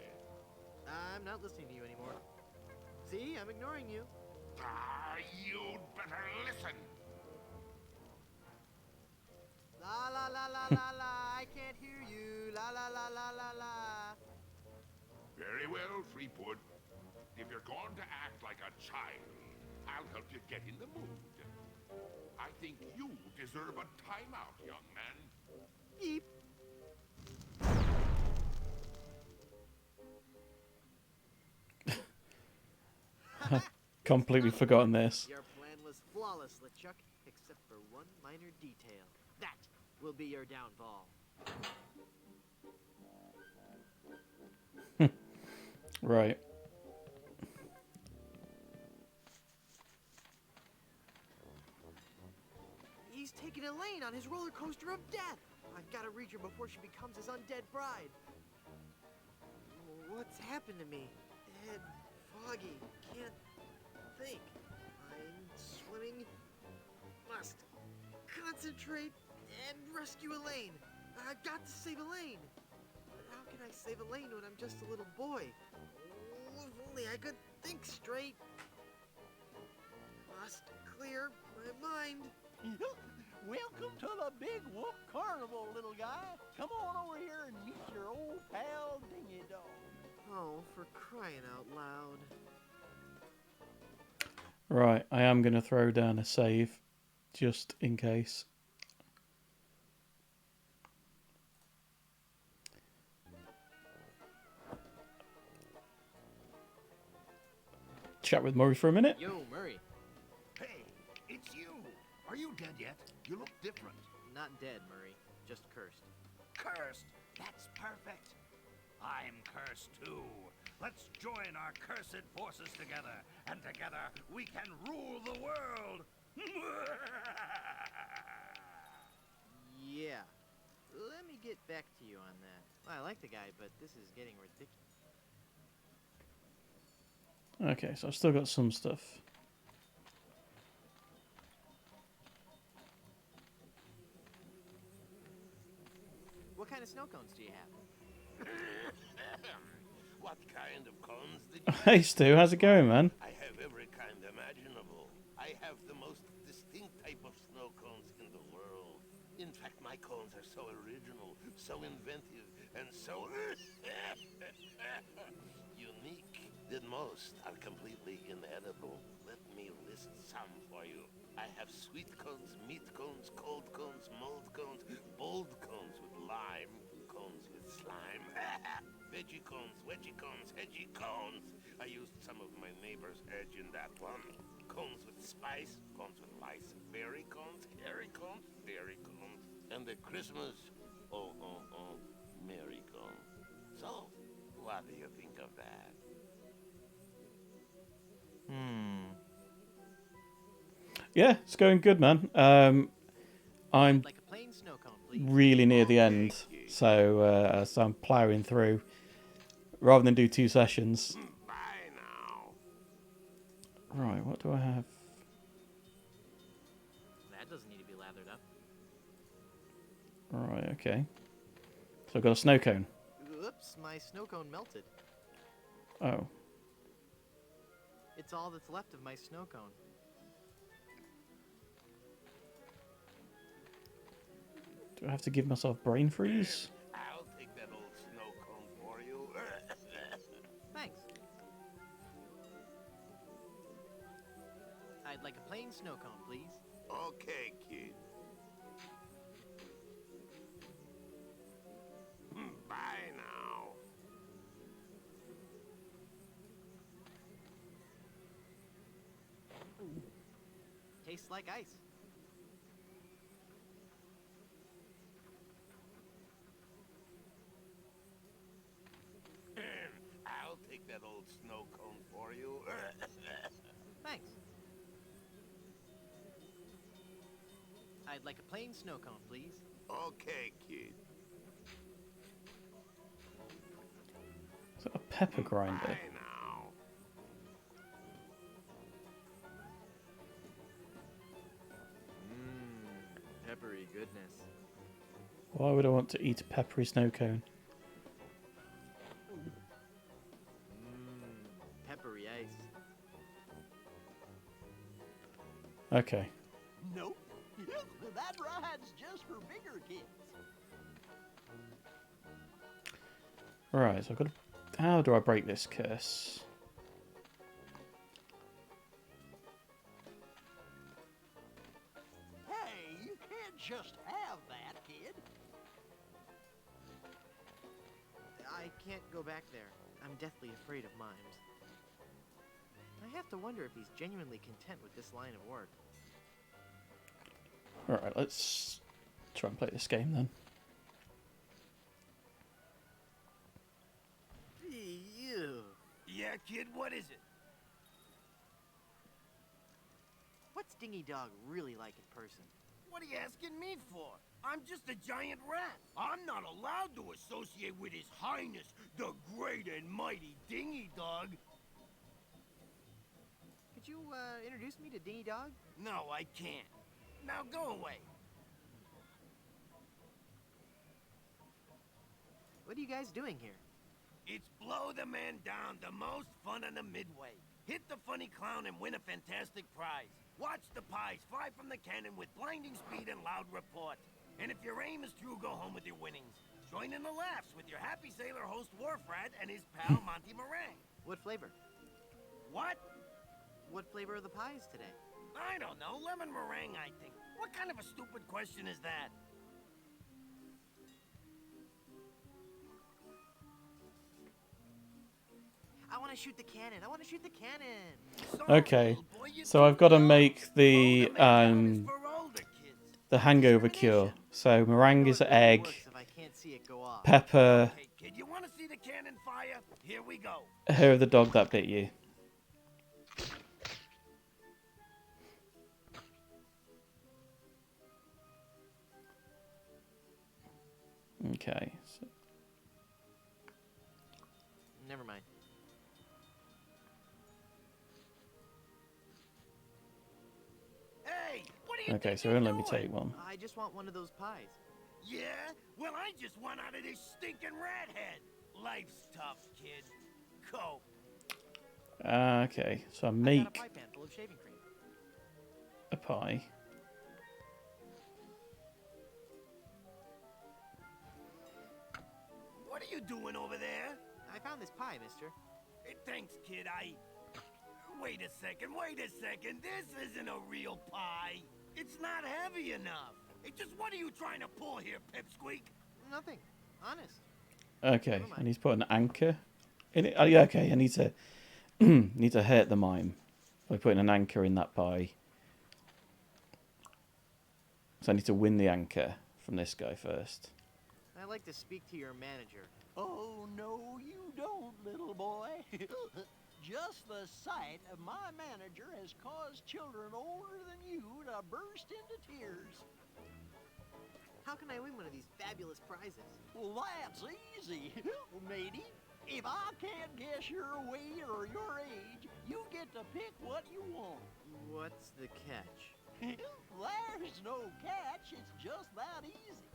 I'm not listening to you anymore. See, I'm ignoring you. Ah, you'd better listen. La la la la la la, I can't hear you. La la la la la la. Very well, Threepwood. If you're going to act like a child, I'll help you get in the mood. I think you deserve a timeout, young man. Beep. Completely forgotten this. Your plan was flawless, LeChuck, except for one minor detail. That will be your downfall. Right. He's taking Elaine on his roller coaster of death. I've got to reach her before she becomes his undead bride. What's happened to me? Head foggy. Can't think. I'm swimming. Must concentrate and rescue Elaine. I've got to save Elaine. But how can I save Elaine when I'm just a little boy? Oh, if only I could think straight. Must clear my mind. Welcome to the Big Whoop Carnival, little guy. Come on over here and meet your old pal Dingy Dog. Oh, for crying out loud. Right, I am going to throw down a save, just in case. Chat with Murray for a minute. Yo, Murray. Hey, it's you. Are you dead yet? You look different. Not dead, Murray. Just cursed. Cursed? That's perfect. I'm cursed too. Let's join our cursed forces together, and together we can rule the world. Yeah. Let me get back to you on that. Well, I like the guy, but this is getting ridiculous. Okay, so I've still got some stuff. What kind of snow cones do you have? What kind of cones did you Hey Stu, how's it going, man? I have every kind imaginable. I have the most distinct type of snow cones in the world. In fact, my cones are so original, so inventive, and so unique that most are completely inedible. Let me list some for you. I have sweet cones, meat cones, cold cones, mold cones, bold cones with lime, cones with slime, veggie cones, wedgie cones, hedgy cones. I used some of my neighbor's edge in that one. Cones with spice, cones with lice, berry cones, hairy cones, dairy cones, and the Christmas, Mary cone. So, what do you think of that? Yeah, it's going good, man. I'm Like a plain snow cone, please. really near the end, so I'm ploughing through. Rather than do 2 sessions. Bye now. Right, what do I have? That doesn't need to be lathered up. Right, okay. So I've got a snow cone. Oops, my snow cone melted. Oh. It's all that's left of my snow cone. Do I have to give myself brain freeze? I'll take that old snow cone for you. Thanks. I'd like a plain snow cone, please. Okay, kid. Bye now. Tastes like ice. I'll take that old snow cone for you. Thanks. I'd like a plain snow cone, please. Okay, kid. Is that a pepper grinder? Bye now. Peppery goodness. Why would I want to eat a peppery snow cone? Peppery ice. Okay. Nope. That ride's just for bigger kids. Right, so I've got to... How do I break this curse? Hey, you can't just have that, kid. I can't go back there. I'm deathly afraid of mimes. I have to wonder if he's genuinely content with this line of work. Alright, let's try and play this game then. Ew. Yeah, kid, what is it? What's Dingy Dog really like in person? What are you asking me for? I'm just a giant rat. I'm not allowed to associate with His Highness, the great and mighty Dingy Dog. Could you, introduce me to Dingy Dog? No, I can't. Now go away. What are you guys doing here? It's Blow the Man Down, the most fun on the Midway. Hit the funny clown and win a fantastic prize. Watch the pies fly from the cannon with blinding speed and loud report. And if your aim is true, go home with your winnings. Join in the laughs with your happy sailor host Wharfrat and his pal Monty Meringue. What flavor? What? What flavor are the pies today? I don't know. Lemon meringue, I think. What kind of a stupid question is that? I want to shoot the cannon. I want to shoot the cannon. Okay, so I've got to make the the hangover cure. So meringue is egg, pepper, Kid, you want to see the cannon fire? Here we go. hair of the dog that bit you. Okay. So. Never mind. Hey, what are you Okay, so don't let me take one. I just want one of those pies. Yeah? Well, I just want out of this stinking rat head. Life's tough, kid. Cope. Okay, so I I got a make pie pan full of shaving cream. a pie. What are you doing over there? I found this pie, mister. Hey, thanks, kid. Wait a second, wait a second. This isn't a real pie. It's not heavy enough. Hey, just what are you trying to pull here, Pipsqueak? Nothing. Honest. Okay, I need to put an anchor in it. Oh, yeah, okay, I need to need to hurt the mime by putting an anchor in that pie. So I need to win the anchor from this guy first. I'd like to speak to your manager. Oh, no, you don't, little boy. Just the sight of my manager has caused children older than you to burst into tears. How can I win one of these fabulous prizes? Well, that's easy, matey. If I can't guess your weight or your age, you get to pick what you want. What's the catch? There's no catch, it's just that easy.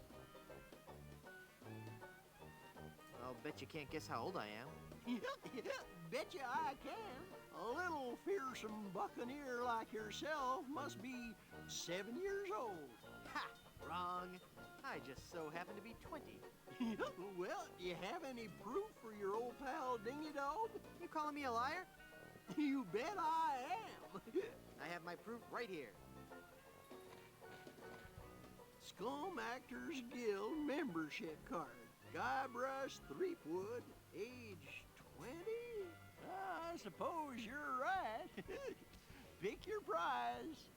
I'll bet you can't guess how old I am. Betcha I can. A little fearsome buccaneer like yourself must be 7 years old. Ha! Wrong. I just so happen to be 20. Well, do you have any proof for your old pal Dingy Dog? You calling me a liar? You bet I am. I have my proof right here. Scum Actors Guild membership card. Guybrush Threepwood, age 20? I suppose you're right. Pick your prize.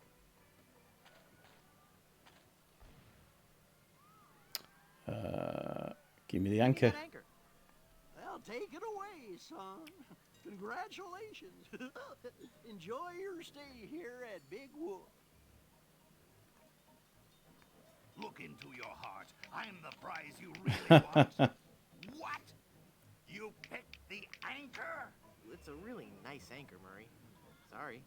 Give me the anchor. Well, take it away, son. Congratulations. Enjoy your stay here at Big Wolf. Look into your heart. I'm the prize you really want. What? You picked the anchor? It's a really nice anchor, Murray. Sorry.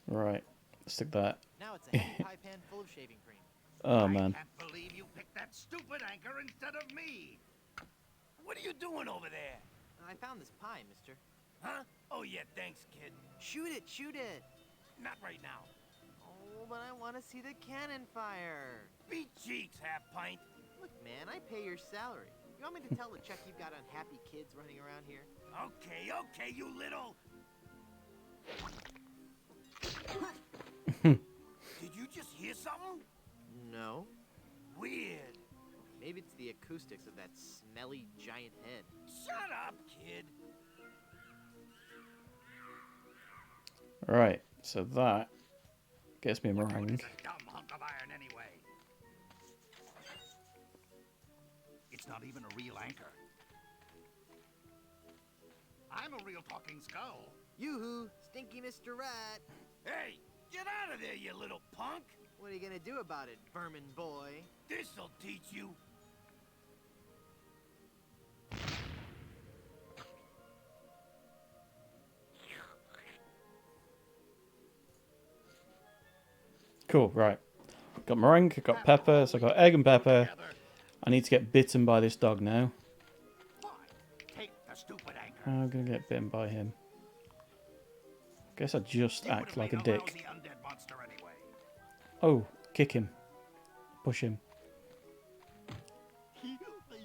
Right, stick that. Now it's a heavy pie pan full of shaving cream. Oh man. I can't believe you picked that stupid anchor instead of me. What are you doing over there? I found this pie, mister. Huh? Oh, yeah, thanks, kid. Shoot it, shoot it. Not right now. Oh, but I want to see the cannon fire. Beat cheeks, half-pint. Look, man, I pay your salary. You want me to tell the Chuck you've got unhappy kids running around here? Okay, okay, you little... Did you just hear something? No. Weird. Maybe it's the acoustics of that smelly giant head. Shut up, kid. Right, so that gets me a meringue. It's a dumb hunk of iron anyway. It's not even a real anchor. I'm a real talking skull. Yoo-hoo, stinky Mr. Rat. Hey, get out of there, you little punk. What are you gonna do about it, vermin boy? This'll teach you. Cool, right. Got meringue, got pepper, so I got egg and pepper. I need to get bitten by this dog now. Take the stupid anchor. How am I going to get bitten by him? Guess I just act like a dick. Oh, kick him. Push him.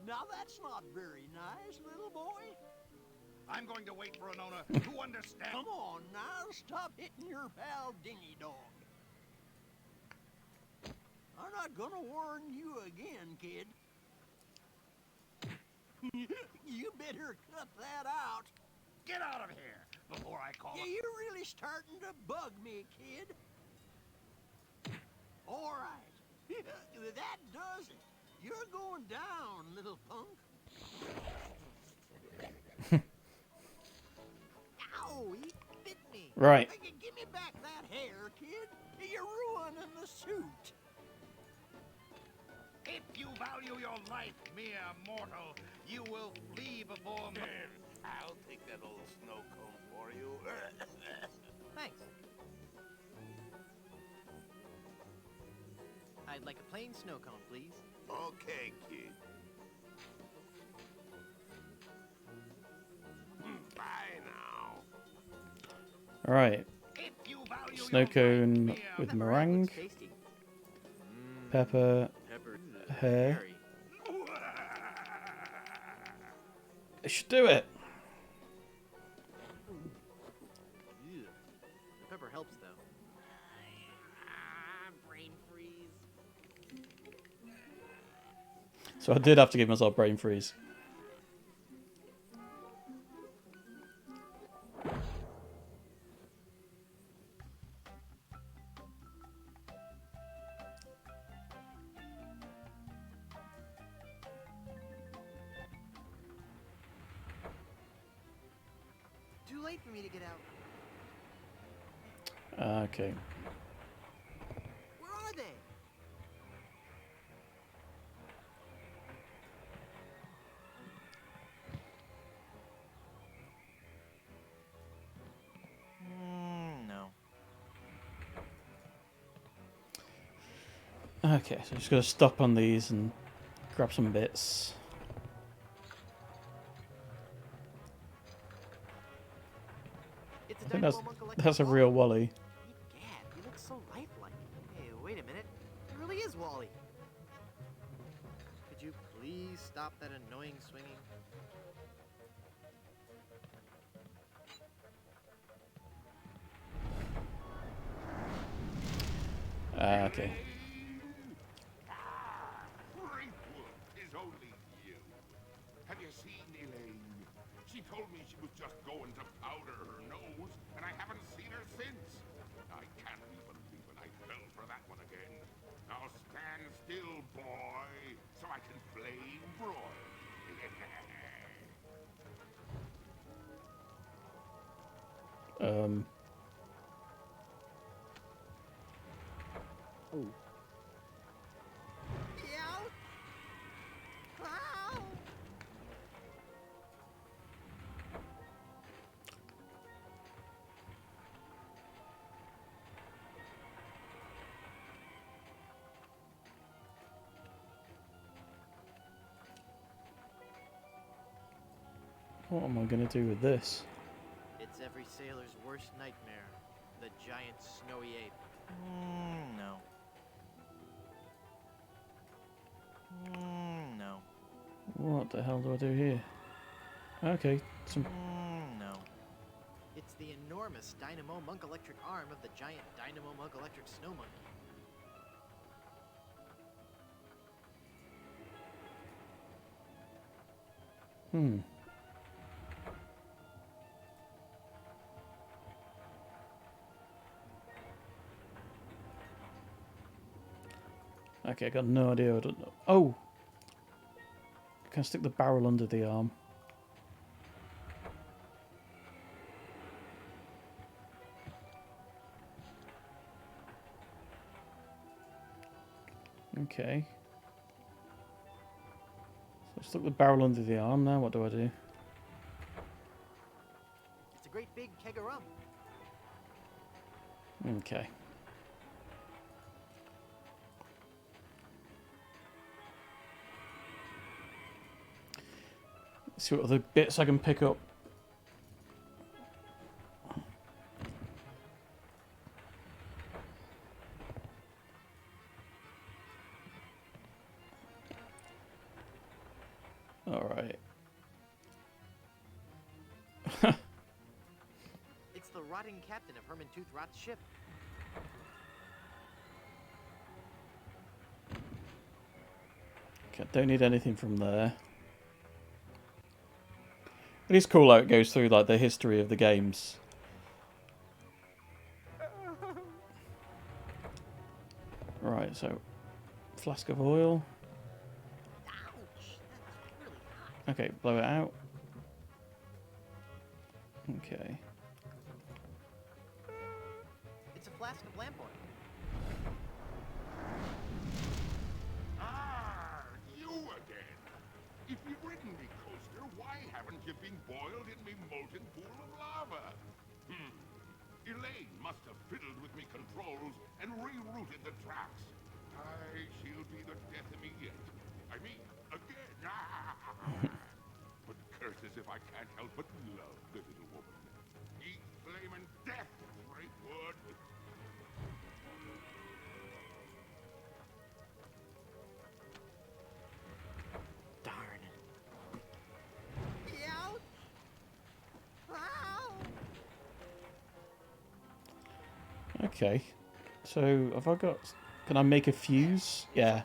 Now that's not very nice, little boy. I'm going to wait for an owner who understands. Come on now, stop hitting your pal Dingy Dog. I'm not gonna warn you again, kid. You better cut that out. Get out of here before I call Yeah, it. you're really starting to bug me, kid. All right. That does it. You're going down, little punk. Ow, he bit me. Right. Give me back that hair, kid. You're ruining the suit. If you value your life, mere mortal, you will flee before me. I'll take that old snow cone for you. Thanks. I'd like a plain snow cone, please. Okay, kid. Bye now. Alright. Snow cone with meringue. Pepper. Hair. I should do it. Ew. The pepper helps, though. Brain freeze. So I did have to give myself brain freeze. Too late for me to get out. Okay. Where are they? No. Okay, so just gotta stop on these and grab some bits. I think that's a real Wally. Gad, he looks so lifelike. Hey, wait a minute. It really is Wally. Could you please stop that annoying swinging? Okay. Braithwood is only you. Have you seen Elaine? She told me she was just going to powder her nose, and I haven't seen her since. I can't be believing I fell for that one again. Now stand still, boy, so I can flame broil. Oh. What am I going to do with this? It's every sailor's worst nightmare. The giant snowy ape. No. No. What the hell do I do here? Okay, some... No. It's the enormous Dynamo Monk electric arm of the giant Dynamo Monk electric snow monkey. Okay, I got no idea. I don't know. Oh! I can stick the barrel under the arm. Okay. So I stuck the barrel under the arm. Now what do I do? It's a great big keg of rum. Okay. Let's see what other bits I can pick up. Alright. It's the rotting captain of Herman Toothrot's ship. Okay, don't need anything from there. It is cool how it goes through like the history of the games. Right, Right, so flask of oil. Okay, blow it out. Okay. It's a flask of lamp oil. Ah, you again. If you've ridden me, Coaster, why haven't you been boiled in me molten pool of lava? Elaine must have fiddled with me controls and rerouted the tracks. Aye, she'll be the death of me yet. I mean, again. But curses if I can't help but love the little woman. Eat flaming death, Threepwood. Darn. Ouch! Ow! Okay. So have I got? Can I make a fuse? Yeah.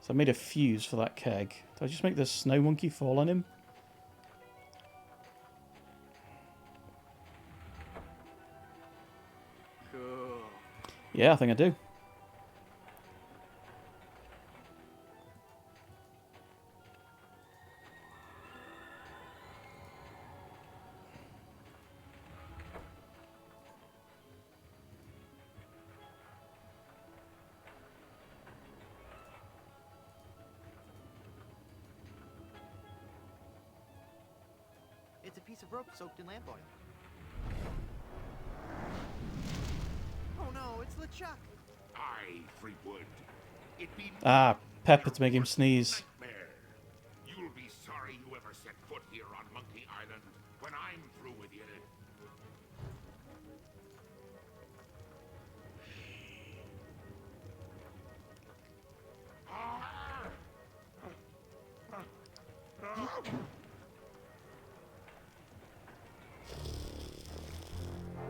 So I made a fuse for that keg. Did I just make the snow monkey fall on him? Cool. Yeah, I think I do. It's a piece of rope soaked in lamp oil. Oh no, it's LeChuck. Aye, Threepwood. It be Ah, pepper to make him sneeze. nightmare. You'll be sorry you ever set foot here on Monkey Island when I'm through with you.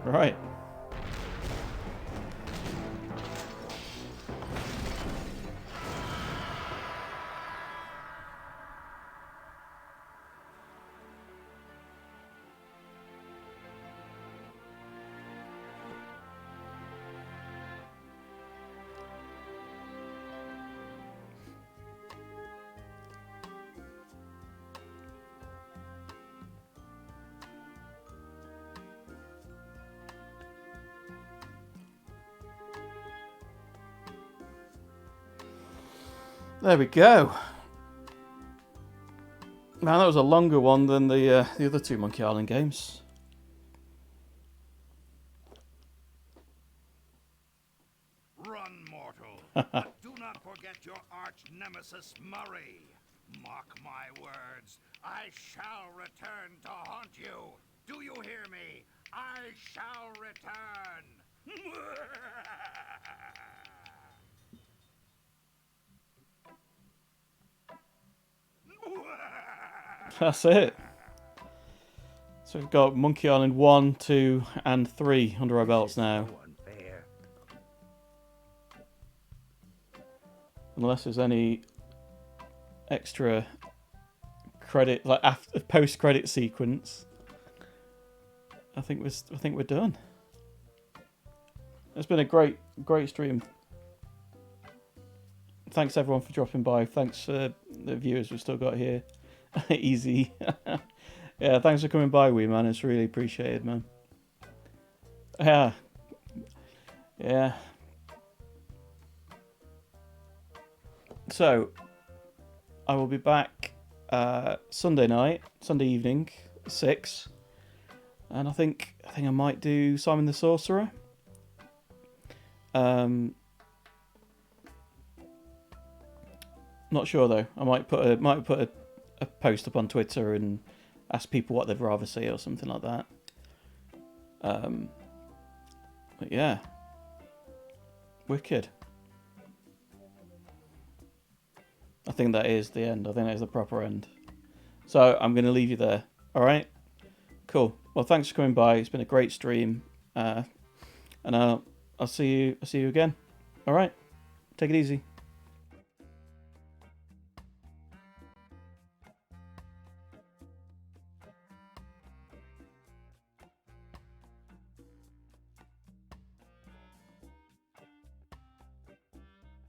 Right. There we go. Man, that was a longer one than the other two Monkey Island games. Run, mortal. Do not forget your arch nemesis Murray. Mark my words. I shall return to haunt you. Do you hear me? I shall return. That's it. So we've got Monkey Island 1, 2, and 3 under our belts now. Unless there's any extra credit, like after post-credit sequence, I think we're done. It's been a great stream. Thanks everyone for dropping by. Thanks for the viewers we've still got here. Easy. Yeah, thanks for coming by, wee man. It's really appreciated, man. Yeah. So, I will be back Sunday evening, 6, and I think I might do Simon the Sorcerer. Not sure though. I might put a post up on Twitter and ask people what they'd rather see or something like that. But yeah, wicked. I think that is the end. I think that is the proper end. So I'm going to leave you there. All right. Cool. Well, thanks for coming by. It's been a great stream, and I'll see you again. All right. Take it easy.